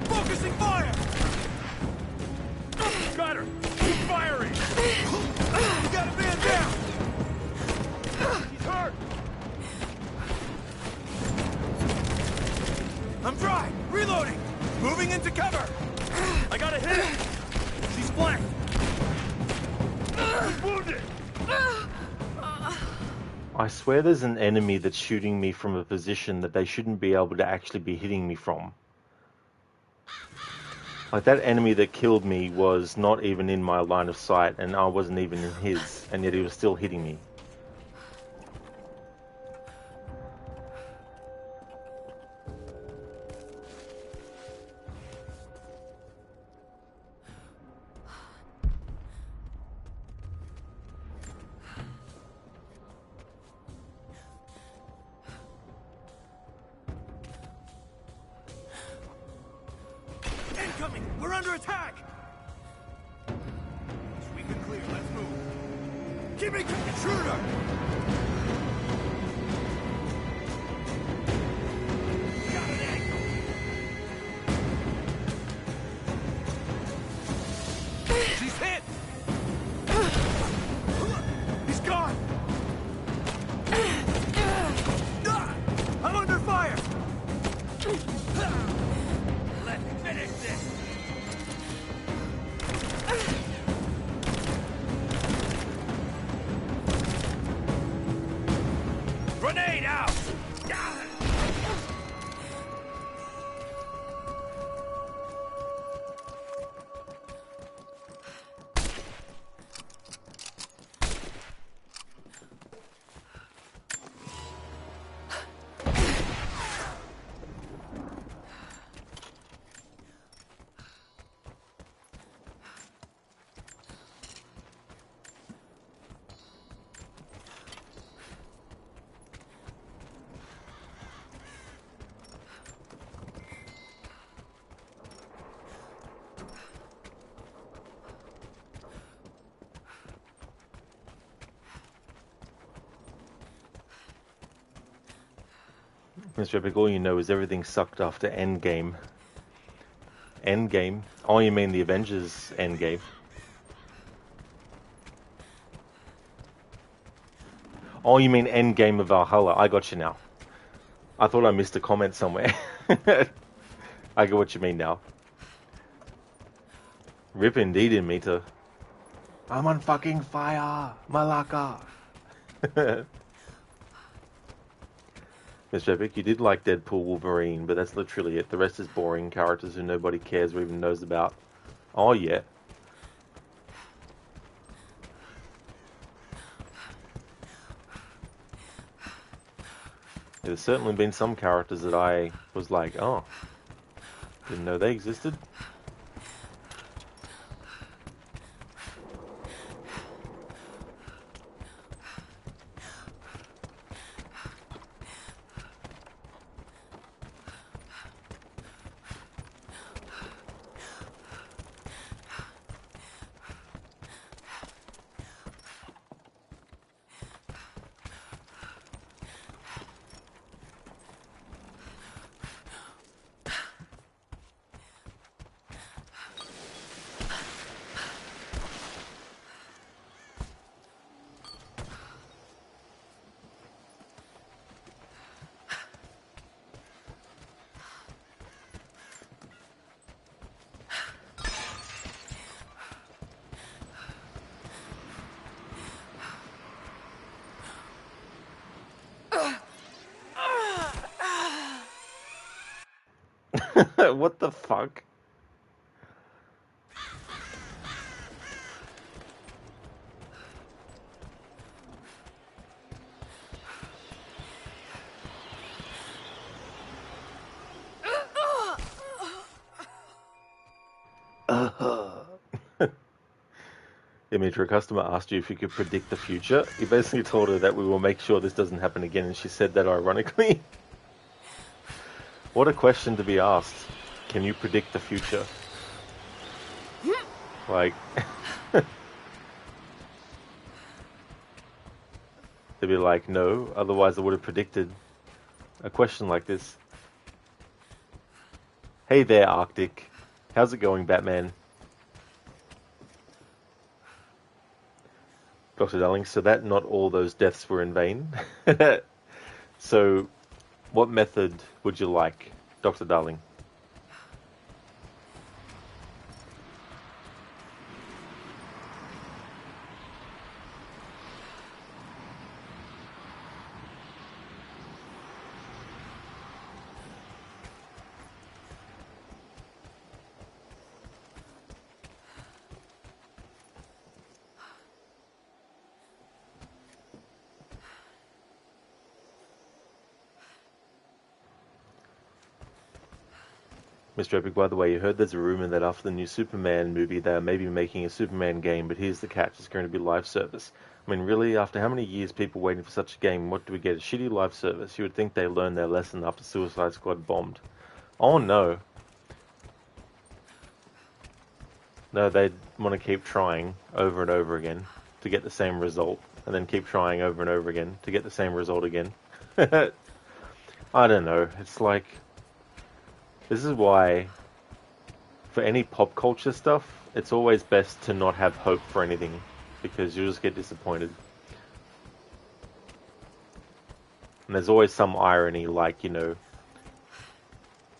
Focusing fire! Got her! Keep firing! You got a man down! He's hurt! I'm dry! Reloading! Moving into cover! I got a hit! She's flanked! She's wounded! I swear there's an enemy that's shooting me from a position that they shouldn't be able to actually be hitting me from. Like, that enemy that killed me was not even in my line of sight, and I wasn't even in his, and yet he was still hitting me. Keep it, intruder! Got an angle! She's hit! He's gone! I'm under fire! Let's finish this! Grenade out! Mr. Epic, all you know is everything sucked after Endgame. Endgame? Oh, you mean the Avengers Endgame? Oh, you mean Endgame of Valhalla. I got you now. I thought I missed a comment somewhere. I get what you mean now. Rip indeed in meter. I'm on fucking fire, Malaka. Mr. Epic, you did like Deadpool Wolverine, but that's literally it. The rest is boring characters who nobody cares or even knows about. Oh, yeah. There's certainly been some characters that I was like, oh, didn't know they existed. What the fuck? Dimitri, a customer asked you if you could predict the future. You basically told her that we will make sure this doesn't happen again, and she said that ironically. What a question to be asked. Can you predict the future? Like... They'd be like, no, otherwise I would have predicted a question like this. Hey there, Arctic. How's it going, Batman? Dr. Darling, so that not all those deaths were in vain? So, what method would you like, Dr. Darling? Mr. Epic, by the way, you heard there's a rumor that after the new Superman movie, they are maybe making a Superman game, but here's the catch, it's going to be live service. I mean, really, after how many years people waiting for such a game, what do we get? A shitty live service. You would think they learned their lesson after Suicide Squad bombed. Oh, no. No, they'd want to keep trying over and over again. to get the same result, and then keep trying over and over again to get the same result again. I don't know. It's like, this is why, for any pop culture stuff, it's always best to not have hope for anything, because you'll just get disappointed. And there's always some irony, like, you know,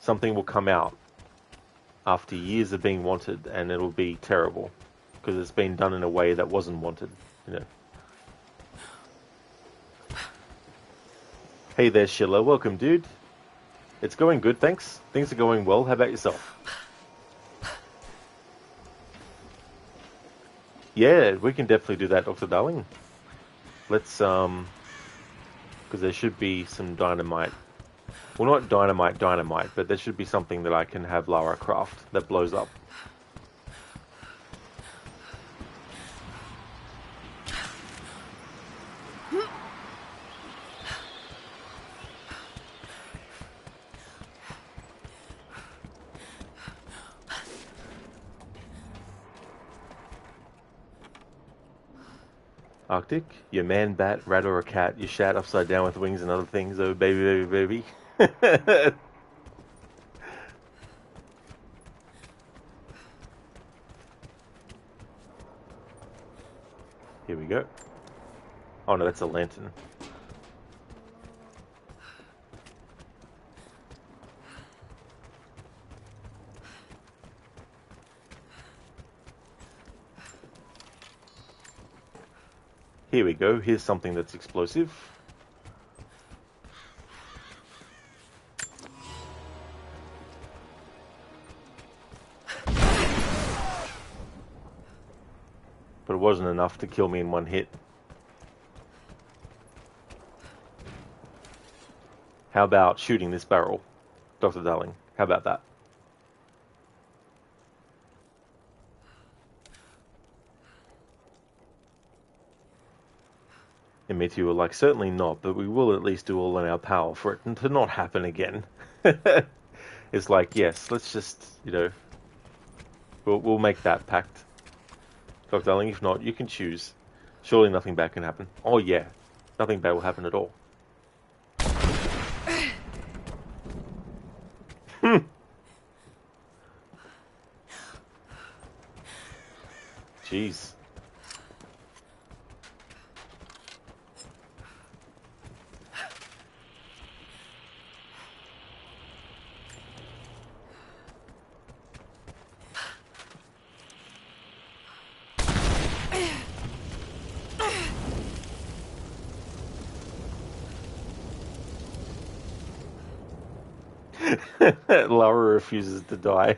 something will come out after years of being wanted, and it'll be terrible, because it's been done in a way that wasn't wanted, you know. Hey there, Schiller. Welcome, dude. It's going good, thanks. Things are going well. How about yourself? Yeah, we can definitely do that, Dr. Darling. Let's, because there should be some dynamite. Well, not dynamite, but there should be something that I can have Lara craft that blows up. Arctic, your man bat, rat or a cat, you shat upside down with wings and other things, oh baby, baby, baby. Here we go. Oh no, that's a lantern. Here we go, here's something that's explosive. But it wasn't enough to kill me in one hit. How about shooting this barrel, Dr. Darling? How about that? And me too were like, certainly not, but we will at least do all in our power for it to not happen again. It's like, yes, let's just, you know, we'll make that pact. Dr. Darling, if not, you can choose. Surely nothing bad can happen. Oh yeah, nothing bad will happen at all. Jeez. Lara refuses to die.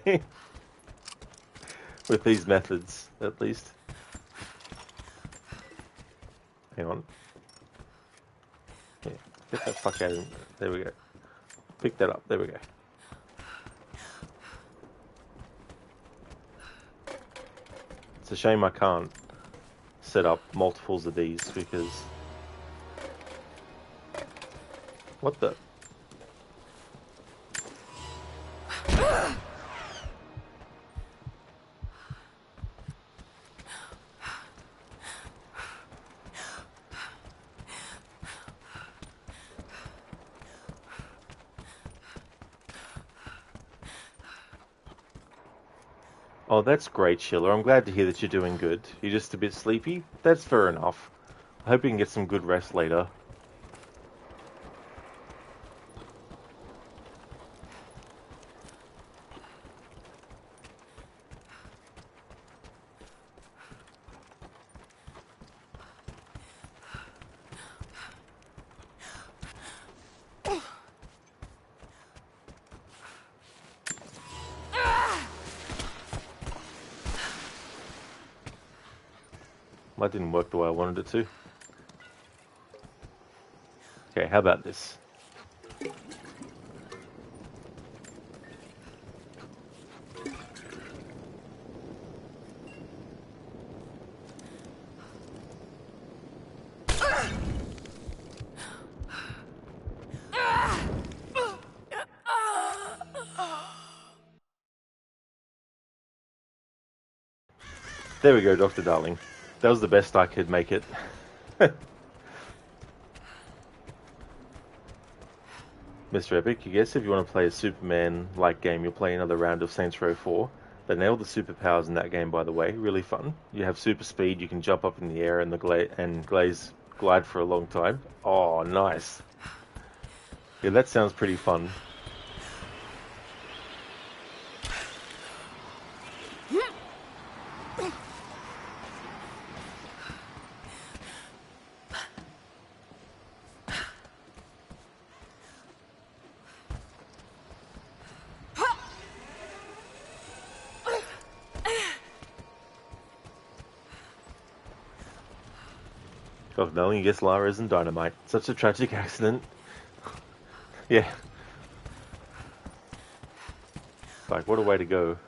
With these methods, at least. Hang on. Yeah, get that fuck out of here. There we go. Pick that up. There we go. It's a shame I can't set up multiples of these because... What the... Oh, that's great, Schiller. I'm glad to hear that you're doing good. You're just a bit sleepy? That's fair enough. I hope you can get some good rest later. That didn't work the way I wanted it to. Okay, how about this? There we go, Dr. Darling. That was the best I could make it. Mr. Epic, you guess if you want to play a Superman-like game, you'll play another round of Saints Row 4. They nailed the superpowers in that game, by the way. Really fun. You have super speed, you can jump up in the air and glide for a long time. Oh, nice. Yeah, that sounds pretty fun. Oh no, you guess Lara isn't dynamite. Such a tragic accident. Yeah. Like, what a way to go.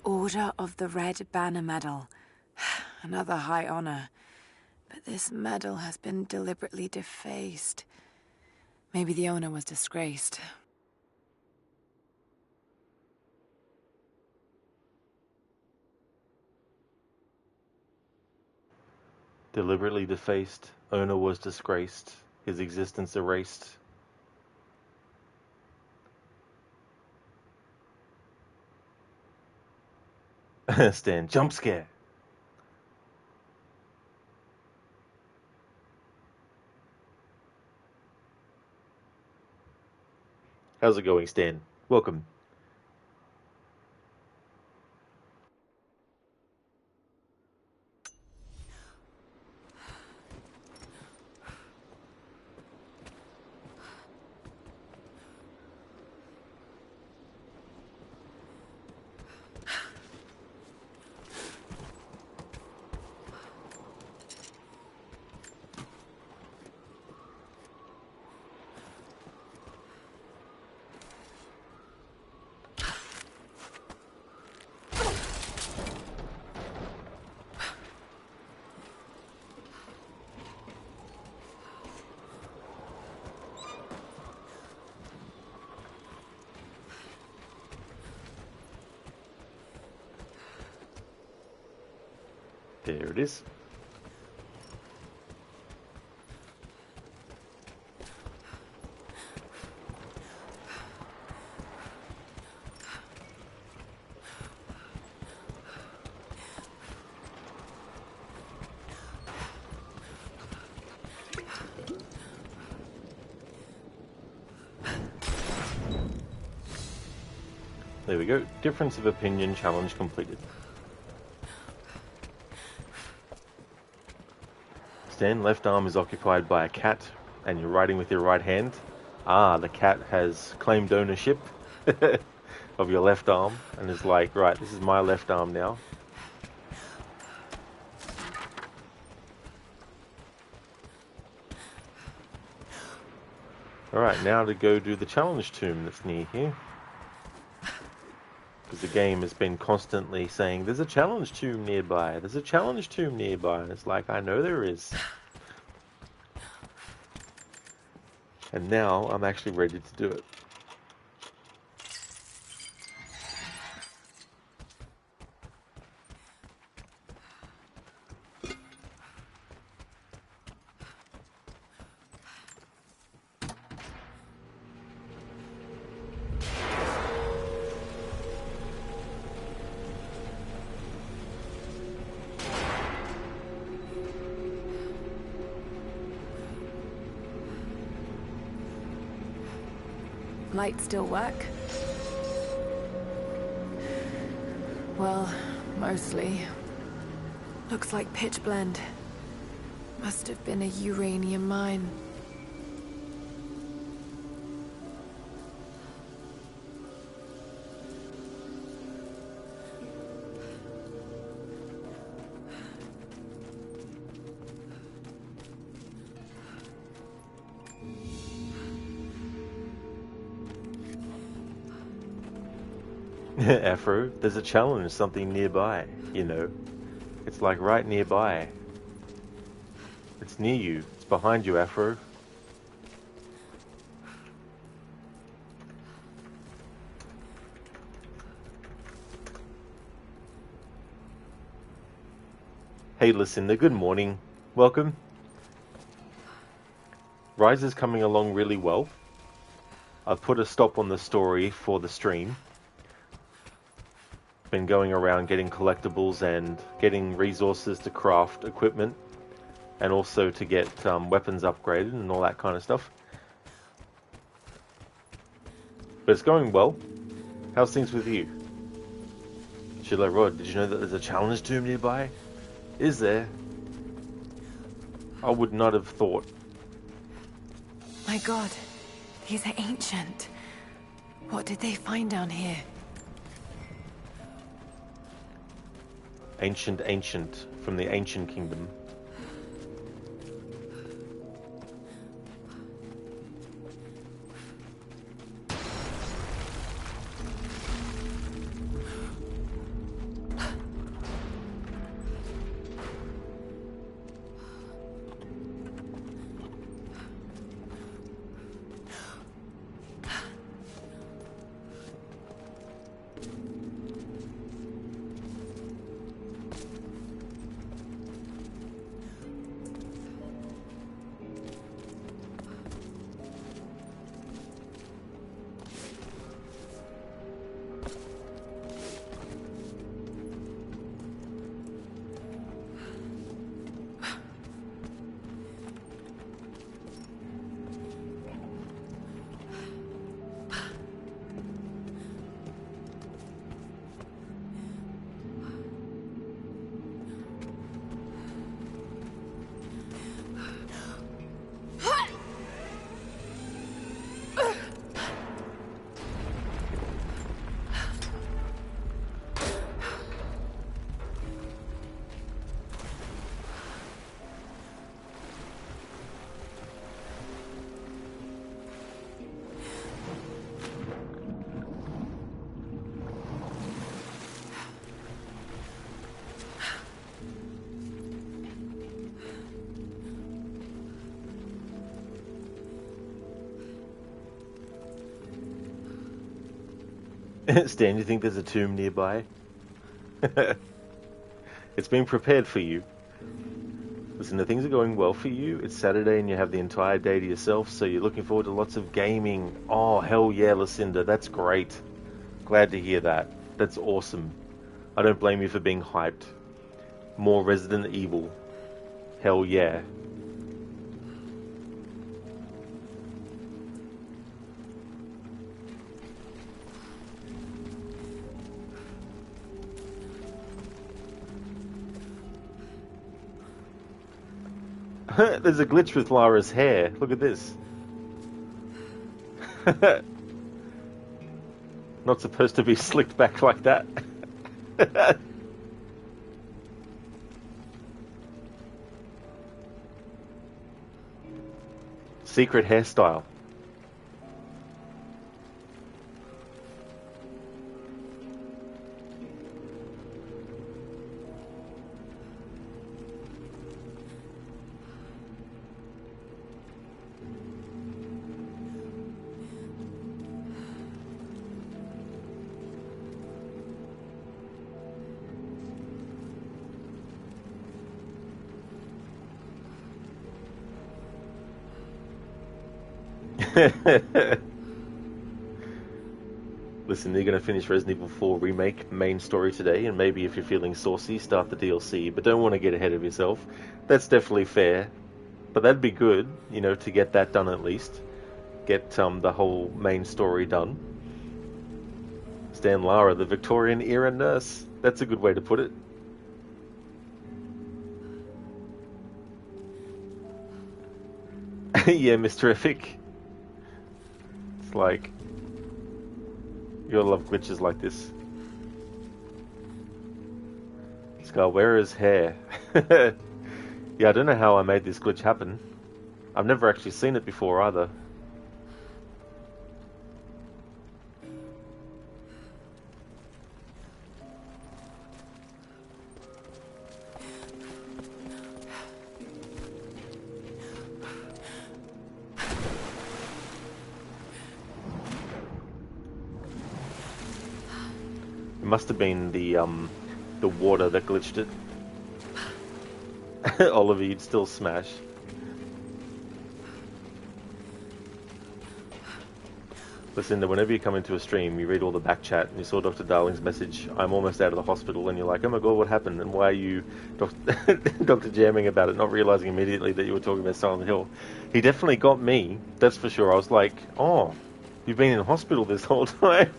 Order of the Red Banner Medal. Another high honor. But this medal has been deliberately defaced. Maybe the owner was disgraced. Deliberately defaced, owner was disgraced, his existence erased. Stan, jump scare. How's it going, Stan? Welcome. There it is. There we go. Difference of opinion challenge completed. Stan, left arm is occupied by a cat, and you're writing with your right hand. Ah, the cat has claimed ownership of your left arm, and is like, right, this is my left arm now. Alright, now to go do the challenge tomb that's near here. Because the game has been constantly saying, there's a challenge tomb nearby, there's a challenge tomb nearby. And it's like, I know there is. And now I'm actually ready to do it. lights still work? Well, mostly. Looks like pitch blende. Must have been a uranium mine. Afro, there's a challenge, something nearby, you know. It's like right nearby. It's near you. It's behind you, Afro. Hey, Lucinda, good morning. Welcome. Rise is coming along really well. I've put a stop on the story for the stream. Been going around getting collectibles and getting resources to craft equipment, and also to get weapons upgraded and all that kind of stuff. But it's going well. How's things with you? Sheila Rod, did you know that there's a challenge tomb nearby? Is there? I would not have thought. My god, these are ancient. What did they find down here? Ancient, from the ancient kingdom. Stan, you think there's a tomb nearby? It's being prepared for you. Listen, the things are going well for you. It's Saturday and you have the entire day to yourself, so you're looking forward to lots of gaming. Oh, hell yeah, Lucinda, that's great. Glad to hear that. That's awesome. I don't blame you for being hyped. More Resident Evil. Hell yeah. There's a glitch with Lara's hair. Look at this. Not supposed to be slicked back like that. Secret hairstyle. Listen, you're going to finish Resident Evil 4 Remake main story today, and maybe if you're feeling saucy, start the DLC, but don't want to get ahead of yourself. That's definitely fair, but that'd be good, you know, to get that done at least. get the whole main story done. Stan Lara, the Victorian era nurse. That's a good way to put it. Yeah, Mr. Epic. It's like, you gotta love glitches like this. Scar, where is hair? Yeah, I don't know how I made this glitch happen. I've never actually seen it before either. It must have been the water that glitched it. Oliver, you'd still smash. Listen, whenever you come into a stream, you read all the back chat, and you saw Dr. Darling's message, I'm almost out of the hospital, and you're like, oh my god, what happened? And why are you Dr. jamming about it, not realizing immediately that you were talking about Silent Hill? He definitely got me, that's for sure. I was like, oh, you've been in hospital this whole time.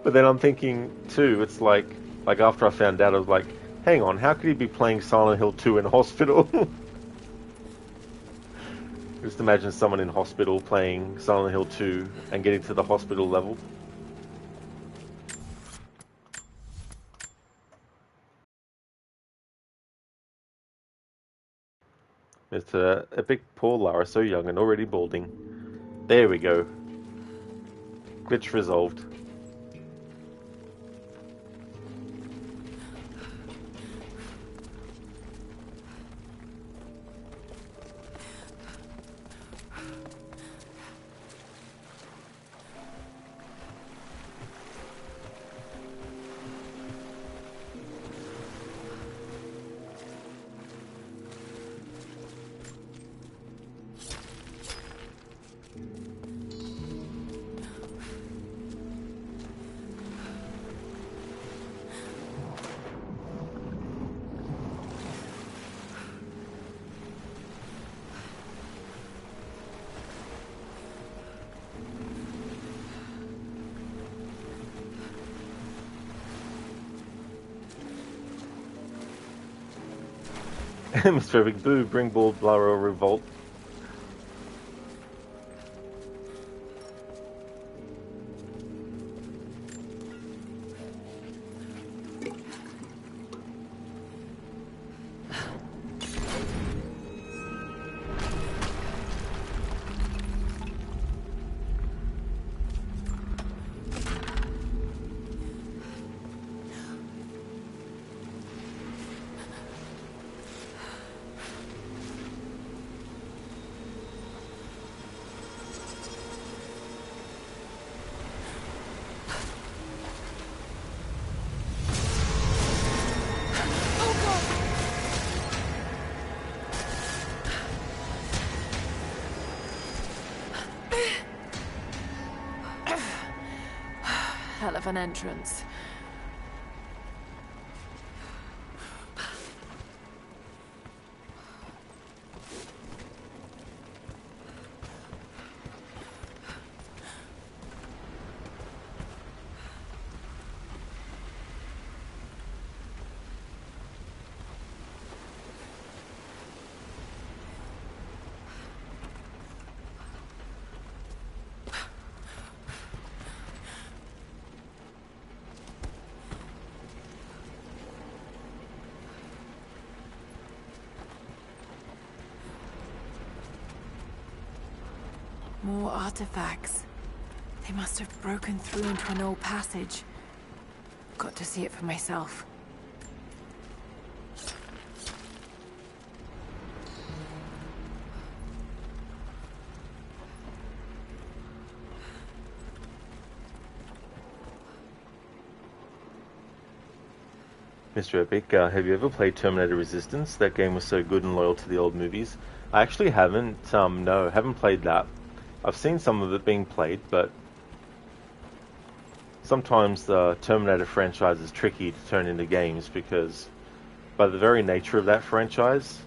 But then I'm thinking, too, it's like after I found out, I was like, hang on, how could he be playing Silent Hill 2 in a hospital? Just imagine someone in hospital playing Silent Hill 2 and getting to the hospital level. Mr. Epic, poor Lara, so young and already balding. There we go. Glitch resolved. Mr. Epic, boo, bring bald Lara revolt. Hell of an entrance. More artifacts. They must have broken through into an old passage. Got to see it for myself. Mr. Epic, have you ever played Terminator Resistance? That game was so good and loyal to the old movies. I actually haven't, no, haven't played that. I've seen some of it being played, but sometimes the Terminator franchise is tricky to turn into games because by the very nature of that franchise,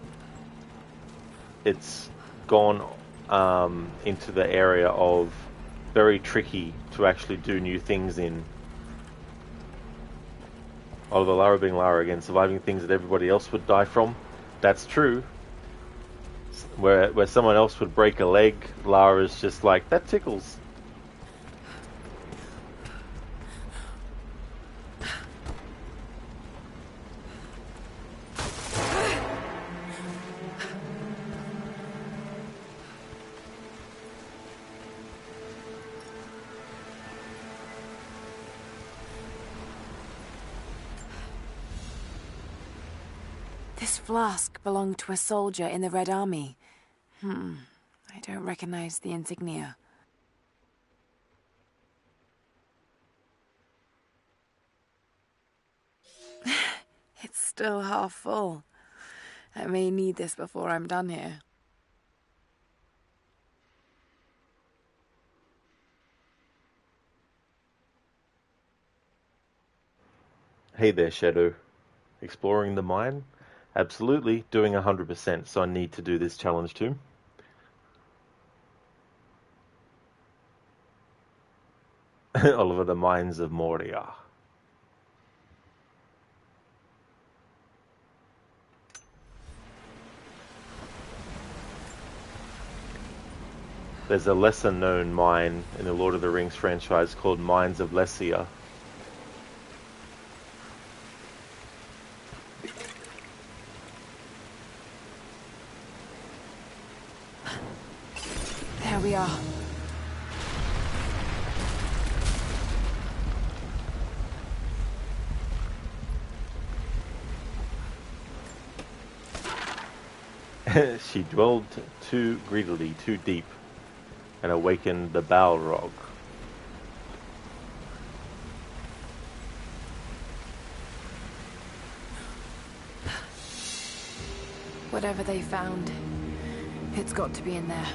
it's gone into the area of very tricky to actually do new things in. Oliver, Lara being Lara again, surviving things that everybody else would die from. That's true. Where someone else would break a leg, Lara's just like, that tickles. This flask belonged to a soldier in the Red Army. I don't recognize the insignia. It's still half full. I may need this before I'm done here. Hey there, Shadow. Exploring the mine? Absolutely, doing 100%, so I need to do this challenge too. Oliver, the Mines of Moria. There's a lesser-known mine in the Lord of the Rings franchise called Mines of Lessia. There we are. She dwelled too greedily, too deep, and awakened the Balrog. Whatever they found, it's got to be in there.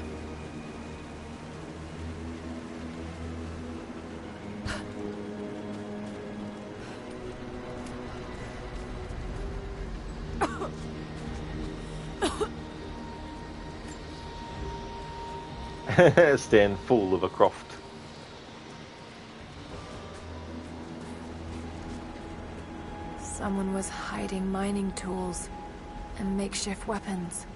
Stand full of a Croft. Someone was hiding mining tools and makeshift weapons.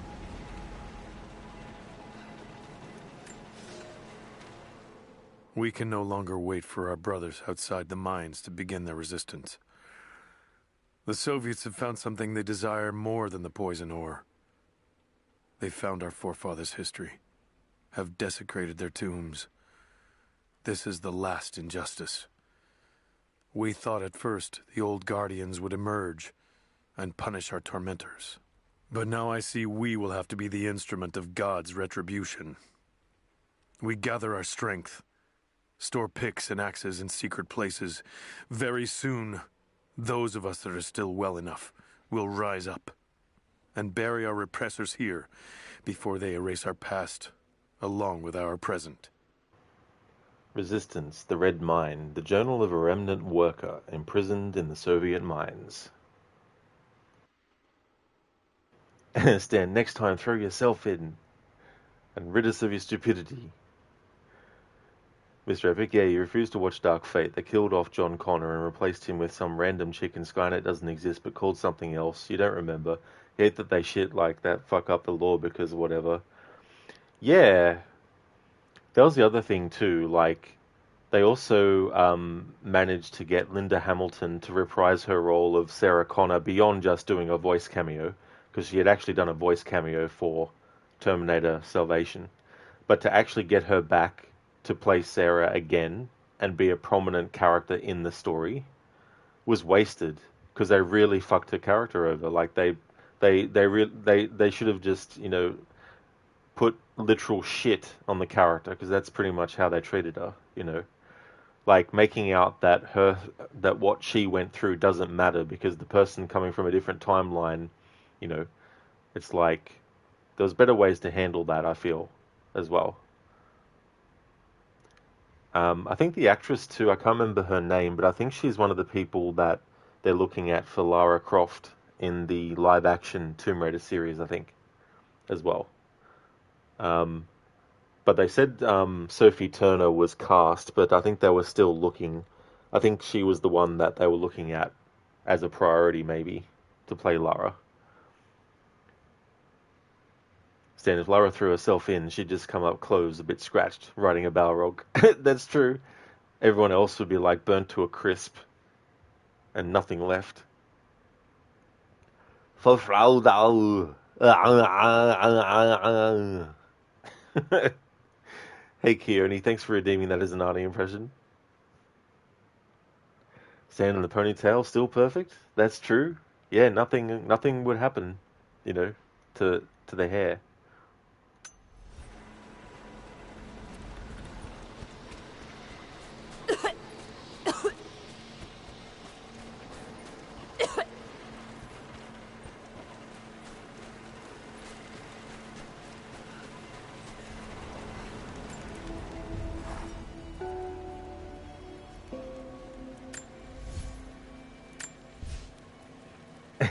We can no longer wait for our brothers outside the mines to begin their resistance. The Soviets have found something they desire more than the poison ore. They found our forefathers' history, have desecrated their tombs. This is the last injustice. We thought at first the old guardians would emerge and punish our tormentors. But now I see we will have to be the instrument of God's retribution. We gather our strength, store picks and axes in secret places. Very soon, those of us that are still well enough will rise up and bury our repressors here before they erase our past along with our present. Resistance, the Red Mine, the journal of a remnant worker imprisoned in the Soviet mines. Stan, next time throw yourself in and rid us of your stupidity. Mr. Epic, yeah, you refused to watch Dark Fate. They killed off John Connor and replaced him with some random chick in Skynet doesn't exist but called something else. You don't remember. You hate that they shit like that, fuck up the law because whatever. Yeah. That was the other thing too, like, they also managed to get Linda Hamilton to reprise her role of Sarah Connor beyond just doing a voice cameo, because she had actually done a voice cameo for Terminator Salvation. But to actually get her back to play Sarah again and be a prominent character in the story was wasted, because they really fucked her character over. Like, they should have just, you know, put literal shit on the character, because that's pretty much how they treated her, you know. Like, making out that what she went through doesn't matter because the person coming from a different timeline, you know, it's like, there's better ways to handle that, I feel, as well. I think the actress too, I can't remember her name, but I think she's one of the people that they're looking at for Lara Croft in the live-action Tomb Raider series, I think, as well. But they said Sophie Turner was cast, but I think they were still looking. I think she was the one that they were looking at as a priority, maybe, to play Lara. Stan, if Lara threw herself in, she'd just come up clothes a bit scratched, riding a Balrog. That's true. Everyone else would be like burnt to a crisp and nothing left. Hey, Keone, thanks for redeeming that as an Arnie impression. Sand in the ponytail, still perfect. That's true. Yeah, nothing would happen, you know, to the hair.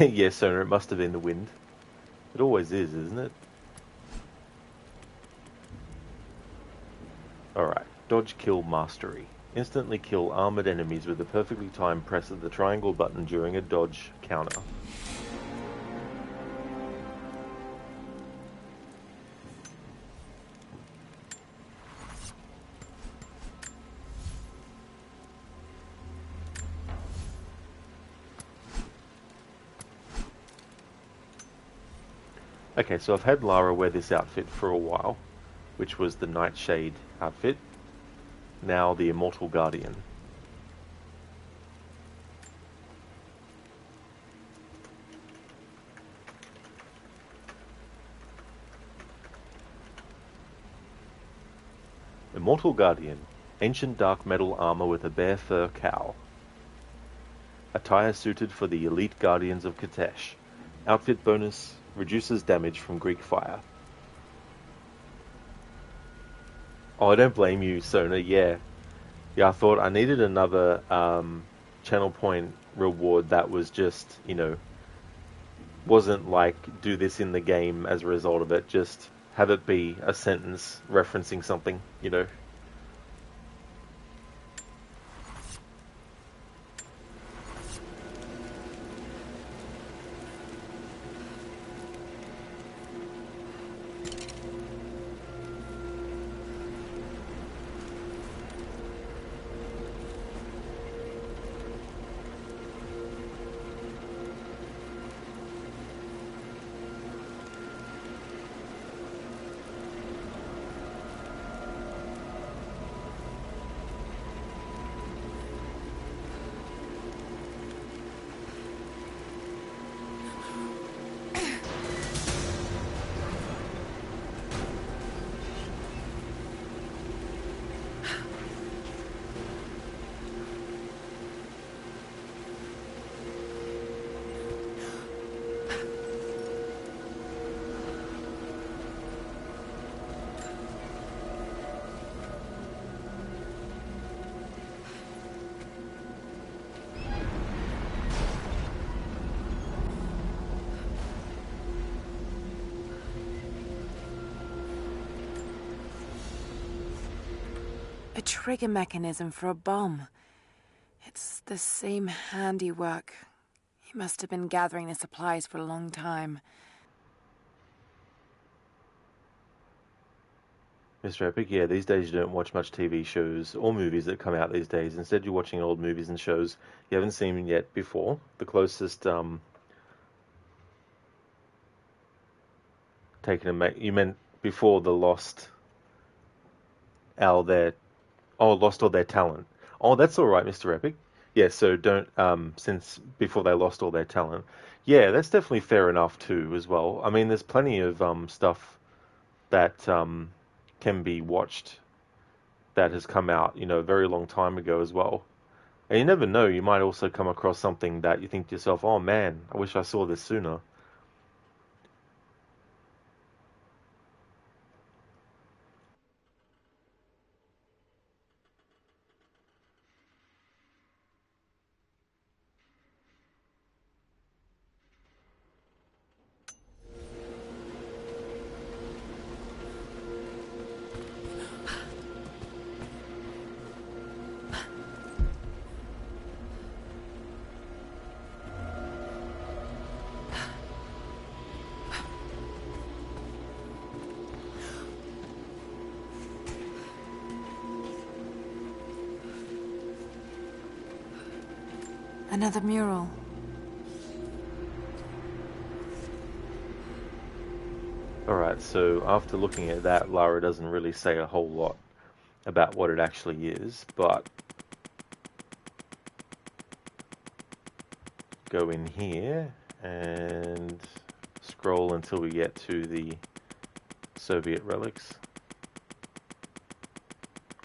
Yes, Sona, it must have been the wind. It always is, isn't it? Alright, dodge kill mastery. Instantly kill armored enemies with the perfectly timed press of the triangle button during a dodge counter. Okay, so I've had Lara wear this outfit for a while, which was the Nightshade outfit. Now the Immortal Guardian. Immortal Guardian. Ancient dark metal armor with a bear fur cowl. Attire suited for the elite guardians of Katesh. Outfit bonus. Reduces damage from Greek fire. Oh, I don't blame you, Sona. Yeah. Yeah, I thought I needed another channel point reward that was just, you know, wasn't like do this in the game as a result of it. Just have it be a sentence referencing something, you know. A trigger mechanism for a bomb. It's the same handiwork. He must have been gathering the supplies for a long time. Mr. Epic, yeah, these days you don't watch much TV shows or movies that come out these days. Instead, you're watching old movies and shows you haven't seen yet before. The closest you meant before the Lost lost all their talent. Oh, that's all right, Mr. Epic. Yeah, so don't since before they lost all their talent. Yeah, that's definitely fair enough too, as well. I mean, there's plenty of stuff that can be watched that has come out, you know, a very long time ago as well. And you never know, you might also come across something that you think to yourself, oh man, I wish I saw this sooner. Another mural. Alright, so after looking at that, Lara doesn't really say a whole lot about what it actually is, but go in here and scroll until we get to the Soviet relics.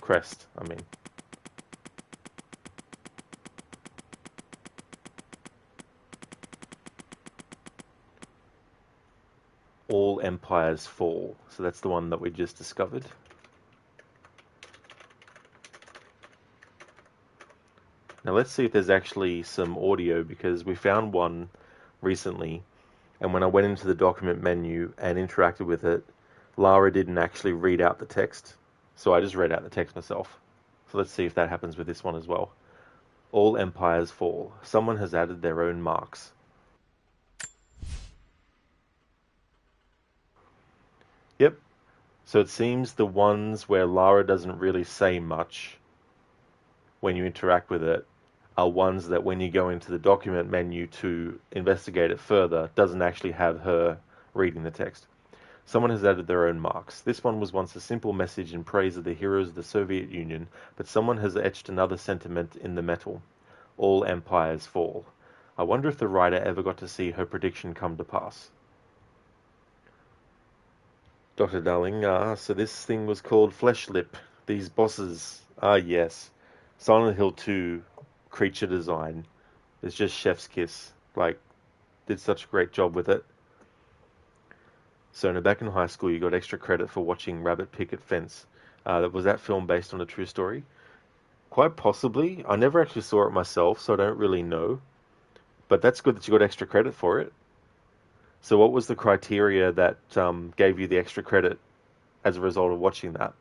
Crest, I mean. All empires fall. So that's the one that we just discovered. Now let's see if there's actually some audio, because we found one recently, and when I went into the document menu and interacted with it, Lara didn't actually read out the text, so I just read out the text myself. So let's see if that happens with this one as well. All empires fall. Someone has added their own marks. Yep. So it seems the ones where Lara doesn't really say much when you interact with it are ones that when you go into the document menu to investigate it further, doesn't actually have her reading the text. Someone has added their own marks. This one was once a simple message in praise of the heroes of the Soviet Union, but someone has etched another sentiment in the metal. All empires fall. I wonder if the writer ever got to see her prediction come to pass. Dr. Darling, so this thing was called Flesh Lip. These bosses, yes. Silent Hill 2 creature design is just chef's kiss. Like, did such a great job with it. So now back in high school, you got extra credit for watching Rabbit Picket Fence. Was that film based on a true story? Quite possibly. I never actually saw it myself, so I don't really know. But that's good that you got extra credit for it. So what was the criteria that gave you the extra credit as a result of watching that?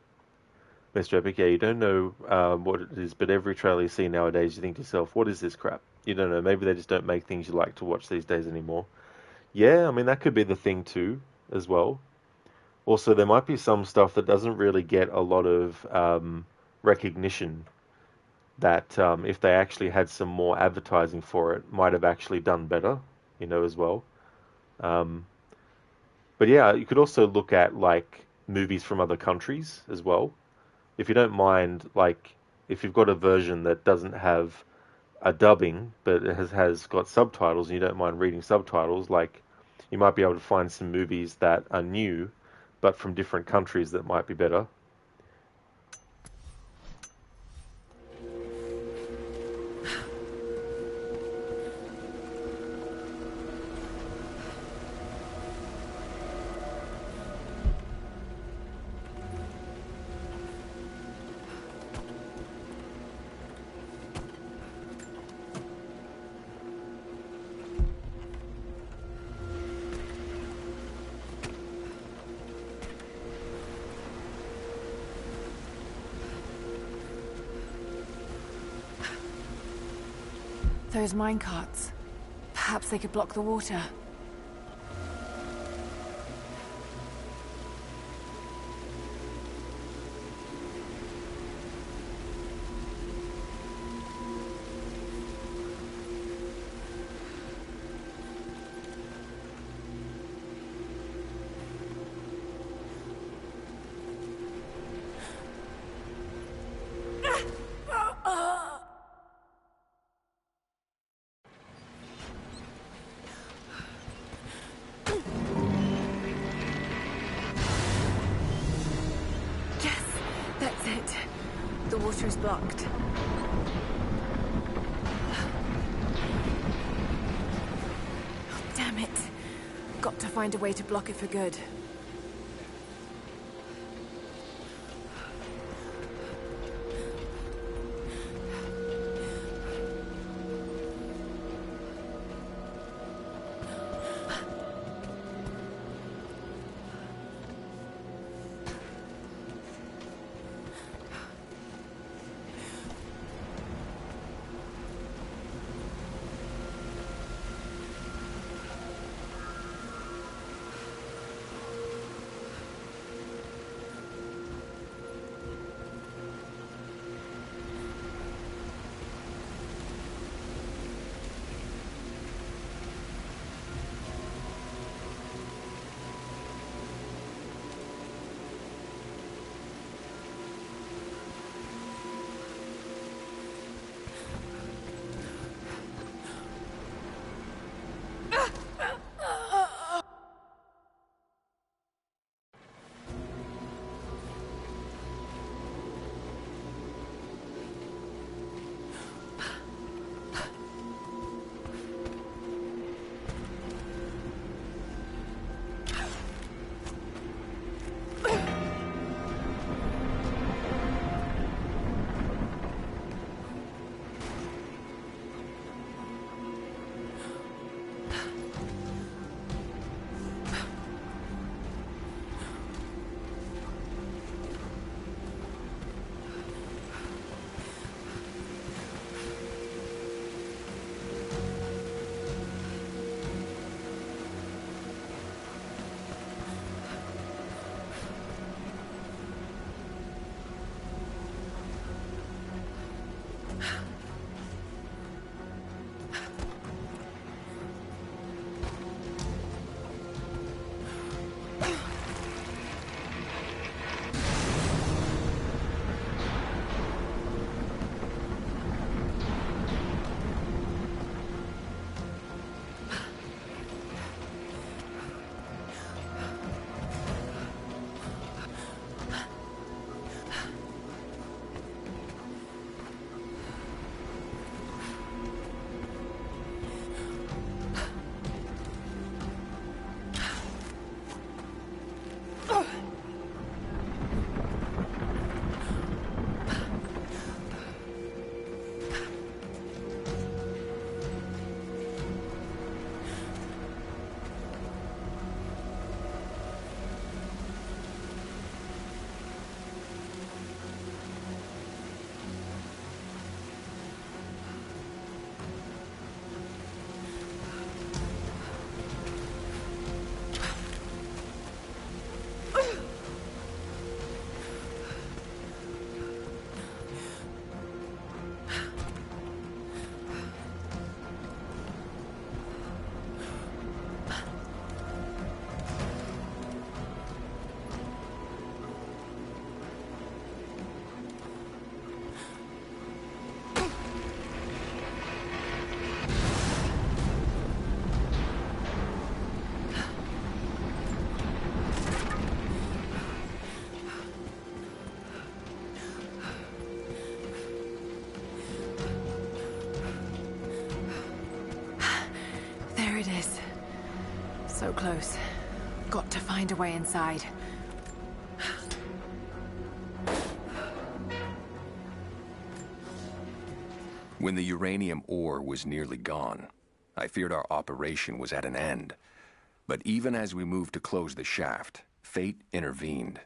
Mr. Epic, yeah, you don't know what it is, but every trailer you see nowadays, you think to yourself, what is this crap? You don't know. Maybe they just don't make things you like to watch these days anymore. Yeah, I mean, that could be the thing too, as well. Also, there might be some stuff that doesn't really get a lot of recognition that if they actually had some more advertising for it, might have actually done better, as well. But yeah, you could also look at like movies from other countries as well. If you don't mind, like if you've got a version that doesn't have a dubbing, but it has got subtitles, and you don't mind reading subtitles, like you might be able to find some movies that are new, but from different countries that might be better. Those minecarts. Perhaps they could block the water. The water is blocked. Oh, damn it. Got to find a way to block it for good. close. Got to find a way inside. When the uranium ore was nearly gone, I feared our operation was at an end. But even as we moved to close the shaft, fate intervened.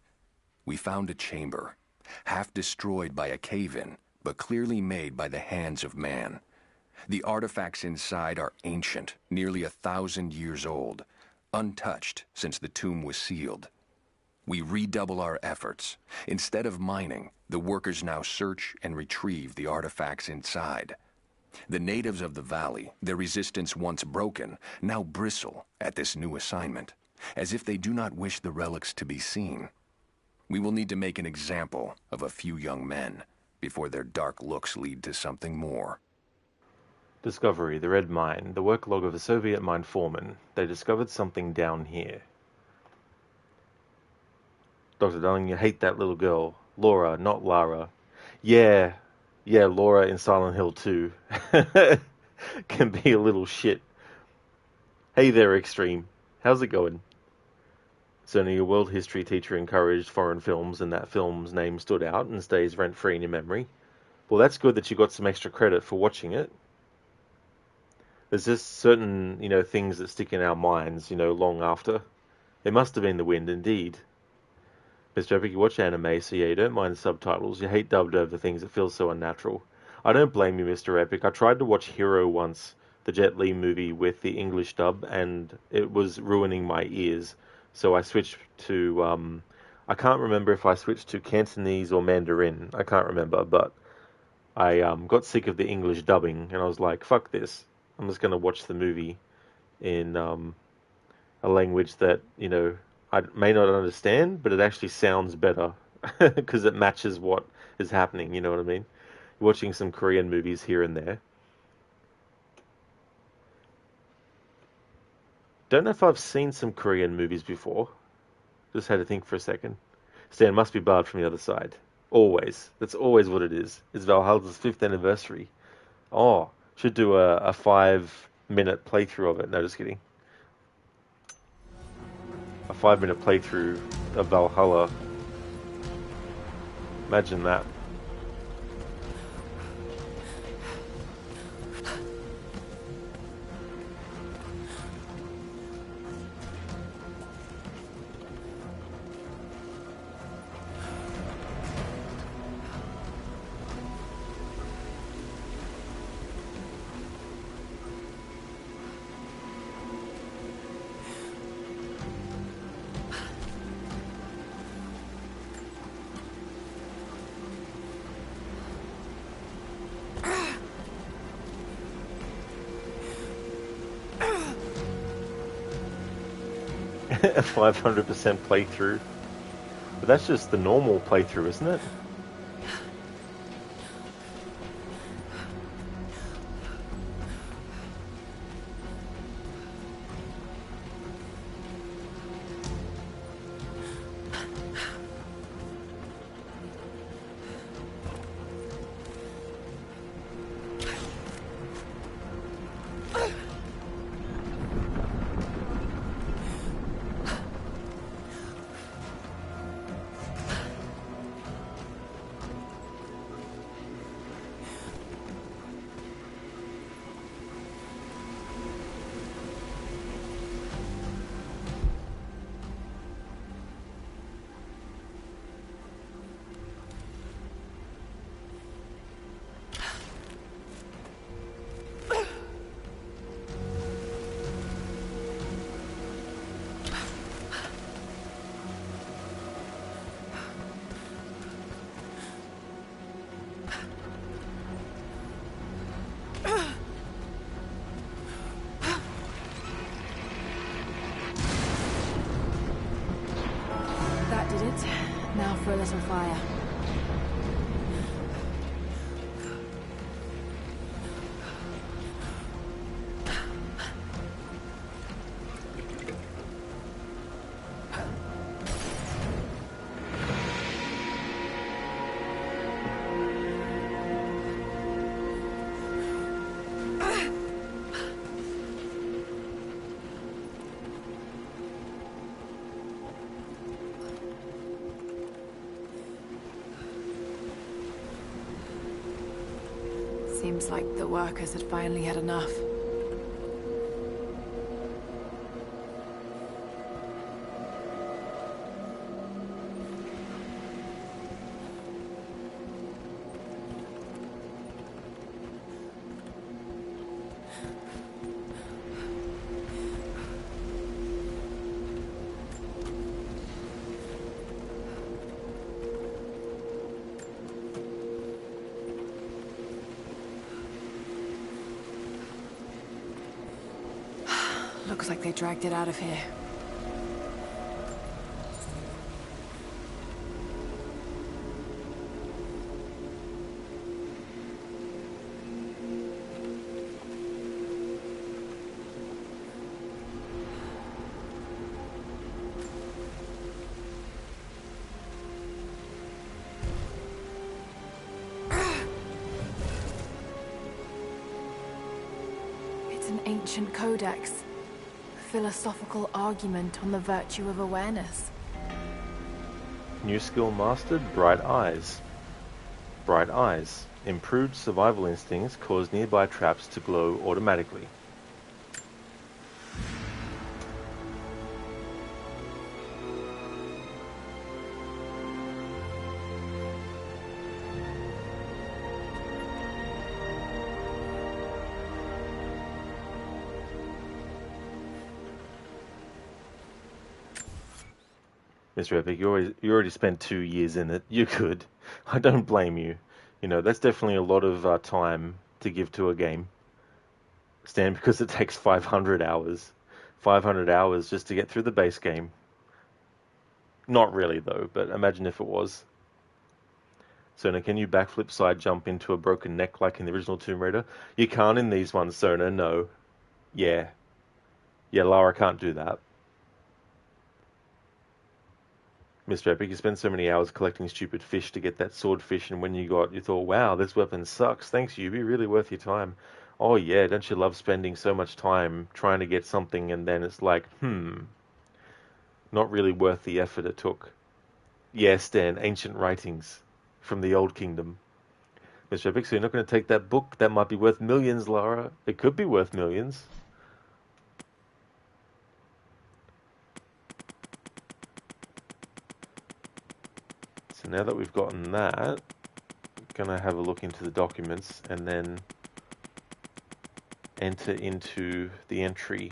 We found a chamber, half destroyed by a cave-in, but clearly made by the hands of man. The artifacts inside are ancient, nearly 1,000 years old, untouched since the tomb was sealed. We redouble our efforts. Instead of mining, the workers now search and retrieve the artifacts inside. The natives of the valley, their resistance once broken, now bristle at this new assignment, as if they do not wish the relics to be seen. We will need to make an example of a few young men before their dark looks lead to something more. Discovery, the Red Mine, the work log of a Soviet mine foreman. They discovered something down here. Dr. Darling, you hate that little girl. Laura, not Lara. Yeah, Laura in Silent Hill 2 can be a little shit. Hey there, Extreme. How's it going? Certainly your world history teacher encouraged foreign films, and that film's name stood out and stays rent-free in your memory. Well, that's good that you got some extra credit for watching it. There's just certain, things that stick in our minds, long after. It must have been the wind, indeed. Mr. Epic, you watch anime, so yeah, you don't mind the subtitles. You hate dubbed over things that feel so unnatural. I don't blame you, Mr. Epic. I tried to watch Hero once, the Jet Li movie, with the English dub, and it was ruining my ears. So I switched to, I can't remember if I switched to Cantonese or Mandarin. I can't remember, but I got sick of the English dubbing, and I was like, fuck this. I'm just going to watch the movie in a language that, I may not understand, but it actually sounds better because it matches what is happening, you know what I mean? Watching some Korean movies here and there. Don't know if I've seen some Korean movies before. Just had to think for a second. Stan must be barred from the other side. Always. That's always what it is. It's Valhalla's 5th anniversary. Oh, should do a 5-minute playthrough of it. No, just kidding. A 5-minute playthrough of Valhalla. Imagine that. A 500% playthrough. But that's just the normal playthrough, isn't it? Now for a little fire. Seems like the workers had finally had enough. Looks like they dragged it out of here. It's an ancient codex. Philosophical argument on the virtue of awareness. New skill mastered, bright eyes. Bright eyes. Improved survival instincts cause nearby traps to glow automatically. Mr. Epic, you already spent 2 years in it. You could. I don't blame you. You know, that's definitely a lot of time to give to a game. Stan, because it takes 500 hours. 500 hours just to get through the base game. Not really, though, but imagine if it was. Sona, can you backflip side jump into a broken neck like in the original Tomb Raider? You can't in these ones, Sona, no. Yeah. Yeah, Lara can't do that. Mr. Epic, you spent so many hours collecting stupid fish to get that swordfish, and when you thought, wow, this weapon sucks. Thanks, Yubi, really worth your time. Oh yeah, don't you love spending so much time trying to get something, and then it's like, not really worth the effort it took. Yes, Stan, ancient writings from the Old Kingdom. Mr. Epic, so you're not going to take that book? That might be worth millions, Lara. It could be worth millions. So now that we've gotten that, I'm going to have a look into the documents and then enter into the entry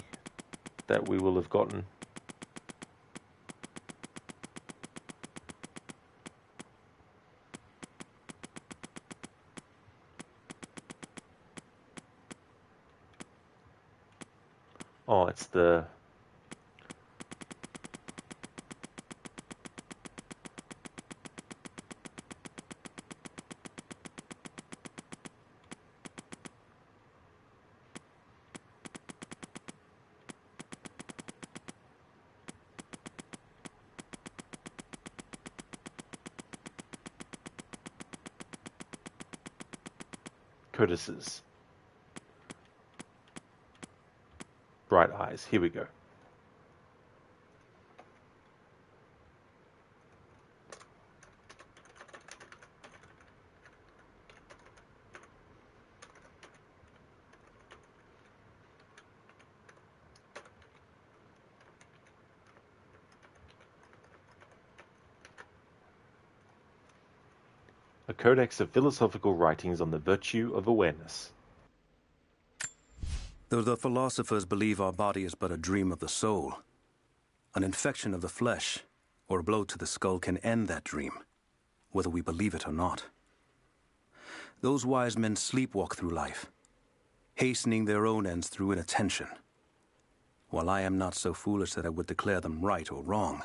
that we will have gotten. Oh, it's the... codices. Bright eyes. Here we go. A codex of philosophical writings on the virtue of awareness. Though the philosophers believe our body is but a dream of the soul, an infection of the flesh or a blow to the skull can end that dream, whether we believe it or not. Those wise men sleepwalk through life, hastening their own ends through inattention, while I am not so foolish that I would declare them right or wrong.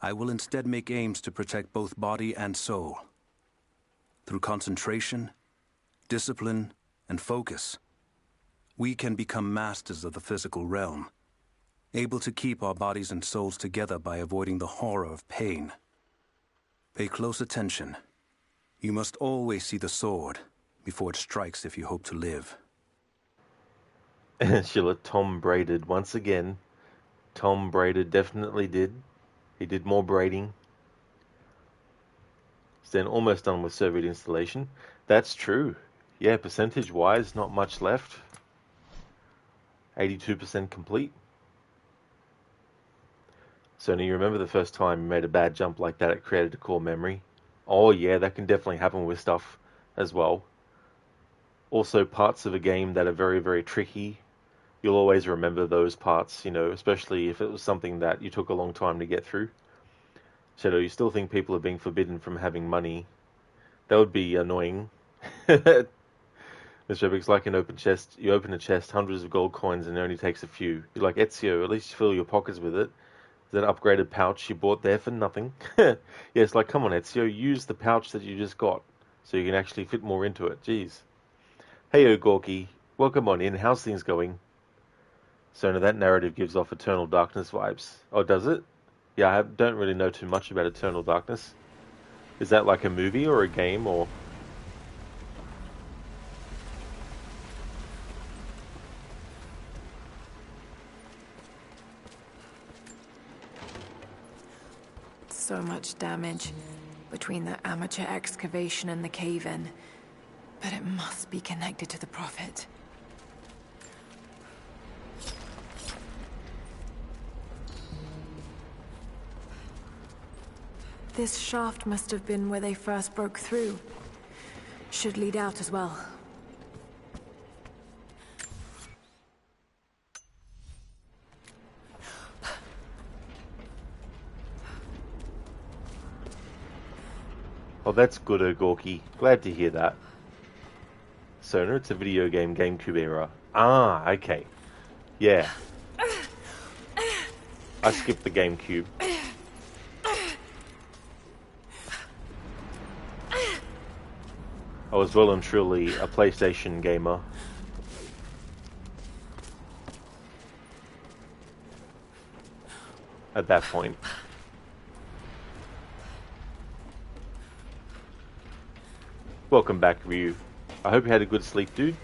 I will instead make aims to protect both body and soul. Through concentration, discipline, and focus, we can become masters of the physical realm, able to keep our bodies and souls together by avoiding the horror of pain. Pay close attention. You must always see the sword before it strikes if you hope to live. Sheila, Tom braided once again. Tom braided definitely did. He did more braiding. Then almost done with Soviet installation. That's true. Yeah, percentage-wise, not much left. 82% complete. So now you remember the first time you made a bad jump like that, it created a core memory? Oh yeah, that can definitely happen with stuff as well. Also, parts of a game that are very, very tricky, you'll always remember those parts, you know, especially if it was something that you took a long time to get through. Shadow, you still think people are being forbidden from having money? That would be annoying. Mr. Epic's like an open chest. You open a chest, hundreds of gold coins, and it only takes a few. You're like, Ezio, at least you fill your pockets with it. That upgraded pouch you bought there for nothing. Yeah, it's like, come on, Ezio, use the pouch that you just got so you can actually fit more into it. Jeez. Hey, Gorky, welcome on in. How's things going? So now that narrative gives off Eternal Darkness vibes. Oh, does it? Yeah, I don't really know too much about Eternal Darkness. Is that like a movie or a game or... So much damage between the amateur excavation and the cave-in. But it must be connected to the Prophet. This shaft must have been where they first broke through. Should lead out as well. Oh, that's good, Gorky. Glad to hear that. Sona, it's a video game, GameCube era. Ah, okay. Yeah. I skipped the GameCube. I was well and truly a PlayStation gamer. At that point. Welcome back, Ryu. I hope you had a good sleep, dude.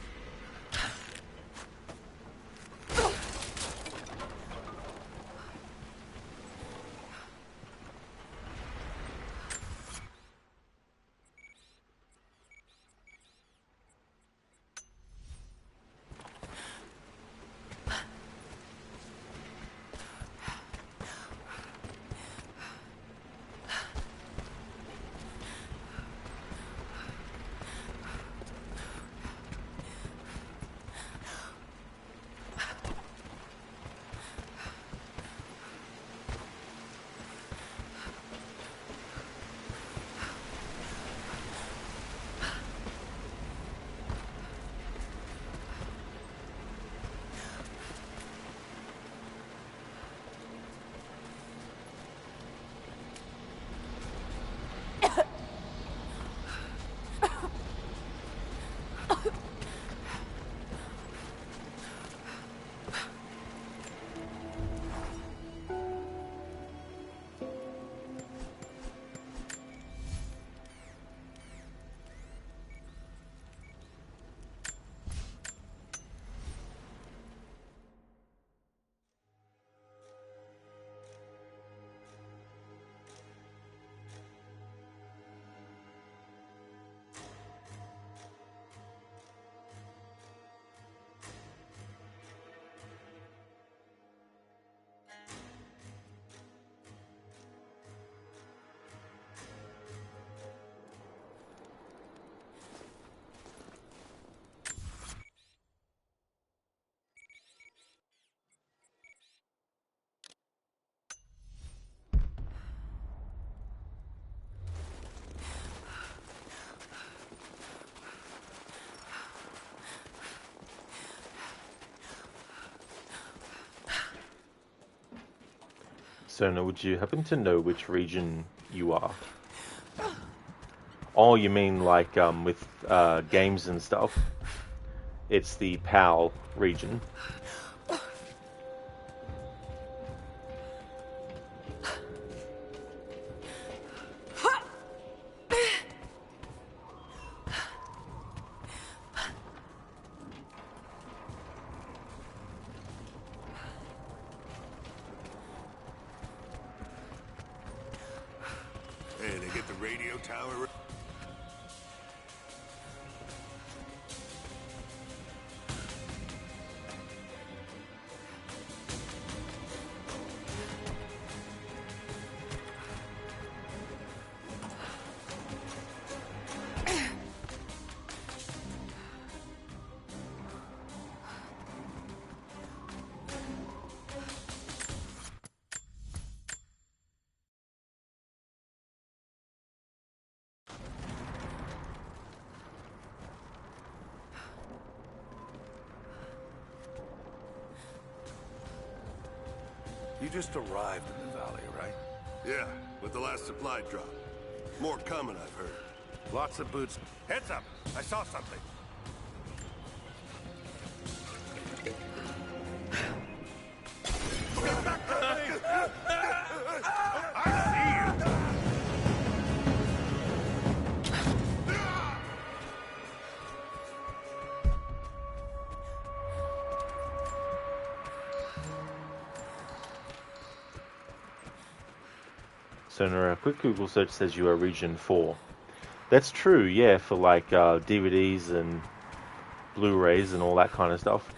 Sona, would you happen to know which region you are? Oh, you mean like with games and stuff? It's the PAL region. You just arrived in the valley, right? Yeah, with the last supply drop. More coming, I've heard. Lots of boots. Heads up! I saw something. So a quick Google search says you are Region 4. That's true, yeah, for like DVDs and Blu-rays and all that kind of stuff.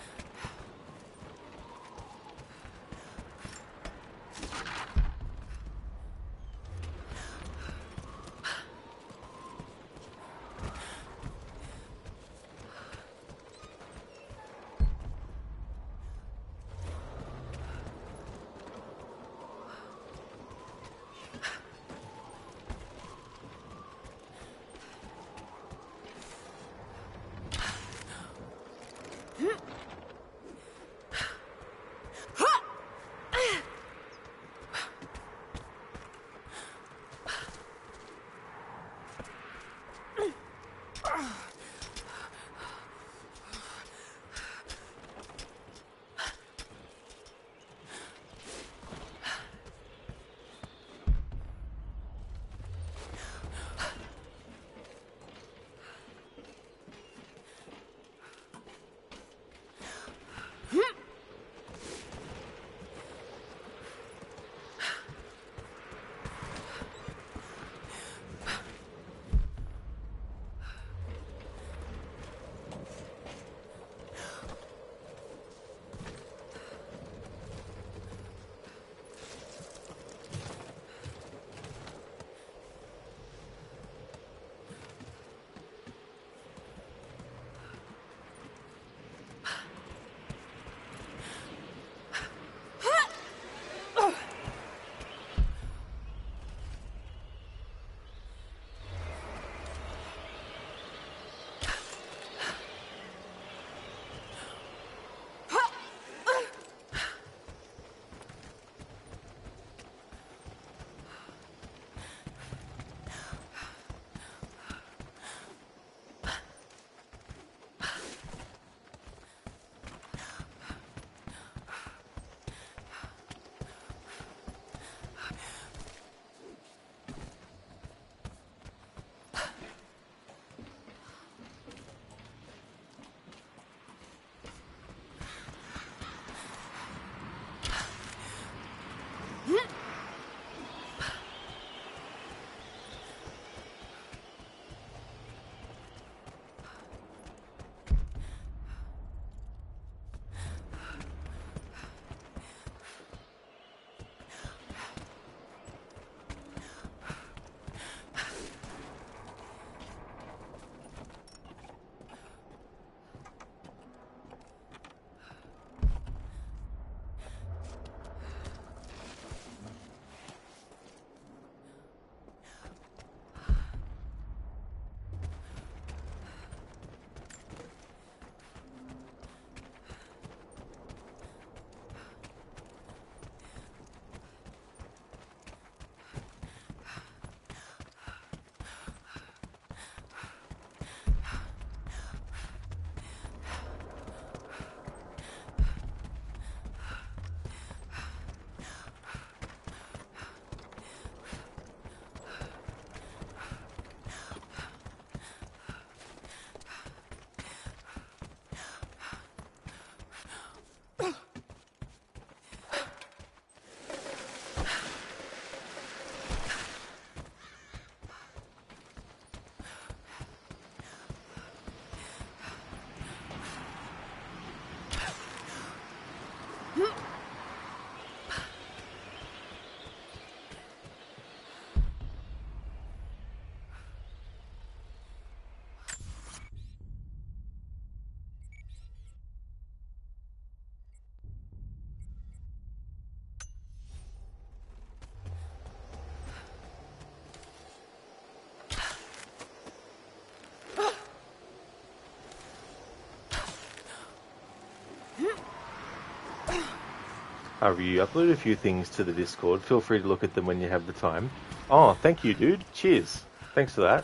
You uploaded a few things to the Discord. Feel free to look at them when you have the time. Oh, thank you, dude. Cheers. Thanks for that.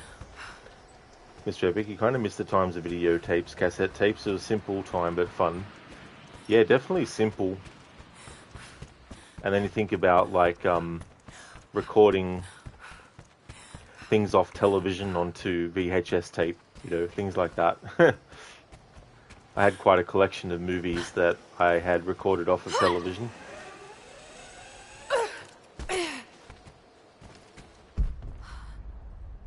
Mr. Epic, you kind of missed the times of videotapes, cassette tapes. It was simple time, but fun. Yeah, definitely simple. And then you think about, like, recording things off television onto VHS tape, you know, things like that. I had quite a collection of movies that I had recorded off of television.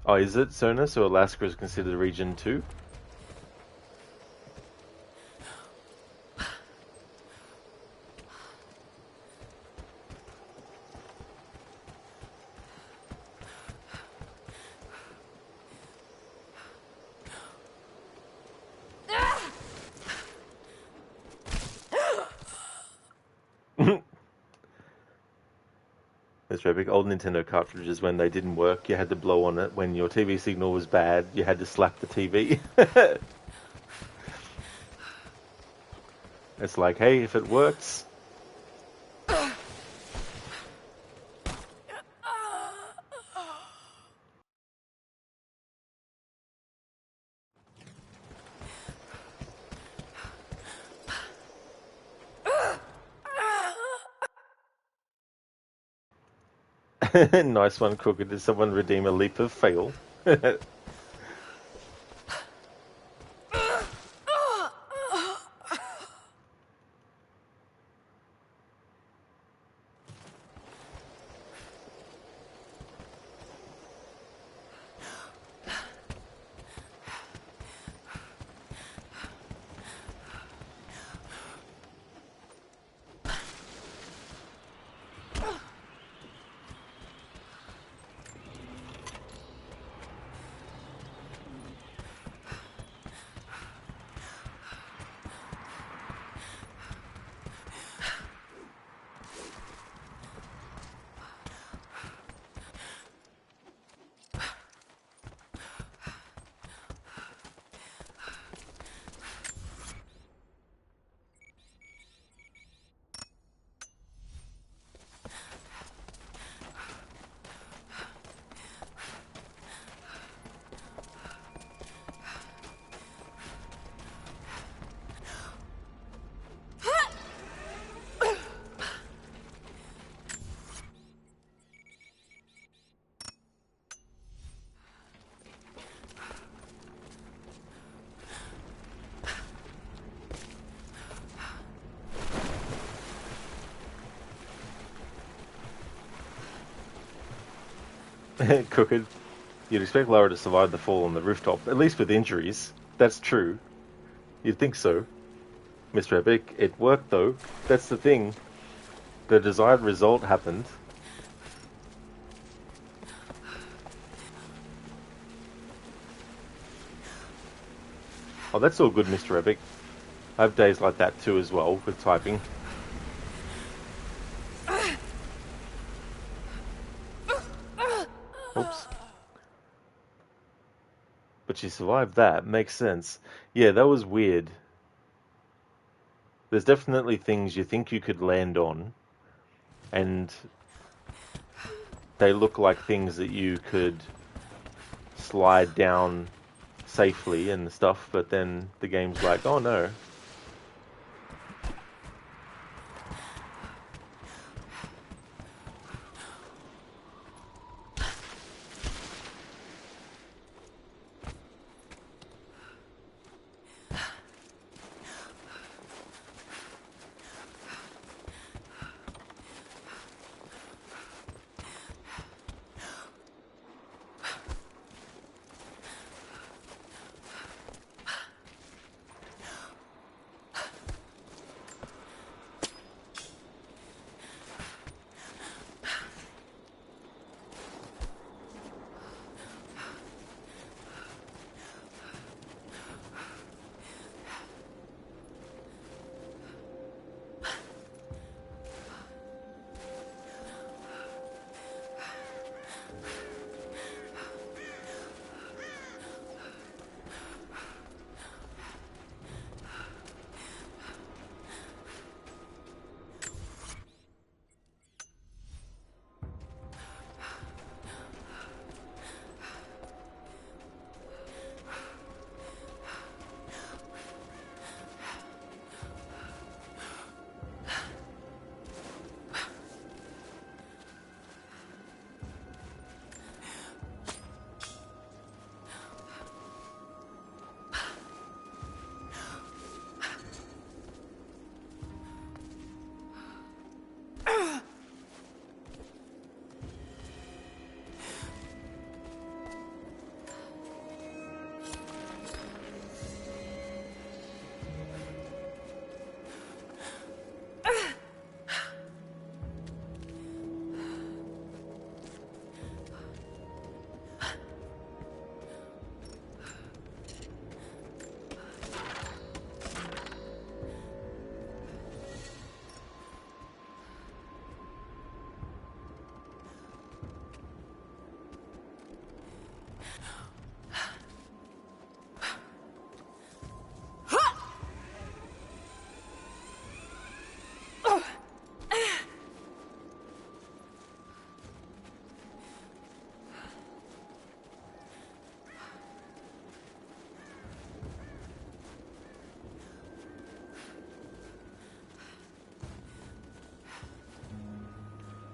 Oh, is it, Sona? So Alaska is considered Region 2? Mr. Epic, old Nintendo cartridges, when they didn't work, you had to blow on it. When your TV signal was bad, you had to slap the TV. It's like, hey, if it works... Nice one, Crooked. Did someone redeem a leap of fail? Crooked. You'd expect Lara to survive the fall on the rooftop, at least with injuries. That's true. You'd think so. Mr. Epic, it worked though. That's the thing. The desired result happened. Oh, that's all good, Mr. Epic. I have days like that too as well, with typing. Oops. But she survived that. Makes sense. Yeah, that was weird. There's definitely things you think you could land on, and they look like things that you could slide down safely and stuff, but then the game's like, oh no.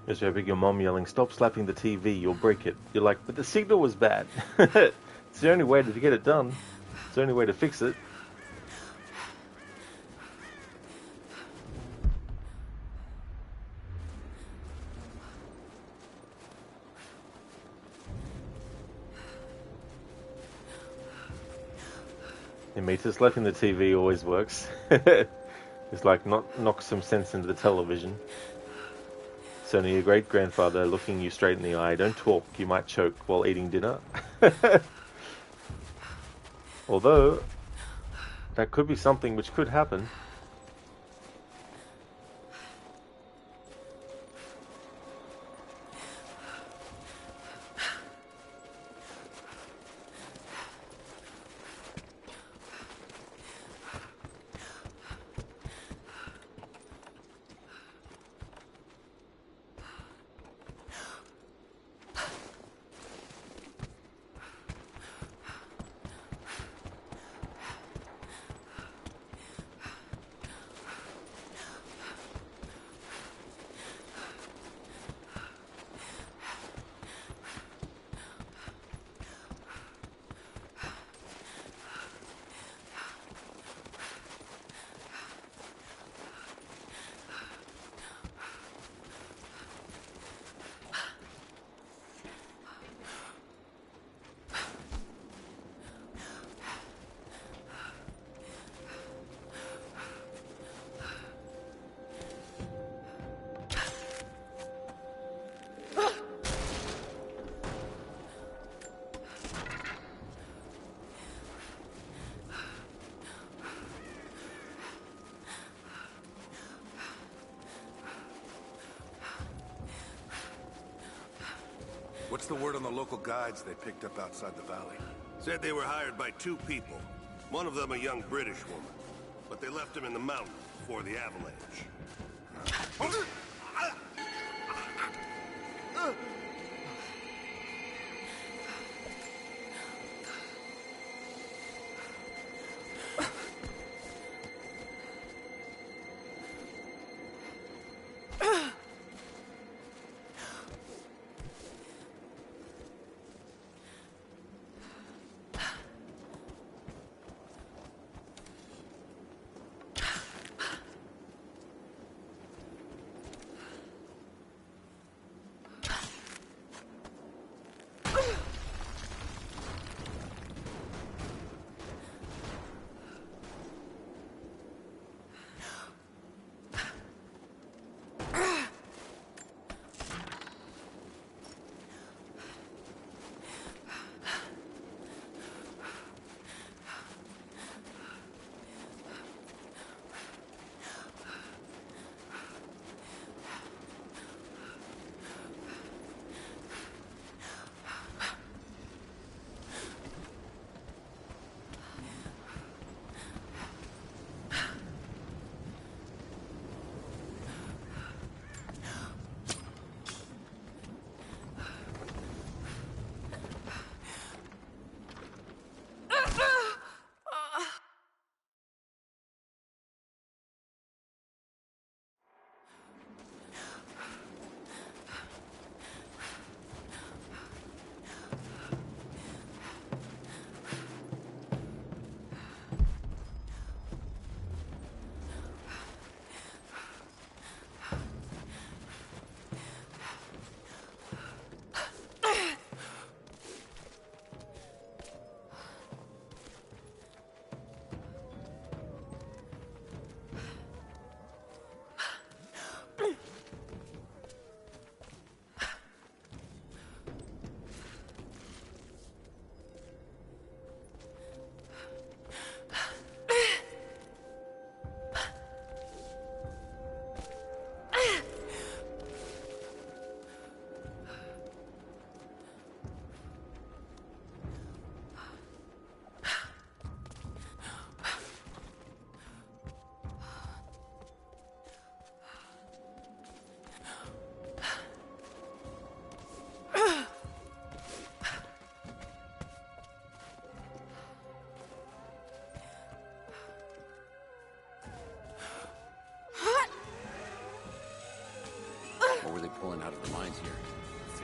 Just having your mom yelling, "Stop slapping the TV, you'll break it." You're like, "But the signal was bad." It's the only way to get it done. It's the only way to fix it. And me, just slapping the TV always works. It's like knock some sense into the television. Certainly your great-grandfather looking you straight in the eye. Don't talk, you might choke while eating dinner. Although, that could be something which could happen. What's the word on the local guides they picked up outside the valley? Said they were hired by 2 people. One of them a young British woman. But they left him in the mountains before the avalanche.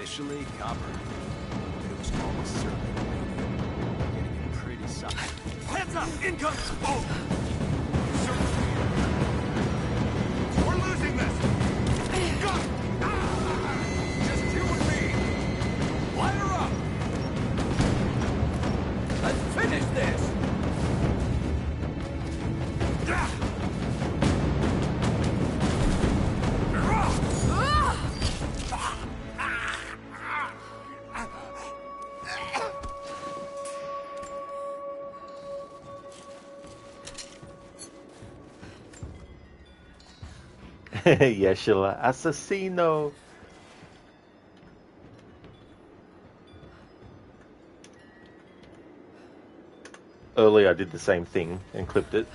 Officially, copper. But it was almost certainly uranium. Getting it pretty solid. Hands up! Incoming! Oh! We're losing this! Go! Just you and me! Light her up! Let's finish this! Yeshua Assassino. Earlier I did the same thing and clipped it.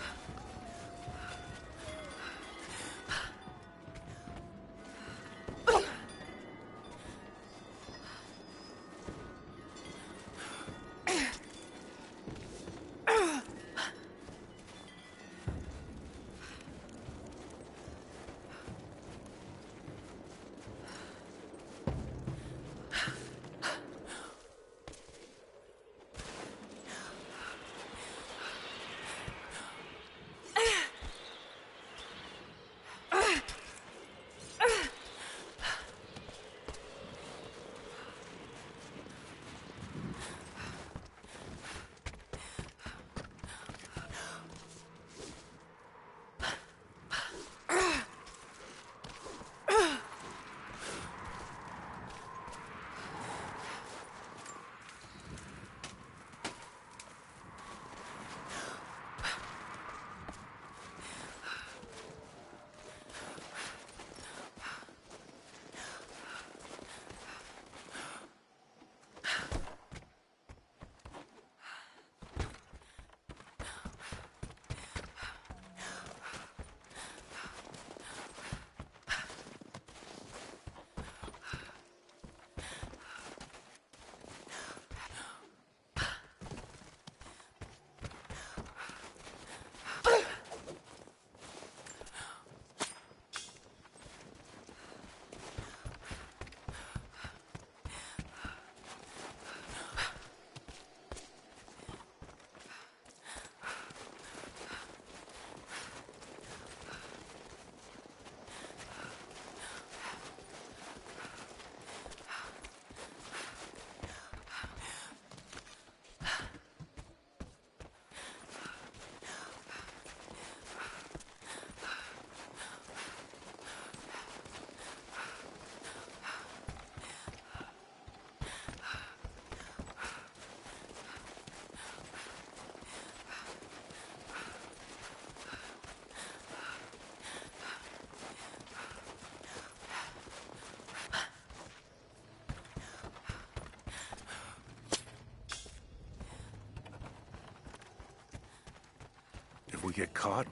If we get caught,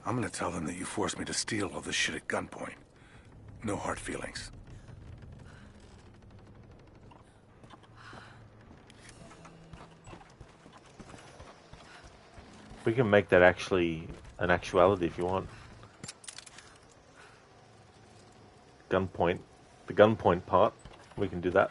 I'm gonna tell them that you forced me to steal all this shit at gunpoint. No hard feelings. We can make that actually an actuality if you want. Gunpoint. The gunpoint part, we can do that.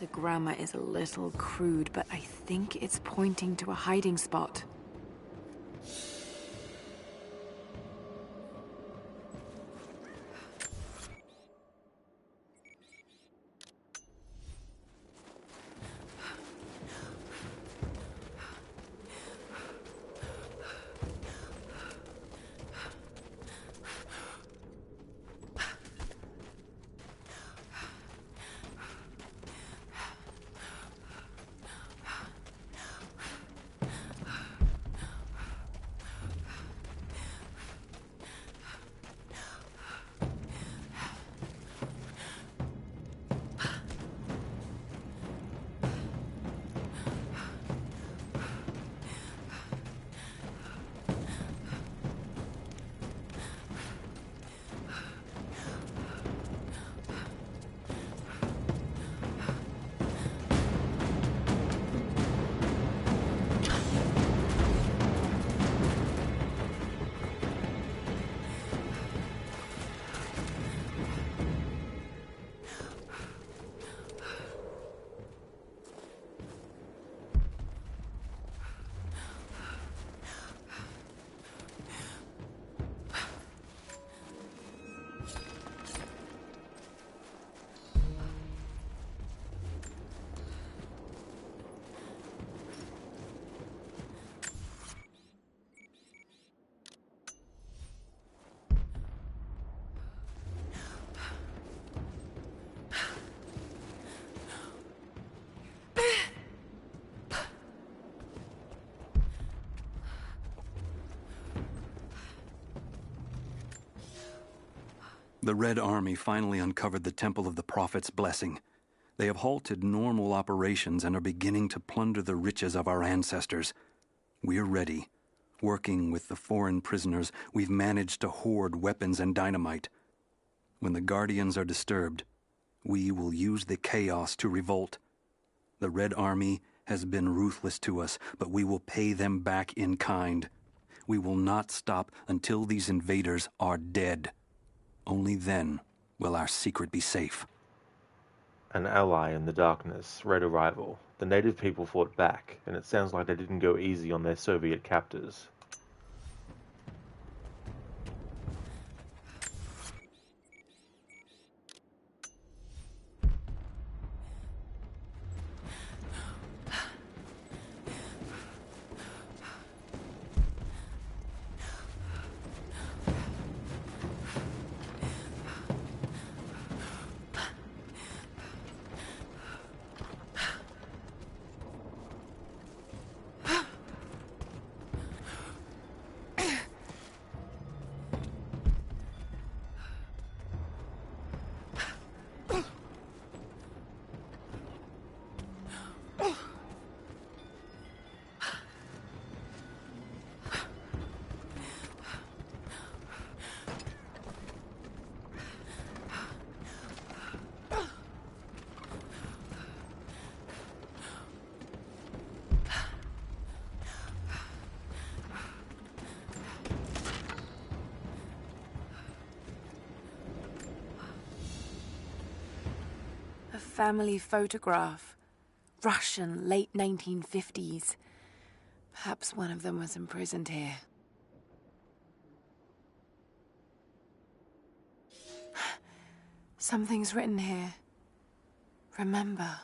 The grammar is a little crude, but I think it's pointing to a hiding spot. The Red Army finally uncovered the Temple of the Prophet's Blessing. They have halted normal operations and are beginning to plunder the riches of our ancestors. We're ready. Working with the foreign prisoners, we've managed to hoard weapons and dynamite. When the Guardians are disturbed, we will use the chaos to revolt. The Red Army has been ruthless to us, but we will pay them back in kind. We will not stop until these invaders are dead. Only then will our secret be safe. An ally in the darkness, Red Arrival. The native people fought back, and it sounds like they didn't go easy on their Soviet captors. A family photograph. Russian, late 1950s. Perhaps one of them was imprisoned here. Something's written here. Remember.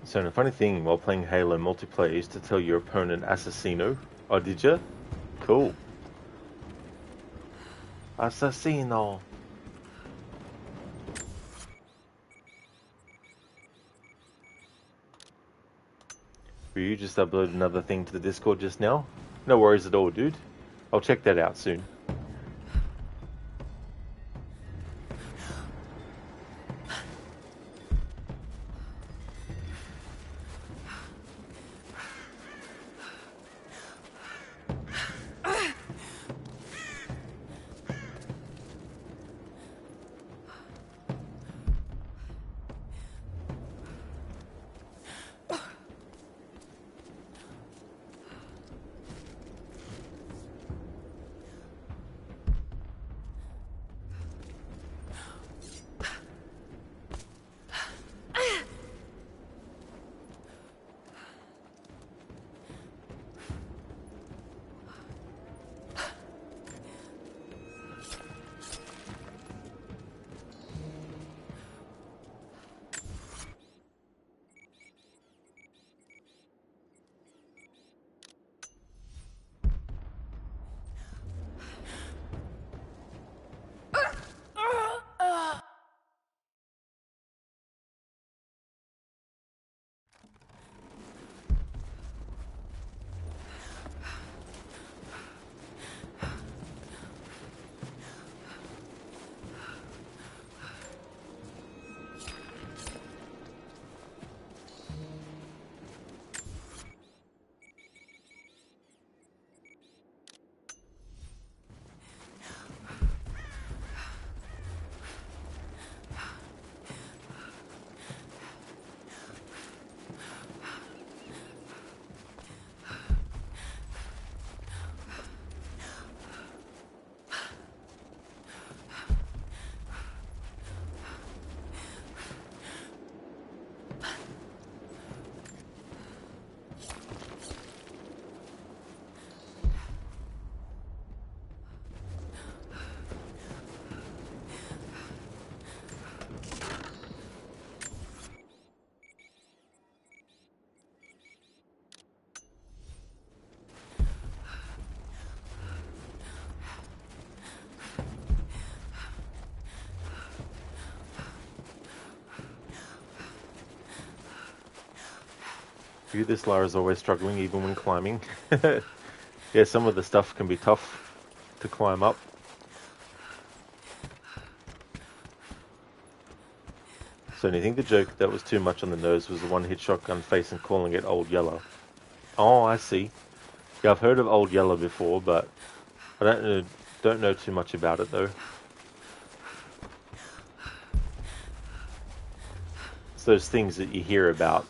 So the funny thing while playing Halo multiplayer is to tell your opponent Assassino. Oh, did ya? Cool. Assassino. You just uploaded another thing to the Discord just now? No worries at all, dude. I'll check that out soon. View this, Lara's always struggling, even when climbing. Yeah, some of the stuff can be tough to climb up. So do you think the joke that was too much on the nose was the one-hit shotgun face and calling it Old Yeller? Oh, I see. Yeah, I've heard of Old Yeller before, but I don't know too much about it though. It's those things that you hear about.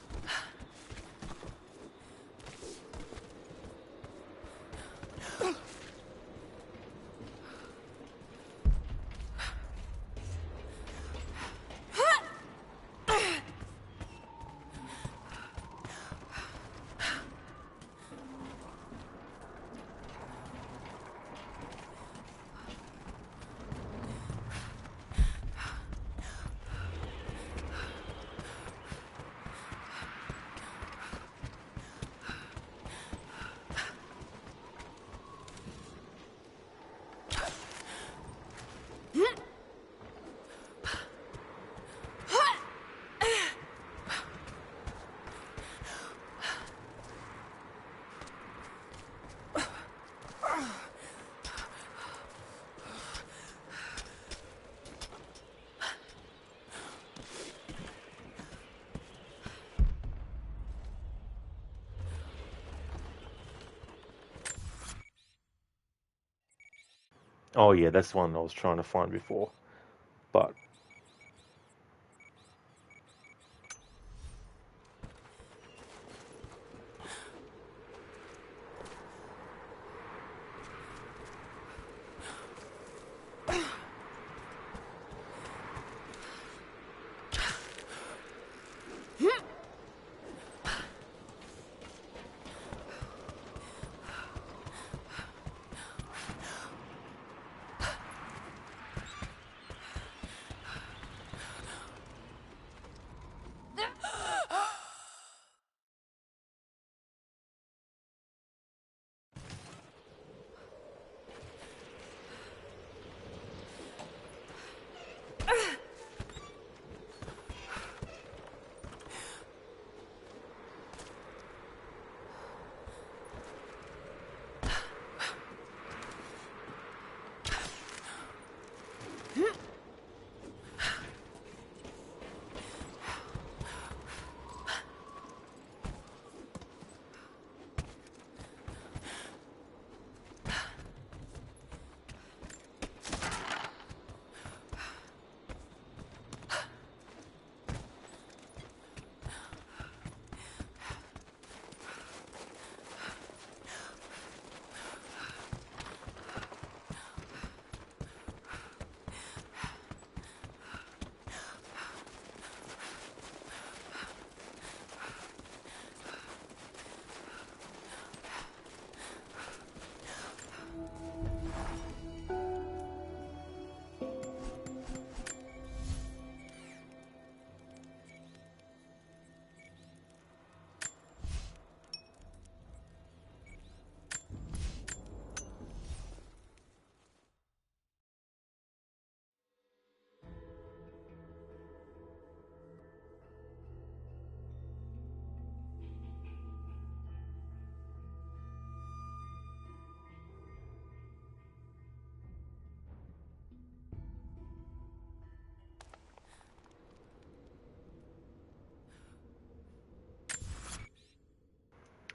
Oh yeah, that's the one I was trying to find before. But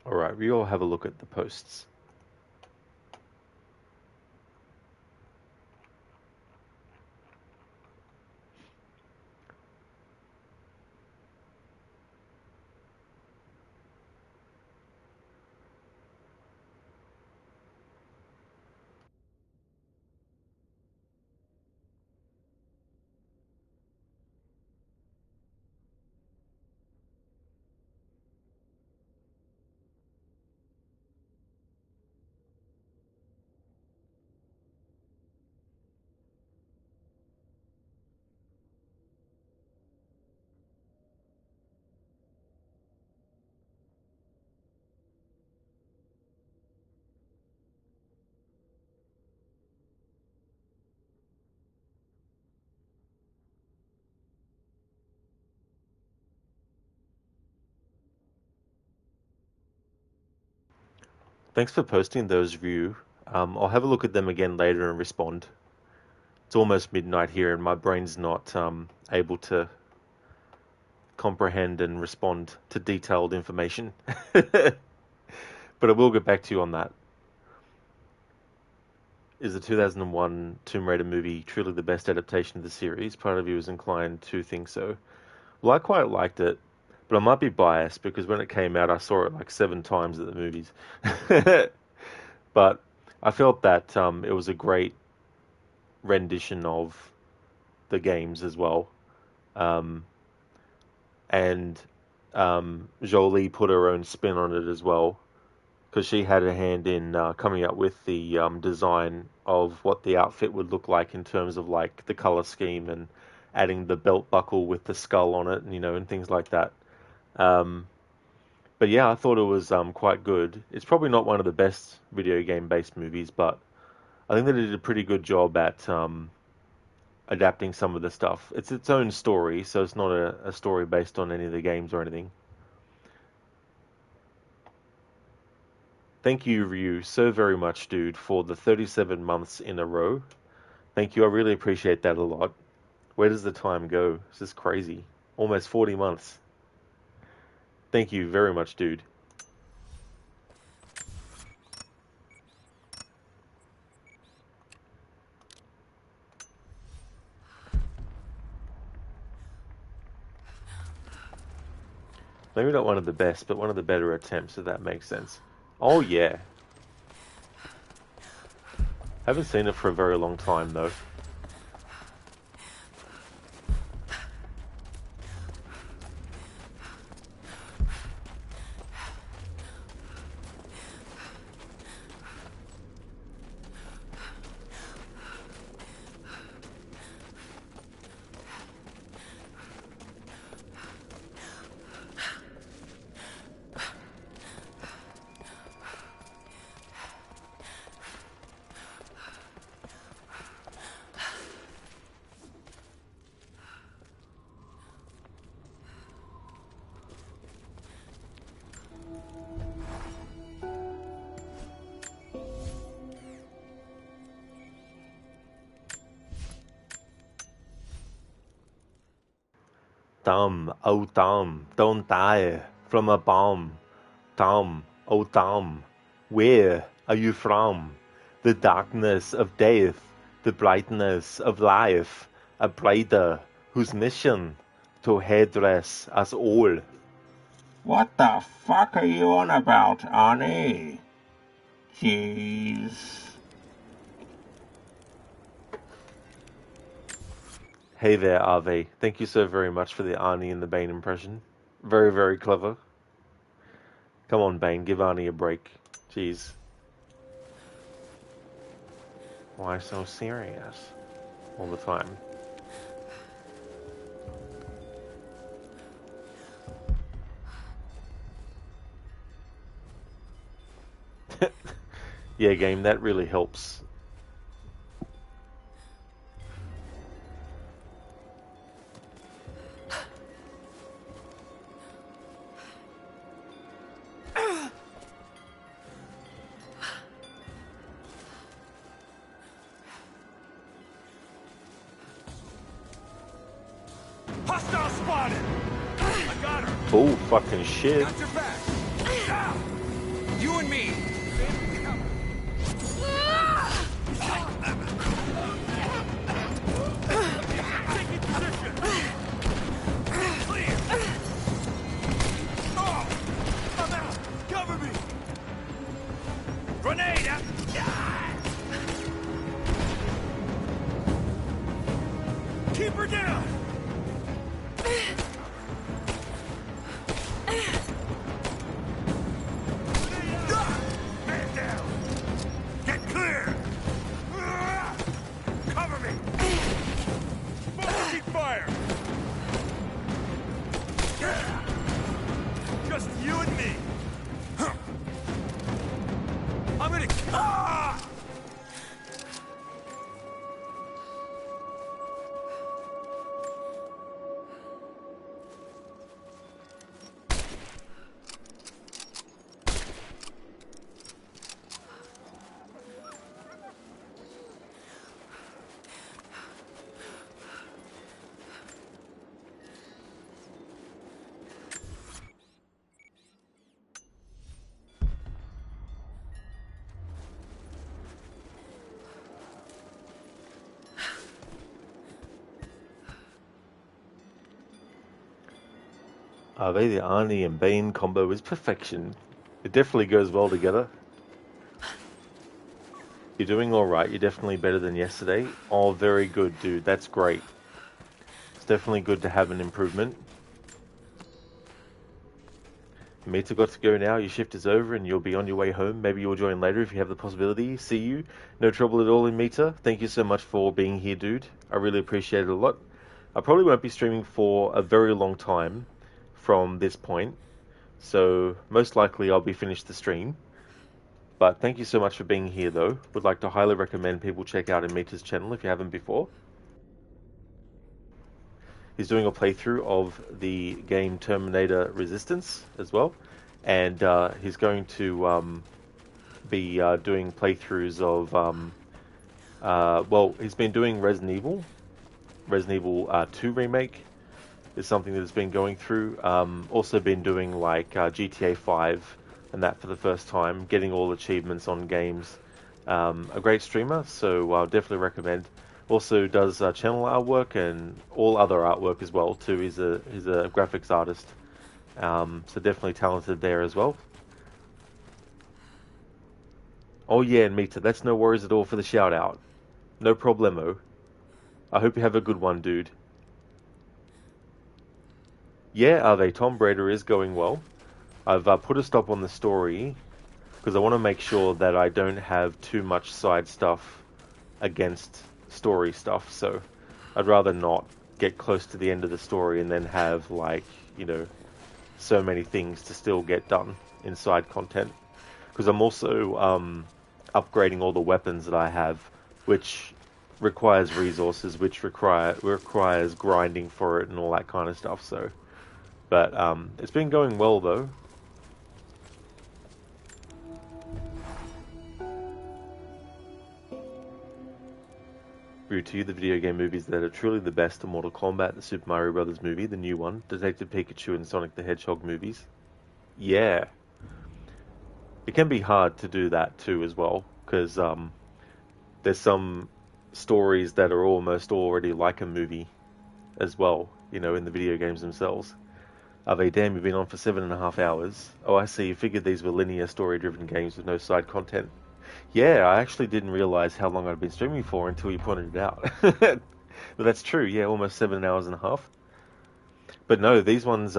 alright, we all have a look at the posts. Thanks for posting those, Ryu. I'll have a look at them again later and respond. It's almost midnight here and my brain's not able to comprehend and respond to detailed information. But I will get back to you on that. Is the 2001 Tomb Raider movie truly the best adaptation of the series? Part of you is inclined to think so. Well, I quite liked it, but I might be biased because when it came out, I saw it like 7 times at the movies. But I felt that it was a great rendition of the games as well. And Jolie put her own spin on it as well, because she had a hand in coming up with the design of what the outfit would look like in terms of like the color scheme and adding the belt buckle with the skull on it, and, you know, and things like that. But yeah, I thought it was quite good. It's probably not one of the best video game based movies, but I think they did a pretty good job at adapting some of the stuff. It's its own story, so it's not a story based on any of the games or anything. Thank you, Ryu, so very much, dude, for the 37 months in a row. Thank you, I really appreciate that a lot. Where does the time go? This is crazy. Almost 40 months. Thank you very much, dude. Maybe not one of the best, but one of the better attempts, if that makes sense. Oh, yeah. Haven't seen it for a very long time, though. Tom, oh Tom, don't die from a bomb. Tom, oh Tom, where are you from? The darkness of death, the brightness of life, a brighter whose mission to headdress us all. What the fuck are you on about, Arnie? Jeez. Hey there, Ave. Thank you so very much for the Arnie and the Bane impression. Very, very clever. Come on, Bane, give Arnie a break. Jeez. Why so serious? All the time. Yeah, game, that really helps. Hostile spotted! I got her! Oh, fucking shit. Got your back! You and me! Taking position! Clear! Oh! I'm out! Cover me! Grenade out! Keep her down! Man down! Get clear! Cover me! Keep fire! Just you and me! I'm gonna... The Arnie and Bane combo is perfection. It definitely goes well together. You're doing alright. You're definitely better than yesterday. Oh, very good, dude. That's great. It's definitely good to have an improvement. Mita got to go now. Your shift is over and you'll be on your way home. Maybe you'll join later if you have the possibility. See you. No trouble at all in Mita. Thank you so much for being here, dude. I really appreciate it a lot. I probably won't be streaming for a very long time from this point. So most likely I'll be finished the stream. But thank you so much for being here, though. Would like to highly recommend people check out Amita's channel if you haven't before. He's doing a playthrough of the game Terminator Resistance as well. And he's going to be doing playthroughs of... well, he's been doing Resident Evil. Resident Evil 2 Remake is something that has been going through. Also been doing like GTA 5 and that for the first time, getting all achievements on games. A great streamer, so I'll definitely recommend. Also does channel artwork and all other artwork as well too. He's a graphics artist, so definitely talented there as well. Oh yeah, and Mita, that's no worries at all for the shout out. No problemo. I hope you have a good one, dude. Yeah, Tom Brady is going well. I've put a stop on the story because I want to make sure that I don't have too much side stuff against story stuff. So I'd rather not get close to the end of the story and then have, like, you know, so many things to still get done in side content. Because I'm also upgrading all the weapons that I have, which requires resources, which requires grinding for it and all that kind of stuff. So, but it's been going well though. To you, the video game movies that are truly the best are Mortal Kombat, the Super Mario Brothers movie, the new one, Detective Pikachu and Sonic the Hedgehog movies. Yeah. It can be hard to do that too as well, because there's some stories that are almost already like a movie as well, you know, in the video games themselves. Damn, you've been on for 7.5 hours. Oh, I see, you figured these were linear story-driven games with no side content. Yeah, I actually didn't realize how long I'd been streaming for until you pointed it out. But that's true, yeah, almost 7.5 hours. But no, these ones,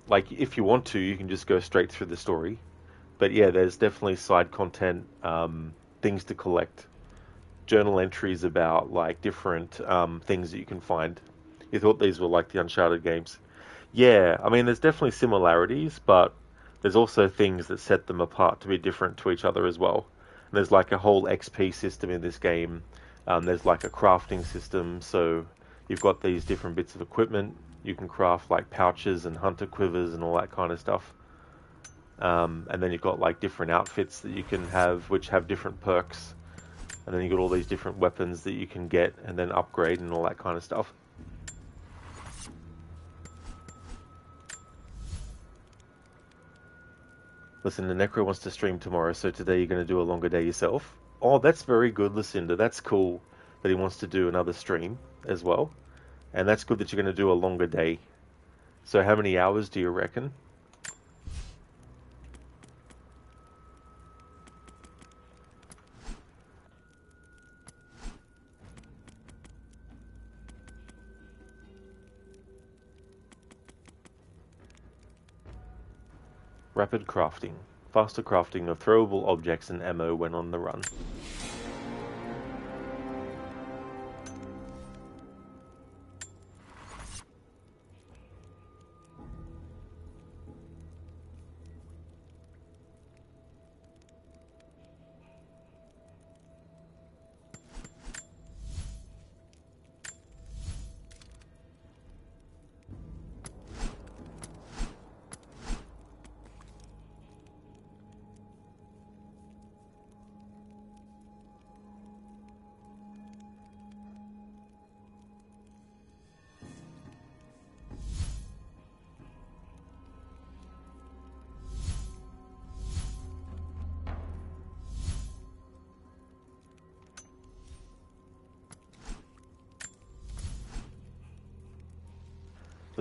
like, if you want to, you can just go straight through the story. But yeah, there's definitely side content, things to collect. Journal entries about, like, different things that you can find. You thought these were like the Uncharted games. Yeah, I mean, there's definitely similarities, but there's also things that set them apart to be different to each other as well. There's like a whole XP system in this game. There's like a crafting system, so you've got these different bits of equipment. You can craft like pouches and hunter quivers and all that kind of stuff. And then you've got like different outfits that you can have, which have different perks. And then you've got all these different weapons that you can get and then upgrade and all that kind of stuff. Listen, the Necro wants to stream tomorrow, so today you're going to do a longer day yourself. Oh, that's very good, Lucinda. That's cool that he wants to do another stream as well. And that's good that you're going to do a longer day. So how many hours do you reckon? Rapid crafting. Faster crafting of throwable objects and ammo when on the run.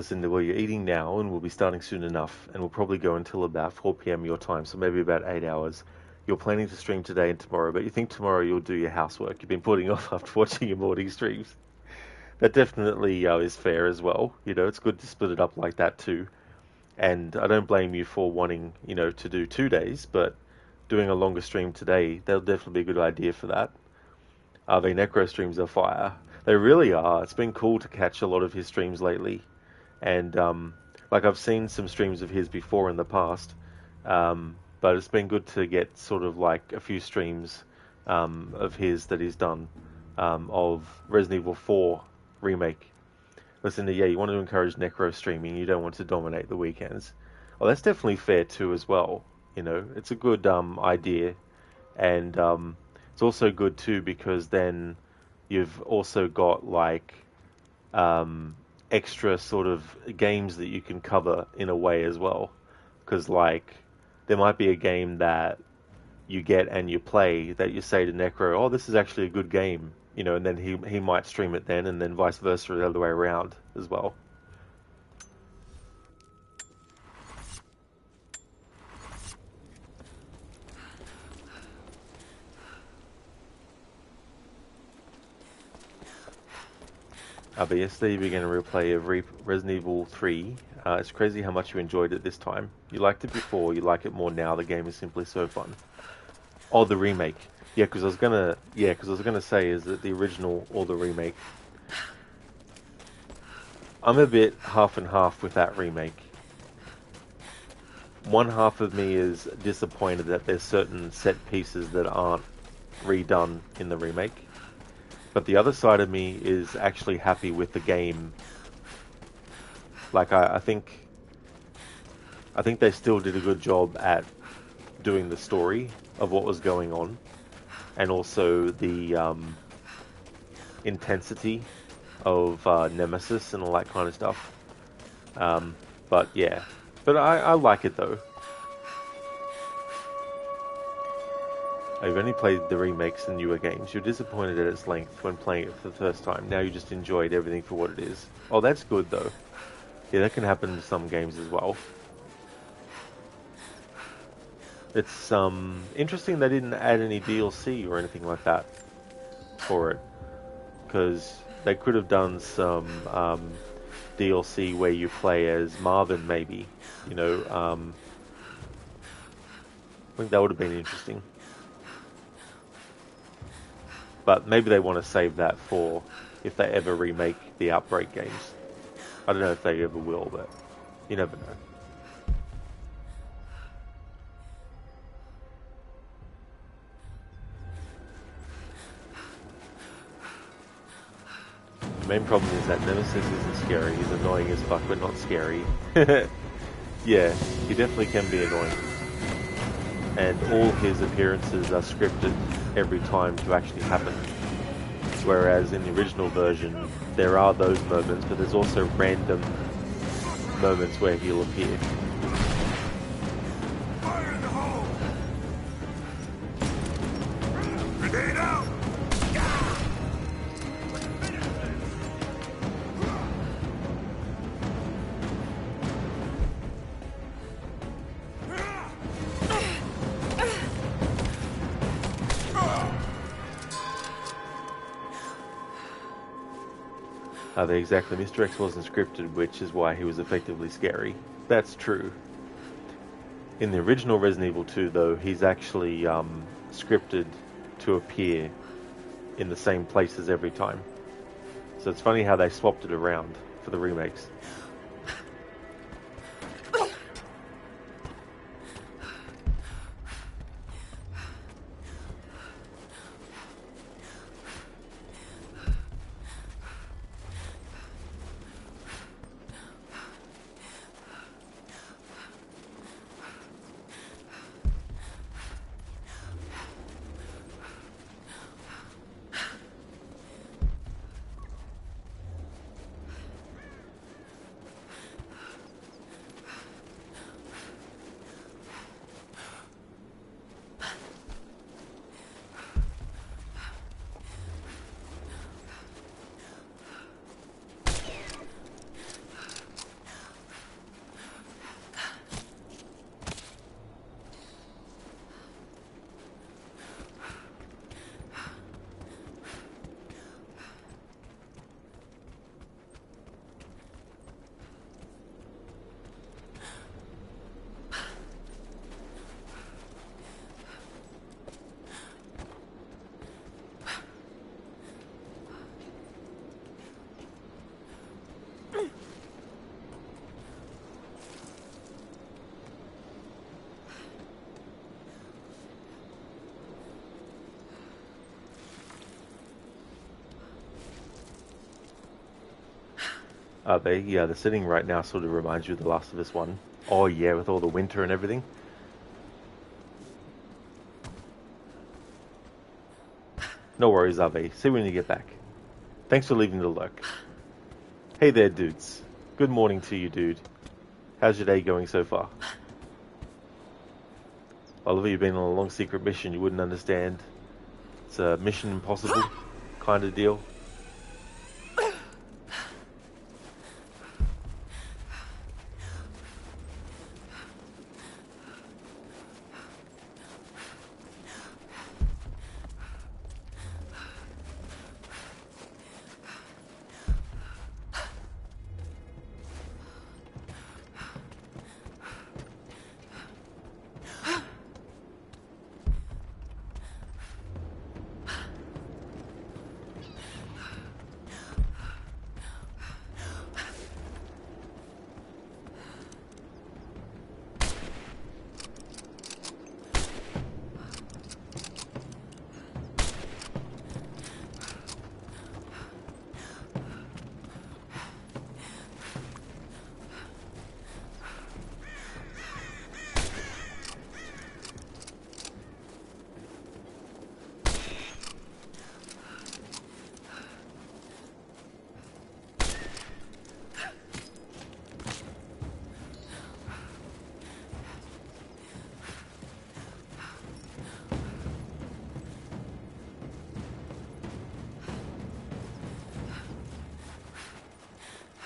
listen, well, you're eating now, and we'll be starting soon enough, and we'll probably go until about 4 p.m. your time, so maybe about 8 hours. You're planning to stream today and tomorrow, but you think tomorrow you'll do your housework. You've been putting off after watching your morning streams. That definitely is fair as well. You know, it's good to split it up like that too. And I don't blame you for wanting, you know, to do 2 days, but doing a longer stream today, that'll definitely be a good idea for that. The Necro streams are fire. They really are. It's been cool to catch a lot of his streams lately. And, like, I've seen some streams of his before in the past, but it's been good to get sort of like a few streams of his that he's done of Resident Evil 4 Remake. Listen, yeah, you want to encourage Necro streaming, you don't want to dominate the weekends. Well, that's definitely fair too as well. You know, it's a good idea. And it's also good too because then you've also got like extra sort of games that you can cover in a way as well. Because like there might be a game that you get and you play that you say to Necro, oh, this is actually a good game, you know, and then he might stream it then, and then vice versa the other way around as well. But yesterday you began a replay of Resident Evil 3. It's crazy how much you enjoyed it this time. You liked it before, you like it more now. The game is simply so fun. Oh, the remake. Yeah, because I was gonna say, is it the original or the remake? I'm a bit half and half with that remake. One half of me is disappointed that there's certain set pieces that aren't redone in the remake. But the other side of me is actually happy with the game. Like, I think they still did a good job at doing the story of what was going on. And also the intensity of Nemesis and all that kind of stuff. But yeah. But I like it though. I've only played the remakes and newer games. You're disappointed at its length when playing it for the first time. Now you just enjoyed everything for what it is. Oh, that's good though. Yeah, that can happen to some games as well. It's interesting they didn't add any DLC or anything like that for it. Because they could have done some DLC where you play as Marvin maybe. You know, I think that would have been interesting. But maybe they want to save that for if they ever remake the Outbreak games. I don't know if they ever will, but you never know. The main problem is that Nemesis isn't scary. He's annoying as fuck, but not scary. Yeah, he definitely can be annoying. And all his appearances are scripted every time to actually happen. Whereas in the original version, there are those moments, but there's also random moments where he'll appear. Fire in the hole! Grenade out! Exactly. Mr. X wasn't scripted, which is why he was effectively scary. That's true. In the original Resident Evil 2, though, he's actually scripted to appear in the same places every time. So it's funny how they swapped it around for the remakes. Are they? Yeah, the setting right now sort of reminds you of The Last of Us 1. Oh yeah, with all the winter and everything. No worries, Ave. See you when you get back. Thanks for leaving the lurk. Hey there, dudes. Good morning to you, dude. How's your day going so far? Oliver, you've been on a long secret mission you wouldn't understand. It's a Mission Impossible kind of deal.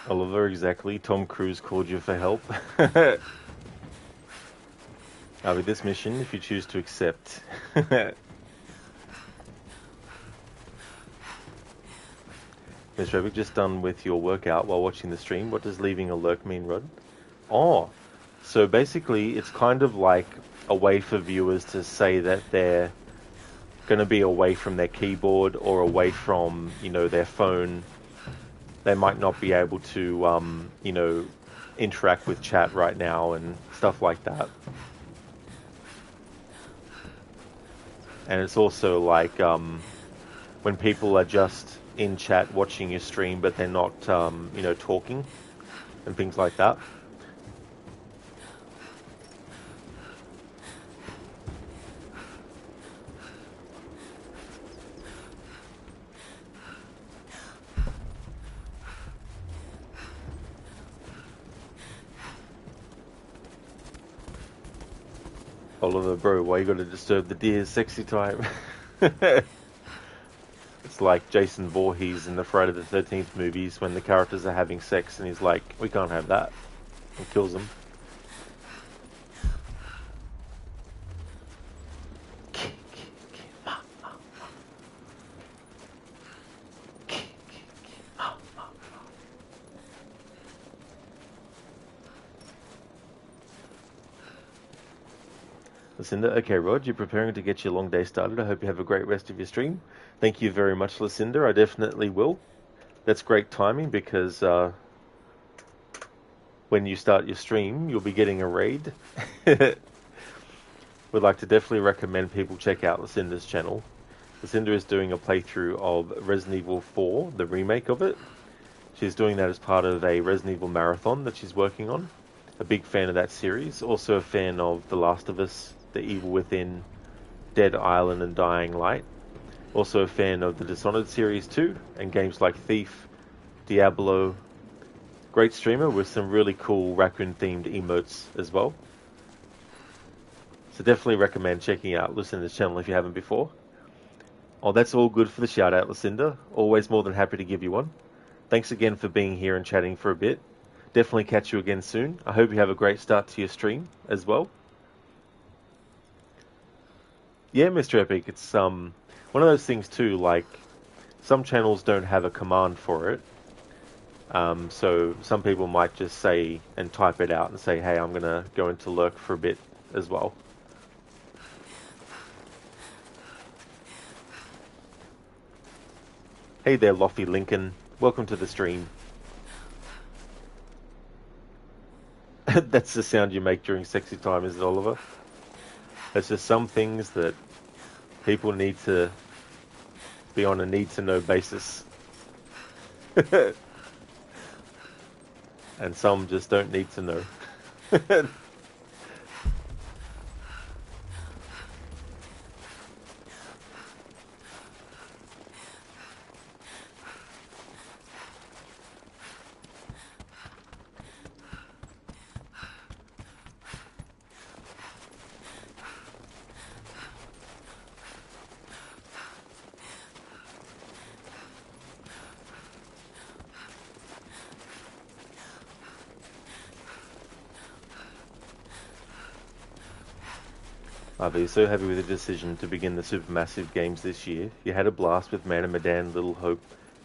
Oliver, exactly. Tom Cruise called you for help. With this mission, if you choose to accept. Miss Revick, just done with your workout while watching the stream. What does leaving a lurk mean, Rod? Oh, so basically it's kind of like a way for viewers to say that they're going to be away from their keyboard or away from, their phone. They might not be able to, interact with chat right now and stuff like that. And it's also like when people are just in chat watching your stream, but they're not, talking and things like that. Oliver, bro, why you gotta disturb the deer's sexy time? It's like Jason Voorhees in the Friday the 13th movies when the characters are having sex and he's like, we can't have that, and kills them. Lucinda, okay, Rod, you're preparing to get your long day started. I hope you have a great rest of your stream. Thank you very much, Lucinda. I definitely will. That's great timing because when you start your stream, you'll be getting a raid. Would like to definitely recommend people check out Lucinda's channel. Lucinda is doing a playthrough of Resident Evil 4, the remake of it. She's doing that as part of a Resident Evil marathon that she's working on. A big fan of that series. Also a fan of The Last of Us, The Evil Within, Dead Island and Dying Light. Also a fan of the Dishonored series too, and games like Thief, Diablo. Great streamer with some really cool raccoon-themed emotes as well. So definitely recommend checking out Lucinda's channel if you haven't before. Oh, that's all good for the shout-out, Lucinda. Always more than happy to give you one. Thanks again for being here and chatting for a bit. Definitely catch you again soon. I hope you have a great start to your stream as well. Yeah, Mr. Epic, it's one of those things too, like some channels don't have a command for it. So some people might just say and type it out and say, hey, I'm going to go into lurk for a bit as well. Hey there, Lofty Lincoln. Welcome to the stream. That's the sound you make during sexy time, is it, Oliver? There's just some things that people need to be on a need-to-know basis. and some just don't need to know. I'll be so happy with the decision to begin the Supermassive games this year. You had a blast with Man of Medan, Little Hope,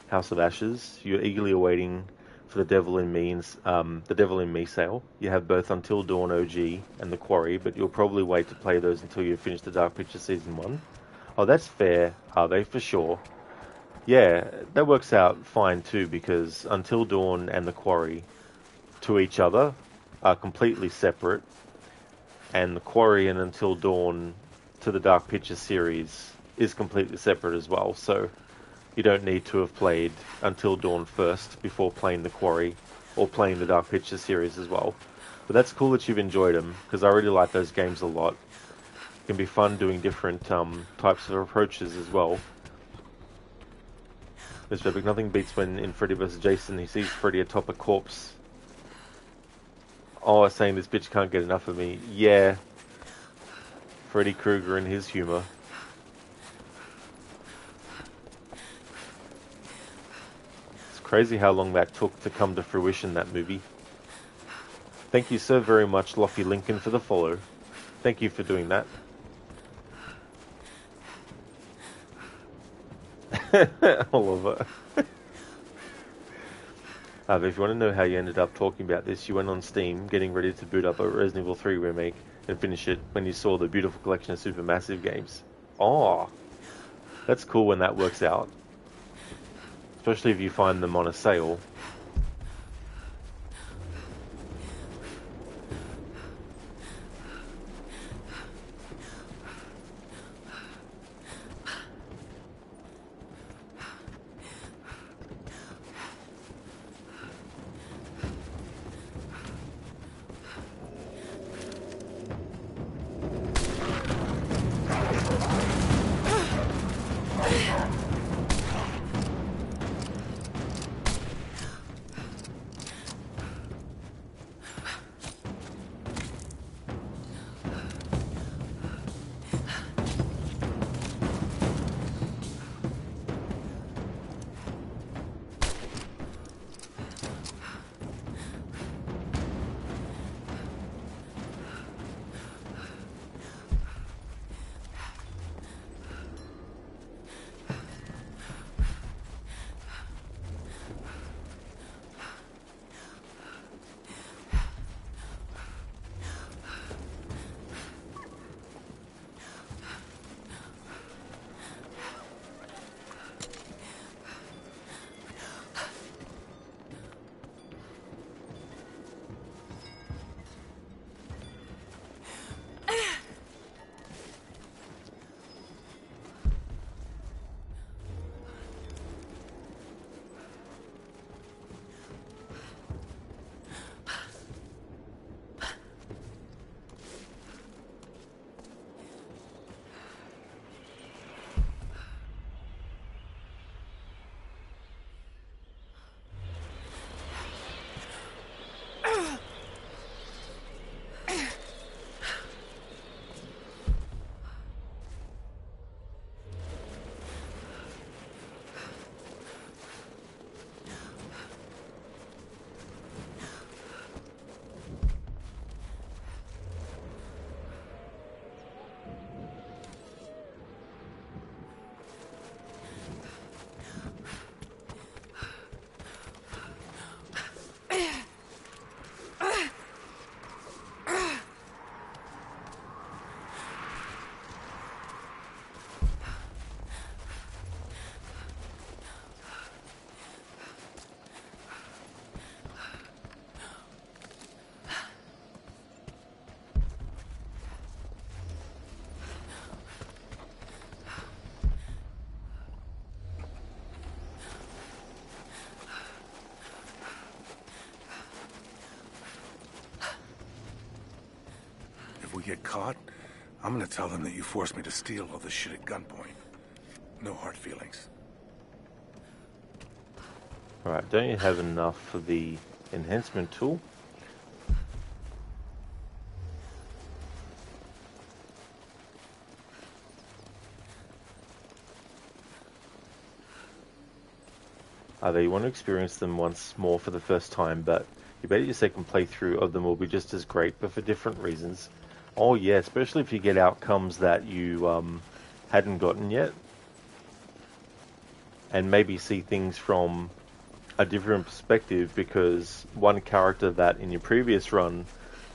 House of Ashes. You're eagerly awaiting for the Devil in Me sale. You have both Until Dawn OG and The Quarry, but you'll probably wait to play those until you finish the Dark Pictures Season 1. Oh, that's fair, are they, for sure? Yeah, that works out fine too, because Until Dawn and The Quarry to each other are completely separate, and The Quarry and Until Dawn to the Dark Pictures series is completely separate as well, so you don't need to have played Until Dawn first before playing The Quarry or playing the Dark Pictures series as well. But that's cool that you've enjoyed them, because I really like those games a lot. It can be fun doing different types of approaches as well. Mr. Epic, nothing beats when in Freddy vs. Jason he sees Freddy atop a corpse. Oh, I was saying this bitch can't get enough of me. Yeah. Freddy Krueger and his humor. It's crazy how long that took to come to fruition, that movie. Thank you so very much, Lockie Lincoln, for the follow. Thank you for doing that. Oliver. But if you want to know how you ended up talking about this, you went on Steam, getting ready to boot up a Resident Evil 3 remake, and finish it when you saw the beautiful collection of Supermassive games. Oh, that's cool when that works out. Especially if you find them on a sale. get caught, I'm gonna tell them that you forced me to steal all this shit at gunpoint. No hard feelings. Alright, don't you have enough for the enhancement tool? Either you want to experience them once more for the first time, but you bet your second playthrough of them will be just as great, but for different reasons. Oh yeah, especially if you get outcomes that you hadn't gotten yet. And maybe see things from a different perspective, because one character that in your previous run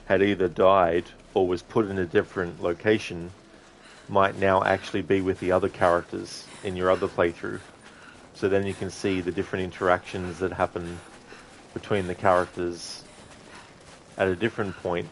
had either died or was put in a different location might now actually be with the other characters in your other playthrough. So then you can see the different interactions that happen between the characters at a different point.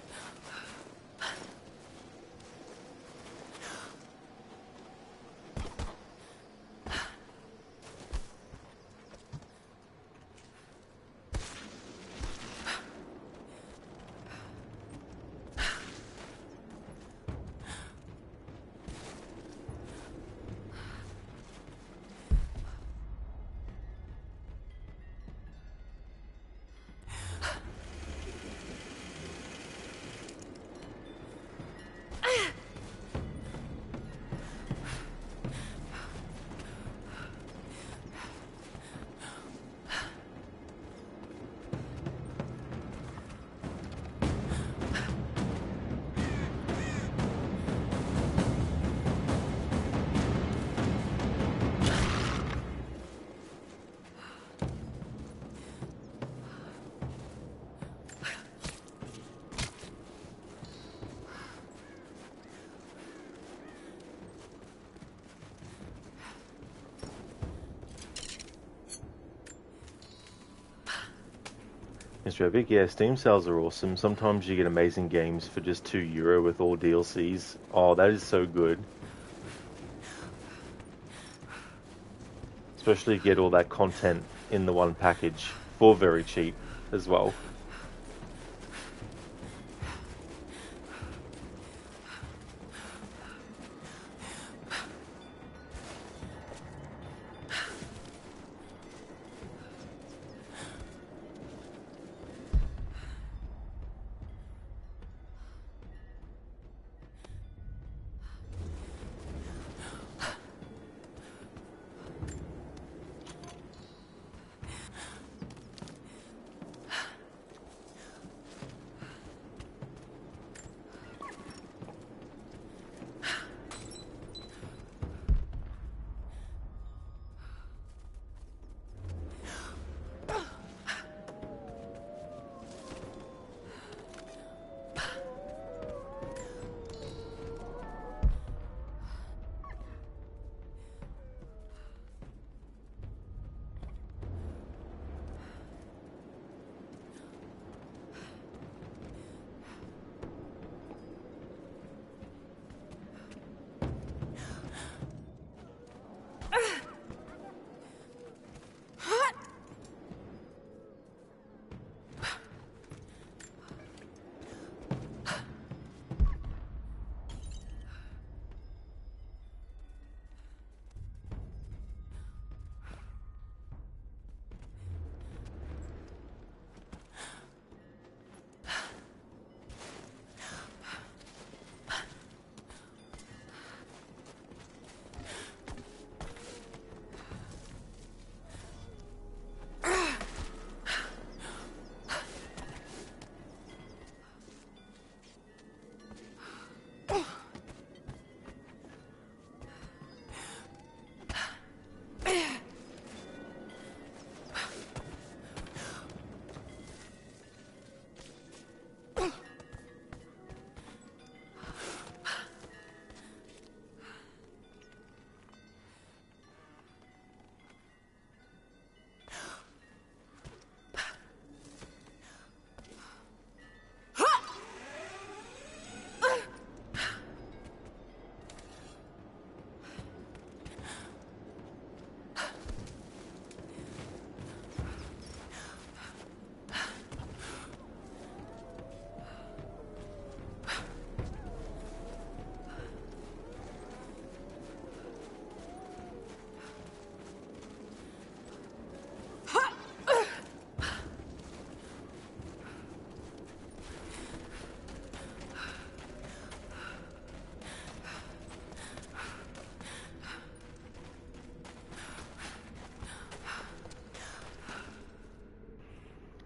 Mr. Epic, yeah, Steam sales are awesome. Sometimes you get amazing games for just €2 with all DLCs. Oh, that is so good. Especially get all that content in the one package for very cheap as well.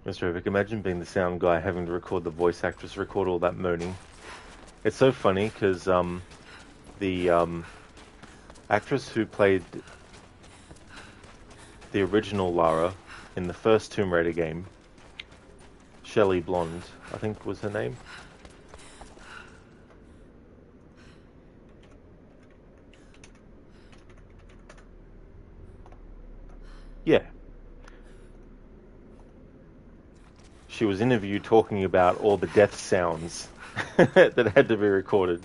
Mr. Epic, imagine being the sound guy having to record the voice actress, record all that moaning. It's so funny because the actress who played the original Lara in the first Tomb Raider game, Shelley Blonde, I think was her name. Yeah. She was interviewed talking about all the death sounds that had to be recorded.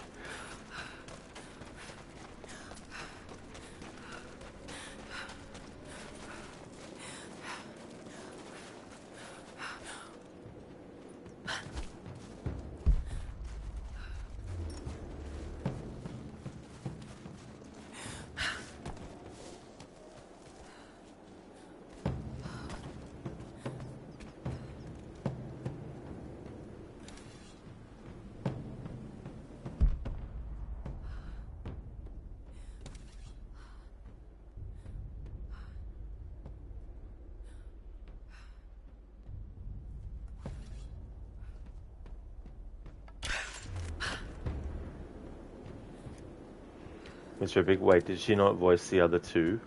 Mr. Big, wait, did she not voice the other two?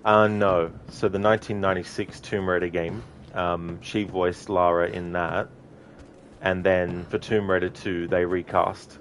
No. So the 1996 Tomb Raider game, she voiced Lara in that. And then for Tomb Raider 2, they recast.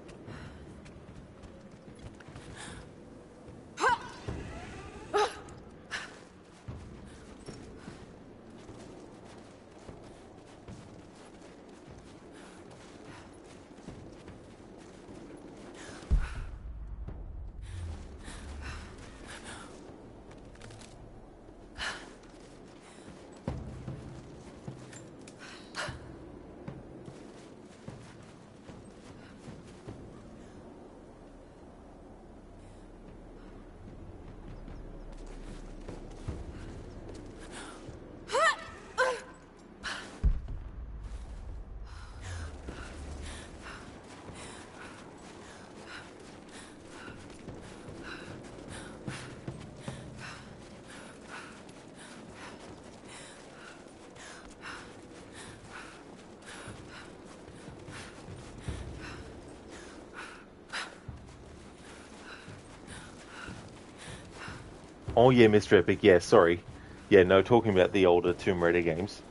Oh yeah, Mr. Epic, yeah, sorry. Yeah, no, talking about the older Tomb Raider games.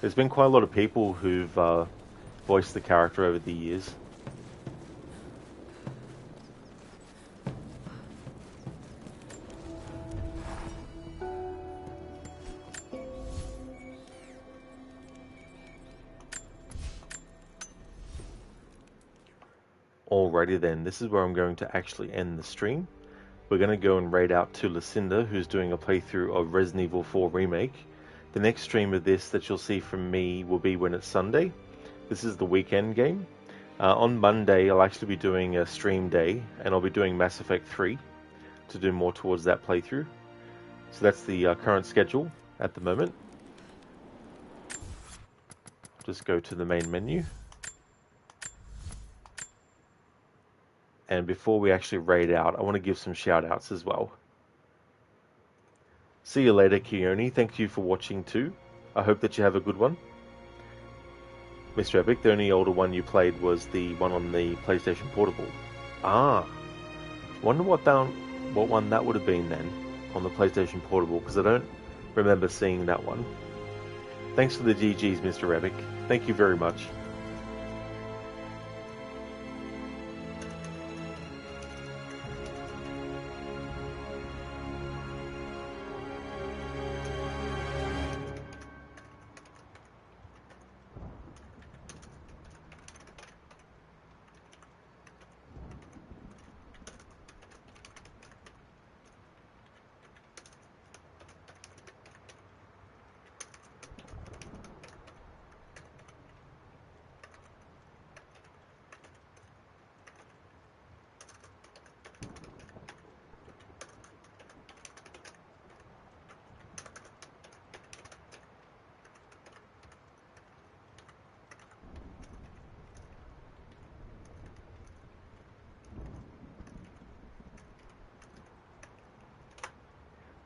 There's been quite a lot of people who've voiced the character over the years. Alrighty then, this is where I'm going to actually end the stream. We're going to go and raid out to Lucinda, who's doing a playthrough of Resident Evil 4 Remake. The next stream of this that you'll see from me will be when it's Sunday. This is the weekend game. On Monday, I'll actually be doing a stream day, and I'll be doing Mass Effect 3 to do more towards that playthrough. So that's the current schedule at the moment. Just go to the main menu. And before we actually raid out, I want to give some shout outs as well. See you later, Keone. Thank you for watching too. I hope that you have a good one. Mr. Epic, the only older one you played was the one on the PlayStation Portable. Ah. Wonder what one that would have been then on the PlayStation Portable, because I don't remember seeing that one. Thanks for the GGs, Mr. Epic. Thank you very much.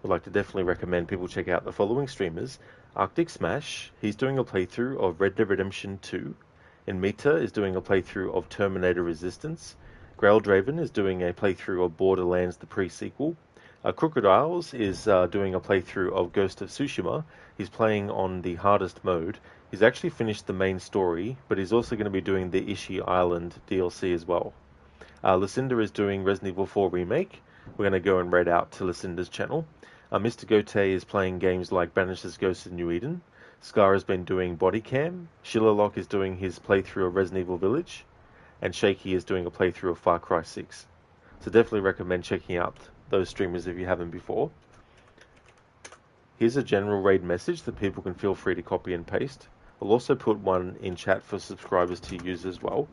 I'd like to definitely recommend people check out the following streamers. Arctic Smash, he's doing a playthrough of Red Dead Redemption 2. Inmita is doing a playthrough of Terminator Resistance. Grail Draven is doing a playthrough of Borderlands the pre-sequel. Crocodiles is doing a playthrough of Ghost of Tsushima. He's playing on the hardest mode. He's actually finished the main story, but he's also going to be doing the Ishi Island DLC as well. Lucinda is doing Resident Evil 4 Remake. We're going to go and raid out to Lucinda's channel. Mr. Gote is playing games like Banisher's Ghost of New Eden. Scar has been doing Body Cam. Shillerlock is doing his playthrough of Resident Evil Village. And Shaky is doing a playthrough of Far Cry 6. So definitely recommend checking out those streamers if you haven't before. Here's a general raid message that people can feel free to copy and paste. I'll also put one in chat for subscribers to use as well.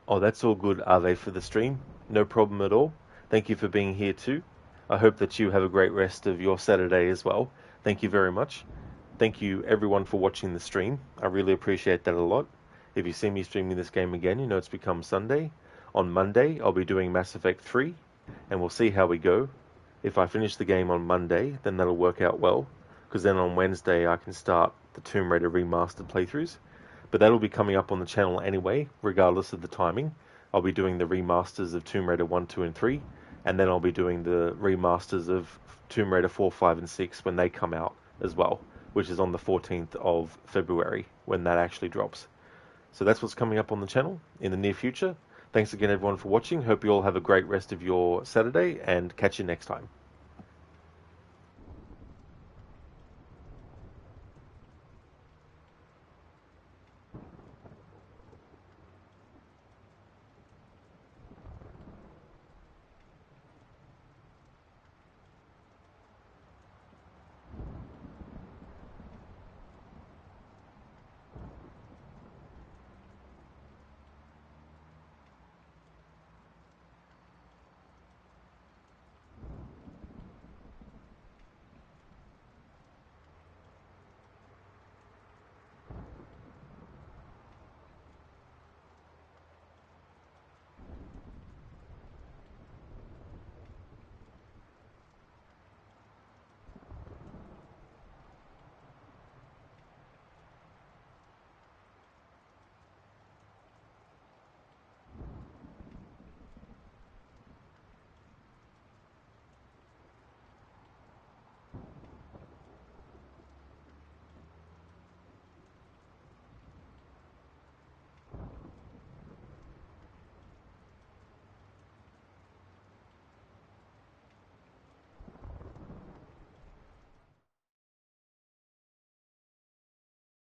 Oh, that's all good, are they, for the stream? No problem at all. Thank you for being here too. I hope that you have a great rest of your Saturday as well. Thank you very much. Thank you everyone for watching the stream. I really appreciate that a lot. If you see me streaming this game again, you know it's become Sunday. On Monday, I'll be doing Mass Effect 3, and we'll see how we go. If I finish the game on Monday, then that'll work out well, because then on Wednesday I can start the Tomb Raider remastered playthroughs. But that'll be coming up on the channel anyway, regardless of the timing. I'll be doing the remasters of Tomb Raider 1, 2, and 3, and then I'll be doing the remasters of Tomb Raider 4, 5, and 6 when they come out as well, which is on the 14th of February when that actually drops. So that's what's coming up on the channel in the near future. Thanks again everyone for watching. Hope you all have a great rest of your Saturday, and catch you next time.